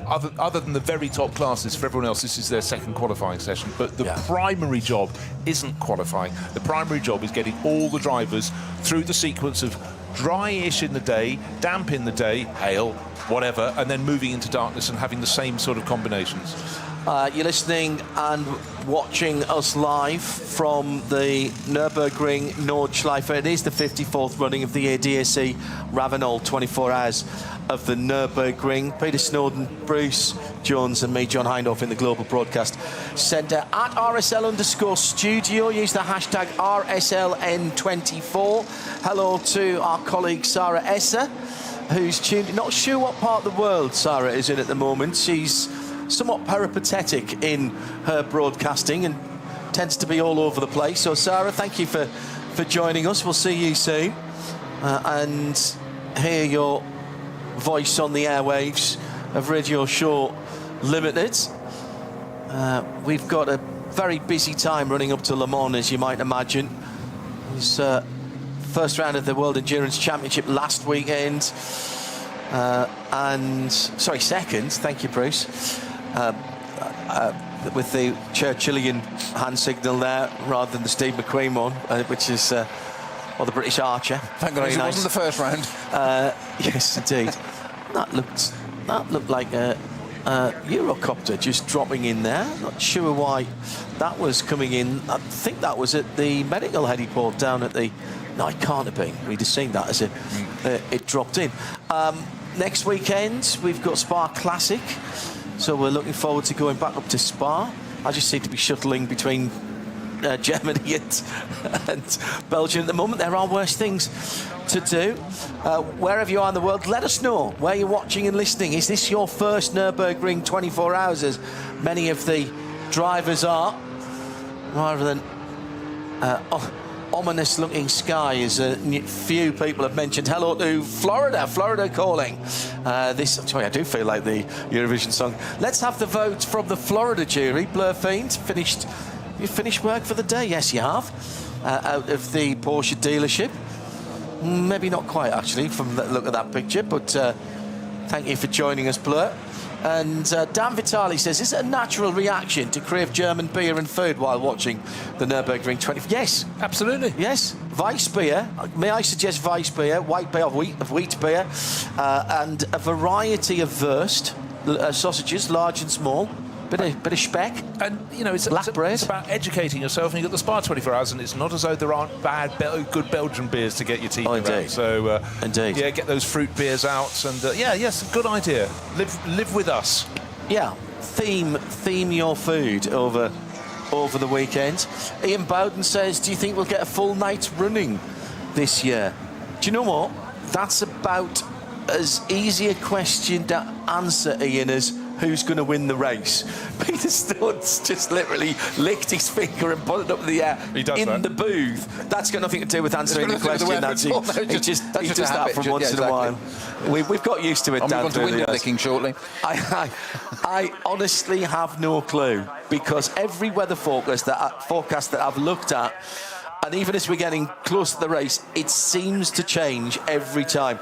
other than the very top classes, for everyone else, this is their second qualifying session. But the primary job isn't qualifying. The primary job is getting all the drivers through the sequence of dry-ish in the day, damp in the day, hail, whatever, and then moving into darkness and having the same sort of combinations. You're listening and watching us live from the Nürburgring Nordschleife. It is the 54th running of the ADAC RAVENOL 24 hours of the Nürburgring. Peter Snowden, Bruce Jones and me, John Hindhaugh, in the Global Broadcast Centre. At RSL_studio, use the hashtag RSLN24. Hello to our colleague Sarah Esser, who's tuned in. Not sure what part of the world Sarah is in at the moment. She's somewhat peripatetic in her broadcasting and tends to be all over the place. So Sarah, thank you for joining us. We'll see you soon and hear your voice on the airwaves of Radio Show Limited. We've got a very busy time running up to Le Mans, as you might imagine. It's first round of the World Endurance Championship last weekend, second. Thank you, Bruce. With the Churchillian hand signal there, rather than the Steve McQueen one, which is the British Archer. Thank goodness it wasn't the first round. Yes, indeed. That looked like a Eurocopter just dropping in there. Not sure why that was coming in. I think that was at the medical heliport down at the... No, it can't have been. We'd have seen that as it dropped in. Next weekend, we've got Spa Classic. So we're looking forward to going back up to Spa. I just seem to be shuttling between Germany and Belgium at the moment. There are worse things to do. Wherever you are in the world, let us know where you're watching and listening. Is this your first Nürburgring 24 hours, as many of the drivers are, rather than ominous-looking sky, as a few people have mentioned. Hello to Florida calling. Sorry, I do feel like the Eurovision song. Let's have the vote from the Florida jury. Blur Fiend, you finished work for the day? Yes, you have. Out of the Porsche dealership. Maybe not quite, actually, from the look at that picture, but thank you for joining us, Blur. And Dan Vitali says, is it a natural reaction to crave German beer and food while watching the Nürburgring 20? Yes. Absolutely. Yes. Weiss beer. May I suggest Weiss beer, white beer of wheat beer, and a variety of Wurst, sausages, large and small. Bit of speck. And, you know, it's black bread. It's about educating yourself, and you've got the Spa 24 hours, and it's not as though there aren't good Belgian beers to get your teeth around. So, indeed. Yeah, get those fruit beers out, and yes, good idea. Live with us. Yeah, theme your food over the weekend. Ian Bowden says, do you think we'll get a full night running this year? Do you know what? That's about as easy a question to answer, Ian, as who's going to win the race. Peter Studd's just literally licked his finger and put it up in the air in the booth. That's got nothing to do with answering the question, Nancy. He does that from once in a while. We've got used to it. I'm going to window licking shortly. I honestly have no clue, because every weather forecast that I've looked at, and even as we're getting close to the race, it seems to change every time.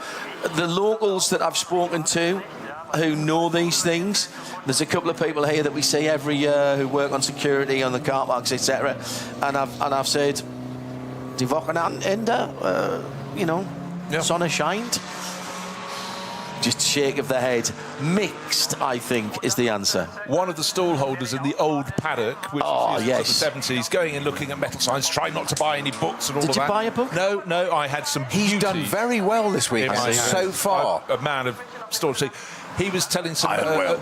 The locals that I've spoken to who know these things, there's a couple of people here that we see every year who work on security on the car parks, etc. And I've said, die Wochenende, Sonne scheint. Just shake of the head. Mixed, I think, is the answer. One of the stall holders in the old paddock, which is the 70s, going and looking at metal signs, trying not to buy any books and all of that. Did you buy a book? No, I had some beauty. He's done very well this week, so far. A man of stall. He was telling some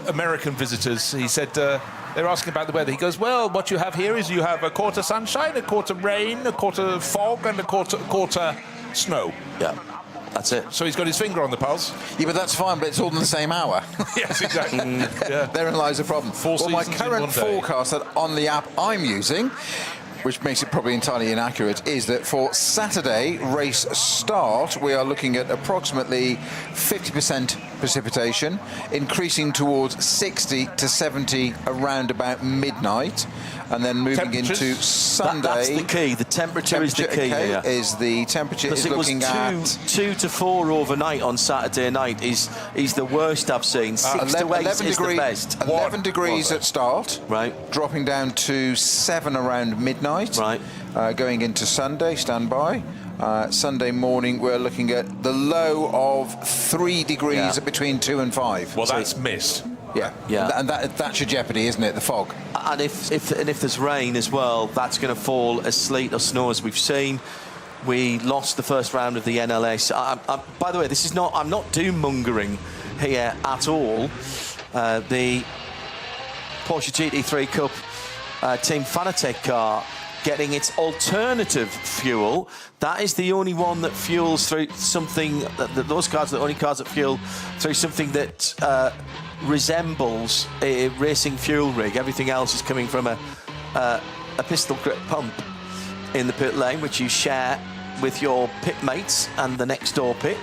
American visitors, he said, they were asking about the weather. He goes, well, what you have here is you have a quarter sunshine, a quarter rain, a quarter fog, and a quarter snow. Yeah. That's it. So he's got his finger on the pulse. Yeah, but that's fine, but it's all in the same hour. Yes, exactly. Therein lies the problem. Well, my current forecast that on the app I'm using, which makes it probably entirely inaccurate, is that for Saturday race start, we are looking at approximately 50% precipitation, increasing towards 60 to 70 around about midnight, and then moving into Sunday. That's the key. The temperature is the key. The temperature is looking at 2 to 4 overnight on Saturday night is the worst I've seen. 6 to 8 is the best. 11 degrees at start, right? Dropping down to 7 around midnight, right? Going into Sunday, stand by. Sunday morning, we're looking at the low of 3 degrees at between 2 and 5. Well, that's missed. Yeah. And that's your jeopardy, isn't it? The fog. And if there's rain as well, that's going to fall as sleet or snow, as we've seen. We lost the first round of the NLS. By the way, I'm not doom mongering here at all. The Porsche GT3 Cup Team Fanatec car getting its alternative fuel. That is the only one that fuels through something. Those cars are the only cars that fuel through something that resembles a racing fuel rig. Everything else is coming from a pistol grip pump in the pit lane, which you share with your pit mates and the next door pit.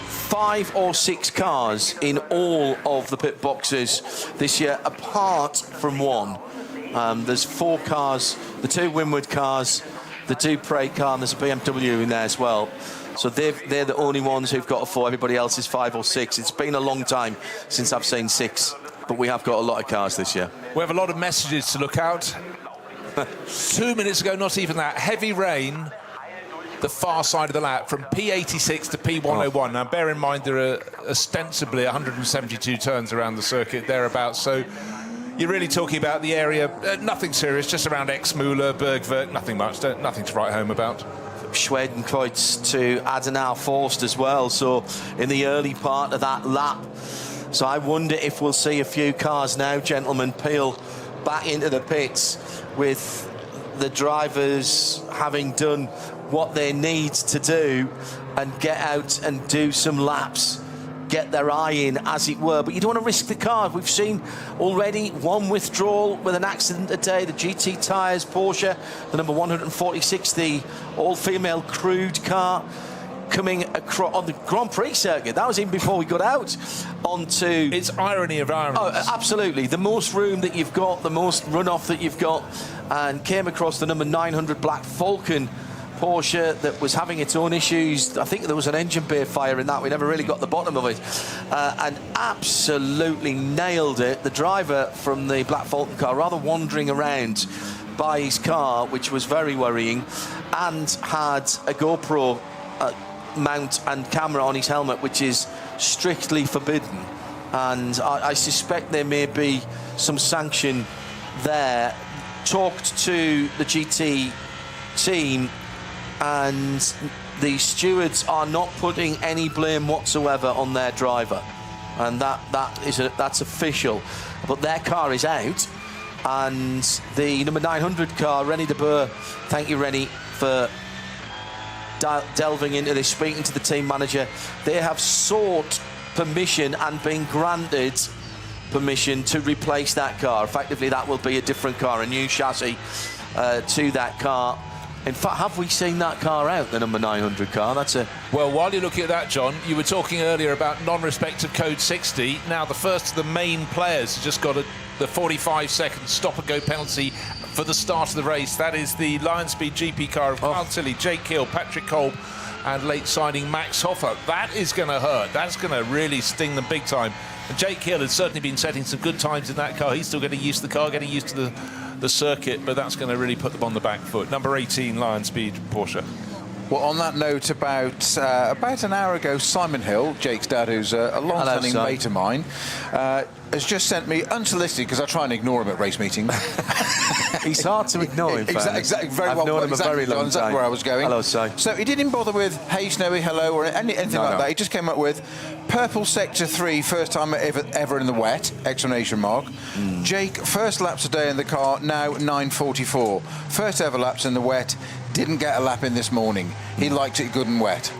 5 or 6 cars in all of the pit boxes this year, apart from one. There's 4 cars, the 2 Winward cars, the Dupre car, and there's a BMW in there as well. So they're the only ones who've got a 4. Everybody else is 5 or 6. It's been a long time since I've seen 6, but we have got a lot of cars this year. We have a lot of messages to look out. 2 minutes ago, not even that. Heavy rain, the far side of the lap, from P86 to P101. Now, bear in mind, there are ostensibly 172 turns around the circuit, thereabouts. So you're really talking about the area, nothing serious, just around Exmüller, Bergwerk, nothing much, nothing to write home about. Schwedenkreuz to Adenauer Forst as well, so in the early part of that lap. So I wonder if we'll see a few cars now, gentlemen, peel back into the pits with the drivers having done what they need to do and get out and do some laps, get their eye in, as it were. But you don't want to risk the car. We've seen already one withdrawal with an accident today, the GT tyres Porsche, the number 146, the all-female crude car, coming across on the Grand Prix circuit. That was even before we got out onto... It's irony of ironies. Oh, absolutely. The most room that you've got, the most runoff that you've got, and came across the number 900 Black Falcon Porsche that was having its own issues. I think there was an engine bay fire in that. We never really got the bottom of it. And absolutely nailed it. The driver from the Black Falcon car, rather wandering around by his car, which was very worrying, and had a GoPro mount and camera on his helmet, which is strictly forbidden. And I suspect there may be some sanction there. Talked to the GT team, and the stewards are not putting any blame whatsoever on their driver, and that's official. But their car is out, and the number 900 car, Rennie de Boer, thank you, Rennie, for delving into this, speaking to the team manager. They have sought permission and been granted permission to replace that car. Effectively, that will be a different car, a new chassis to that car. In fact, have we seen that car out, the number 900 car? That's a... Well, while you're looking at that, John, you were talking earlier about non-respect of Code 60. Now, the first of the main players has just got the 45-second stop-and-go penalty for the start of the race. That is the Lion Speed GP car of Carl Tilley, Jake Hill, Patrick Kolb, and late signing Max Hoffer. That is going to hurt. That's going to really sting them big time. And Jake Hill has certainly been setting some good times in that car. He's still getting used to the car, getting used to the circuit, but that's going to really put them on the back foot. Number 18, Lion Speed Porsche. Well, on that note, about an hour ago, Simon Hill, Jake's dad, who's a long-standing mate of mine, has just sent me, unsolicited, because I try and ignore him at race meetings. He's hard to ignore, in fact. Exactly, very I've well. known him a very long time. Exactly where I was going. Hello, Si. So he didn't bother with "Hey Snowy, hello" or anything like that. He just came up with "Purple Sector 3, first time ever in the wet!" Exclamation mark. Jake, first laps a day in the car, now 9:44. First ever laps in the wet. Didn't get a lap in this morning. He liked it good and wet.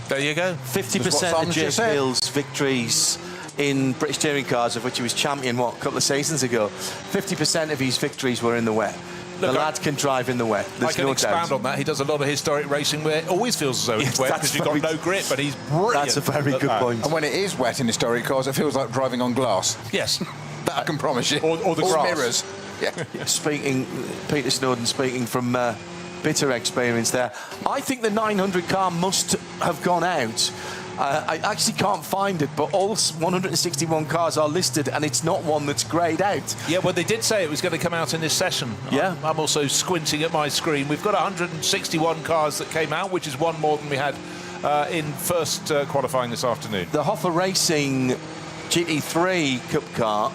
There you go. 50% of Jake Hill's victories in British touring cars, of which he was champion, a couple of seasons ago, 50% of his victories were in the wet. Look, the lad can drive in the wet. There's I can expand on that. He does a lot of historic racing where it always feels as though it's wet because you've got no grip, but he's brilliant. That's a very good point. And when it is wet in historic cars, it feels like driving on glass. Yes. That I can promise you. Or the grass. Mirrors. Yeah. Peter Snowden speaking from bitter experience there. I think the 900 car must have gone out. I actually can't find it, but all 161 cars are listed, and it's not one that's greyed out. Yeah, well, they did say it was going to come out in this session. Yeah. I'm also squinting at my screen. We've got 161 cars that came out, which is one more than we had in first qualifying this afternoon. The Hoffer Racing GT3 Cup car,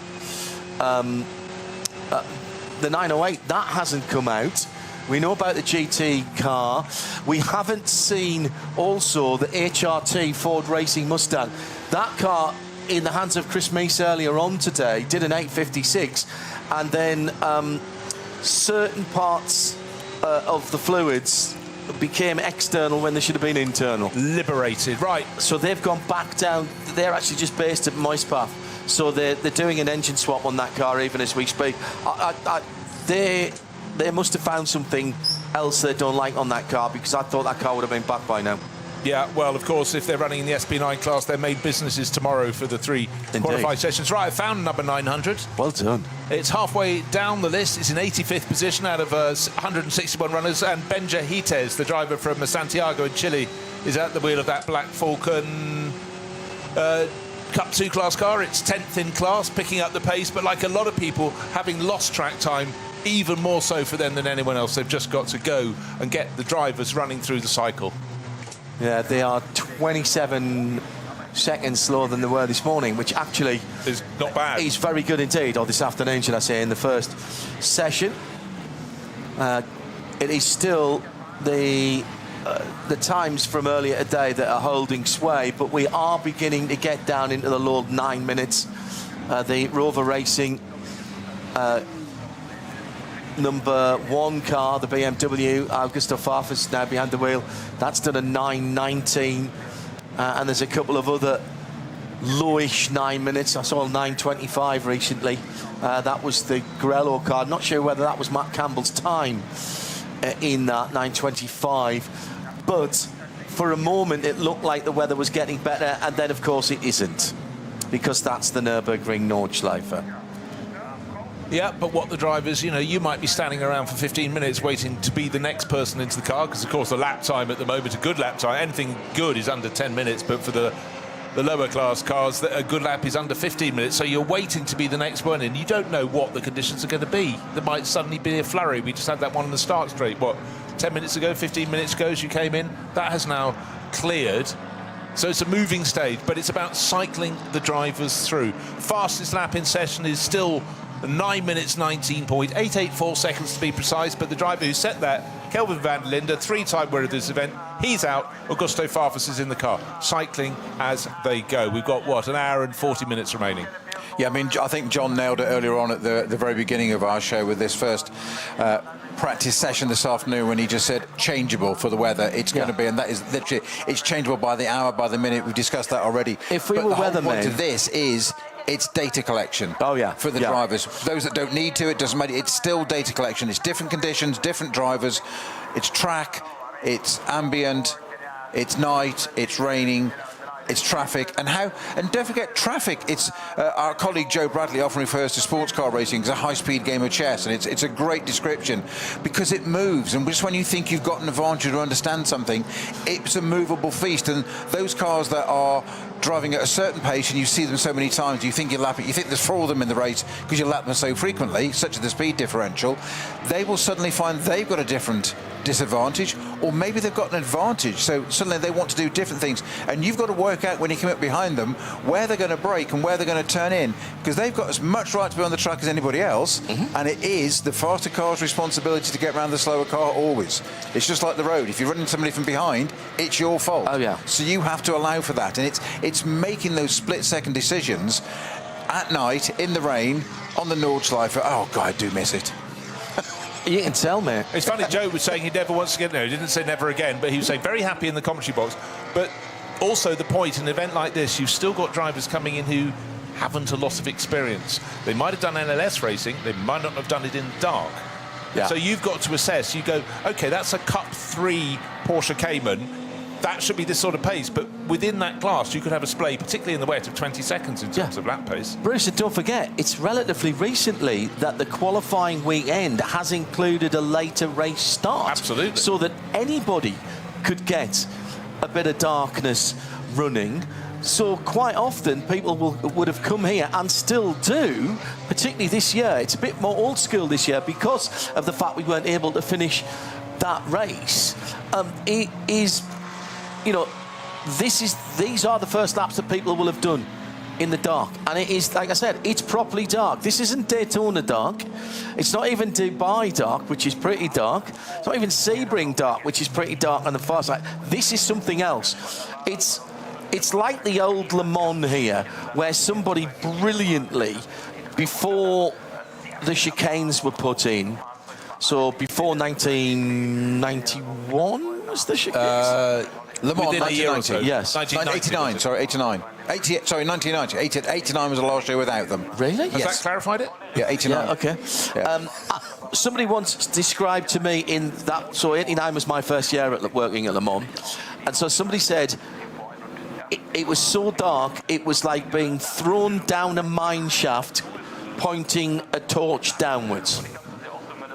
the 908, that hasn't come out. We know about the GT car. We haven't seen also the HRT Ford Racing Mustang. That car, in the hands of Chris Meese earlier on today, did an 856, and then certain parts of the fluids became external when they should have been internal. Liberated, right. So they've gone back down. They're actually just based at Moispath. So they're doing an engine swap on that car even as we speak. They must have found something else they don't like on that car, because I thought that car would have been back by now. Yeah, well, of course, if they're running in the SB9 class, their main business is tomorrow for the 3 qualifying sessions. Right, I found number 900. Well done. It's halfway down the list. It's in 85th position out of 161 runners. And Benja Hites, the driver from Santiago in Chile, is at the wheel of that Black Falcon Cup 2 class car. It's 10th in class, picking up the pace. But like a lot of people, having lost track time, even more so for them than anyone else, they've just got to go and get the drivers running through the cycle. Yeah, they are 27 seconds slower than they were this morning, which actually is not bad. Is very good indeed, or this afternoon, should I say, in the first session. It is still the times from earlier today that are holding sway, but we are beginning to get down into the low 9 minutes. The Rover Racing number 1 car, the BMW, Augusto Farfus now behind the wheel. That's done a 9:19, and there's a couple of other lowish 9 minutes. I saw a 9:25 recently. That was the Grello car. Not sure whether that was Matt Campbell's time in that 9:25, but for a moment it looked like the weather was getting better, and then of course it isn't, because that's the Nürburgring Nordschleife. Yeah, but what the drivers, you might be standing around for 15 minutes waiting to be the next person into the car, because of course the lap time at the moment, a good lap time, anything good is under 10 minutes, but for the lower class cars, a good lap is under 15 minutes, so you're waiting to be the next one in. You don't know what the conditions are going to be. There might suddenly be a flurry. We just had that one on the start straight, 10 minutes ago, 15 minutes ago as you came in. That has now cleared. So it's a moving stage, but it's about cycling the drivers through. Fastest lap in session is still 9 minutes 19.884 seconds to be precise, but the driver who set that, Kelvin van der Linde, 3-time winner of this event, he's out. Augusto Farfus is in the car, cycling as they go. We've got, an hour and 40 minutes remaining. Yeah, I think John nailed it earlier on at the very beginning of our show with this first practice session this afternoon, when he just said changeable for the weather. It's going to be, and that is literally, it's changeable by the hour, by the minute. We've discussed that already. If we but were the whole weathermen, point of this is it's data collection. Oh yeah, for the drivers. Those that don't need to, it doesn't matter. It's still data collection. It's different conditions, different drivers. It's track, it's ambient, it's night, it's raining, it's traffic, and don't forget traffic. It's our colleague Joe Bradley often refers to sports car racing as a high-speed game of chess, and it's a great description because it moves, and just when you think you've got an advantage to understand something, it's a movable feast. And those cars that are driving at a certain pace, and you see them so many times, you think you lap it, you think there's 4 of them in the race because you lap them so frequently, such as the speed differential, they will suddenly find they've got a different disadvantage, or maybe they've got an advantage, so suddenly they want to do different things, and you've got to work out when you come up behind them where they're going to brake and where they're going to turn in, because they've got as much right to be on the track as anybody else, and it is the faster car's responsibility to get around the slower car always. It's just like the road. If you're running somebody from behind, it's your fault. Oh yeah. So you have to allow for that, and it's making those split-second decisions at night in the rain on the Nordschleife. Oh God, I do miss it. You can tell, mate. It's funny, Joe was saying he never wants to get there. He didn't say never again, but he was saying very happy in the commentary box. But also the point, in an event like this, you've still got drivers coming in who haven't a lot of experience. They might have done NLS racing, they might not have done it in the dark. Yeah. So you've got to assess. You go, OK, that's a Cup 3 Porsche Cayman. That should be this sort of pace, but within that class, you could have a splay, particularly in the wet, of 20 seconds in terms of lap pace. Bruce, and don't forget, it's relatively recently that the qualifying weekend has included a later race start. Absolutely. So that anybody could get a bit of darkness running. So quite often, people would have come here and still do, particularly this year. It's a bit more old school this year because of the fact we weren't able to finish that race. It is... these are the first laps that people will have done in the dark. And it is, like I said, it's properly dark. This isn't Daytona dark. It's not even Dubai dark, which is pretty dark. It's not even Sebring dark, which is pretty dark on the far side. This is something else. It's like the old Le Mans here, where somebody brilliantly, before the chicanes were put in, so before 1991 was the chicanes? Le Mans, Within a year or so. 1990. Yes. 89, sorry, 89. 1990. 89 was the last year without them. Really? Has that clarified it? Yeah, 89. Yeah, okay. Yeah. Somebody once described to me in that, so 89 was my first year at working at Le Mans, and so somebody said it was so dark, it was like being thrown down a mine shaft pointing a torch downwards.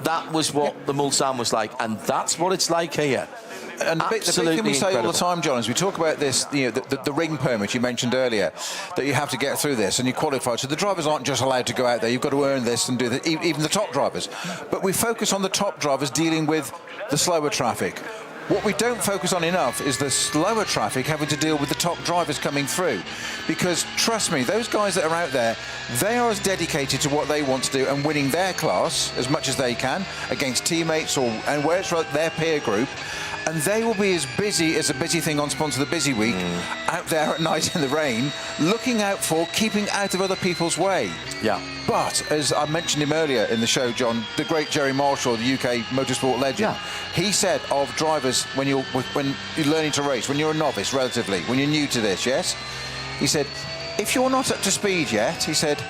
That was what the Mulsanne was like, and that's what it's like here. And the big thing we say all the time, John, is we talk about this, the ring permit you mentioned earlier, that you have to get through this and you qualify. So the drivers aren't just allowed to go out there. You've got to earn this and do that, even the top drivers. But we focus on the top drivers dealing with the slower traffic. What we don't focus on enough is the slower traffic having to deal with the top drivers coming through. Because, trust me, those guys that are out there, they are as dedicated to what they want to do and winning their class as much as they can against teammates and where it's their peer group. And they will be as busy as a busy thing on Sponsor the Busy Week, out there at night in the rain, looking out for, keeping out of other people's way. Yeah. But, as I mentioned him earlier in the show, John, the great Jerry Marshall, the UK motorsport legend, he said of drivers, when you're learning to race, when you're a novice, relatively, when you're new to this, yes? He said, if you're not up to speed yet, he said,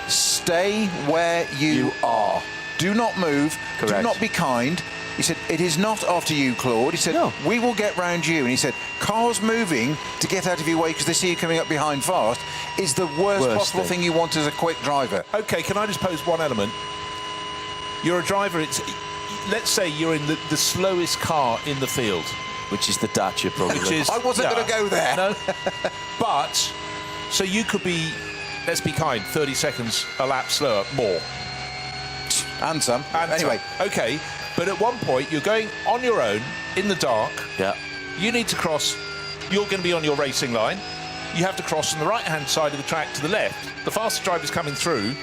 stay where you are. Do not move. Correct. Do not be kind. He said, it is not after you, Claude. He said, no. We will get round you. And he said, cars moving to get out of your way because they see you coming up behind fast is the worst possible thing you want as a quick driver. OK, can I just pose one element? You're a driver, let's say you're in the slowest car in the field. Which is the Dacia, probably. I wasn't going to go there. No. But, so you could be, let's be kind, 30 seconds a lap slower, more. And some. Anyway. OK. But at one point, you're going on your own, in the dark. Yeah. You need to cross. You're going to be on your racing line. You have to cross from the right-hand side of the track to the left. The faster driver's coming through.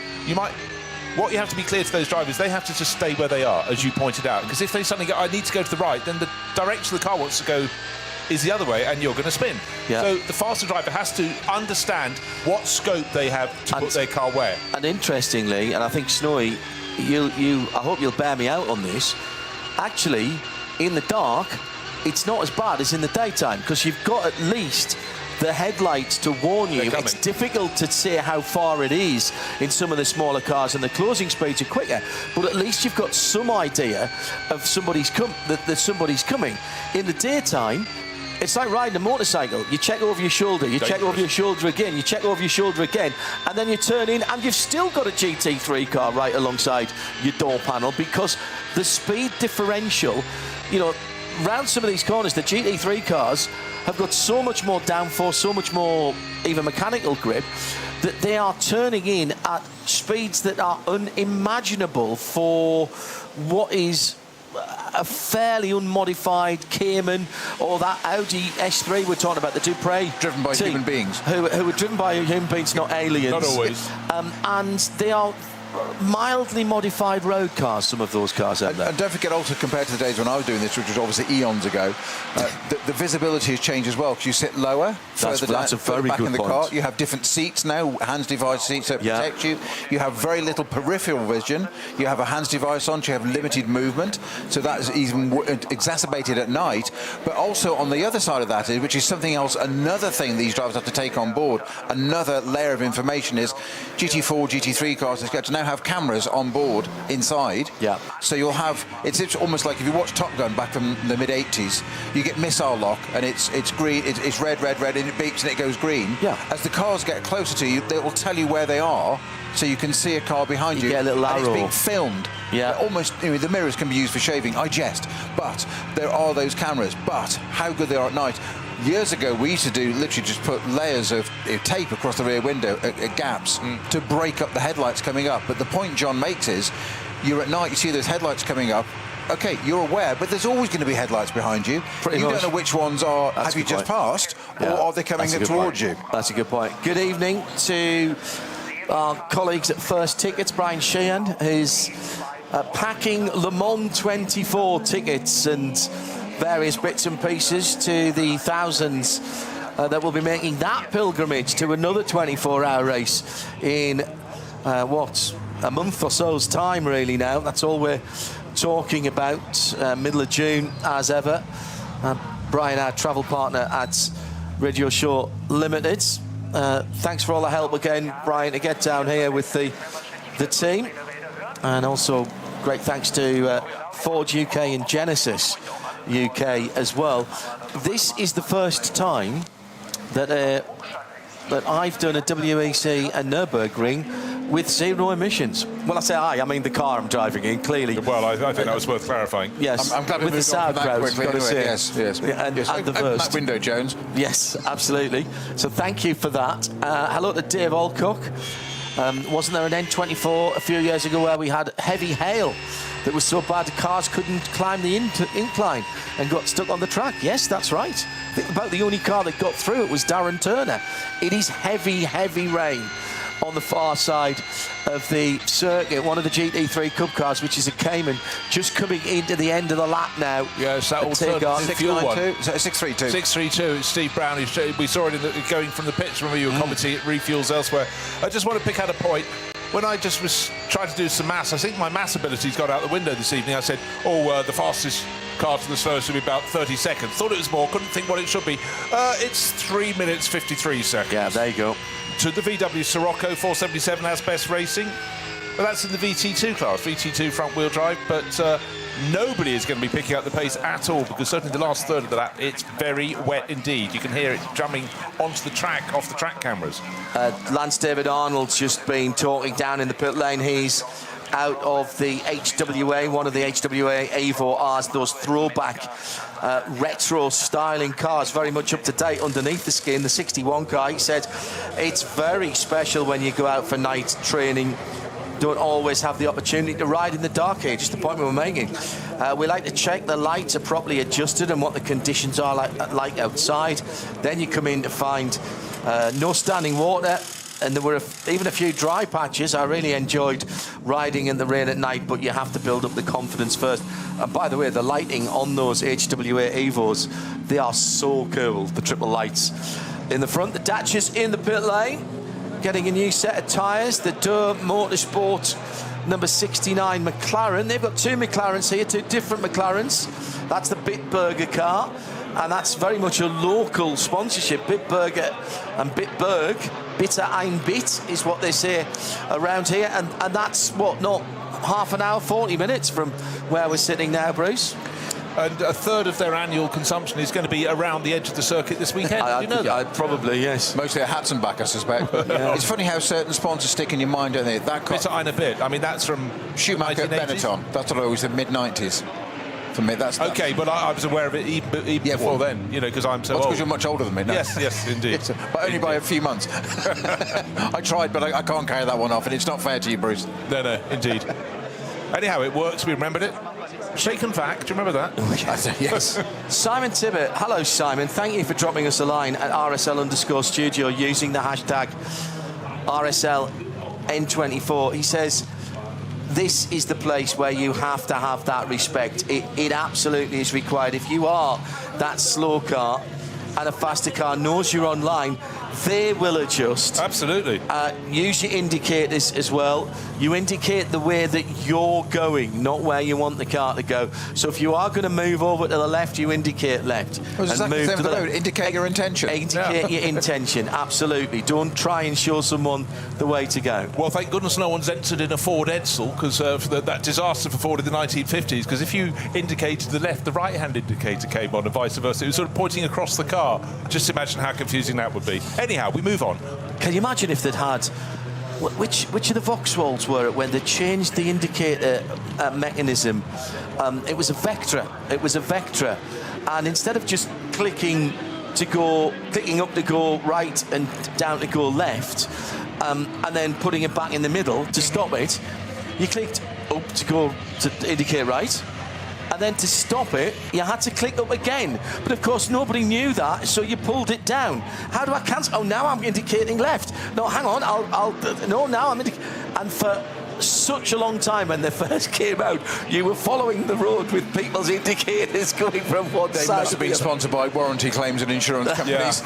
What you have to be clear to those drivers, they have to just stay where they are, as you pointed out. Because if they suddenly go, I need to go to the right, then the direction the car wants to go is the other way, and you're going to spin. Yeah. So the faster driver has to understand what scope they have to put their car where. And interestingly, and I think Snowy, I hope you'll bear me out on this. Actually, in the dark, it's not as bad as in the daytime because you've got at least the headlights to warn you. It's difficult to see how far it is in some of the smaller cars, and the closing speeds are quicker. But at least you've got some idea of that somebody's coming. In the daytime, it's like riding a motorcycle. You check over your shoulder, you check over your shoulder again, you check over your shoulder again, and then you turn in and you've still got a GT3 car right alongside your door panel because the speed differential, round some of these corners, the GT3 cars have got so much more downforce, so much more even mechanical grip, that they are turning in at speeds that are unimaginable for what is a fairly unmodified Cayman or that Audi S3 we're talking about, the Dupre driven by human beings, who are driven by human beings, not aliens. Not always. And they are mildly modified road cars, some of those cars out there. And don't forget, also compared to the days when I was doing this, which was obviously eons ago, the visibility has changed as well because you sit lower, further back in the car. You have different seats now, hands device seats that protect you. You have very little peripheral vision. You have a hands device on, so you have limited movement. So that is even exacerbated at night. But also on the other side of that, which is something else, another thing these drivers have to take on board, another layer of information is GT4, GT3 cars have got to now have cameras on board inside. Yeah. So you'll have, it's almost like if you watch Top Gun back from the mid-80s, you get missile lock and it's green, it's red, and it beeps and it goes green. Yeah. As the cars get closer to you, they will tell you where they are, so you can see a car behind you. Get a little arrow. And it's being filmed. Yeah. Almost, the mirrors can be used for shaving, I jest. But there are those cameras. But how good they are at night. Years ago, we used to literally just put layers of tape across the rear window at gaps to break up the headlights coming up. But the point John makes is, you're at night, you see those headlights coming up, okay, you're aware, but there's always going to be headlights behind you. Pretty you much. don't know which ones are, That's have you a good just point. passed, Yeah, or are they coming that's a good towards point. you? That's a good point. Good evening to our colleagues at First Tickets, Brian Sheehan, who's packing Le Mans 24 tickets and various bits and pieces to the thousands that will be making that pilgrimage to another 24-hour race in, a month or so's time, really, now. That's all we're talking about, middle of June, as ever. Brian, our travel partner at Radio Show Limited. Thanks for all the help again, Brian, to get down here with the team. And also great thanks to Ford UK and Genesis UK as well. This is the first time that I've done a WEC and Nürburgring with 0 emissions. Well, I say I mean the car I'm driving in, clearly. Well, I think that was worth clarifying. Yes, I'm glad we with the moved on from that sauerkraut, quickly got to anyway. say. Yes. And the Open Wurst. that window, Jones. Yes, absolutely. So thank you for that. Hello to Dave Alcock. Wasn't there an N24 a few years ago where we had heavy hail that was so bad the cars couldn't climb the incline and got stuck on the track? Yes, that's right. I think about the only car that got through it was Darren Turner. It is heavy, heavy rain on the far side of the circuit. One of the GT3 Cup cars, which is a Cayman, just coming into the end of the lap now. Yeah, it's that old third fuel one. 632. 632, Steve Brown. We saw it going from the pits. Remember, you were commenting at refuels elsewhere. I just want to pick out a point. When I just was trying to do some maths, I think my maths ability's got out the window this evening. I said, the fastest car to the slowest should be about 30 seconds. Thought it was more, couldn't think what it should be. It's 3 minutes 53 seconds. Yeah, there you go. To the VW Sirocco 477 as best racing. But that's in the VT2 class, VT2 front-wheel drive. But nobody is going to be picking up the pace at all, because certainly the last third of the lap, it's very wet indeed. You can hear it drumming onto the track, off the track cameras. Lance David Arnold's just been talking down in the pit lane. He's out of the HWA, one of the HWA Evo Rs, those throwback retro styling cars, very much up to date underneath the skin. The 61 car, he said, it's very special when you go out for night training. Don't always have the opportunity to ride in the dark here, just the point we were making. We like to check the lights are properly adjusted and what the conditions are like outside. Then you come in to find no standing water, and there were even a few dry patches. I really enjoyed riding in the rain at night, but you have to build up the confidence first. And by the way, the lighting on those HWA Evos, they are so cool, the triple lights. In the front, the Dacia's in the pit lane, getting a new set of tyres. The Durr Motorsport number 69 McLaren. They've got 2 McLarens here, 2 different McLarens. That's the Bitburger car, and that's very much a local sponsorship. Bitburger and Bitburg, Bitter ein Bit is what they say around here, and that's what, not half an hour, 40 minutes from where we're sitting now, Bruce. And a third of their annual consumption is going to be around the edge of the circuit this weekend. I you know that? Probably, yes. Mostly at Hatzenbach, I suspect. It's funny how certain sponsors stick in your mind, don't they? That car, Bitter ein Bit. I mean, that's from Schumacher 1980s. Benetton. That's what I always said, mid-90s. For me, that's Okay, but I was aware of it even before then, because I'm so Well, old. because you're much older than me now. Yes, indeed. But only by a few months. I tried, but I can't carry that one off, and it's not fair to you, Bruce. No, indeed. Anyhow, it works. We remembered it. Shaken Vac, do you remember that? Yes. Simon Tibbett. Hello, Simon. Thank you for dropping us a line at RSL_studio using the hashtag RSLN24. He says, this is the place where you have to have that respect. It absolutely is required. If you are that slow car and a faster car knows you're online, they will adjust. Absolutely. Use your indicators as well. You indicate the way that you're going, not where you want the car to go. So if you are going to move over to the left, you indicate left. Well, it's exactly the same for the road. Indicate your intention. Indicate your intention, absolutely. Don't try and show someone the way to go. Well, thank goodness no one's entered in a Ford Edsel, because that disaster for Ford in the 1950s, because if you indicated to the left, the right-hand indicator came on and vice versa. It was sort of pointing across the car. Just imagine how confusing that would be. Anyhow, we move on. Can you imagine if they'd had... Which of the Vauxhalls were it when they changed the indicator mechanism? It was a Vectra. And instead of just clicking up to go right and down to go left, and then putting it back in the middle to stop it, you clicked up to indicate right, and then to stop it, you had to click up again. But of course, nobody knew that, so you pulled it down. How do I cancel? Oh, now I'm indicating left. No, hang on, no, now I'm indicating. And for such a long time when they first came out, you were following the road with people's indicators going from one They side must have been sponsored by warranty claims and insurance companies.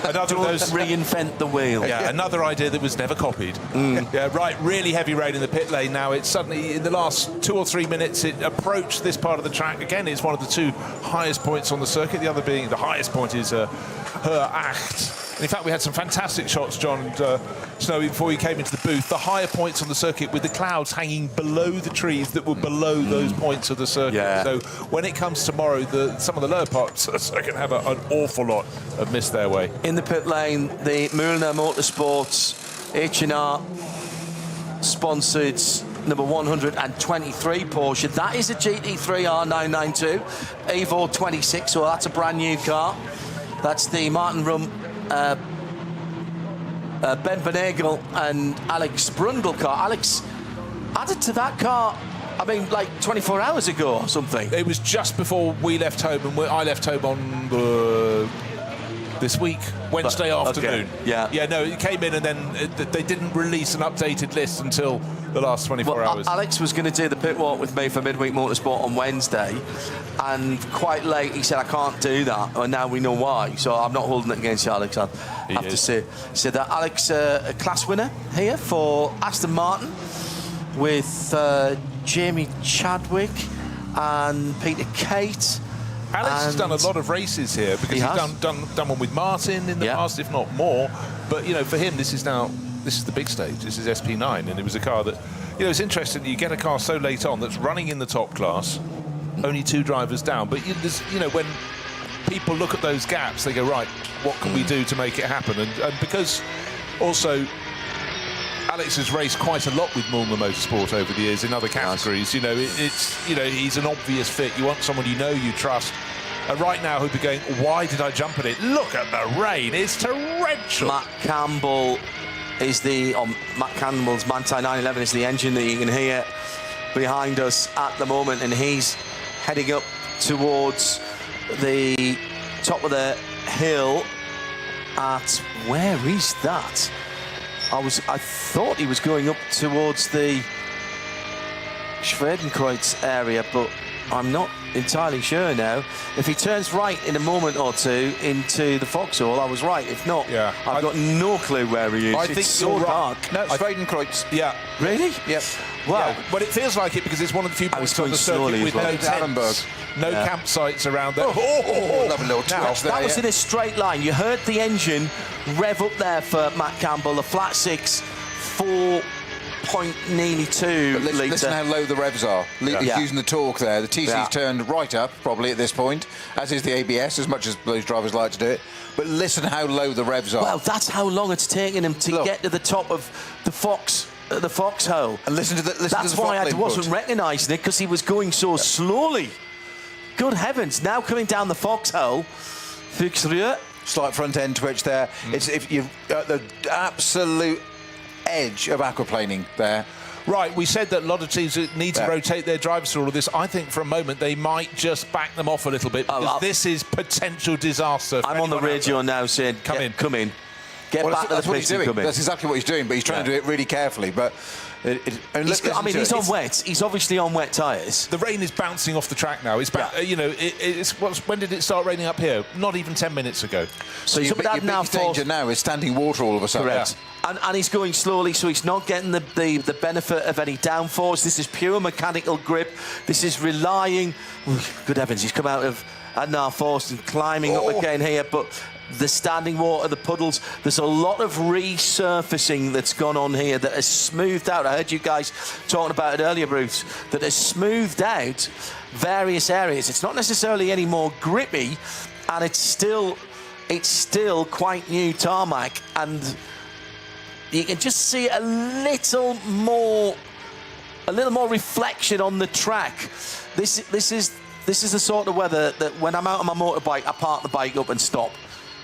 Another of those. Reinvent the wheel. Yeah, another idea that was never copied. Yeah, right, really heavy rain in the pit lane now. It's suddenly, in the last 2 or 3 minutes, it approached this part of the track. Again, it's one of the 2 highest points on the circuit. The other being, the highest point is Her Acht. And in fact, we had some fantastic shots, John and Snowy, before we came into the booth. The higher points on the circuit with the clouds hanging below the trees that were below those points of the circuit. Yeah. So when it comes tomorrow, some of the lower parts of the circuit have an awful lot of missed their way. In the pit lane, the Mühlner Motorsports H&R sponsored number 123 Porsche. That is a GT3 R992 Evo 26, so that's a brand new car. That's the Martin Rum, Ben Van Egel and Alex Brundle car. Alex added to that car, I mean, like 24 hours ago or something. It was just before we left home, and I left home on this week, Wednesday afternoon. Okay. Yeah. Yeah, no, it came in and then they didn't release an updated list until the last 24 hours. Alex was going to do the pit walk with me for Midweek Motorsport on Wednesday, and quite late he said, I can't do that, and now we know why, so I'm not holding it against you, Alex, I have to say. So that Alex, a class winner here for Aston Martin with Jamie Chadwick and Peter Kate. Alex has done a lot of races here because he's done one with Martin in the past, if not more. But, you know, for him, this is the big stage. This is SP9, and it was a car that, you know, it's interesting that you get a car so late on that's running in the top class, only 2 drivers down. But, you know, when people look at those gaps, they go, right, what can we do to make it happen? And because also Alex has raced quite a lot with Mühlner Motorsport over the years in other categories. You know, he's an obvious fit. You want someone you know, you trust. And right now, who'd be going, why did I jump at it? Look at the rain. It's torrential. Matt Campbell is Matt Campbell's Manti 911 is the engine that you can hear behind us at the moment, and he's heading up towards the top of the hill at, where is that? I thought he was going up towards the Schwedenkreuz area, but I'm not entirely sure now. If he turns right in a moment or two into the Foxhole, I was right. If not, I've got no clue where he is. I think so dark. No, Schwedenkreuz. Yeah. Really? Yep. Wow. Yeah. But it feels like it because it's one of the few points on the circuit with no tents, no campsites around there. Lovely little twitch there. That was in a straight line. You heard the engine rev up there for Matt Campbell, the flat 6, 4.nearly 2 litre. Listen how low the revs are. He's using the torque there. The TC's turned right up, probably at this point, as is the ABS, as much as those drivers like to do it. But listen how low the revs are. Well, that's how long it's taken him to get to the top of the Foxhole. And listen to the That's why I wasn't recognising it, because he was going so slowly. Good heavens! Now coming down the Foxhole, Fuchsrue. Slight front end twitch there. It's if you're at the absolute edge of aquaplaning there. Right, we said that a lot of teams need to rotate their drivers through all of this. I think for a moment they might just back them off a little bit, because this is potential disaster. I'm on the radio now saying, come in. Get back to the pits and come in. That's exactly what he's doing, but he's trying to do it really carefully. But he's on wet. He's obviously on wet tyres. The rain is bouncing off the track now. It's you know, when did it start raining up here? Not even 10 minutes ago. So your biggest danger now is standing water all of a sudden. Correct. And he's going slowly, so he's not getting the benefit of any downforce. This is pure mechanical grip. This is relying. Good heavens, he's come out of Adnar Force and climbing up again here, but the standing water, the puddles, there's a lot of resurfacing that's gone on here that has smoothed out. I heard you guys talking about it earlier, Bruce, that has smoothed out various areas. It's not necessarily any more grippy, and it's still quite new tarmac, and you can just see a little more reflection on the track. This is the sort of weather that when I'm out on my motorbike, I park the bike up and stop,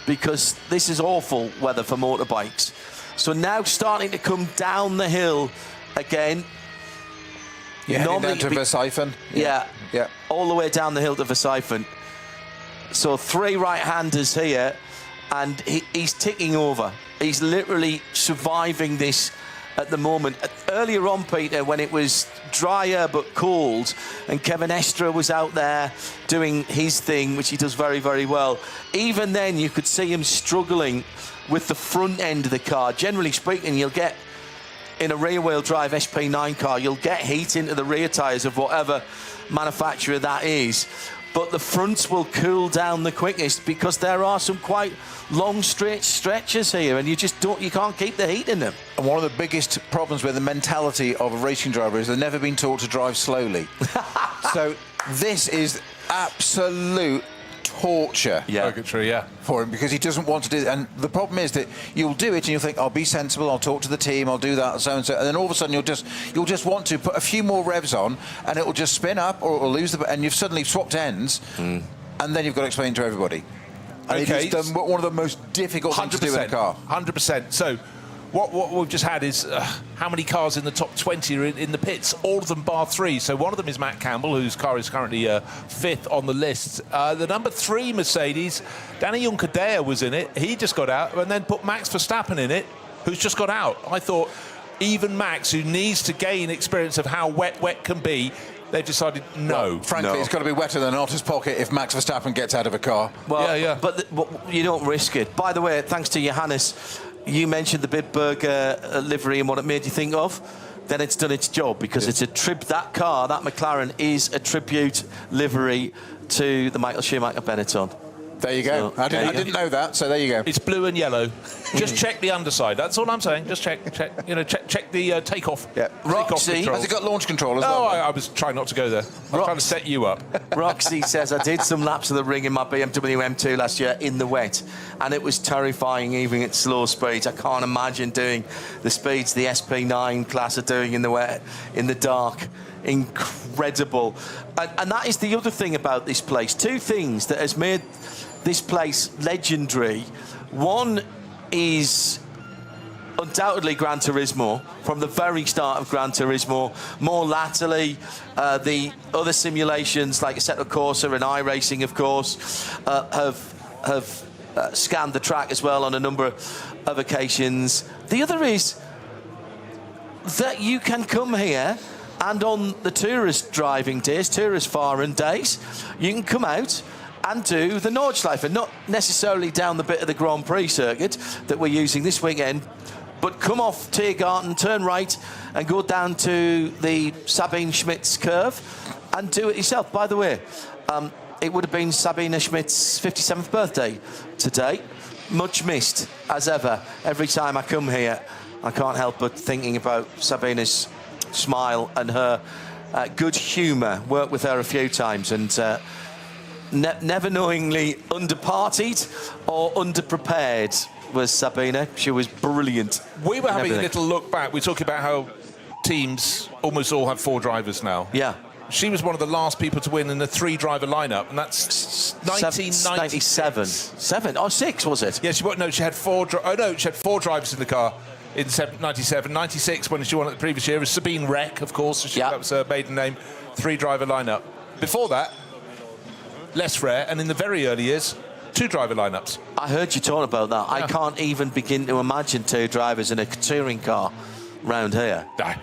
because this is awful weather for motorbikes. So now starting to come down the hill again. Yeah, down to Verstappen. Yeah. Yeah. All the way down the hill to Verstappen. So 3 right-handers here, and he's ticking over. He's literally surviving this at the moment. Earlier on, Peter, when it was drier but cold, and Kevin Estre was out there doing his thing, which he does very, very well, even then you could see him struggling with the front end of the car. Generally speaking, you'll get, in a rear-wheel drive SP9 car, you'll get heat into the rear tyres of whatever manufacturer that is, but the fronts will cool down the quickest because there are some quite long straight stretches here, and you can't keep the heat in them. And one of the biggest problems with the mentality of a racing driver is they've never been taught to drive slowly. So this is absolute torture for him, because he doesn't want to do it. And the problem is that you'll do it and you'll think, I'll be sensible, I'll talk to the team, I'll do that, so and so, and then all of a sudden you'll just want to put a few more revs on, and it'll just spin up, or it'll lose and you've suddenly swapped ends, and then you've got to explain to everybody. And Okay. it's one of the most difficult things to do in a car. 100%. So what we've just had is how many cars in the top 20 are in the pits? All of them bar 3. So one of them is Matt Campbell, whose car is currently 5th on the list. The number 3 Mercedes, Danny Juncadella was in it. He just got out, and then put Max Verstappen in it, who's just got out. I thought even Max, who needs to gain experience of how wet can be, they've decided no. Well, frankly, it's got to be wetter than Otter's pocket if Max Verstappen gets out of a car. Well, but you don't risk it. By the way, thanks to Johannes, you mentioned the Bitburger livery and what it made you think of. Then it's done its job, because it's a that McLaren is a tribute livery to the Michael Schumacher Benetton. There you go. So, I didn't know that, so there you go. It's blue and yellow. Just check the underside. That's all I'm saying. Just check the takeoff. Yeah. Roxy, has it got launch control as No, well? I was trying not to go there. I was trying to set you up. Roxy says, I did some laps of the ring in my BMW M2 last year in the wet, and it was terrifying even at slow speeds. I can't imagine doing the speeds the SP9 class are doing in the wet, in the dark. Incredible. And that is the other thing about this place. 2 things that has made this place legendary. One is undoubtedly Gran Turismo. From the very start of Gran Turismo, more latterly, the other simulations like Assetto Corsa and iRacing, of course, have scanned the track as well on a number of occasions. The other is that you can come here, and on the tourist driving days, tourist fahren days, you can come out and do the Nordschleife, not necessarily down the bit of the Grand Prix circuit that we're using this weekend, but come off Tiergarten, turn right, and go down to the Sabine Schmidt's curve and do it yourself. By the way, it would have been Sabine Schmidt's 57th birthday today. Much missed, as ever. Every time I come here, I can't help but thinking about Sabine's smile and her good humour. Worked with her a few times, and never knowingly underpartied or underprepared was Sabine. She was brilliant. We were having a little look back. We were talking about how teams almost all have 4 drivers now. Yeah. She was one of the last people to win in a 3-driver lineup, and that's 1997. 7 or 6 was it? Yeah, she had 4. She had 4 drivers in the car in 97. 96 when she won it the previous year was Sabine Reck, of course. That was her maiden name. 3-driver lineup. Before that, less rare, and in the very early years, 2-driver lineups. I heard you talk about that. Yeah. I can't even begin to imagine 2 drivers in a touring car round here. No.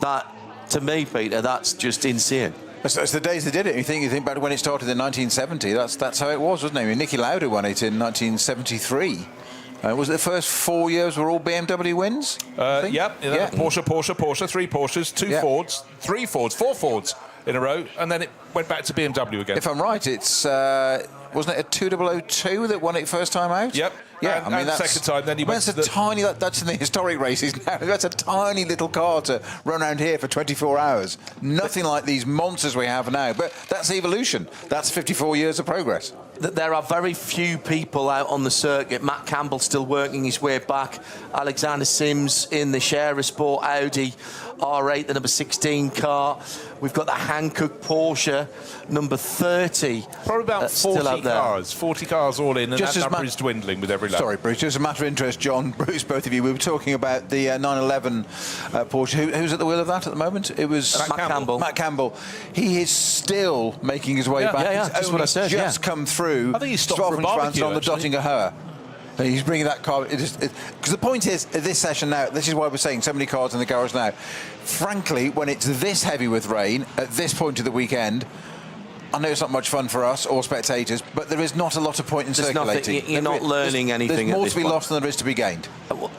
That, to me, Peter, that's just insane. It's the days they did it. You think back to when it started in 1970. That's how it was, wasn't it? I mean, Niki Lauda won it in 1973. Was it the first 4 years were all BMW wins? Yeah. Porsche, 3 Porsches, 2 Fords, 3 Fords, 4 Fords in a row, and then it went back to BMW again. If I'm right, it's wasn't it a 2002 that won it first time out? Yep. Yeah, and that's second time. Then he went to that's in the historic races now. That's a tiny little car to run around here for 24 hours. Nothing like these monsters we have now. But that's evolution. That's 54 years of progress. There are very few people out on the circuit. Matt Campbell still working his way back. Alexander Sims in the Scherer Sport Audi R8, the number 16 car. We've got the Hankook Porsche Porsche, number 30. Probably about 40 still out there. cars. 40 cars all in, and Just that as number is dwindling with every lap. Sorry, Bruce. Just a matter of interest, John, Bruce, both of you. We were talking about the 911 Porsche. Who's at the wheel of that at the moment? It was Matt Campbell. Matt Campbell. He is still making his way back. Yeah, He's that's what I said, just come through. I think he stopped for a barbecue, on the actually. Dottinger. He's bringing that car. Because the point is, this session now, this is why we're saying so many cars in the garage now. Frankly, when it's this heavy with rain at this point of the weekend, I know it's not much fun for us or spectators, but there is not a lot of point in circulating. You're not learning anything. There's more at this to be point. lost than there is to be gained.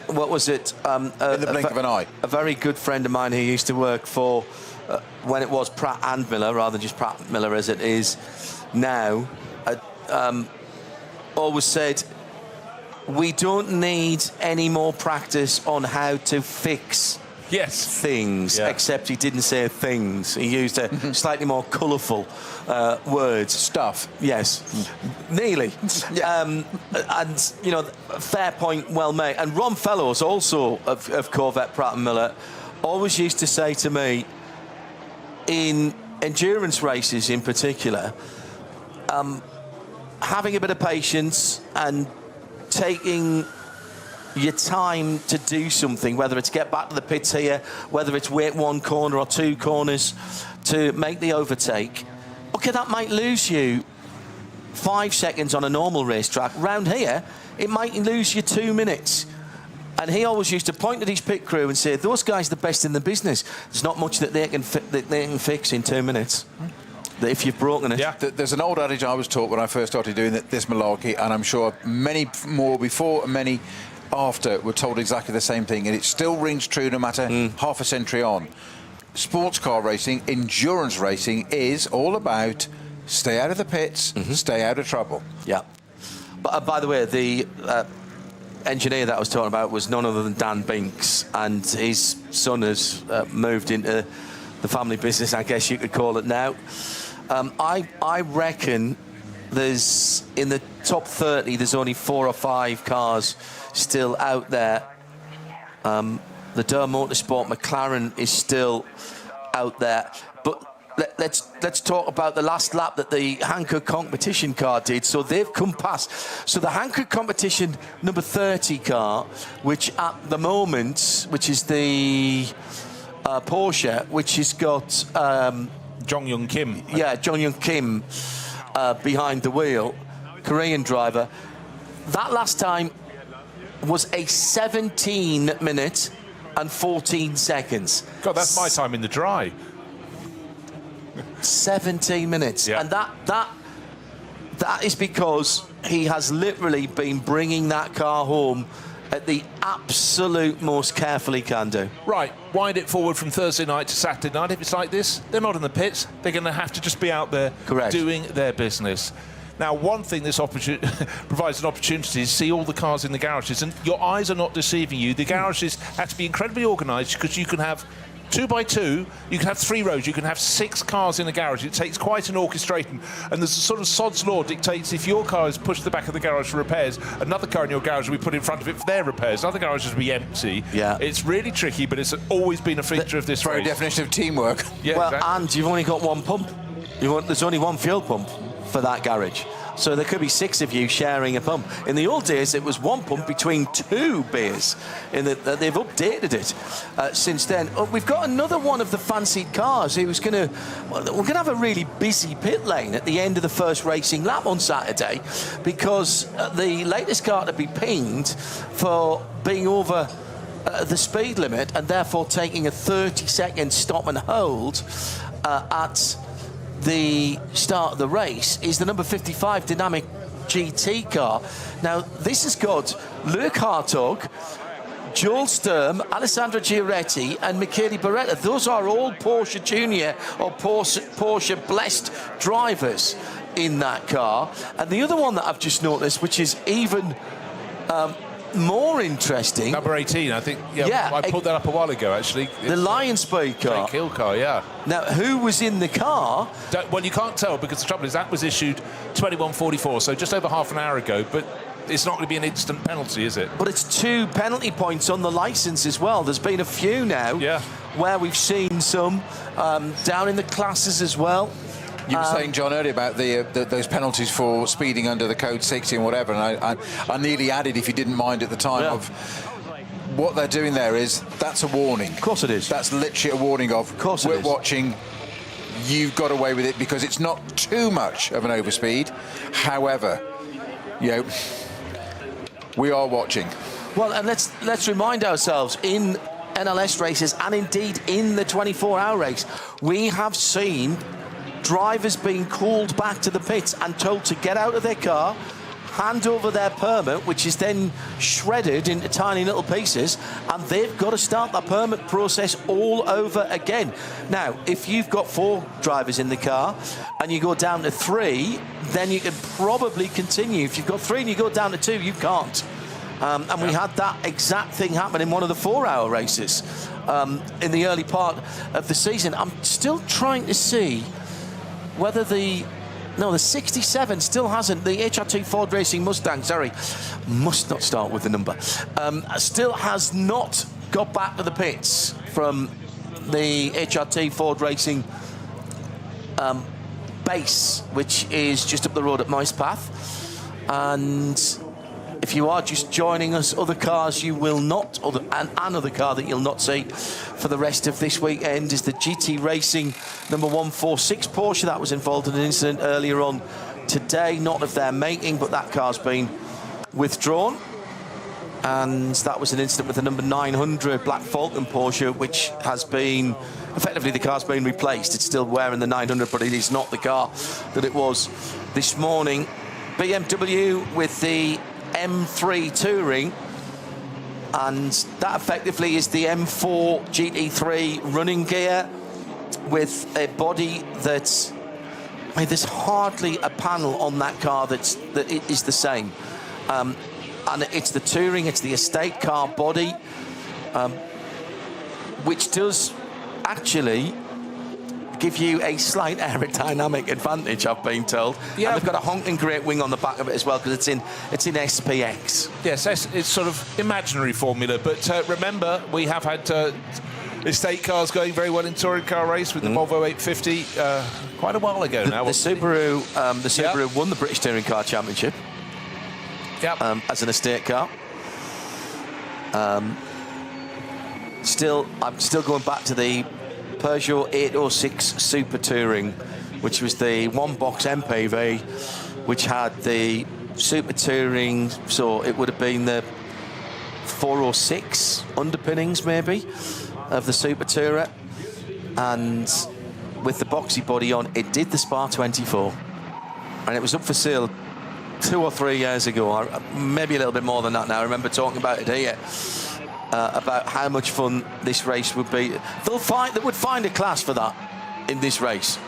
What was it? In the blink of an eye. A very good friend of mine who used to work for, when it was Pratt and Miller, rather than just Pratt Miller as it is now, always said, we don't need any more practice on how to fix things, except he didn't say things. He used a slightly more colourful words. Stuff. Yes. Nearly. And, you know, fair point, well made. And Ron Fellows, also of Corvette Pratt & Miller, always used to say to me, in endurance races in particular, having a bit of patience and taking your time to do something, whether it's get back to the pits here, whether it's wait one corner or two corners to make the overtake. Okay, that might lose you 5 seconds on a normal racetrack. Round here, it might lose you 2 minutes. And he always used to point at his pit crew and say, those guys are the best in the business. There's not much that they can fix in 2 minutes. If you've broken it. Yeah, there's an old adage I was taught when I first started doing this malarkey, and I'm sure many more before and many after were told exactly the same thing, and it still rings true no matter half a century on. Sports car racing, endurance racing is all about stay out of the pits, stay out of trouble. Yeah. But by the way, the engineer that I was talking about was none other than Dan Binks, and his son has moved into the family business, I guess you could call it now. I reckon there's, in the top 30, there's only 4 or 5 cars still out there. The Durr Motorsport McLaren is still out there. But let's talk about the last lap that the Hankook competition car did. So they've come past. So the Hankook competition number 30 car, which at the moment, which is the Porsche, which has got Jong Young Kim. Yeah, Jong Young Kim behind the wheel, Korean driver. That last time was a 17 minute and 14 seconds. God, that's my time in the dry. 17 minutes. Yeah. And that is because he has literally been bringing that car home at the absolute most careful he can do. Right, wind it forward from Thursday night to Saturday night. If it's like this, they're not in the pits. They're going to have to just be out there doing their business. Now, one thing this provides an opportunity is to see all the cars in the garages, and your eyes are not deceiving you. The garages have to be incredibly organised because you can have 2 by 2, you can have 3 rows, you can have 6 cars in a garage. It takes quite an orchestration, and there's a sort of sod's law dictates if your car is pushed to the back of the garage for repairs, another car in your garage will be put in front of it for their repairs. Other garages will be empty. Yeah. It's really tricky, but it's always been a feature of this Very race. definition of teamwork. Yeah, well, exactly. And you've only got one pump. There's only one fuel pump for that garage. So there could be 6 of you sharing a pump. In the old days, it was 1 pump between 2 beers. They've updated it since then. Oh, we've got another one of the fancied cars who's we're going to have a really busy pit lane at the end of the first racing lap on Saturday, because the latest car to be pinged for being over the speed limit and therefore taking a 30-second stop and hold at the start of the race is the number 55 Dynamic GT car. Now, this has got Luke Hartog, Joel Sturm, Alessandro Giaretti and Michele Beretta. Those are all Porsche Junior or Porsche Blessed drivers in that car. And the other one that I've just noticed, which is even more interesting. Number 18, I think. Yeah, I pulled that up a while ago, actually. The Lion Speed car. Jake Hill car, yeah. Now, who was in the car? Well, you can't tell, because the trouble is that was issued 21:44, so just over half an hour ago, but it's not going to be an instant penalty, is it? But it's 2 penalty points on the licence as well. There's been a few now where we've seen some down in the classes as well. You were saying, John, earlier about those penalties for speeding under the code 60 and whatever, and I nearly added, if you didn't mind at the time, of what they're doing there is, that's a warning. Of course it is. That's literally a warning of, course we're watching, you've got away with it, because it's not too much of an overspeed. However, you know, we are watching. Well, and let's remind ourselves, in NLS races and indeed in the 24-hour race, we have seen drivers being called back to the pits and told to get out of their car, hand over their permit, which is then shredded into tiny little pieces, and they've got to start the permit process all over again. Now, if you've got 4 drivers in the car and you go down to 3, then you can probably continue. If you've got 3 and you go down to 2, you can't. And we had that exact thing happen in one of the 4-hour races in the early part of the season. I'm still trying to see whether the 67 still hasn't, the HRT Ford Racing Mustang, sorry, must not start with the number, still has not got back to the pits from the HRT Ford Racing base, which is just up the road at Mice Path. And if you are just joining us, other cars you will not, another car that you'll not see for the rest of this weekend is the GT Racing number 146 Porsche. That was involved in an incident earlier on today, not of their making, but that car's been withdrawn. And that was an incident with the number 900 Black Falcon Porsche, which has been, effectively the car's been replaced. It's still wearing the 900, but it is not the car that it was this morning. BMW with the M3 Touring, and that effectively is the M4 GT3 running gear with a body that's, I mean, there's hardly a panel on that car that is the same, and it's the Touring, it's the estate car body, which does actually give you a slight aerodynamic advantage, I've been told. Yeah. And they've got a honking great wing on the back of it as well, because it's in SPX. Yes, it's sort of imaginary formula, but remember, we have had estate cars going very well in touring car race with the Volvo 850 quite a while ago now. The Subaru won the British Touring Car Championship as an estate car. I'm still going back to the Peugeot 806 Super Touring, which was the one-box MPV, which had the Super Touring, so it would have been the 406 underpinnings, maybe, of the Super Tourer, and with the boxy body on, it did the Spa 24, and it was up for sale 2 or 3 years ago, maybe a little bit more than that now. I remember talking about it here. About how much fun this race would be. They would find a class for that in this race.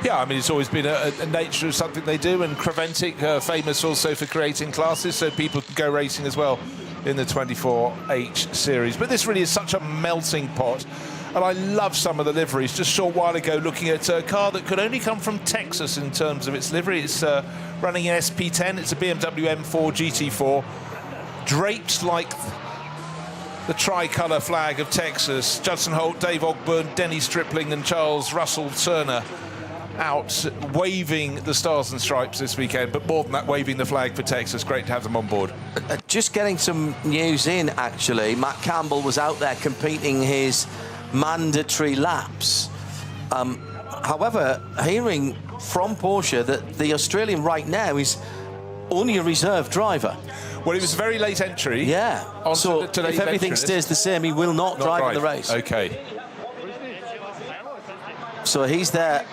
Yeah, I mean, it's always been a nature of something they do, and Creventic, famous also for creating classes, so people can go racing as well in the 24H series. But this really is such a melting pot, and I love some of the liveries. Just a short while ago, looking at a car that could only come from Texas in terms of its livery. It's running in SP10. It's a BMW M4 GT4, draped like the tricolour flag of Texas. Judson Holt, Dave Ogburn, Denny Stripling and Charles Russell Turner out waving the stars and stripes this weekend, but more than that, waving the flag for Texas. Great to have them on board. Just getting some news in, actually. Matt Campbell was out there competing his mandatory laps. However, hearing from Porsche that the Australian right now is only a reserve driver. Well, it was a very late entry. Yeah. So if everything stays the same, he will not drive in the race. Okay. So he's there,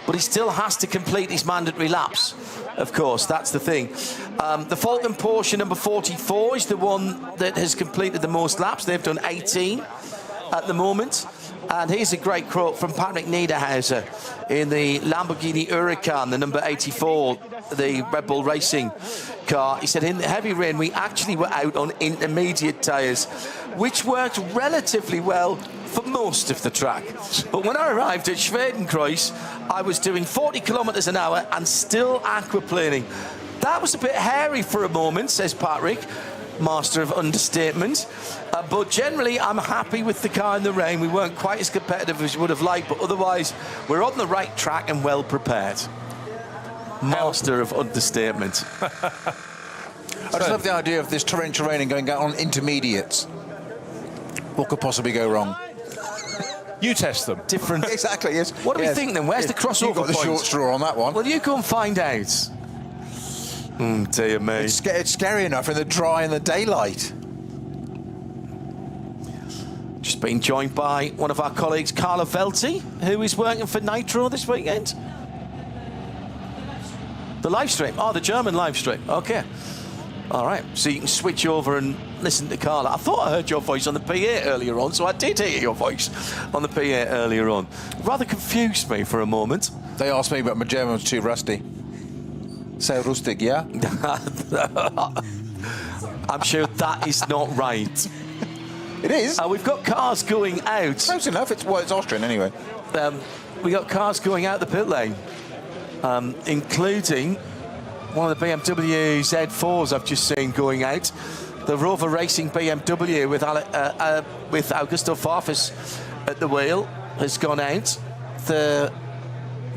but he still has to complete his mandatory laps. Of course, that's the thing. The Falcon Porsche number 44 is the one that has completed the most laps. They've done 18 at the moment. And here's a great quote from Patrick Niederhauser in the Lamborghini Huracan, the number 84, the Red Bull Racing car. He said, in the heavy rain, we actually were out on intermediate tyres, which worked relatively well for most of the track. But when I arrived at Schwedenkreuz, I was doing 40 kilometres an hour and still aquaplaning. That was a bit hairy for a moment, says Patrick. master of understatement. But generally, I'm happy with the car in the rain. We weren't quite as competitive as we would have liked, but otherwise, we're on the right track and well prepared. Master of understatement. I just love the idea of this torrential rain and going out on intermediates. What could possibly go wrong? You test them. Different. Exactly, yes. What do we think then? Where's the crossover You've got the point? short straw on that one. Well, you go and find out. Dear me. It's scary enough in the dry and the daylight. Just being joined by one of our colleagues, Carla Velti, who is working for Nitro this weekend. The live stream. Oh, the German live stream. Okay. All right. So you can switch over and listen to Carla. I thought I heard your voice on the PA earlier on, so I did hear your voice on the PA earlier on. Rather confused me for a moment. They asked me, but my German was too rusty. So rustic, yeah? I'm sure that is not right. It is. We've got cars going out. Close enough. It's Austrian anyway. We got cars going out the pit lane, including one of the BMW Z4s I've just seen going out. The Rover Racing BMW with Augusto Farfus at the wheel has gone out. The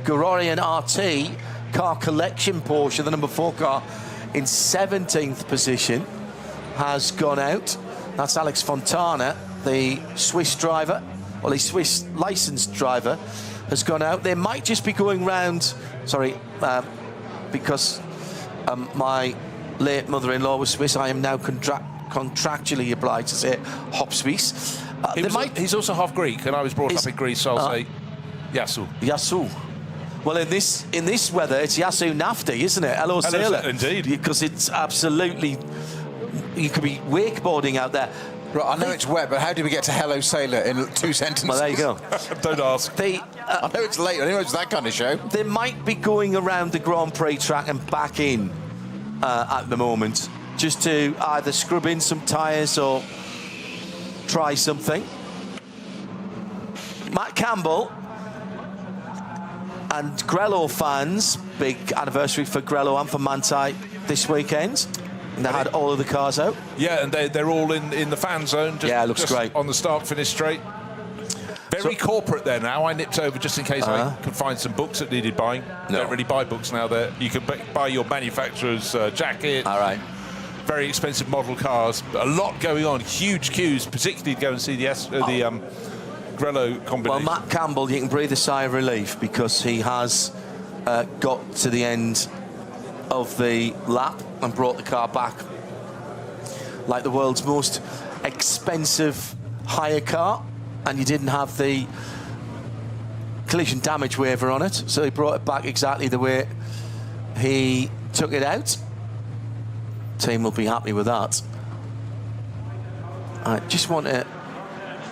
Gregorian RT car collection Porsche, the number 4 car, in 17th position, has gone out. That's Alex Fontana, the Swiss driver, well, the Swiss licensed driver, has gone out. They might just be going round, because my late mother-in-law was Swiss. I am now contractually obliged to say Hop Swiss. He's also half Greek, and I was brought up in Greece, so I'll say Yasu. Yasu. Well, in this weather, it's Yasu Nafti, isn't it? Hello, sailor. Indeed. Because it's absolutely... You could be wakeboarding out there. Right, I know it's wet, but how do we get to hello sailor in 2 sentences? Well, there you go. Don't ask. I know it's late. I know it's that kind of show. They might be going around the Grand Prix track and back in at the moment, just to either scrub in some tyres or try something. Matt Campbell and Grello fans, big anniversary for Grello and for Manthey this weekend. And they had all of the cars out. Yeah, and they're all in the fan zone. Yeah, it looks great. On the start-finish straight. Very corporate there now. I nipped over just in case I could find some books that needed buying. No. Don't really buy books now. There, you can buy your manufacturer's jacket. All right. Very expensive model cars. A lot going on. Huge queues, particularly to go and see the Grello combination. Well, Matt Campbell, you can breathe a sigh of relief because he has got to the end of the lap and brought the car back like the world's most expensive hire car, and you didn't have the collision damage waiver on it, so he brought it back exactly the way he took it out. Team will be happy with that. I just want to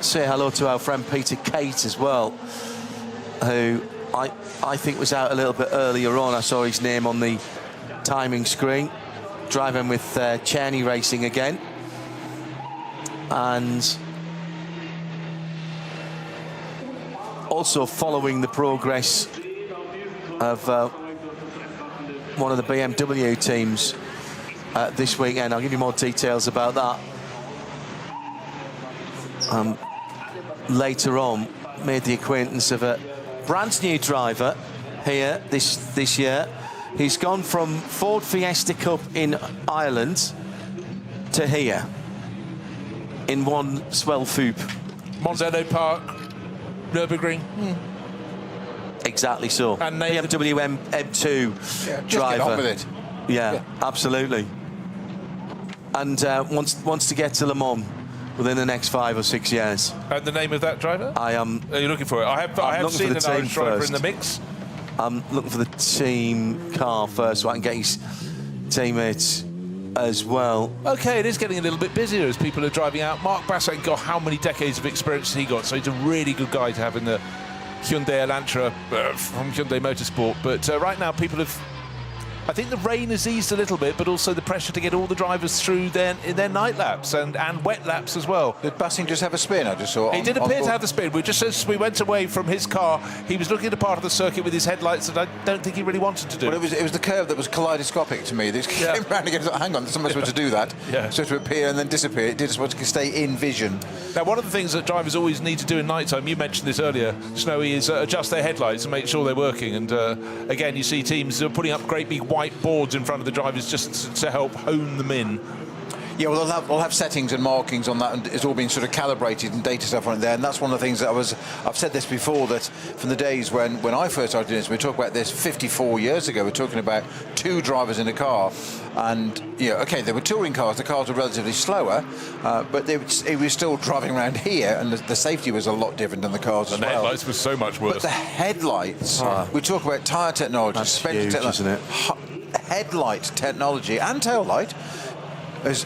say hello to our friend Peter Kate as well, who I think was out a little bit earlier on. I saw his name on the timing screen, driving with Czerny Racing again, and also following the progress of one of the BMW teams this weekend. I'll give you more details about that later on. Made the acquaintance of a brand new driver here this year. He's gone from Ford Fiesta Cup in Ireland to here in one swell foop. Monsanto Park, Nürburgring. Exactly so. And BMW M2 driver. Just get on with it. Yeah, absolutely. And wants to get to Le Mans within the next 5 or 6 years. And the name of that driver? I am. Are you looking for it? I have seen an Irish driver in the mix. I'm looking for the team car first so I can get his teammates as well. Okay, it is getting a little bit busier as people are driving out. Mark Bassett, got how many decades of experience has he got? So he's a really good guy to have in the Hyundai Elantra from Hyundai Motorsport. But right now, people have I think the rain has eased a little bit, but also the pressure to get all the drivers through their night laps and wet laps as well. Did Bassing just have a spin? I just saw. He did appear to have the spin. Just as we went away from his car, he was looking at a part of the circuit with his headlights that I don't think he really wanted to do. Well, it was the curve that was kaleidoscopic to me. This came round again. Hang on, someone's supposed to do that. Yeah. Supposed to appear and then disappear. It did supposed to stay in vision. Now, one of the things that drivers always need to do in night time, you mentioned this earlier, Snowy, is adjust their headlights and make sure they're working. And again, you see teams putting up great big white boards in front of the drivers just to help hone them in. Yeah, well, they'll have settings and markings on that, and it's all been sort of calibrated and data stuff on it there. And that's one of the things that I've said this before, that from the days when I first started doing this, we talked about this 54 years ago. We're talking about 2 drivers in a car, and okay, they were touring cars. The cars were relatively slower, but it was still driving around here, and the safety was a lot different than the cars as well. And the headlights were so much worse. But the headlights, we talk about tyre technology, suspension technology, isn't it? Headlight technology and tail light has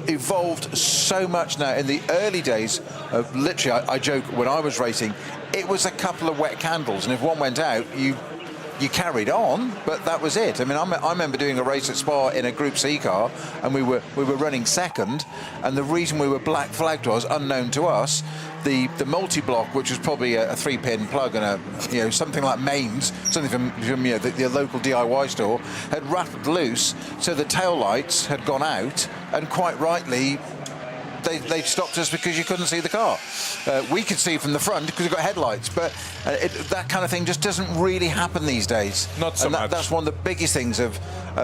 evolved so much now. In the early days, literally, I joke, when I was racing, it was a couple of wet candles, and if one went out, you carried on, but that was it. I mean, I remember doing a race at Spa in a Group C car, and we were running second, and the reason we were black flagged was unknown to us. The multi-block, which was probably a 3-pin plug and something like Mainz, something from the local DIY store, had rattled loose, so the tail lights had gone out, and quite rightly they stopped us because you couldn't see the car. We could see from the front because we've got headlights, but that kind of thing just doesn't really happen these days. Not so much. That's one of the biggest things of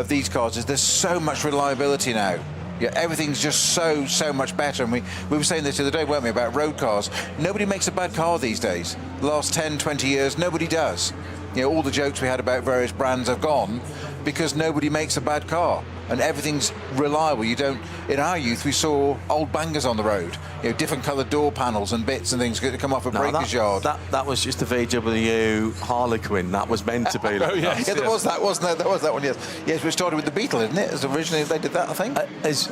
these cars, is there's so much reliability now. Yeah, everything's just so much better. And we were saying this the other day, weren't we, about road cars? Nobody makes a bad car these days. The last 10, 20 years, nobody does. All the jokes we had about various brands have gone because nobody makes a bad car, and everything's reliable. In our youth, we saw old bangers on the road, different coloured door panels and bits and things that come off a breaker's yard. That was just a VW Harlequin. That was meant to be. Oh, yes, there was that, wasn't there? There was that one, yes. Yes, we started with the Beetle, isn't it? As originally they did that, I think. As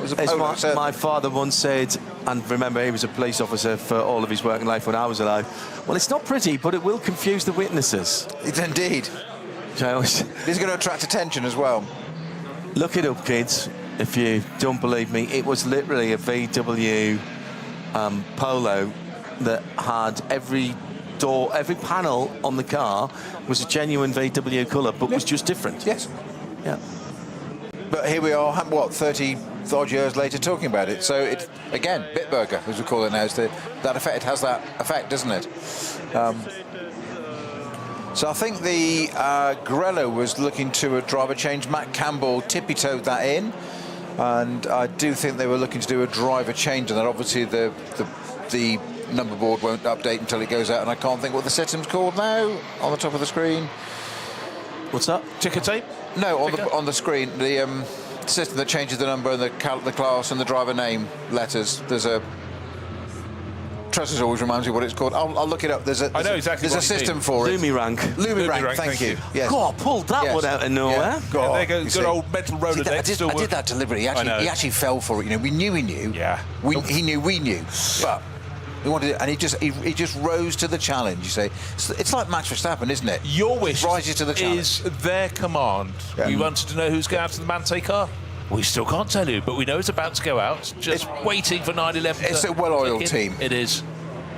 my father once said, and remember, he was a police officer for all of his working life when I was alive, well, it's not pretty, but it will confuse the witnesses. It's indeed. So it's going to attract attention as well. Look it up, kids, if you don't believe me. It was literally a VW Polo that had every door, every panel on the car was a genuine VW colour, but was just different. Yes. Yeah. But here we are, what, 30-odd years later talking about it. So it's, again, Bitburger, as we call it now, is that effect. It has that effect, doesn't it? So I think the Grello was looking to a driver change. Matt Campbell tippy-toed that in, and I do think they were looking to do a driver change, and then obviously the number board won't update until it goes out, and I can't think what the system's called now on the top of the screen. What's that? Ticker tape? No, on the screen, the system that changes the number and the class and the driver name letters. There's a... Trusses always reminds me what it's called. I'll look it up. I know exactly. There's a system for it. Lumirang. Thank you. Yes. God, pulled that one out of nowhere. Yeah. God, there goes good old mental roller deck. I did that deliberately. He actually fell for it. We knew he knew. Yeah. He knew we knew. But he wanted it, and he just rose to the challenge. You say it's like Max Verstappen, isn't it? Your wish rises to the challenge. Is their command. We wanted to know who's going out to the Mante car. We still can't tell you, but we know it's about to go out. Just waiting for 9/11. It's a well-oiled team. It is.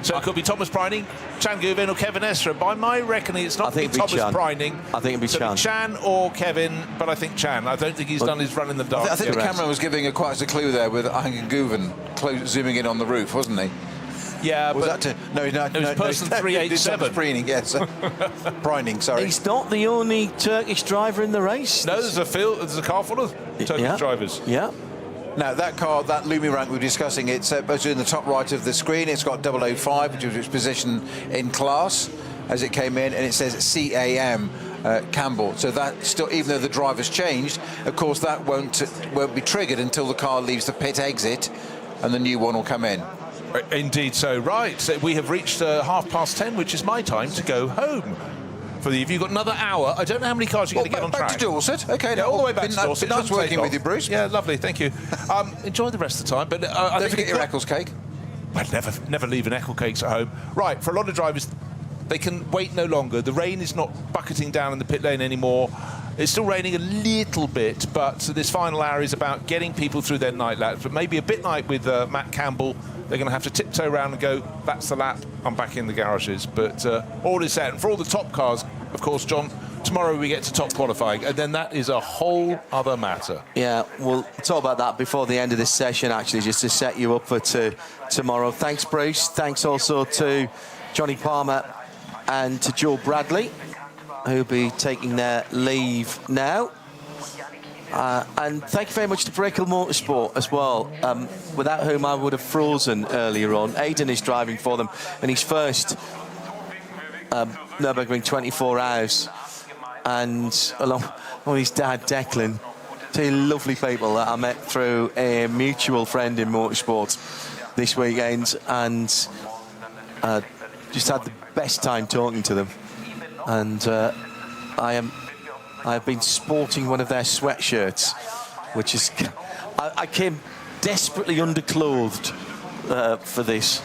So it could be Thomas Preining, Chan Guvin or Kevin Estre. By my reckoning, it's not Thomas Preining. I think it'd be Chan. Chan or Kevin, but I think Chan. I don't think he's done his run in the dark. I think the camera was giving quite a clue there with Chan Guvin zooming in on the roof, wasn't he? Yeah, was but that no, it was person 387. Preining, yes. Preining, sorry. He's not the only Turkish driver in the race. No, there's a car full of Turkish drivers. Yeah. Now, that car, that Lumirang we were discussing, it's in the top right of the screen. It's got 005, which was its position in class as it came in, and it says CAM Campbell. So that still, even though the driver's changed, of course, that won't be triggered until the car leaves the pit exit, and the new one will come in. Indeed so. Right, so we have reached 10:30, which is my time to go home. You've got another hour. I don't know how many cars you're going to get on track. Back to Dorset. Okay, all the way back to Dorset. Nice working with you, Bruce. Yeah, lovely. Thank you. Enjoy the rest of the time. But don't forget your Eccles cake. I'd never leave an Eccles cakes at home. Right, for a lot of drivers, they can wait no longer. The rain is not bucketing down in the pit lane anymore. It's still raining a little bit, but this final hour is about getting people through their night laps. But maybe a bit like with Matt Campbell, they're going to have to tiptoe around and go, that's the lap, I'm back in the garages. But all is set. And for all the top cars, of course, John, tomorrow we get to top qualifying, and then that is a whole other matter. Yeah, we'll talk about that before the end of this session, actually, just to set you up for tomorrow. Thanks, Bruce. Thanks also to Johnny Palmer and to Joe Bradley, who'll be taking their leave now. And thank you very much to Brakel Motorsport as well, without whom I would have frozen earlier on. Aidan is driving for them in his first Nürburgring 24 hours. And along with his dad, Declan, two lovely people that I met through a mutual friend in motorsport this weekend, and just had the best time talking to them. And I have been sporting one of their sweatshirts, which is... I came desperately underclothed for this.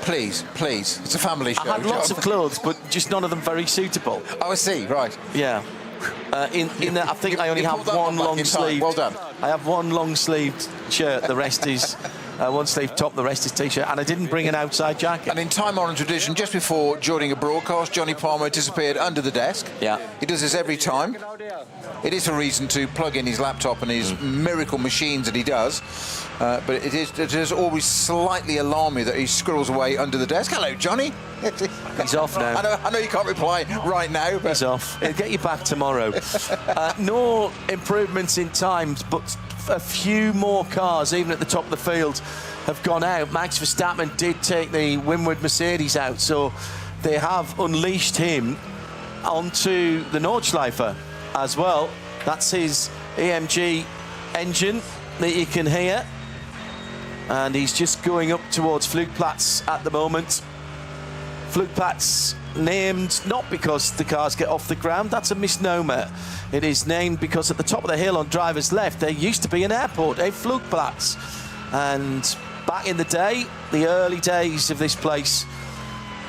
Please, please. It's a family show. I had lots of clothes, but just none of them very suitable. Oh, I see, right. Yeah. In that, I think I only have one long sleeve. Well done. I have one long sleeved shirt. The rest is one sleeve top. The rest is t-shirt. And I didn't bring an outside jacket. And in time-honoured tradition, just before joining a broadcast, Johnny Palmer disappeared under the desk. Yeah. He does this every time. It is a reason to plug in his laptop and his miracle machines that he does. But it is always slightly alarm me that he squirrels away under the desk. Hello, Johnny. He's off now. I know you can't reply right now, but... He's off. He'll get you back tomorrow. No improvements in times, but a few more cars, even at the top of the field, have gone out. Max Verstappen did take the Windward Mercedes out, so they have unleashed him onto the Nordschleife as well. That's his AMG engine that you can hear. And he's just going up towards Flugplatz at the moment. Flugplatz named not because the cars get off the ground, that's a misnomer. It is named because at the top of the hill on driver's left, there used to be an airport, a Flugplatz. And back in the day, the early days of this place,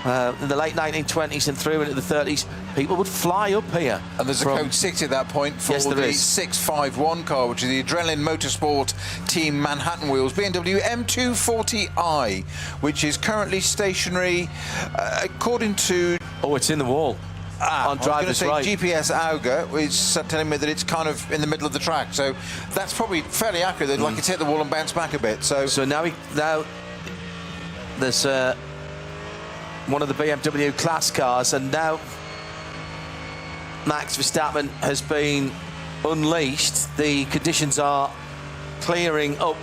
in the late 1920s and through into the 30s, people would fly up here. And there's a code 60 at that point for the 651 car, which is the Adrenaline Motorsport Team Manhattan Wheels BMW M240i, which is currently stationary, according to... Oh, it's in the wall. On driver's right. GPS Auger is telling me that it's kind of in the middle of the track, so that's probably fairly accurate. They'd like it's hit the wall and bounce back a bit. So now there's one of the BMW class cars, and now Max Verstappen has been unleashed. The conditions are clearing up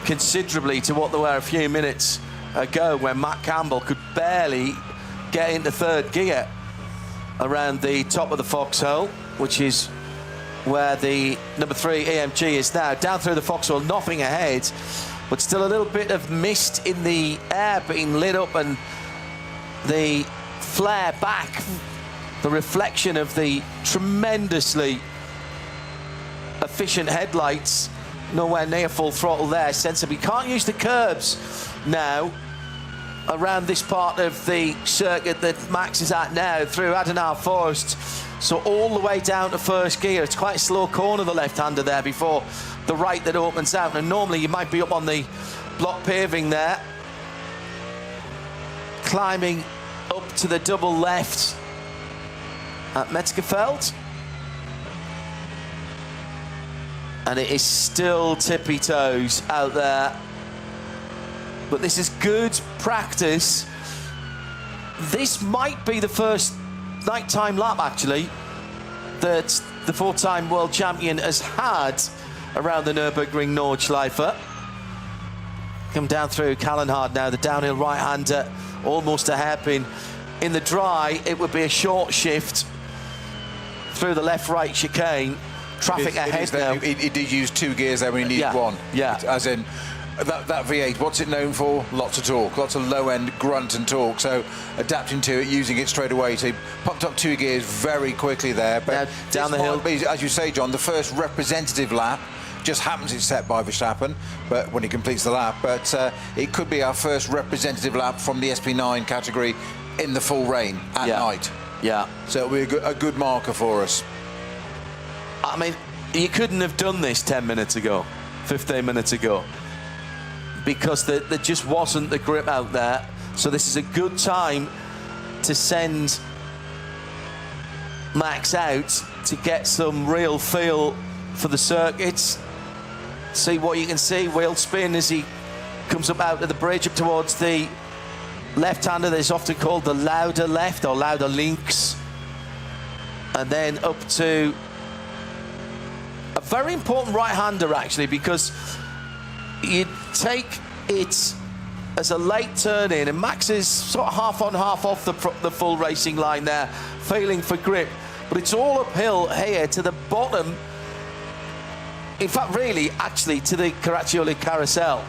considerably to what they were a few minutes ago, when Matt Campbell could barely get into third gear around the top of the foxhole, which is where the number 3 AMG is now. Down through the foxhole, nothing ahead, but still a little bit of mist in the air being lit up, and the flare back, the reflection of the tremendously efficient headlights, nowhere near full throttle there. Sensibly can't use the curbs now around this part of the circuit that Max is at now, through Adenauer Forest. So all the way down to first gear. It's quite a slow corner, the left-hander there, before the right that opens out. And normally you might be up on the block paving there, climbing up to the double left at Metzgerfeld. And it is still tippy toes out there. But this is good practice. This might be the first nighttime lap, actually, that the 4-time world champion has had around the Nürburgring Nordschleife. Come down through Kallenhard now, the downhill right-hander, almost a hairpin. In the dry, it would be a short shift through the left-right chicane. Traffic ahead now. He did use 2 gears there when he needed one. Yeah. As in, that V8, what's it known for? Lots of torque, lots of low-end grunt and torque. So adapting to it, using it straight away. So he pumped up 2 gears very quickly there. But down the hill, as you say, John, the first representative lap. Just happens it's set by Verstappen, but when he completes the lap. But it could be our first representative lap from the SP9 category in the full rain at night. Yeah. So it'll be a good marker for us. I mean, you couldn't have done this 10 minutes ago, 15 minutes ago, because there just wasn't the grip out there. So this is a good time to send Max out to get some real feel for the circuits. See what you can see. Wheel spin as he comes up out of the bridge up towards the left-hander that is often called the louder left or louder links. And then up to a very important right-hander, actually, because you take it as a late turn in, and Max is sort of half on, half off the full racing line there, feeling for grip. But it's all uphill here to the bottom. In fact, really, actually, to the Caracciolo carousel.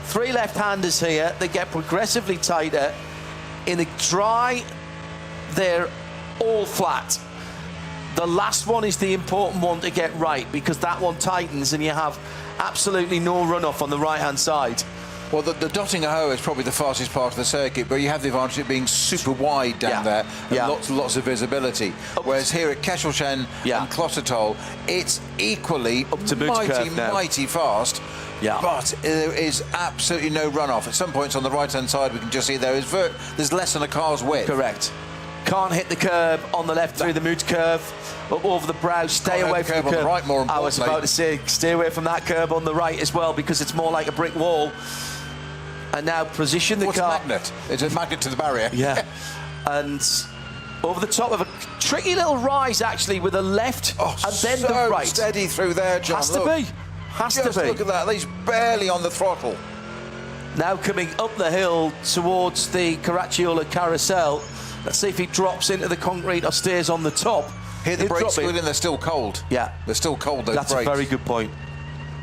3 left-handers here. They get progressively tighter. In the dry, they're all flat. The last one is the important one to get right, because that one tightens and you have absolutely no runoff on the right-hand side. Well, the dotting a hoe is probably the fastest part of the circuit, but you have the advantage of being super wide down there and lots of visibility. Whereas here at Kesselchen and Klostotol, it's equally up to mighty fast. Yeah. But there is absolutely no runoff. At some points on the right-hand side, we can just see there's less than a car's width. Correct. Can't hit the curb on the left through the Moot curve, up over the brow, stay away from the curb. On the right, more importantly. I was about to say, stay away from that curb on the right as well, because it's more like a brick wall. And now position the car. It's a magnet. It's a magnet to the barrier. Yeah. And over the top of a tricky little rise, actually, with the left and then the right. Steady through there, John. Has to be. Has to be. Look at that. He's barely on the throttle. Now coming up the hill towards the Caracciolo carousel. Let's see if he drops into the concrete or stays on the top. Here the brakes good and they're still cold. Yeah. They're still cold, those That's brakes. a very good point.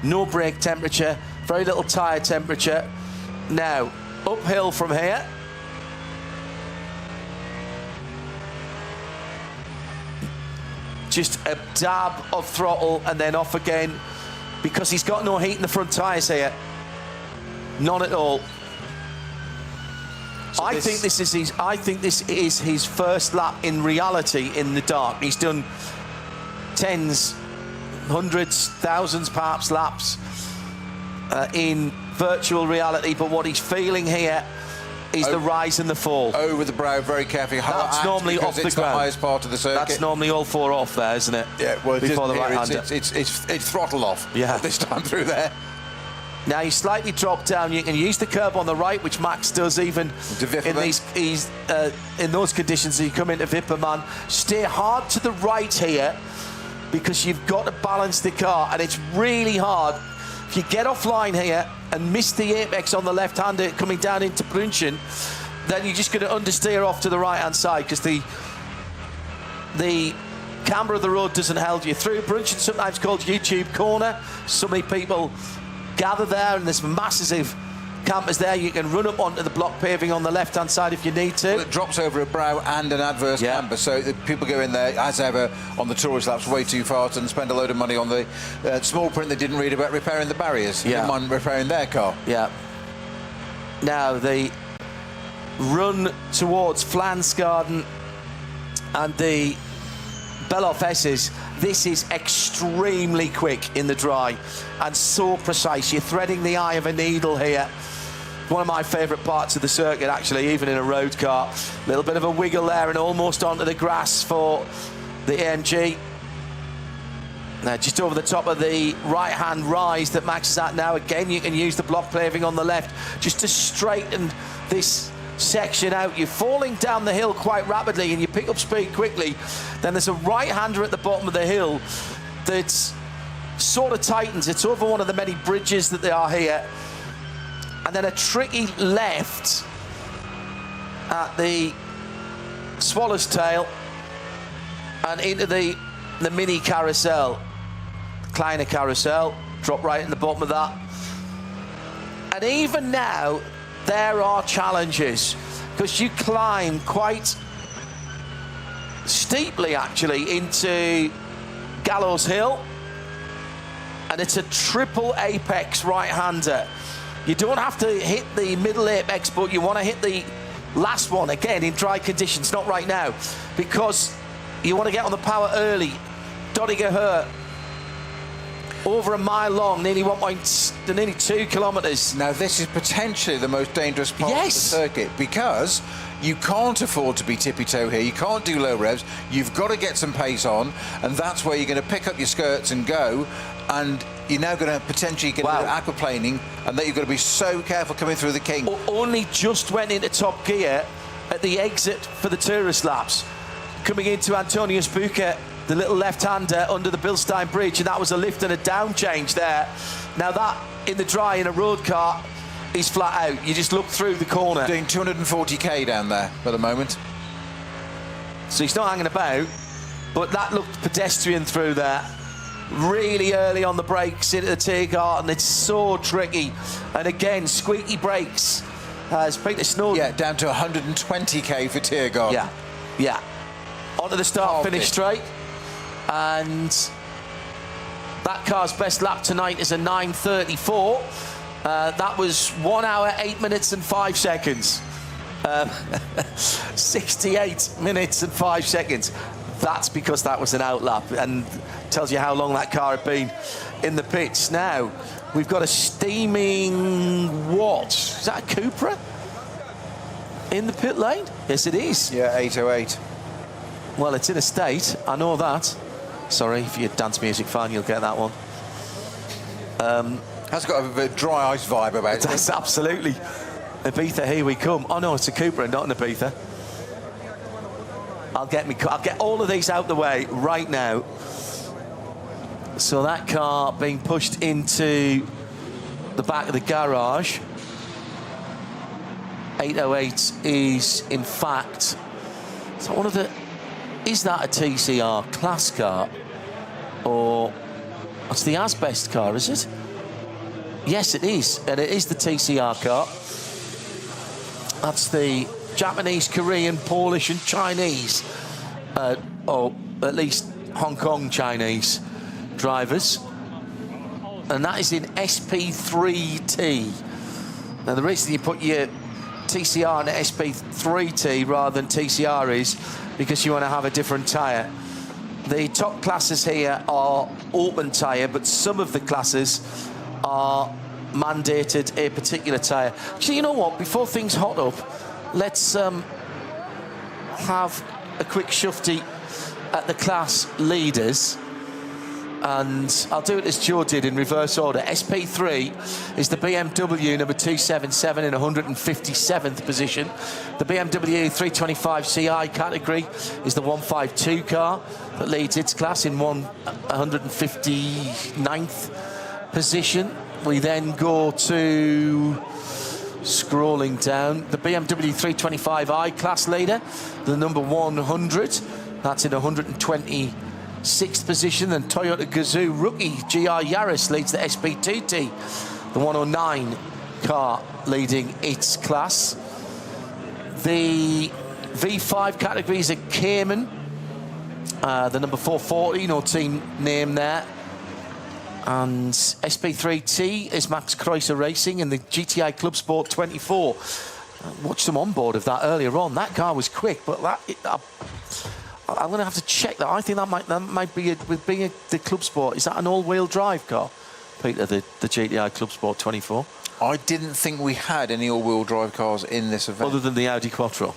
No brake temperature, very little tyre temperature. Now, uphill from here. Just a dab of throttle and then off again, because he's got no heat in the front tyres here. None at all. So I think this is his first lap in reality in the dark. He's done tens, hundreds, thousands perhaps laps in virtual reality, but what he's feeling here is the rise and the fall. Over the brow, very carefully. That's normally off the ground. It's the highest part of the circuit. That's normally all 4 off there, isn't it? Yeah, well, before the right-hander. It's throttle off. Yeah. This time through there. Now you slightly drop down. You can use the curb on the right, which Max does even in those conditions. You come into Wipperman, stay hard to the right here, because you've got to balance the car, and it's really hard. If you get offline here and miss the apex on the left-hander coming down into Brunchen, then you're just going to understeer off to the right-hand side, because the camber of the road doesn't hold you through. Brunchen, sometimes called YouTube corner. So many people gather there, and there's masses of campers there. You can run up onto the block paving on the left-hand side if you need to. Well, it drops over a brow and an adverse camber, so the people go in there, as ever, on the tourist laps way too fast and spend a load of money on the small print they didn't read about repairing the barriers. Didn't mind repairing their car. Yeah. Now the run towards Flansgarden and the Beloff S's. This is extremely quick in the dry and so precise. You're threading the eye of a needle here. One of my favourite parts of the circuit, actually, even in a road car. A little bit of a wiggle there and almost onto the grass for the AMG. Now, just over the top of the right-hand rise that Max is at now. Again, you can use the block paving on the left just to straighten this section out. You're falling down the hill quite rapidly and you pick up speed quickly. Then there's a right-hander at the bottom of the hill that sort of tightens. It's over one of the many bridges that there are here. And then a tricky left at the Swallow's Tail and into the mini carousel, Kleiner carousel, drop right in the bottom of that. And even now, there are challenges, because you climb quite steeply, actually, into Gallows Hill, and it's a triple apex right-hander. You don't have to hit the middle apex, but you want to hit the last one, again, in dry conditions, not right now, because you want to get on the power early. Stodiger Her. Over a mile long, nearly 2 kilometres. Now, this is potentially the most dangerous part Yes. of the circuit because you can't afford to be tippy-toe here. You can't do low revs. You've got to get some pace on, and that's where you're going to pick up your skirts and go. And you're now going to potentially get into aquaplaning, and that you've got to be so careful coming through the King. Only just went into top gear at the exit for the tourist laps. Coming into Antonius Bucher, the little left-hander under the Bilstein Bridge, and that was a lift and a down change there. Now that, in the dry, in a road car, is flat out. You just look through the corner. Doing 240k down there at the moment. So he's not hanging about, but that looked pedestrian through there. Really early on the brakes into the Tiergarten. It's so tricky. And again, squeaky brakes as Peter Snowden. Yeah, down to 120k for Tiergarten. Yeah, yeah. Onto the start-finish straight. And that car's best lap tonight is a 9:34. That was 1 hour, 8 minutes and 5 seconds. 68 minutes and 5 seconds. That's because that was an outlap, and tells you how long that car had been in the pits. Now, we've got a steaming what? Is that a Cupra in the pit lane? Yes, it is. Yeah, 808. Well, it's in a state, I know that. Sorry, if you're a dance music fan, you'll get that one. Has got a dry ice vibe about it. That's absolutely. Ibiza, here we come. Oh no, it's a Cupra, not an Ibiza. I'll get all of these out the way right now. So that car being pushed into the back of the garage. 808 is, in fact, so one of the. Is that a TCR class car, or it's the Asbest car? Is it? Yes, it is, and it is the TCR car. That's the Japanese, Korean, Polish, and Chinese, or at least Hong Kong Chinese drivers, and that is in SP3T. Now, the reason you put your TCR in SP3T rather than TCR is because you want to have a different tyre. The top classes here are open tyre, but some of the classes are mandated a particular tyre. Actually, you know what? Before things hot up, let's have a quick shufty at the class leaders. And I'll do it as Joe did in reverse order. SP3 is the BMW number 277 in 157th position. The BMW 325 CI category is the 152 car that leads its class in 159th position. We then go to, scrolling down, the BMW 325i class leader, the number 100. That's in 126th position. And Toyota Gazoo rookie GR Yaris leads the SP2T, the 109 car leading its class. The V5 categories are Cayman, the number 440, no team name there. And SP3T is Max Kreuzer Racing in the GTI Club Sport 24. I watched some onboard of that earlier on. That car was quick, but I'm going to have to check that. I think that might be with being the Club Sport. Is that an all-wheel drive car, Peter? The GTI Club Sport 24. I didn't think we had any all-wheel drive cars in this event. Other than the Audi Quattro.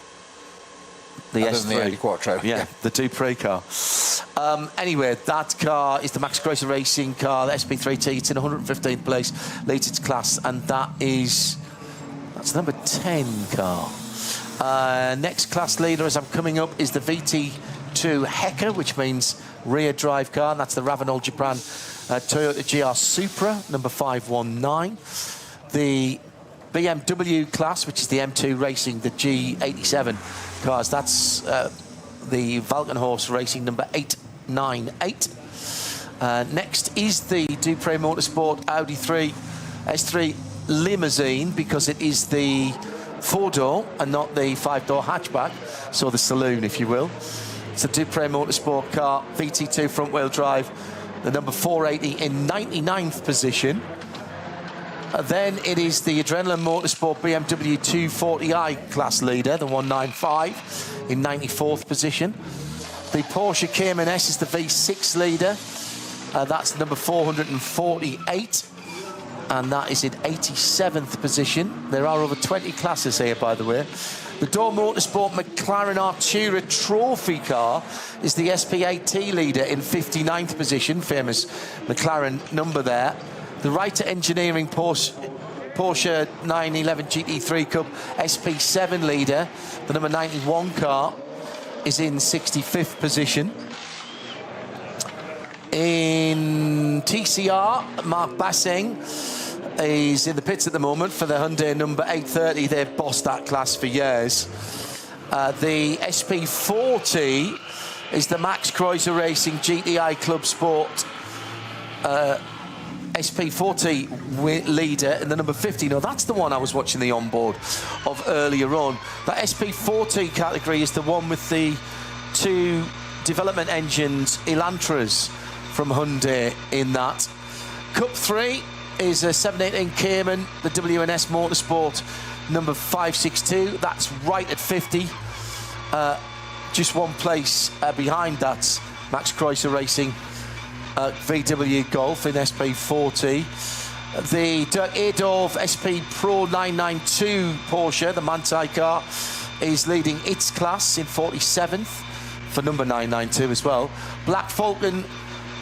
The Other S3. than the Audi Quattro. Yeah, the Dupree car. Anyway, that car is the Max Kreuzer Racing car, the SP3T. It's in 115th place, leads its class, and that's the number 10 car. Next class leader, as I'm coming up, is the VT2 Hecker, which means rear drive car, and that's the Ravenol Japan Toyota GR Supra, number 519. The BMW class, which is the M2 Racing, the G87 cars, that's the Valkenhorst Racing, number 898. Next is the Dupree Motorsport Audi 3 S3 Limousine, because it is the 4-door and not the 5-door hatchback, so the saloon, if you will. It's a Dupree Motorsport car, VT2 front-wheel drive, the number 480 in 99th position. Then it is the Adrenaline Motorsport BMW 240i class leader, the 195 in 94th position. The Porsche Cayman S is the V6 leader. That's number 448. And that is in 87th position. There are over 20 classes here, by the way. The Door Motorsport McLaren Artura Trophy car is the SP8T leader in 59th position. Famous McLaren number there. The Writer Engineering Porsche 911 GT3 Cup SP7 leader, the number 91 car, is in 65th position. In TCR, Mark Basseng is in the pits at the moment for the Hyundai number 830. They've bossed that class for years. The SP40 is the Max Kreuzer Racing GTI Club Sport SP40 leader in the number 50. Now, that's the one I was watching the onboard of earlier on. That SP40 category is the one with the 2 development engines, Elantras, from Hyundai in that. Cup 3 is a 718 Cayman, the WNS Motorsport number 562. That's right at 50. Just one place behind that, Max Kreuzer Racing VW Golf in SP40. The Dirk Adolf SP Pro 992 Porsche, the Manthey car, is leading its class in 47th for number 992 as well. Black Falcon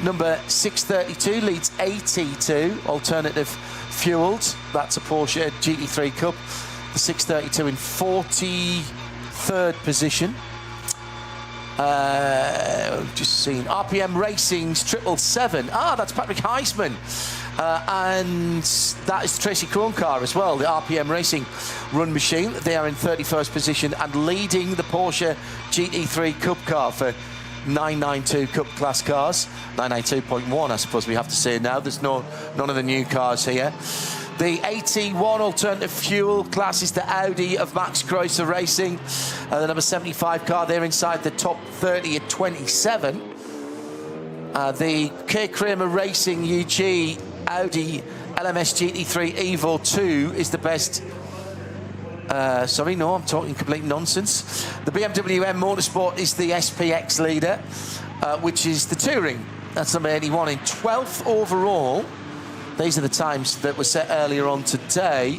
number 632 leads AT2, alternative fueled. That's a Porsche GT3 Cup. The 632 in 43rd position. Just seen RPM Racing's 777. That's Patrick Heisman. And that is the Tracy Krohn car as well, the RPM Racing run machine. They are in 31st position and leading the Porsche GT3 Cup car for 992 Cup class cars. 992.1, I suppose we have to say now. There's none of the new cars here. The 81 alternative fuel class is the Audi of Max Kreuzer Racing. The number 75 car, they're inside the top 30 at 27. The K. Kramer Racing UG Audi LMS GT3 Evo 2 is the best. Sorry, no, I'm talking complete nonsense. The BMW M Motorsport is the SPX leader, which is the Touring. That's number 81 in 12th overall. These are the times that were set earlier on today.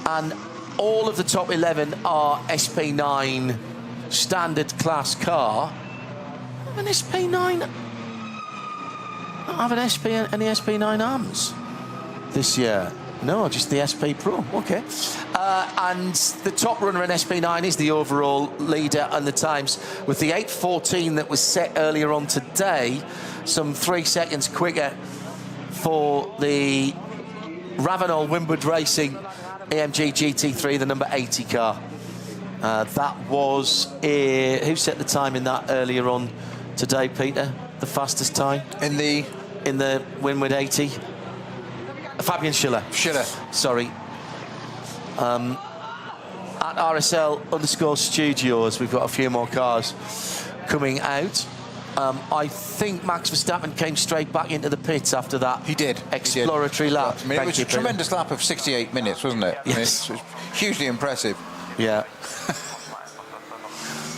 And all of the top 11 are SP9 standard class car. An SP9. I have an SP and the SP9 arms this year. No, just the SP Pro. Okay. And the top runner in SP9 is the overall leader and the times, with the 8:14 that was set earlier on today, some 3 seconds quicker for the Ravenol Windward Racing AMG GT3, the number 80 car. That was who set the time in that earlier on today, Peter? The fastest time in the Windward 80. Fabian Schiller. Sorry. At RSL_studios, we've got a few more cars coming out. I think Max Verstappen came straight back into the pits after that. He did. Exploratory lap. I mean, it was a tremendous lap of 68 minutes, wasn't it? Yes. I mean, it was hugely impressive. Yeah.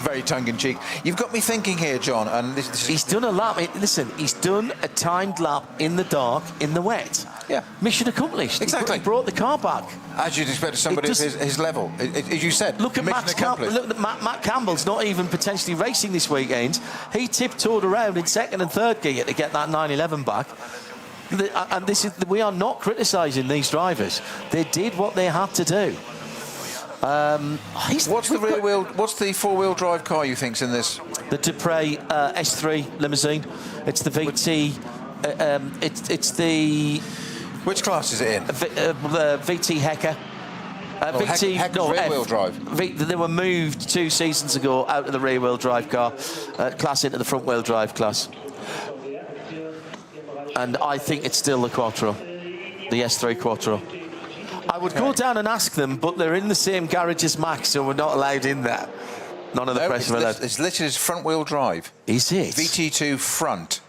Very tongue-in-cheek. You've got me thinking here, John, and this He's done a lap. Listen, he's done a timed lap in the dark, in the wet. Yeah. Mission accomplished. Exactly. He brought the car back. As you'd expect of somebody of his level. As you said, look at Matt Campbell's not even potentially racing this weekend. He tiptoed around in second and third gear to get that 911 back. And we are not criticising these drivers. They did what they had to do. What's the four-wheel drive car you think's in this? The Dupre S3 limousine. It's the VT. It's the. Which class is it in? VT Hecker. Hecker's rear-wheel drive. They were moved 2 seasons ago out of the rear-wheel drive car class into the front-wheel drive class. And I think it's still the Quattro, the S3 Quattro. I would go down and ask them, but they're in the same garage as Max, so we're not allowed in there. None of the press are allowed. It's listed as front-wheel drive. Is it? VT2 front.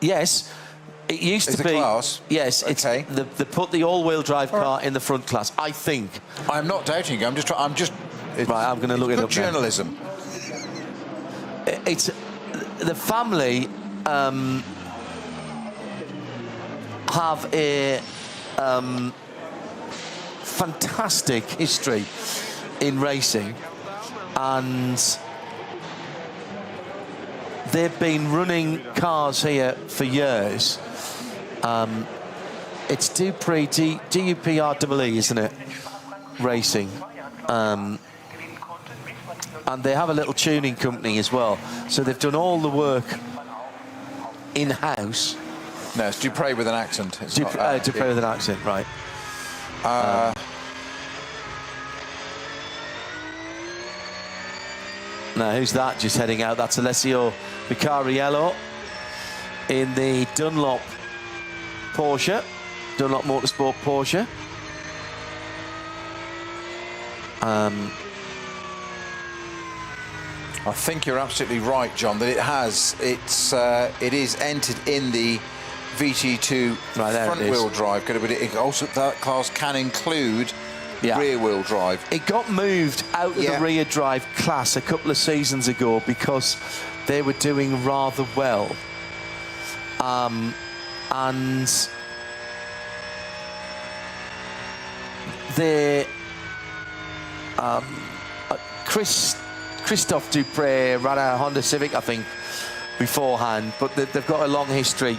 Yes. It used to be. Class. Yes. Okay. They put the all-wheel drive car in the front class, I think. I'm not doubting you. I'm just. Right, I'm going to look it up. Journalism. it's the family have a fantastic history in racing, and they've been running cars here for years. It's Dupree, D-U-P-R-E-E, isn't it? Racing. And they have a little tuning company as well. So they've done all the work in-house. No, it's Dupree with an accent. It's Dupree with an accent, right. Now, who's that just heading out? That's Alessio Vicariello in the Dunlop Porsche, Dunlop Motorsport Porsche. I think you're absolutely right, John, that it is entered in the VT2 front-wheel drive. It also, that class can include rear-wheel drive. It got moved out of the rear drive class a couple of seasons ago because they were doing rather well. And they Christophe Dupree ran a Honda Civic, I think, beforehand, but they've got a long history.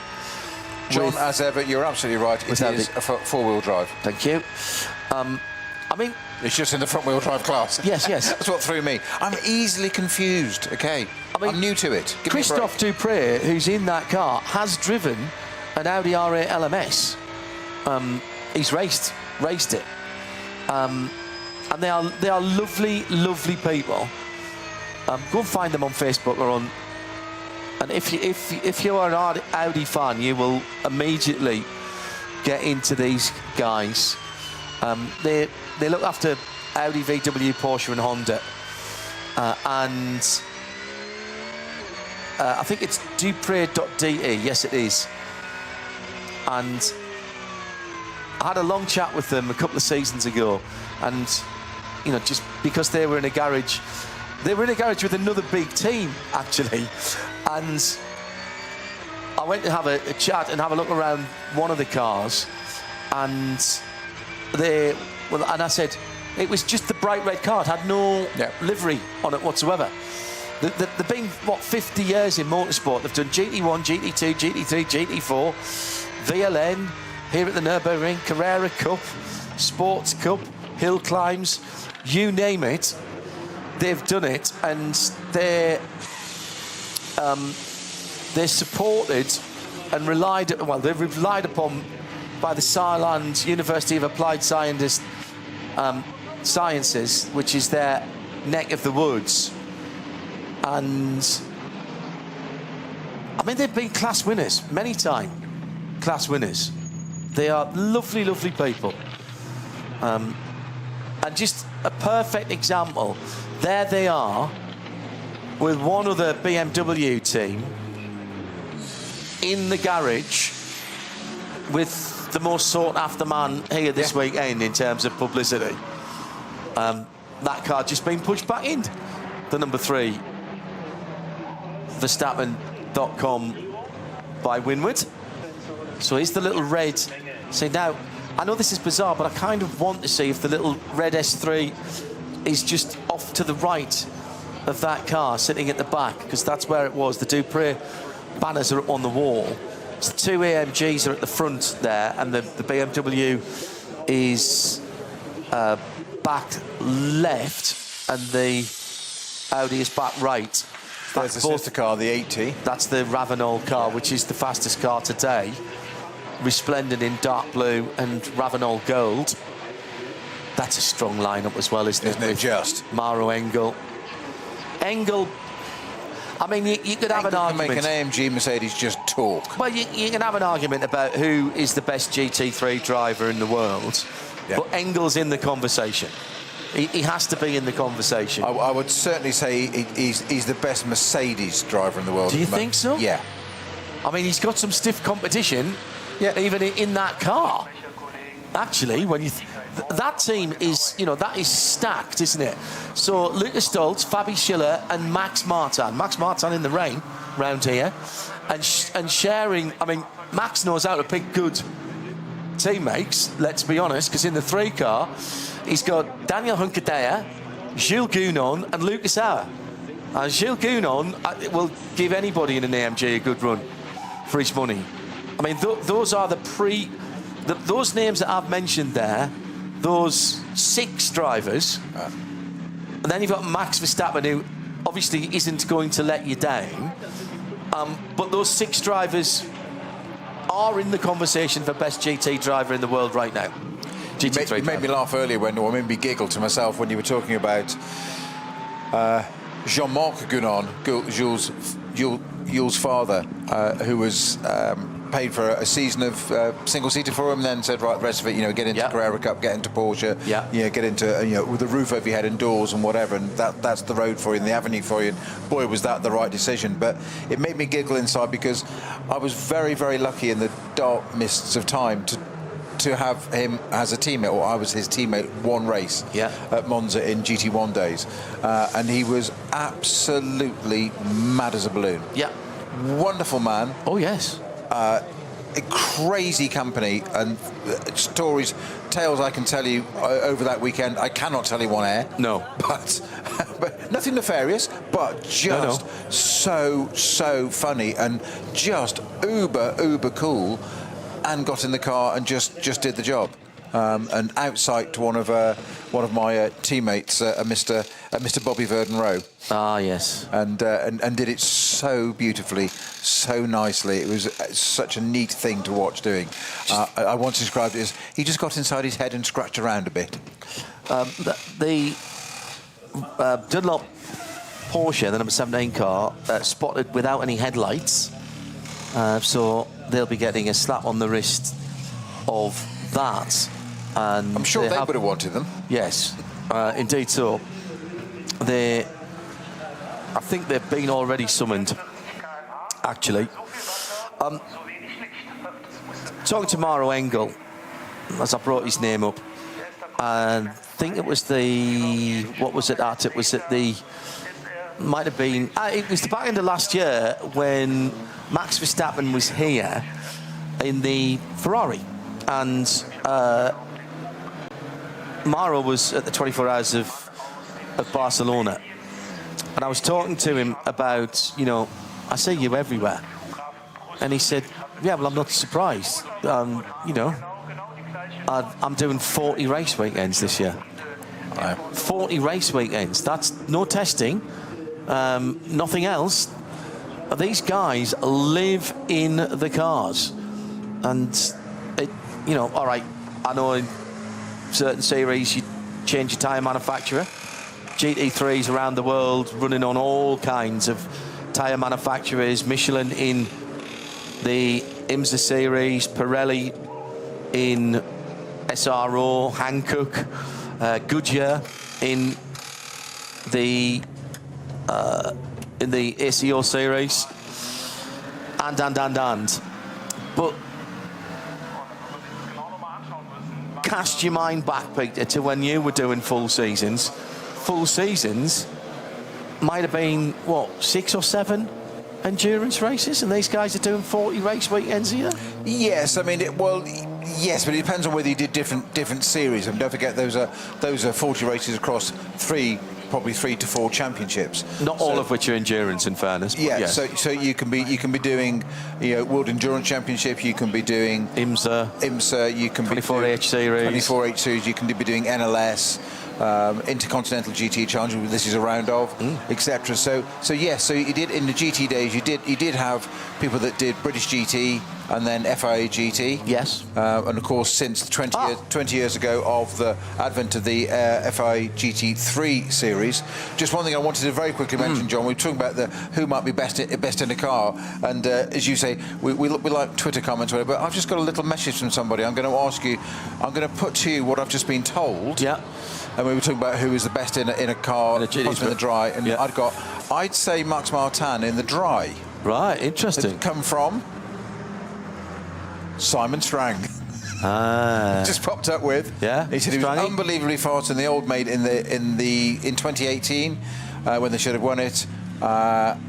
John, as ever, you're absolutely right. It is a four-wheel drive. Thank you. I mean, it's just in the front-wheel drive class. Yes. That's what threw me. I'm easily confused. Okay, I'm new to it. Christophe Dupree, who's in that car, has driven an Audi R8 LMS. He's raced it. And they are lovely, lovely people. Go and find them on Facebook or on. And if you are an Audi fan, you will immediately get into these guys. They look after Audi, VW, Porsche, and Honda, and I think it's Dupree.de. Yes, it is. And I had a long chat with them a couple of seasons ago, and you know, just because they were in a garage with another big team actually, and I went to have a chat and have a look around one of the cars, and and I said it was just the bright red car. It had no livery on it whatsoever. They've been, 50 years in motorsport. They've done GT1, GT2, GT3, GT4, VLN, here at the Nürburgring, Carrera Cup, Sports Cup, hill climbs, you name it, they've done it, and they're supported and they're relied upon by the Saarland University of Applied Sciences, which is their neck of the woods. And I mean, they've been class winners many times. Class winners. They are lovely, lovely people. And just a perfect example. There they are with one other BMW team in the garage with the most sought-after man here this weekend in terms of publicity. That car just been pushed back in. The number 3, Verstappen.com by Winward. So here's the little red. See, now, I know this is bizarre, but I kind of want to see if the little red S3 is just off to the right of that car, sitting at the back, because that's where it was. The Dupree banners are up on the wall. So the 2 AMGs are at the front there, and the BMW is back left, and the Audi is back right. There's the sister car, the 80. That's the Ravenol car, which is the fastest car today. Resplendent in dark blue and Ravenol gold. That's a strong lineup as well, isn't it? Just Maro Engel. I mean, you could have an argument. Make an AMG Mercedes just talk. Well, you can have an argument about who is the best GT3 driver in the world, but Engel's in the conversation. He has to be in the conversation. I would certainly say he's the best Mercedes driver in the world. Do you think so? Yeah. I mean, he's got some stiff competition, even in that car. actually, when you that team is, that is stacked, isn't it? So Lucas Stoltz, Fabi Schiller, and Max Martin. Max Martin in the rain round here, and sharing. I mean, Max knows how to pick good teammates. Let's be honest, because in the 3 car, he's got Daniel Hunkadea, Gilles Gounon, and Lucas Auer. And Gilles Gounon will give anybody in an AMG a good run for his money. I mean, those are those names that I've mentioned there. Those 6 drivers, and then you've got Max Verstappen, who obviously isn't going to let you down. But those 6 drivers are in the conversation for best GT driver in the world right now. GT3 You made me laugh earlier or made me giggle to myself when you were talking about Jean-Marc Gounon, Jules' father, who was paid for a season of single-seater for him, and then said, right, the rest of it, get into Carrera Cup, get into Porsche, get into, with the roof over your head and doors and whatever, and that's the road for you and the avenue for you. And boy, was that the right decision. But it made me giggle inside because I was very, very lucky in the dark mists of time to have him as a teammate, or I was his teammate one race at Monza in GT1 days, and he was absolutely mad as a balloon. Wonderful man. Oh yes. A crazy company, and tales I can tell you over that weekend. I cannot tell you on air. No. But nothing nefarious, but just so funny and just uber cool, and got in the car and just did the job. And outsiked one of my teammates, Mr. Bobby Verdon Rowe. Ah, yes. And did it so beautifully, so nicely. It was such a neat thing to watch doing. I once described it as he just got inside his head and scratched around a bit. The Dunlop Porsche, the number 17 car, spotted without any headlights. So they'll be getting a slap on the wrist of that. And I'm sure they would have wanted them. Yes, indeed so. I think they've been already summoned, actually. Talking to Maro Engel, as I brought his name up, and I think it was what was it at? It was at might have been, it was the back end of last year when Max Verstappen was here in the Ferrari, and Maro was at the 24 hours of Barcelona, and I was talking to him about, I see you everywhere, and he said, yeah, well, I'm not surprised. I'm doing 40 race weekends this year. 40 race weekends. That's no testing, nothing else. These guys live in the cars, and all right, I know in certain series you change your tyre manufacturer. GT3s around the world running on all kinds of tyre manufacturers. Michelin in the IMSA series, Pirelli in SRO, Hankook, Goodyear in the ACO series, and. But cast your mind back, Peter, to when you were doing full seasons. Full seasons might have been, 6 or 7 endurance races, and these guys are doing 40 race weekends a year? Yes, I mean, yes, but it depends on whether you did different series. And don't forget, those are 40 races across probably 3 to 4 championships. Not all of which are endurance, in fairness. Yeah, yes. So you can be doing World Endurance Championship. You can be doing IMSA. You can 24H series. 24H series. You can be doing NLS. Intercontinental GT Challenge, this is a round of, etc. So yes, so you did in the GT days. You did have people that did British GT and then FIA GT. Yes. And of course, since 20 years ago of the advent of the FIA GT3 series. Just one thing I wanted to very quickly mention, John. We were talking about who might be best in a car, and as you say, we like Twitter comments, or whatever. But I've just got a little message from somebody. I'm going to ask you. I'm going to put to you what I've just been told. Yeah. And we were talking about who is the best in a car, in the dry, and I'd say Max Martin in the dry. Right, interesting. Come from Simon Strang. just popped up with. Yeah, He said he was Strangy. unbelievably fast in the old mate in 2018 when they should have won it. And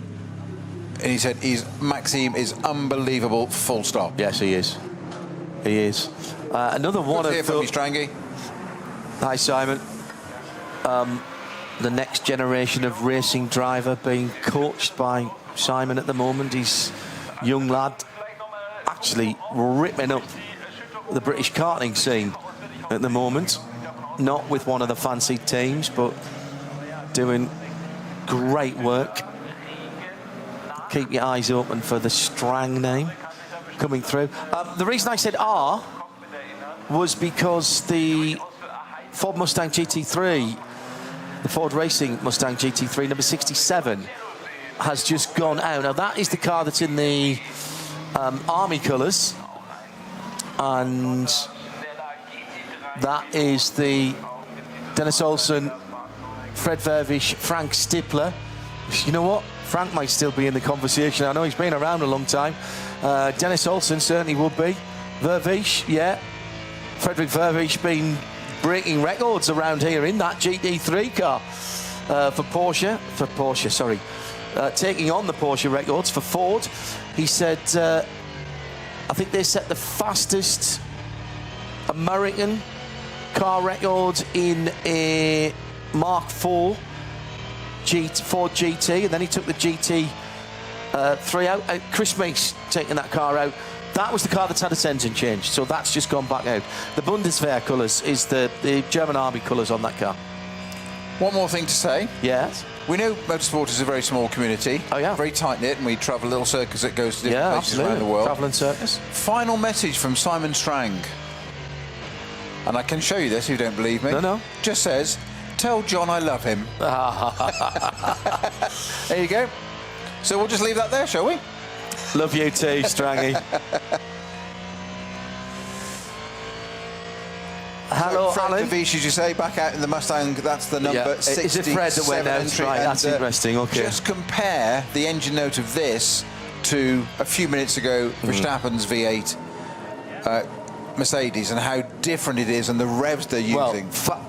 he said Maxime is unbelievable, full stop. Yes, he is. He is. Another one Good to hear of from you, Strangy. Hi, Simon. The next generation of racing driver being coached by Simon at the moment. He's a young lad, actually ripping up the British karting scene at the moment. Not with one of the fancy teams, but doing great work. Keep your eyes open for the Strang name coming through. The reason I said R was because the Ford Mustang GT3, the Ford Racing Mustang GT3 number 67, has just gone out. Now that is the car that's in the Army colours, and that is the Dennis Olsen, Fred Vervish, Frank Stipler. You know what? Frank might still be in the conversation. I know he's been around a long time. Dennis Olsen certainly would be. Vervish, yeah. Frederick Vervish been breaking records around here in that GT3 car for Porsche, sorry. Taking on the Porsche records for Ford. He said, I think they set the fastest American car record in a Mark IV Ford GT, and then he took the GT3 out. Chris Meeks taking that car out. That was the car that's had its engine changed, so that's just gone back out. The Bundeswehr colours is the German Army colours on that car. One more thing to say. Yes. We know motorsport is a very small community. Oh, yeah. Very tight-knit, and we travel a little circus that goes to different places around the world. Travelling circus. Final message from Simon Strang. And I can show you this if you don't believe me. No. Just says, tell John I love him. There you go. So we'll just leave that there, shall we? Love you too, Strangy. Hello, Fred Alan. Davish, as you say, back out in the Mustang. That's the number Yeah. 67 Is it Fred that went out? entry. Right, And, that's interesting. Okay. Just compare the engine note of this to a few minutes ago Verstappen's V8 Mercedes, and how different it is and the revs they're using. Well,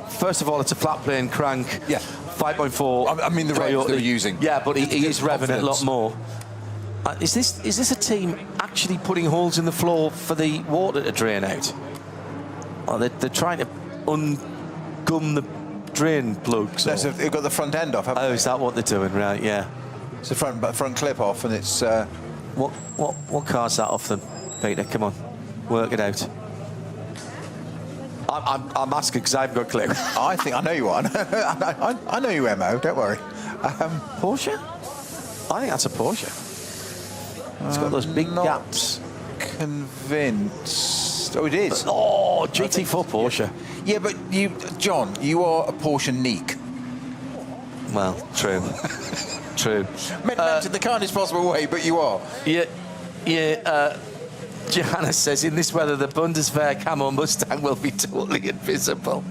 first of all, it's a flat plane crank. Yeah. 5.4. I mean the revs they're using. Yeah, but he is revving it a lot confidence. more. Is this a team actually putting holes in the floor for the water to drain out? Oh, they're trying to ungum the drain plugs. No, so they've got the front end off, haven't Oh, they? is that what they're doing? Right, yeah. It's the front clip off, and it's... What car's that off them, Peter? Come on, work it out. I'm asking because I've got a clue. I think I know you are. I know you, Mo. Don't worry. Porsche? I think that's a Porsche. It's got those big not gaps. Convinced. Oh, it is. Oh, GT4 Porsche. Yeah, but you, John, you are a Porsche neek. Well, true. True. Meant in the kindest possible way, but you are. Yeah. Johannes says, in this weather, the Bundeswehr Camo Mustang will be totally invisible.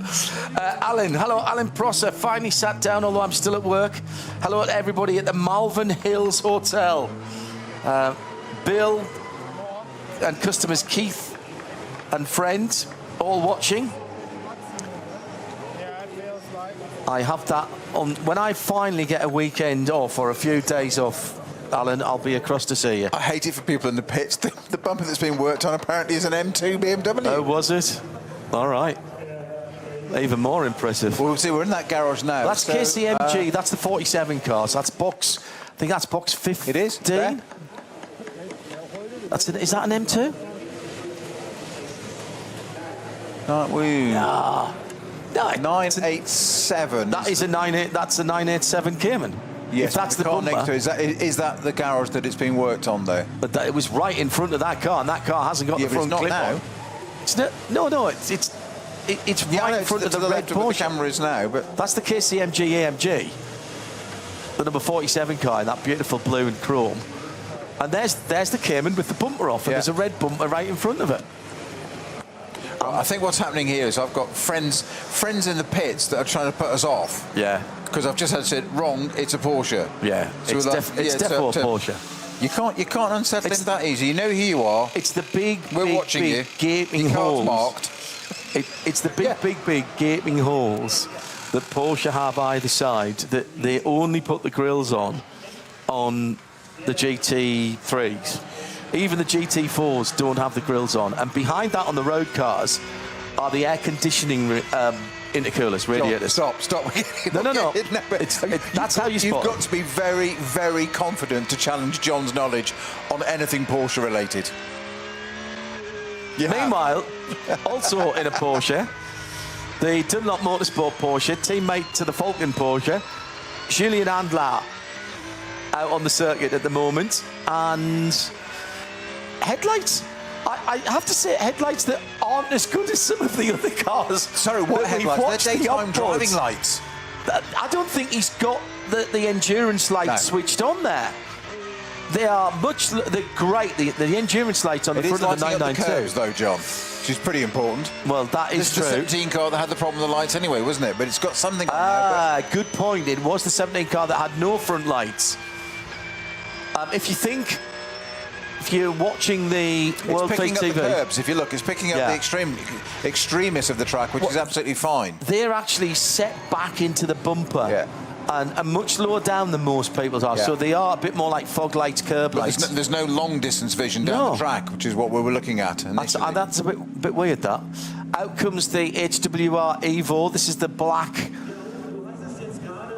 Alan, hello, Alan Prosser. Finally sat down, although I'm still at work. Hello to everybody at the Malvern Hills Hotel. Bill and customers Keith and friends all watching. I have that on. When I finally get a weekend off or a few days off, Alan, I'll be across to see you. I hate it for people in the pits. The bumper that's being worked on apparently is an M2 BMW. Oh, was it? All right. Even more impressive. Well, we'll see. We're in that garage now. That's so, KCMG. That's the 47 cars. That's box. I think that's box 15. It is. There. Is that an M2? Aren't we? No. 987. That is a 98. That's a 987 Cayman. Yes, If that's the car bumper. next to it. Is that the garage that it's being worked on, though? But it was right in front of that car, and that car hasn't got Yeah, the but it's front not clip now. on. It's no. It's Yeah, I right know, in front of to the red left of where the Porsche. camera is now, but That's the KCMG AMG, the number 47 car in that beautiful blue and chrome. And there's the Cayman with the bumper off, and Yeah. there's a red bumper right in front of it. I think what's happening here is I've got friends in the pits that are trying to put us off. Yeah. Because I've just had said wrong. It's a Porsche. Yeah, So it's we're like, definitely a Porsche. You can't unsettle him that easy. You know who you are. It's the big, We're watching you. gaping Your card's holes. marked. It's the big gaping holes that Porsche have either side that they only put the grills on the GT3s. Even the GT4s don't have the grills on. And behind that on the road cars are the air conditioning intercoolers, radiators. Stop. No. That's how you spot You've it. got to be very, very confident to challenge John's knowledge on anything Porsche related. Meanwhile, also in a Porsche, the Dunlop Motorsport Porsche, teammate to the Falcon Porsche, Julien Andlar, out on the circuit at the moment, and headlights. I have to say, headlights that aren't as good as some of the other cars. Sorry, what that we've headlights? watched They're the daytime onboards. driving lights. I don't think he's got the endurance lights switched on there. They are they're great. The endurance lights on the front of the lighting up the 992. curves, though, John. Which is pretty important. Well, that is It's true. the 17 car that had the problem with the lights anyway, wasn't it? But it's got something on there. Good point. It was the 17 car that had no front lights. If you're watching the World It's Fleet picking up the TV, curbs. If you look, it's picking up the extremists of the track, which is absolutely fine. they're actually set back into the bumper. Yeah. And much lower down than most people's are. Yeah. So they are a bit more like fog lights, curb But lights. there's no long distance vision down the track, which is what we were looking at. That's a bit weird, that. Out comes the HWR Evo. This is the black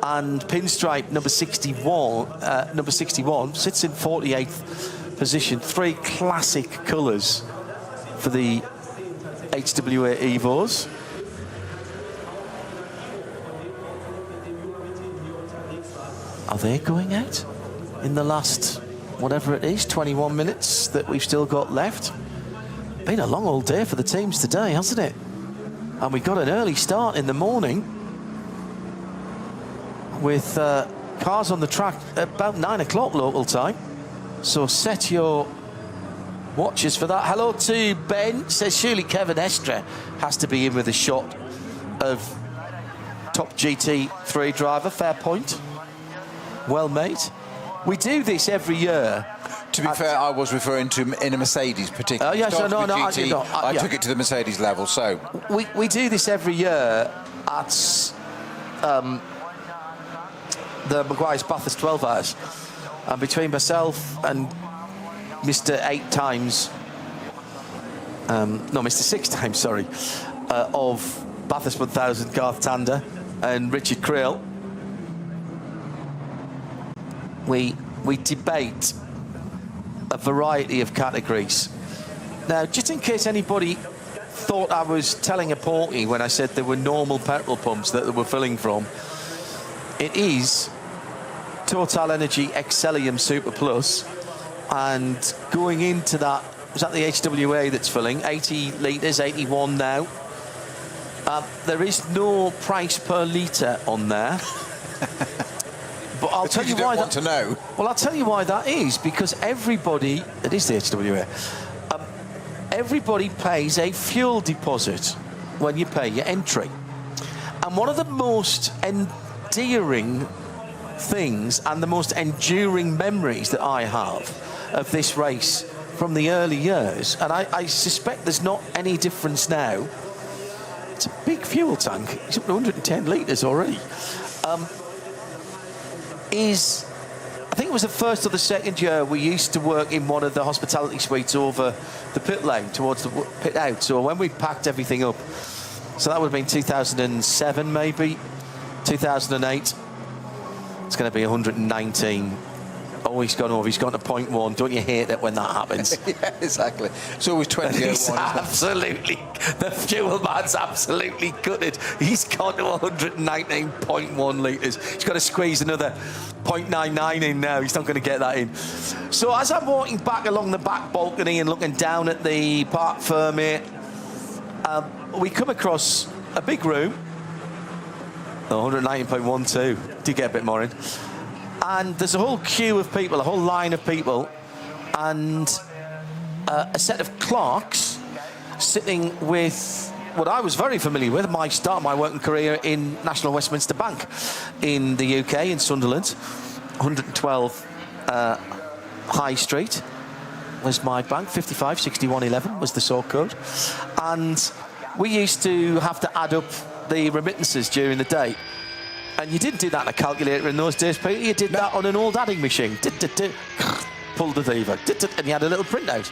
and pinstripe number 61. Number 61 sits in 48th position. 3 classic colours for the HWA Evos. Are they going out in the last, whatever it is, 21 minutes that we've still got left? Been a long old day for the teams today, hasn't it? And we got an early start in the morning with cars on the track at about 9 o'clock local time. So set your watches for that. Hello to Ben. Says surely Kevin Estre has to be in with a shot of top GT3 driver. Fair point. Well made. We do this every year. To be fair, I was referring to in a Mercedes particularly. Oh, yes, Started no, with no, GT, I yeah. took it to the Mercedes level, so... We do this every year at the Maguire's Bathurst 12 hours. And between myself and Mr. 8 times, Mr. 6 times, sorry, of Bathurst 1000, Garth Tander, and Richard Creel, we debate a variety of categories. Now, just in case anybody thought I was telling a porky when I said there were normal petrol pumps that they were filling from, it is Total Energy Excellium Super Plus, and going into that, was that the HWA that's filling? 80 litres, 81 now. There is no price per litre on there. But I'll tell you why. Want to know. Well, I'll tell you why that is, because everybody, it is the HWA, everybody pays a fuel deposit when you pay your entry. And one of the most endearing things and the most enduring memories that I have of this race from the early years, and I suspect there's not any difference now, it's a big fuel tank, it's up to 110 litres already, is, I think it was the first or the second year we used to work in one of the hospitality suites over the pit lane towards the pit out. So when we packed everything up, so that would have been 2007 maybe, 2008. It's going to be 119. Oh, he's gone over. He's gone to 0.1. Don't you hate it when that happens? Yeah, exactly. It's always 20 He's absolutely, the fuel man's absolutely gutted. He's gone to 119.1 litres. He's got to squeeze another 0.99 in now. He's not going to get that in. So as I'm walking back along the back balcony and looking down at the Parc Fermé, we come across a big room. 119.12. Did get a bit more in. And there's a whole queue of people, a whole line of people, and a set of clerks sitting with what I was very familiar with. I started my working career in National Westminster Bank in the UK, in Sunderland. 112 High Street was my bank, 556111 was the sort code. And we used to have to add up the remittances during the day. And you didn't do that in a calculator in those days, Peter. You did that on an old adding machine. Pulled the lever, and you had a little printout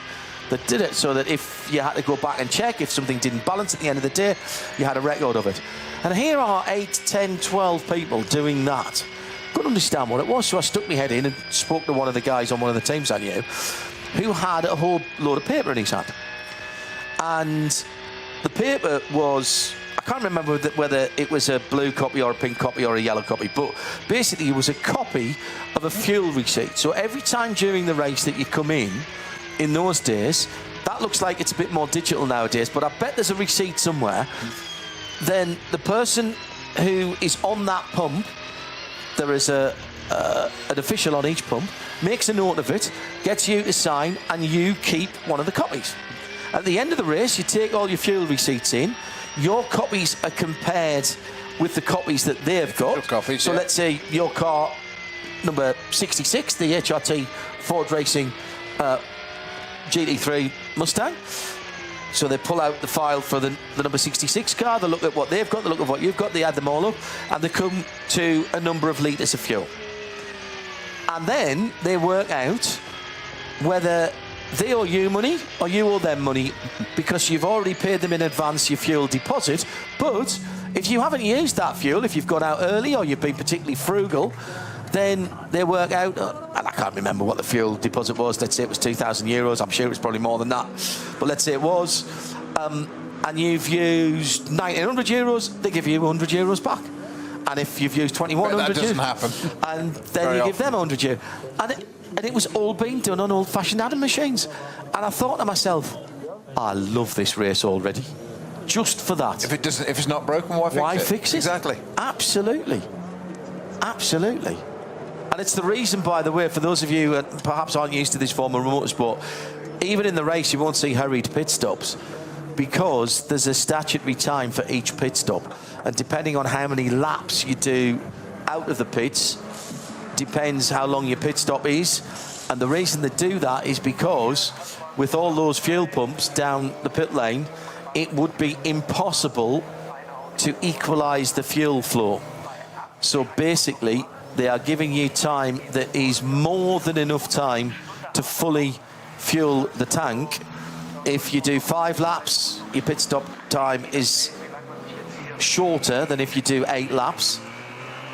that did it, so that if you had to go back and check if something didn't balance at the end of the day, you had a record of it. And here are 8, 10, 12 people doing that. Couldn't understand what it was, so I stuck my head in and spoke to one of the guys on one of the teams I knew, who had a whole load of paper in his hand. And the paper was, I can't remember whether it was a blue copy or a pink copy or a yellow copy, but basically it was a copy of a fuel receipt. So every time during the race that you come in those days, that looks like it's a bit more digital nowadays, but I bet there's a receipt somewhere. Then the person who is on that pump, there is an official on each pump, makes a note of it, gets you to sign, and you keep one of the copies. At the end of the race, you take all your fuel receipts in. Your copies are compared with the copies that they've got. Copies, so let's say your car, number 66, the HRT Ford Racing GT3 Mustang. So they pull out the file for the number 66 car, they look at what they've got, they look at what you've got, they add them all up, and they come to a number of litres of fuel. And then they work out whether they owe you money or you owe them money, because you've already paid them in advance your fuel deposit. But if you haven't used that fuel, if you've gone out early or you've been particularly frugal, then they work out, and I can't remember what the fuel deposit was, let's say it was €2,000, I'm sure it was probably more than that, but let's say it was, and you've used €1,900, they give you €100 back. And if you've used 2,100, that doesn't happen. And then you give them €100. And it was all being done on old-fashioned adding machines. And I thought to myself, I love this race already, just for that. If it's not broken, why fix it? Exactly. Absolutely. Absolutely. And it's the reason, by the way, for those of you who perhaps aren't used to this form of motorsport, even in the race you won't see hurried pit stops, because there's a statutory time for each pit stop. And depending on how many laps you do out of the pits, depends how long your pit stop is. And the reason they do that is because with all those fuel pumps down the pit lane, it would be impossible to equalise the fuel flow. So basically, they are giving you time that is more than enough time to fully fuel the tank. If you do 5 laps, your pit stop time is shorter than if you do 8 laps,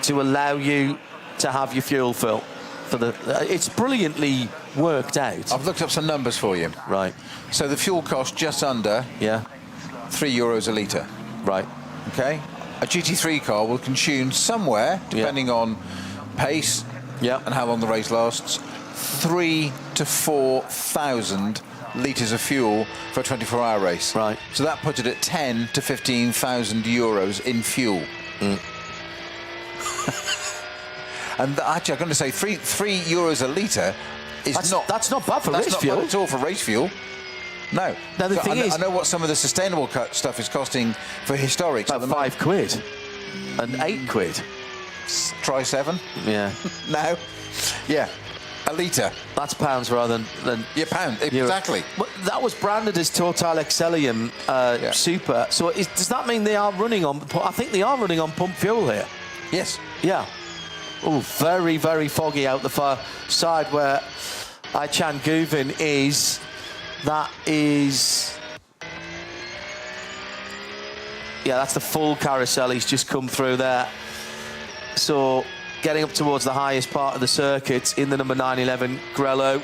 to allow you to have your fuel fill. It's brilliantly worked out. I've looked up some numbers for you. Right. So the fuel cost just under €3 a litre. Right. Okay. A GT3 car will consume somewhere, depending on pace and how long the race lasts, 3,000 to 4,000 litres of fuel for a 24-hour race. Right. So that puts it at 10 to 15,000 euros in fuel. And actually, I'm going to say €3 a litre is that's not bad for race fuel. Bad at all for race fuel. No. Now the thing is, I know what some of the sustainable stuff is costing for historics. About £5 and £8. Try 7. Yeah. No. Yeah. A litre. That's pounds rather than pound. Euro. Exactly. But that was branded as Total Excellium Super. So does that mean they are running on? I think they are running on pump fuel here. Yes. Yeah. Oh, very, very foggy out the far side where Aychan Guvin is. That is... Yeah, that's the full carousel. He's just come through there. So, getting up towards the highest part of the circuit in the number 911 Grello.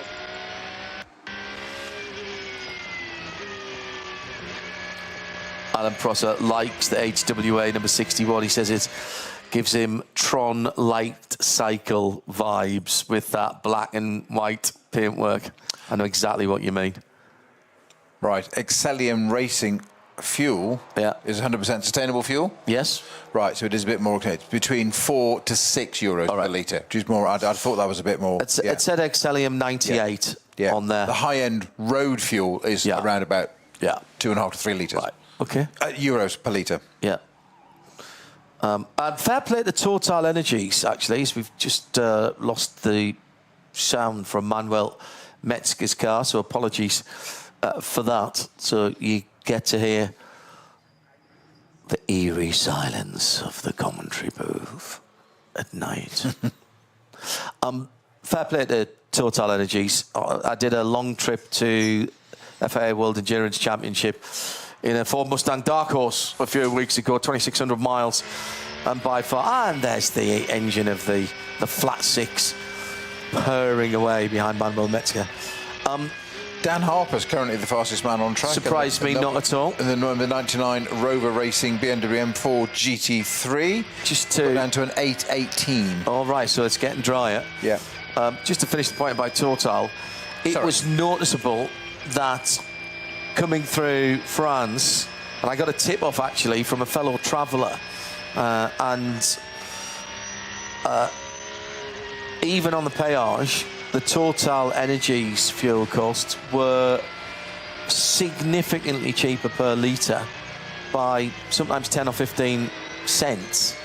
Alan Prosser likes the HWA number 61. He says it gives him Tron Light Cycle vibes with that black and white paintwork. I know exactly what you mean. Right, Excellium Racing fuel is 100% sustainable fuel? Yes. Right, so it is a bit more, okay, it's between €4 to €6 per litre, which is more, I thought that was a bit more. It said Excellium 98 on there. The high-end road fuel is around about 2.5 to 3 litres. Right, okay. Euros per litre. Yeah. And fair play to Total Energies, actually, as we've just lost the sound from Manuel Metzger's car, so apologies for that. So you get to hear the eerie silence of the commentary booth at night. Fair play to Total Energies. I did a long trip to FIA World Endurance Championship in a Ford Mustang Dark Horse a few weeks ago, 2,600 miles, and by far, and there's the engine of the flat six purring away behind Manuel Metzger. Dan Harper's currently the fastest man on track. Surprised me not at all. In the number 99 Rover Racing BMW M4 GT3. Just to down to an 8:18. All right, so it's getting drier. Yeah. Just to finish the point about Total, it was noticeable that coming through France, and I got a tip off actually from a fellow traveller, and even on the péage, the Total Energies fuel costs were significantly cheaper per litre by sometimes 10 or 15 cents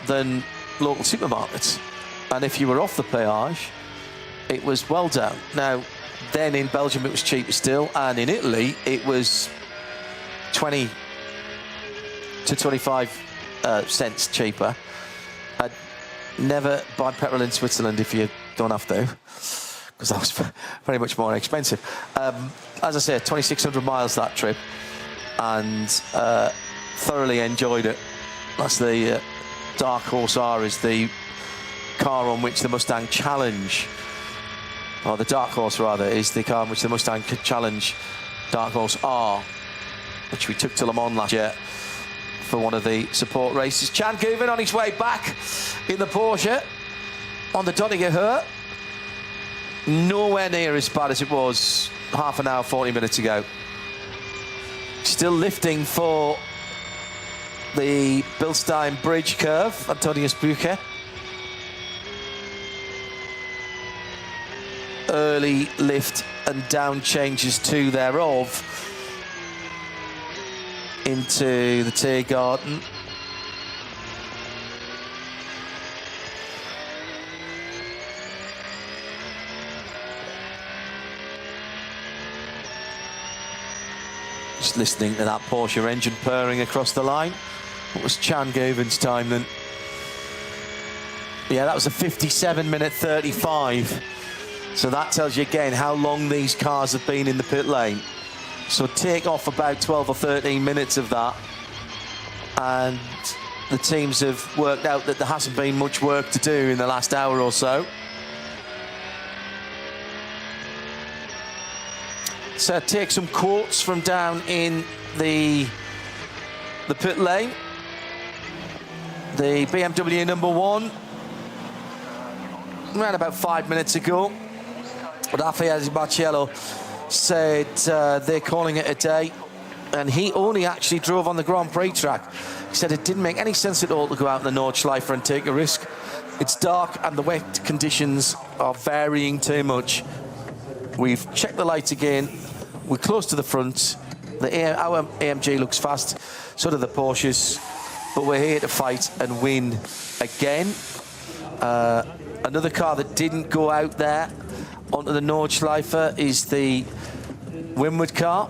than local supermarkets. And if you were off the péage, it was well down. Now, then in Belgium it was cheaper still, and in Italy it was 20 to 25 cents cheaper. I'd never buy petrol in Switzerland if you don't have to, because that was very much more expensive. As I said, 2,600 miles that trip, and thoroughly enjoyed it. That's the Dark Horse R is the car on which the Mustang Challenge, or the Dark Horse rather, is the car on which the Mustang Challenge Dark Horse R, which we took to Le Mans last year for one of the support races. Chan Guven on his way back in the Porsche on the Donninger. Nowhere near as bad as it was half an hour, 40 minutes ago. Still lifting for the Bilstein Bridge curve, Antonius Bucher. Early lift and down changes two thereof into the Tiergarten. Just listening to that Porsche engine purring across the line. What was Chan Guven's time then? Yeah, that was a 57-minute 35. So that tells you again how long these cars have been in the pit lane. So take off about 12 or 13 minutes of that, and the teams have worked out that there hasn't been much work to do in the last hour or so. So take some quotes from down in the pit lane. The BMW number one, around about 5 minutes ago, Rafael Barcelo said they're calling it a day, and he only actually drove on the Grand Prix track. He said it didn't make any sense at all to go out in the Nordschleife and take a risk. It's dark and the wet conditions are varying too much. We've checked the lights again. We're close to the front. Our AMG looks fast, so do the Porsches, but we're here to fight and win again. Another car that didn't go out there onto the Nordschleife is the Winward car.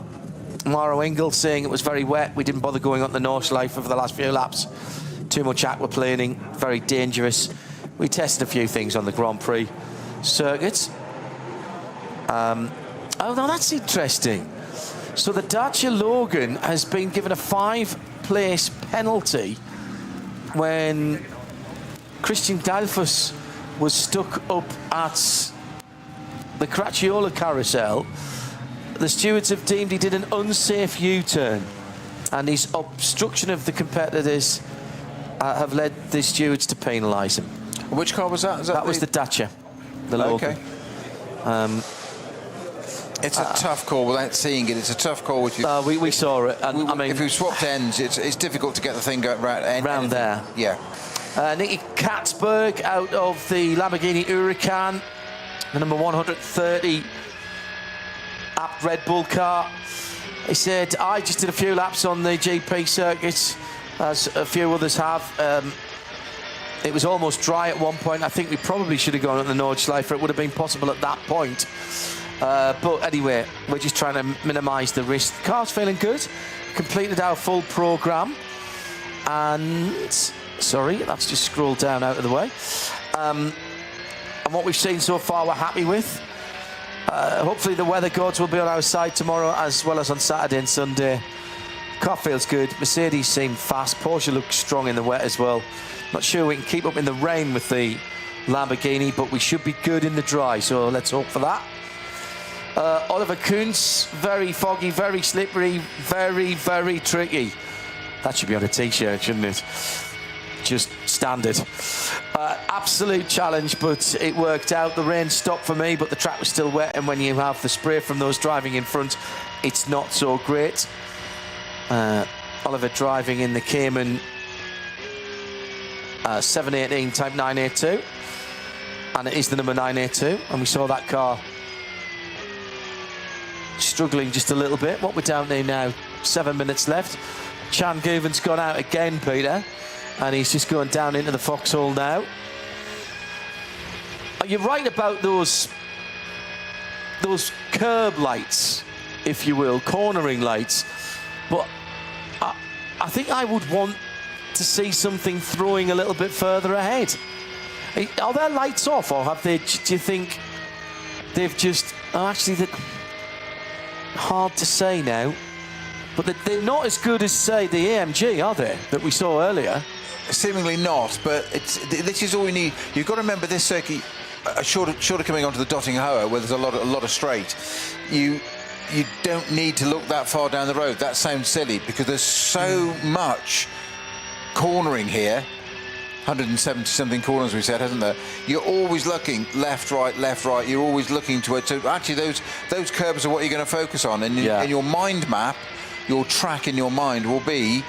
Maro Engel saying it was very wet. We didn't bother going on the Nordschleife for the last few laps. Too much aquaplaning, very dangerous. We tested a few things on the Grand Prix circuit. Oh, now that's interesting. So the Dacia Logan has been given a 5-place penalty when Christian Galfus was stuck up at the Cracchiola carousel. The stewards have deemed he did an unsafe U-turn, and his obstruction of the competitors have led the stewards to penalise him. Which car was that? That was the Dacia, the Logan. Okay. It's a tough call without seeing it. It's a tough call. We saw it. And, I mean, if we swapped ends, it's difficult to get the thing round there. Yeah. Nicky Katzberg out of the Lamborghini Huracan, the number 130 app Red Bull car. He said, I just did a few laps on the GP circuit, as a few others have. It was almost dry at one point. I think we probably should have gone at the Nordschleife. It would have been possible at that point. But anyway, we're just trying to minimise the risk. Car's feeling good. Completed our full programme. And, sorry, that's just scrolled down out of the way. And what we've seen so far, we're happy with. Hopefully the weather gods will be on our side tomorrow, as well as on Saturday and Sunday. Car feels good. Mercedes seem fast. Porsche looks strong in the wet as well. Not sure we can keep up in the rain with the Lamborghini, but we should be good in the dry, so let's hope for that. Oliver Kuntz, very foggy, very slippery, very, very tricky. That should be on a t-shirt, shouldn't it? Just standard. Absolute challenge, but it worked out. The rain stopped for me, but the track was still wet, and when you have the spray from those driving in front, it's not so great. Oliver driving in the Cayman 718 Type 982, and it is the number 982, and we saw that car struggling just a little bit. What we're down to now, 7 minutes left. Chan Guven's gone out again, Peter, and he's just going down into the foxhole now. You're right about those curb lights, if you will, cornering lights, but I think I would want to see something throwing a little bit further ahead. Are their lights off, or have they? Do you think they've just? Oh, actually, hard to say now. But they're not as good as, say, the AMG, are they? That we saw earlier. Seemingly not, but this is all you need. You've got to remember this circuit. Short of coming onto the Dotting Hoa, where there's a lot of straight. You don't need to look that far down the road. That sounds silly because there's so much cornering here. 170 something corners we said, hasn't there? You're always looking left, right, left, right. You're always looking to it. So actually those curbs are what you're going to focus on, and in your mind map, your track in your mind will be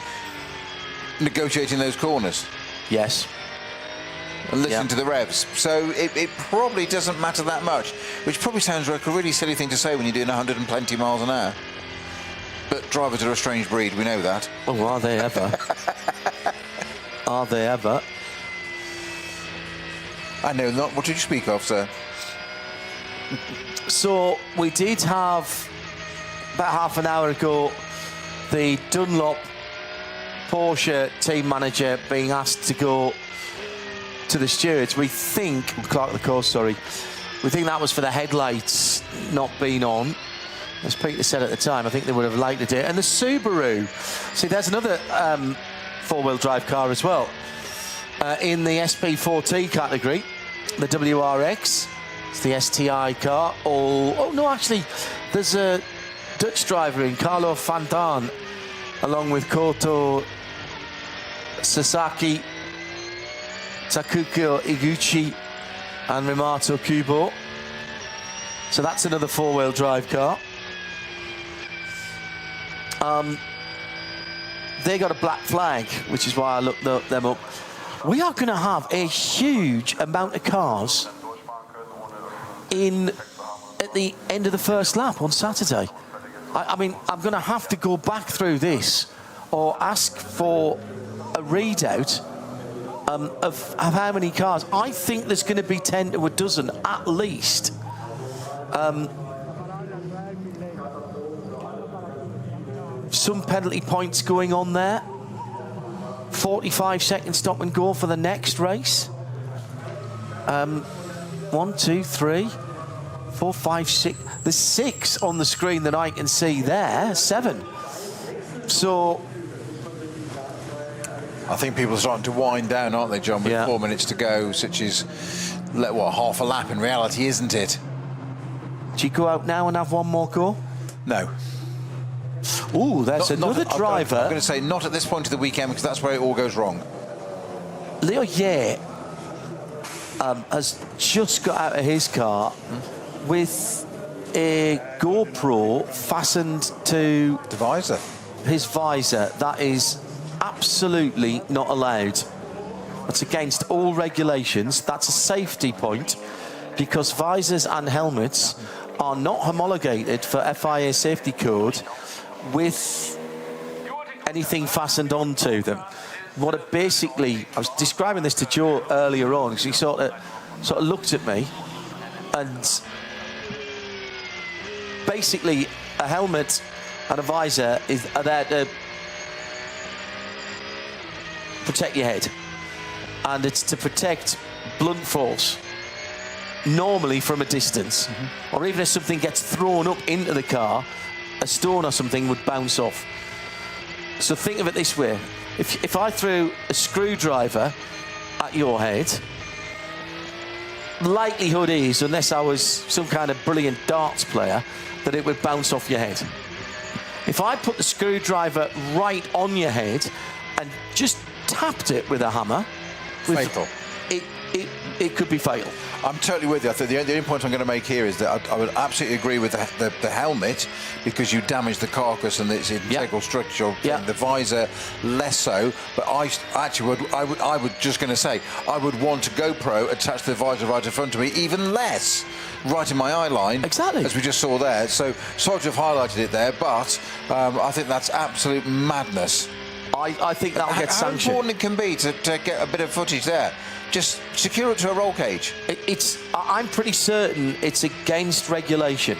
negotiating those corners. Yes. And listen to the revs. So it probably doesn't matter that much, which probably sounds like a really silly thing to say when you're doing 120 miles an hour. But drivers are a strange breed, we know that. Oh, are they ever? Are they ever? I know not. What did you speak of, sir? So we did have, about half an hour ago, the Dunlop Porsche team manager being asked to go to the stewards. We think, Clark the course, sorry, we think that was for the headlights not being on. As Peter said at the time, I think they would have liked it. And the Subaru, see, there's another four-wheel drive car as well. In the SP4T category, the WRX, it's the STI car. Oh no, actually, there's a Dutch driver in, Carlo van Daan, along with Koto Sasaki, Takuko Iguchi and Rimato Kubo. So that's another four-wheel drive car. They got a black flag, which is why I looked them up. We are going to have a huge amount of cars at the end of the first lap on Saturday. I mean, I'm going to have to go back through this or ask for a readout of how many cars. I think there's going to be 10 to a dozen at least. Some penalty points going on there. 45-second stop and go for the next race. 1, 2, 3, 4, 5, 6. There's 6 on the screen that I can see there. 7. So I think people are starting to wind down, aren't they, John? With 4 minutes to go, which is half a lap in reality, isn't it? Do you go out now and have one more go? No. Ooh, there's another driver. I'm going to say not at this point of the weekend, because that's where it all goes wrong. Leo Ye has just got out of his car with a GoPro fastened to the visor. His visor. That is absolutely not allowed. That's against all regulations. That's a safety point, because visors and helmets are not homologated for FIA safety code with anything fastened onto them. What it basically, I was describing this to Joe earlier on, because he sort of looked at me, and basically a helmet and a visor are there to protect your head, and it's to protect blunt force, normally from a distance, or even if something gets thrown up into the car, a stone or something would bounce off. So think of it this way: if I threw a screwdriver at your head, likelihood is, unless I was some kind of brilliant darts player, that it would bounce off your head. If I put the screwdriver right on your head and just tapped it with a hammer, Fatal. It could be fatal. I'm totally with you. I think the only point I'm going to make here is that I would absolutely agree with the helmet, because you damage the carcass and its integral structure. The visor, less so. But I would just going to say, I would want a GoPro attached to the visor right in front of me, even less, right in my eye line. Exactly. As we just saw there. So sorry to have highlighted it there, but I think that's absolute madness. I think that'll get sanctioned. How important it can be to get a bit of footage there. Just secure it to a roll cage. I'm pretty certain it's against regulation.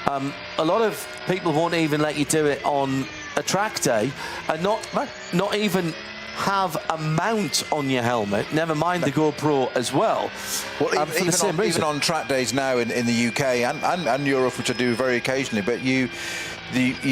A lot of people won't even let you do it on a track day, and not even have a mount on your helmet, never mind the GoPro as well. Well, for the same reason. Even on track days now in the UK and Europe, which I do very occasionally, but you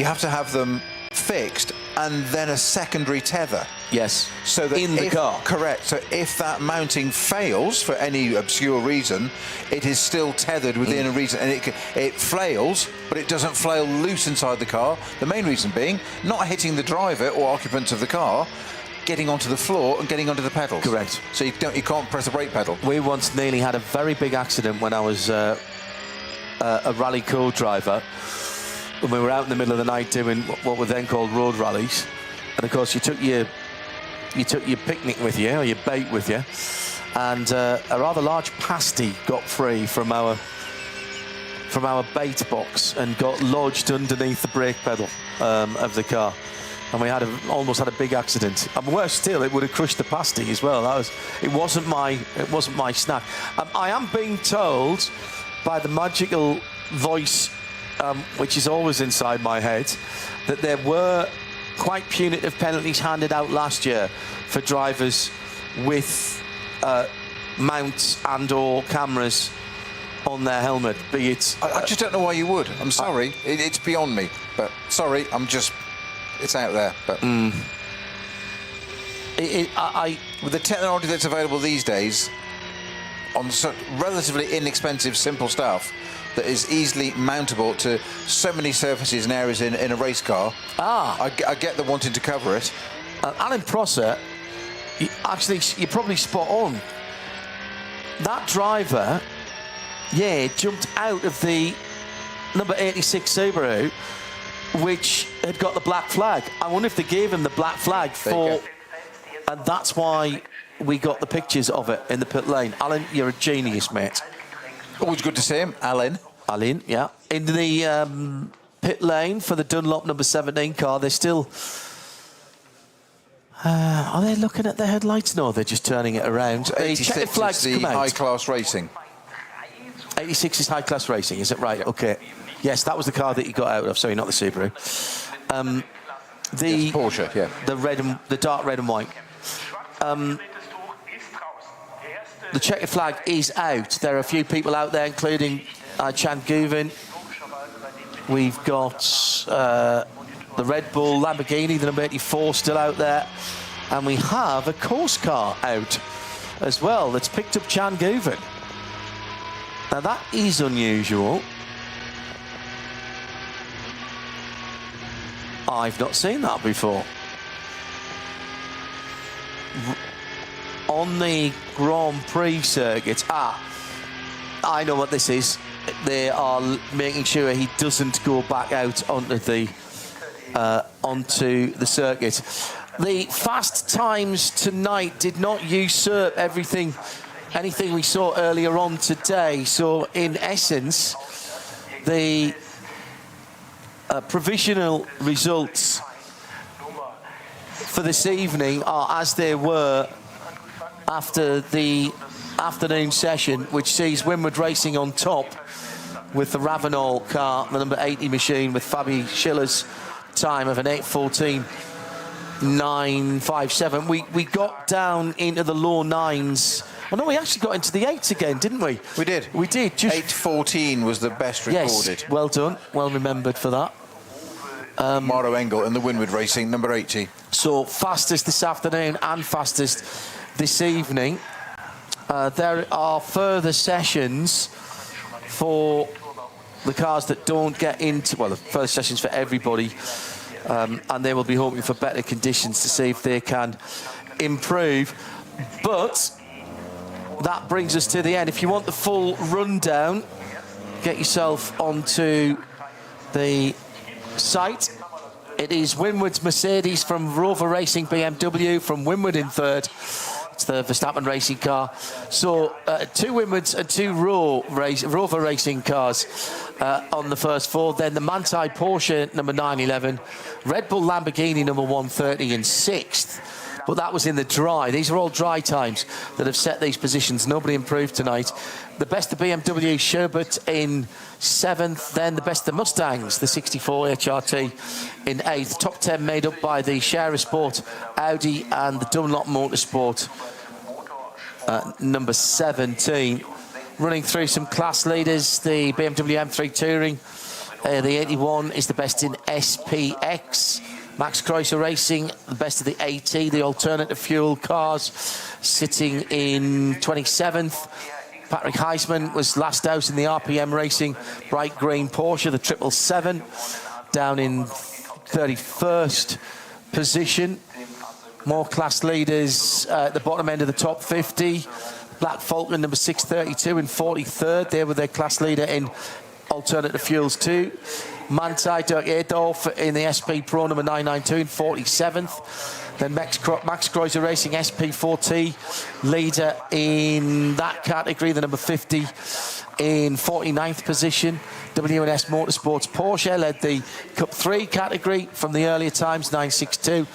have to have them fixed and then a secondary tether. Yes. So that in the car. Correct. So if that mounting fails for any obscure reason, it is still tethered within a reason, and it flails, but it doesn't flail loose inside the car. The main reason being not hitting the driver or occupants of the car, getting onto the floor and getting onto the pedals. Correct. So you can't press the brake pedal. We once nearly had a very big accident when I was a rally co-driver. When we were out in the middle of the night doing what were then called road rallies, and of course you took your picnic with you, or your bait with you, and a rather large pasty got free from our bait box and got lodged underneath the brake pedal of the car, and we almost had a big accident. And worse still, it would have crushed the pasty as well. It wasn't my snack. I am being told by the magical voice, which is always inside my head, that there were quite punitive penalties handed out last year for drivers with mounts and or cameras on their helmet, be it... I just don't know why you would. I'm sorry. It's beyond me. But sorry, it's out there. But with the technology that's available these days, on relatively inexpensive, simple stuff that is easily mountable to so many surfaces and areas in a race car. I get the wanting to cover it. Alan Prosser, you're probably spot on. That driver, jumped out of the number 86 Subaru, which had got the black flag. I wonder if they gave him the black flag and that's why we got the pictures of it in the pit lane. Alan, you're a genius, mate. Always good to see him, Alan. Alan, yeah. In the pit lane for the Dunlop number 17 car, they're still... are they looking at the headlights? No, they're just turning it around. 86 is the high-class racing. 86 is high-class racing, is it right? Yep. OK. Yes, that was the car that you got out of. Sorry, not the Subaru. Yes, Porsche, yeah. The dark red and white. The checkered flag is out. There are a few people out there, including Chan Guvin. We've got the Red Bull Lamborghini, the number 84, still out there. And we have a course car out as well that's picked up Chan Guvin. Now, that is unusual. I've not seen that before. On the Grand Prix circuit, I know what this is. They are making sure he doesn't go back out onto the circuit. The fast times tonight did not usurp anything we saw earlier on today. So in essence, the provisional results for this evening are as they were after the afternoon session, which sees Winward Racing on top with the Ravenol car, the number 80 machine, with Fabi Schiller's time of an 8:14.957. We got down into the low 9s. Oh no, we actually got into the 8s again, didn't we? We did. We did. Just 8:14 was the best recorded. Yes, well done. Well remembered for that. Maro Engel and the Winward Racing, number 80. So fastest this afternoon and fastest this evening. There are further sessions for the cars that don't get into, well, the first sessions for everybody, and they will be hoping for better conditions to see if they can improve. But that brings us to the end. If you want the full rundown, get yourself onto the site. It is Winward's Mercedes from Rover Racing BMW, from Winward in third. It's the Verstappen racing car. So 2 Winwards and 2 Rover Racing cars on the first 4. Then the Manthey Porsche, number 911. Red Bull Lamborghini, number 130 in 6th. But that was in the dry. These are all dry times that have set these positions. Nobody improved tonight. The best of BMW, Sherbert in 7th. Then the best of Mustangs, the 64 HRT in 8th. Top 10 made up by the Share Sport, Audi and the Dunlop Motorsport, number 17. Running through some class leaders, the BMW M3 Touring, the 81 is the best in SPX. Max Kreuzer Racing, the best of the AT, the alternative fuel cars, sitting in 27th. Patrick Heisman was last out in the RPM Racing bright green Porsche, the 777, down in 31st position. More class leaders at the bottom end of the top 50. Black Falcon, number 632 in 43rd. They were their class leader in alternative fuels too. Manthey, Dirk Adolf in the SP Pro number 992 in 47th. Then Max Kreuzer Racing SP4T, leader in that category, the number 50 in 49th position. W&S Motorsports Porsche led the Cup 3 category from the earlier times, 962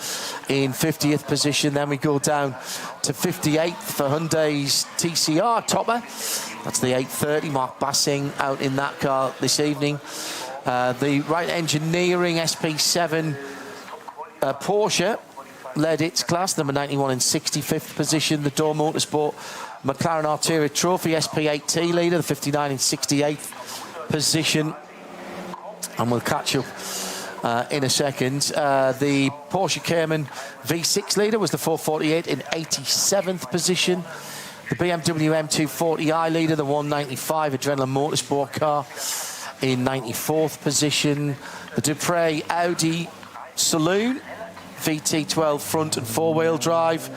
in 50th position. Then we go down to 58th for Hyundai's TCR Topper. That's the 830, Mark Bassing out in that car this evening. The Wright Engineering SP7 Porsche led its class, number 91 in 65th position. The Door Motorsport McLaren Arteria Trophy SP8T leader, the 59 in 68th position. And we'll catch up in a second. The Porsche Cayman V6 leader was the 448 in 87th position. The BMW M240i leader, the 195 Adrenaline Motorsport car, in 94th position. The Dupre Audi Saloon VT12 front and 4-wheel drive.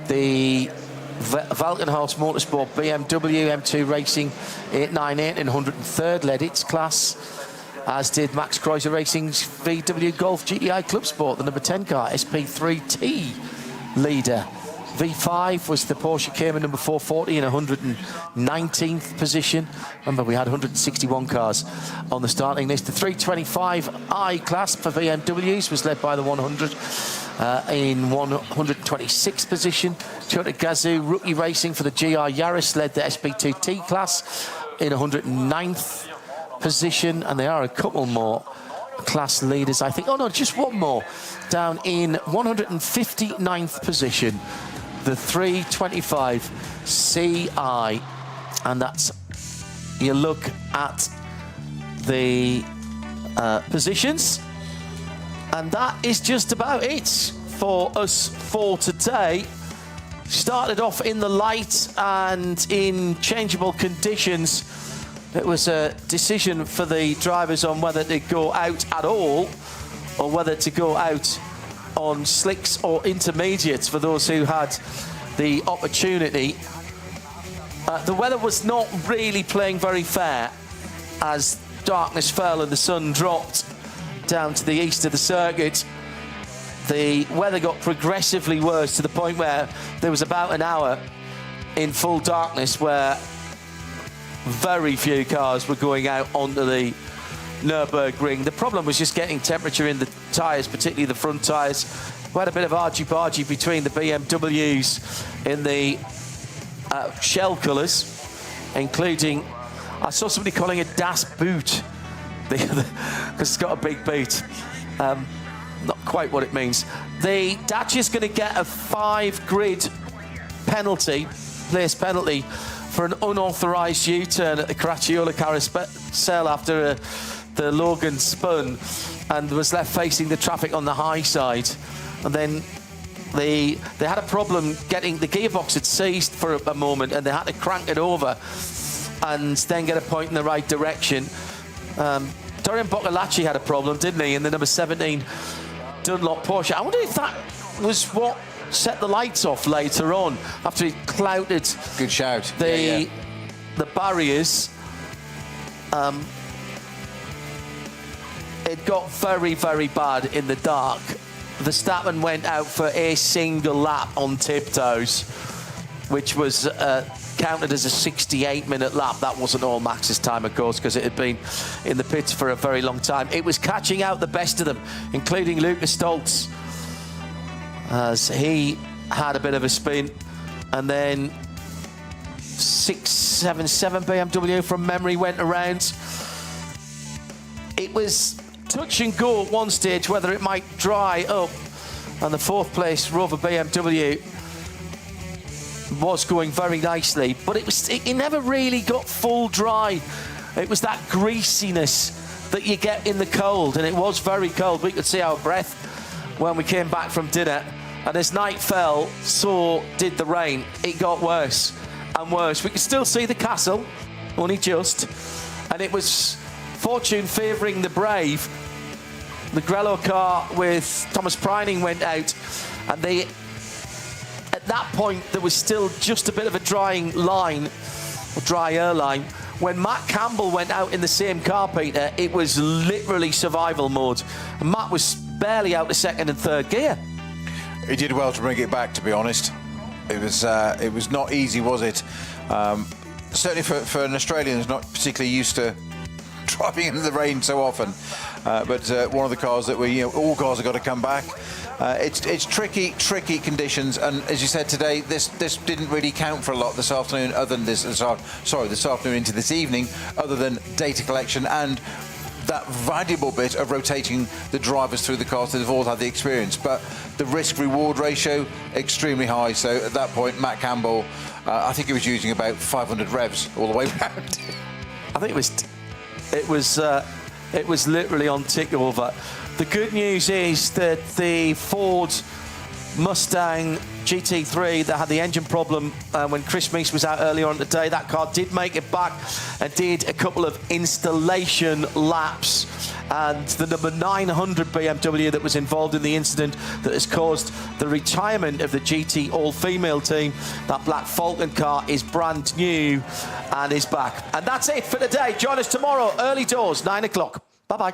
The Valkenhaus Motorsport BMW M2 Racing 898 in 103rd led its class, as did Max Kreuzer Racing's VW Golf GTI Club Sport, the number 10 car, SP3T leader. V5 was the Porsche Cayman number 440 in 119th position. Remember, we had 161 cars on the starting list. The 325i class for BMWs was led by the 100 in 126th position. Toyota Gazoo Rookie Racing for the GR Yaris led the SP2T class in 109th position. And there are a couple more class leaders, I think. Oh no, just one more. Down in 159th position, the 325 CI, and that's, you look at the positions, and that is just about it for us for today. Started off in the light and in changeable conditions. It was a decision for the drivers on whether to go out at all or whether to go out on slicks or intermediates for those who had the opportunity. The weather was not really playing very fair as darkness fell and the sun dropped down to the east of the circuit. The weather got progressively worse to the point where there was about an hour in full darkness where very few cars were going out onto the Nürburgring. The problem was just getting temperature in the tyres, particularly the front tyres, we had a bit of argy-bargy between the BMWs in the shell colours, including, I saw somebody calling it Das Boot, because it's got a big boot. Not quite what it means. The Dacia's going to get a 5-grid penalty, place penalty, for an unauthorised U-turn at the Caracciolo carousel after the Logan spun and was left facing the traffic on the high side. And then they had a problem getting, the gearbox had seized for a moment and they had to crank it over and then get a point in the right direction. Dorian Boccolacci had a problem, didn't he, in the number 17 Dunlop Porsche. I wonder if that was what set the lights off later on after he clouted good shout the barriers. It got very, very bad in the dark. Verstappen went out for a single lap on tiptoes, which was counted as a 68-minute lap. That wasn't all Max's time, of course, because it had been in the pits for a very long time. It was catching out the best of them, including Lucas Stoltz, as he had a bit of a spin. And then 677 BMW from memory went around. It was touch and go at one stage whether it might dry up, and the 4th place Rover BMW was going very nicely, but it never really got full dry. It was that greasiness that you get in the cold, and it was very cold. We could see our breath when we came back from dinner, and as night fell, so did the rain. It got worse and worse. We could still see the castle, only just, and it was fortune favouring the brave. The Grello car with Thomas Preining went out, and at that point there was still just a bit of a drying line, or drier line. When Matt Campbell went out in the same car, Peter, it was literally survival mode. And Matt was barely out of 2nd and 3rd gear. He did well to bring it back, to be honest. It was not easy, was it? Certainly for an Australian who's not particularly used to driving in the rain so often. But one of the cars that all cars have got to come back. It's tricky conditions, and as you said today, this didn't really count for a lot this afternoon, other than this afternoon into this evening, other than data collection and that valuable bit of rotating the drivers through the cars that have all had the experience. But the risk-reward ratio extremely high. So at that point, Matt Campbell, I think he was using about 500 revs all the way around. I think it was literally on tick over. The good news is that the Ford Mustang GT3 that had the engine problem when Chris Meese was out earlier on today, that car did make it back and did a couple of installation laps. And the number 900 BMW that was involved in the incident that has caused the retirement of the GT all-female team, that black Falcon car, is brand new and is back. And that's it for today. Join us tomorrow, early doors, 9 o'clock. Bye-bye.